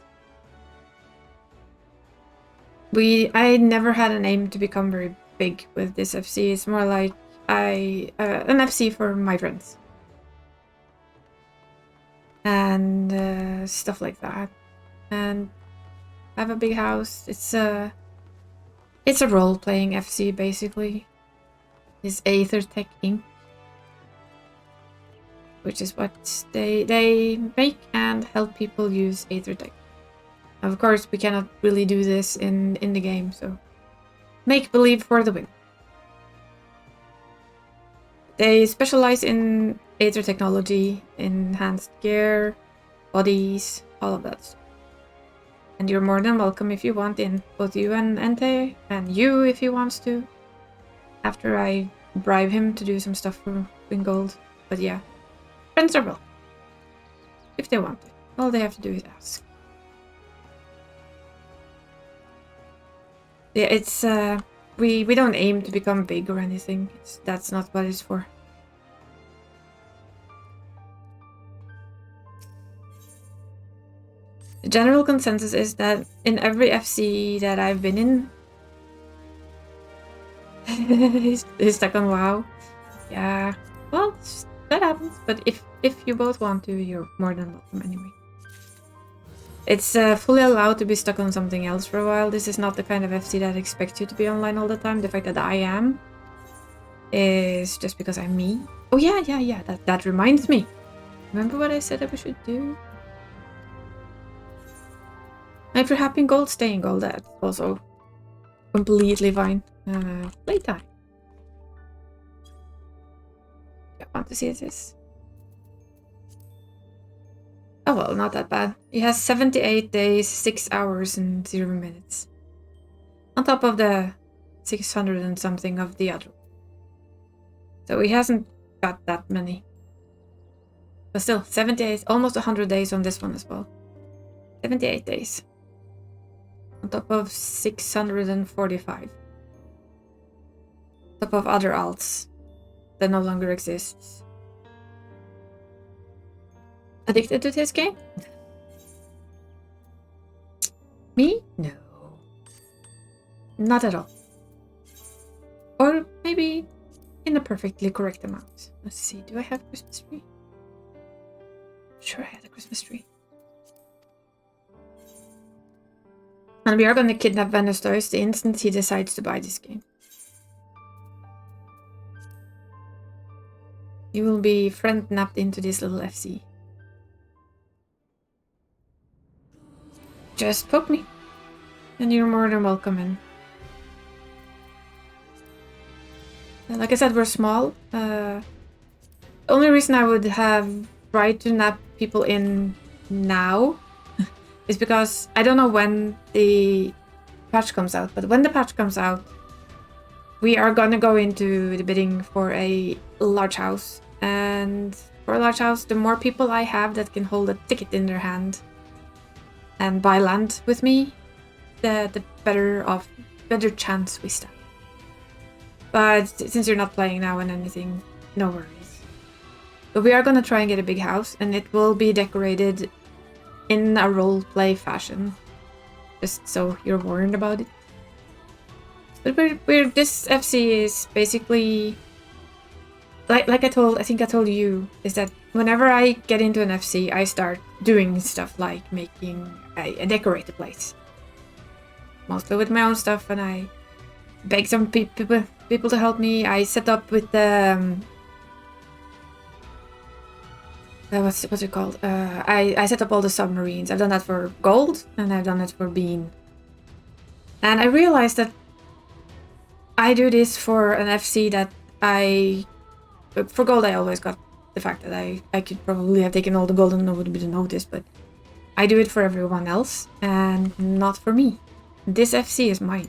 I never had an aim to become very big with this FC. It's more like an FC for my friends. And stuff like that. And I have a big house. It's a role-playing FC basically. It's AetherTech Inc., which is what they make and help people use AetherTech. Of course, we cannot really do this in the game, so make believe for the win. They specialize in Aether technology, enhanced gear, bodies, all of that stuff. And you're more than welcome if you want in, both you and Ente, and you if he wants to. After I bribe him to do some stuff for Win Gold. But yeah, friends are welcome. If they want it. All they have to do is ask. Yeah, it's we don't aim to become big or anything. That's not what it's for. The general consensus is that in every FC that I've been in, he's stuck on WoW. Yeah, well, that happens. But if you both want to, you're more than welcome anyway. It's fully allowed to be stuck on something else for a while. This is not the kind of FC that expects you to be online all the time. The fact that I am is just because I'm me. Oh yeah. That reminds me. Remember what I said that we should do? If you're happy in gold, stay in gold. That's also completely fine. Playtime. I want to see this. Oh well, not that bad. He has 78 days, 6 hours and 0 minutes. On top of the 600 and something of the other. So he hasn't got that many. But still, 78, almost 100 days on this one as well. 78 days. On top of 645. On top of other alts that no longer exists. Addicted to this game? Me? No. Not at all. Or maybe in a perfectly correct amount. Let's see, do I have a Christmas tree? Sure, I had a Christmas tree. And we are gonna kidnap Venustois the instant he decides to buy this game. You will be friend-napped into this little FC. Just poke me, and you're more than welcome in. Like I said, we're small. The only reason I would have tried to nap people in now is because I don't know when the patch comes out, but when the patch comes out, we are gonna go into the bidding for a large house. And for a large house, the more people I have that can hold a ticket in their hand and buy land with me, the better chance we stand. But since you're not playing now and anything, no worries. But we are gonna try and get a big house, and it will be decorated in a roleplay fashion. Just so you're warned about it. But this FC is basically like I think I told you, is that whenever I get into an FC, I start doing stuff like I decorate the place, mostly with my own stuff, and I beg some people to help me. I set up with the what's it called? I set up all the submarines. I've done that for gold, and I've done it for bean. And I realized that I do this for an FC that for gold I always got the fact that I could probably have taken all the gold and nobody would notice, but I do it for everyone else and not for me. This FC is mine.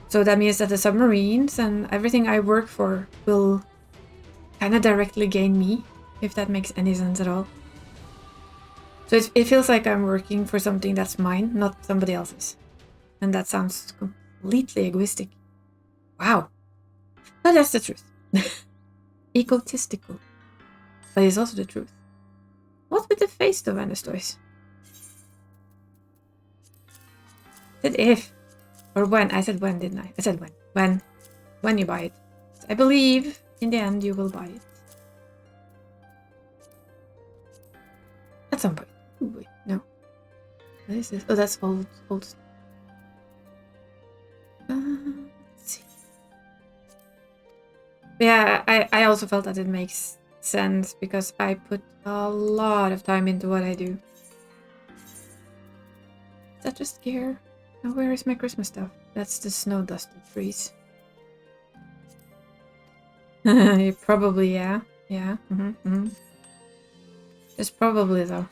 So that means that the submarines and everything I work for will kind of directly gain me, if that makes any sense at all. So it feels like I'm working for something that's mine, not somebody else's. And that sounds completely egoistic. Wow. But that's the truth. Egotistical. But it's also the truth. What with the face though, Anastois? I said if. Or when. I said when, didn't I? I said when. When you buy it. I believe in the end you will buy it. At some point. Ooh, wait, no. What is this? Oh, that's old. Let's see. Yeah, I also felt that it makes sense because I put a lot of time into what I do. Is that just scare? Now where is my Christmas stuff? That's the snow-dusted trees. Probably, yeah. Yeah. It's probably though.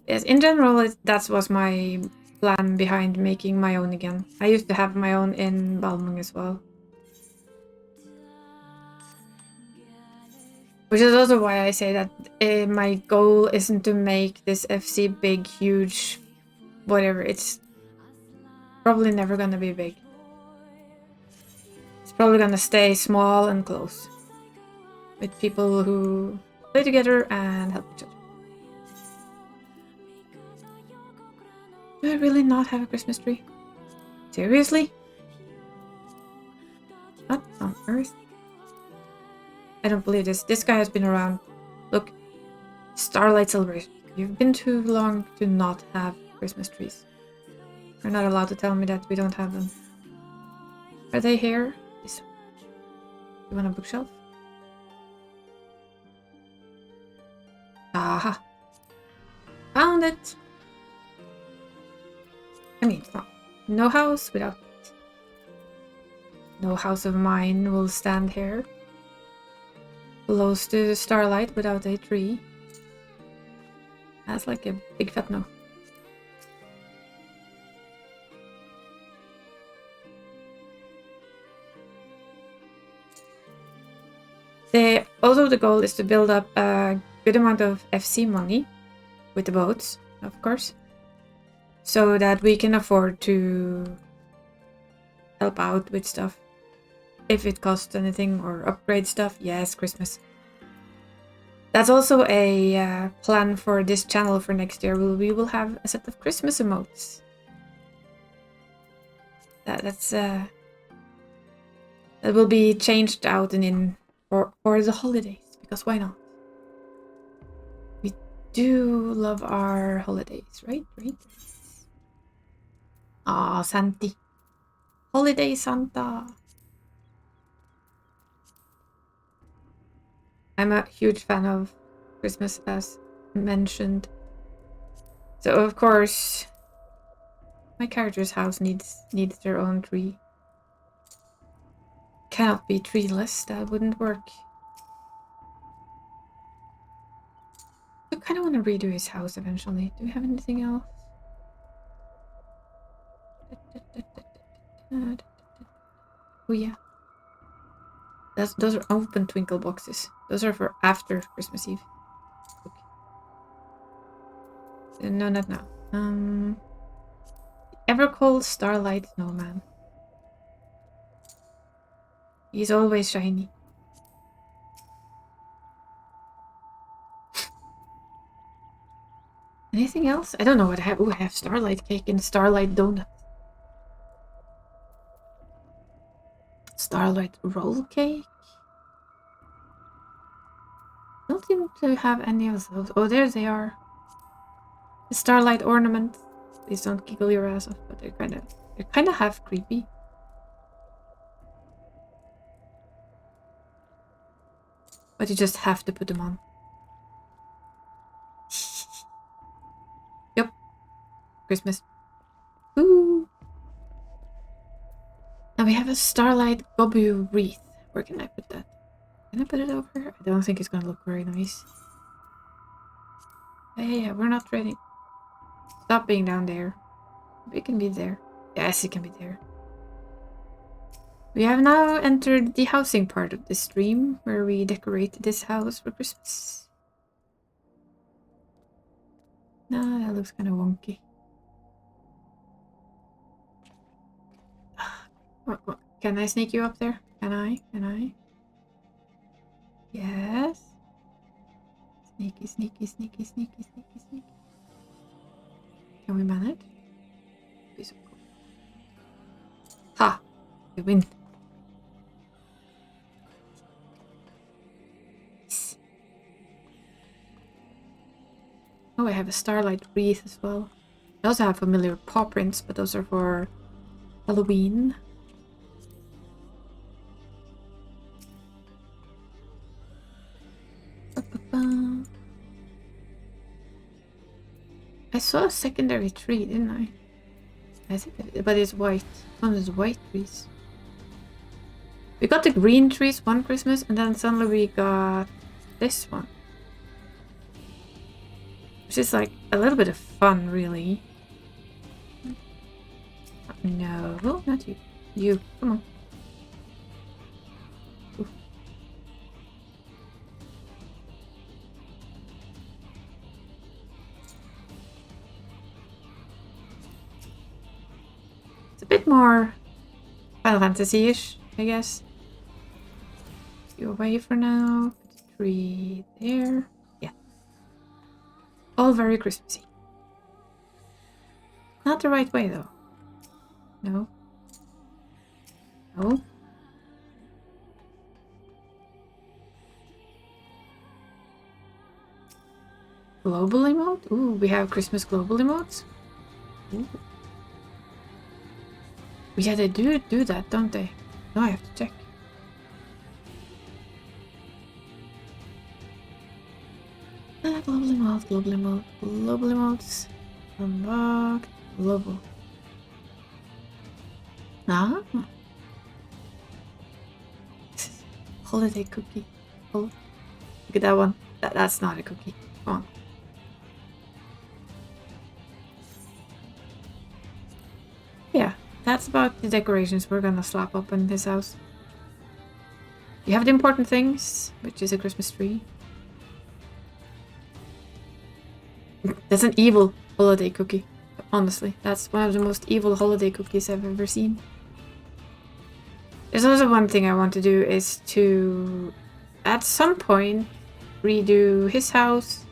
Yes, in general, that was my plan behind making my own again. I used to have my own in Balmung as well. Which is also why I say that my goal isn't to make this FC big, huge, whatever. It's probably never gonna be big. It's probably gonna stay small and close. With people who play together and help each other. Do I really not have a Christmas tree? Seriously? What on earth? I don't believe this. This guy has been around. Look. Starlight Celebration. You've been too long to not have Christmas trees. You're not allowed to tell me that we don't have them. Are they here? You want a bookshelf? Aha! Found it! I mean, no house without it. No house of mine will stand here. Close to the starlight without a tree. That's like a big fat no. Also the goal is to build up a good amount of FC money with the boats, of course. So that we can afford to help out with stuff. If it costs anything or upgrade stuff, yes, Christmas. That's also a plan for this channel for next year. We will have a set of Christmas emotes. That will be changed out and in for the holidays, because why not? We do love our holidays, right? Ah, Santi. Holiday Santa. I'm a huge fan of Christmas, as mentioned. So of course, my character's house needs their own tree. Cannot be treeless, that wouldn't work. I kind of want to redo his house eventually. Do we have anything else? Oh yeah. Those are open twinkle boxes. Those are for after Christmas Eve. Okay. No, not now. Ever cold Starlight Snowman. He's always shiny. Anything else? I don't know what I have. Oh, I have starlight cake and starlight donut. Starlight roll cake? I don't seem to have any of those. Oh, there they are. The starlight ornament. Please don't giggle your ass off, but they're kind of half creepy. But you just have to put them on. Yep. Christmas. Woo! Now we have a starlight gobu wreath. Where can I put that? Can I put it over here? I don't think it's gonna look very nice. Hey, we're not ready. Stop being down there. We can be there. Yes, it can be there. We have now entered the housing part of the stream, where we decorate this house for Christmas. No, that looks kind of wonky. What? Can I sneak you up there? Can I? Can I? Yes. Sneaky, sneaky, sneaky, sneaky, sneaky, sneaky. Can we manage? Be so cool. Ha! We win. Yes. Oh, I have a starlight wreath as well. I also have familiar paw prints, but those are for Halloween. I saw a secondary tree, didn't I? I think, but it's white. One is white trees. We got the green trees one Christmas, and then suddenly we got this one, which is like a little bit of fun, really. No, not you. You, come on. It's a bit more Final Fantasy-ish, I guess. You away for now. Put the tree there. Yeah. All very Christmassy. Not the right way, though. No. No. Global emote? Ooh, we have Christmas global emotes? Ooh. Yeah, they do that, don't they? No, I have to check. Global emote, global emote, global emotes. Unlocked. Global. Ah. Holiday cookie. Oh, look at that one. That's not a cookie. Come on. Yeah, that's about the decorations we're gonna slap up in his house. You have the important things, which is a Christmas tree. That's an evil holiday cookie. Honestly, that's one of the most evil holiday cookies I've ever seen. There's also one thing I want to do is to, at some point, redo his house.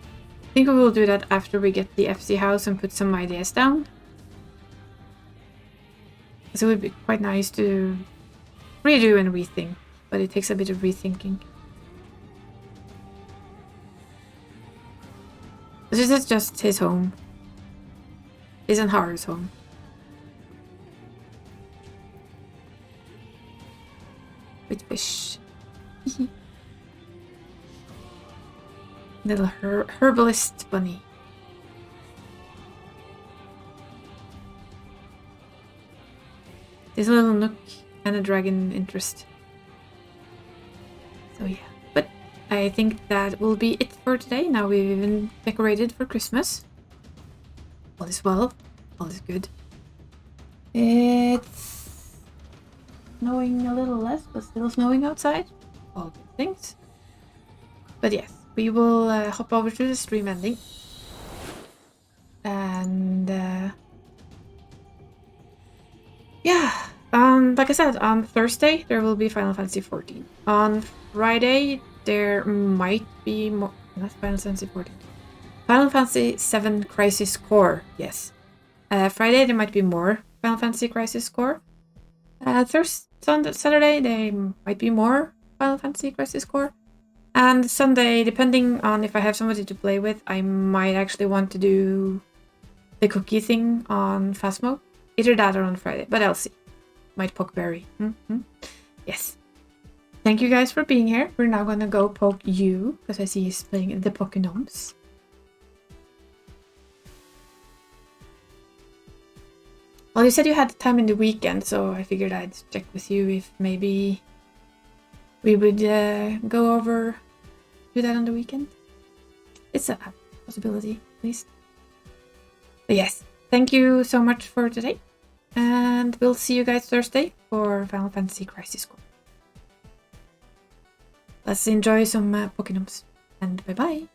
I think we will do that after we get the FC house and put some ideas down. So it would be quite nice to redo and rethink, but it takes a bit of rethinking. This is just his home. His and Haru's home. With fish. Little herbalist bunny. There's a little nook and a dragon interest. So yeah, but I think that will be it for today. Now we've even decorated for Christmas. All is well. All is good. It's snowing a little less, but still snowing outside. All good things. But yes, we will hop over to the stream ending. And yeah, like I said, on Thursday there will be Final Fantasy XIV. On Friday there might be more. Not Final Fantasy XIV. Final Fantasy 7 Crisis Core, yes. Friday there might be more Final Fantasy Crisis Core. Saturday there might be more Final Fantasy Crisis Core. And Sunday, depending on if I have somebody to play with, I might actually want to do the cookie thing on Phasmo. Either that or on Friday, but I'll see. Might poke Berry. Yes. Thank you guys for being here. We're now gonna go poke you, because I see he's playing the Pokénoms. Well, you said you had time in the weekend, so I figured I'd check with you if maybe we would go over, do that on the weekend. It's a possibility, at least. But yes, thank you so much for today. And we'll see you guys Thursday for Final Fantasy Crisis Core. Let's enjoy some Pokénoms. And bye-bye.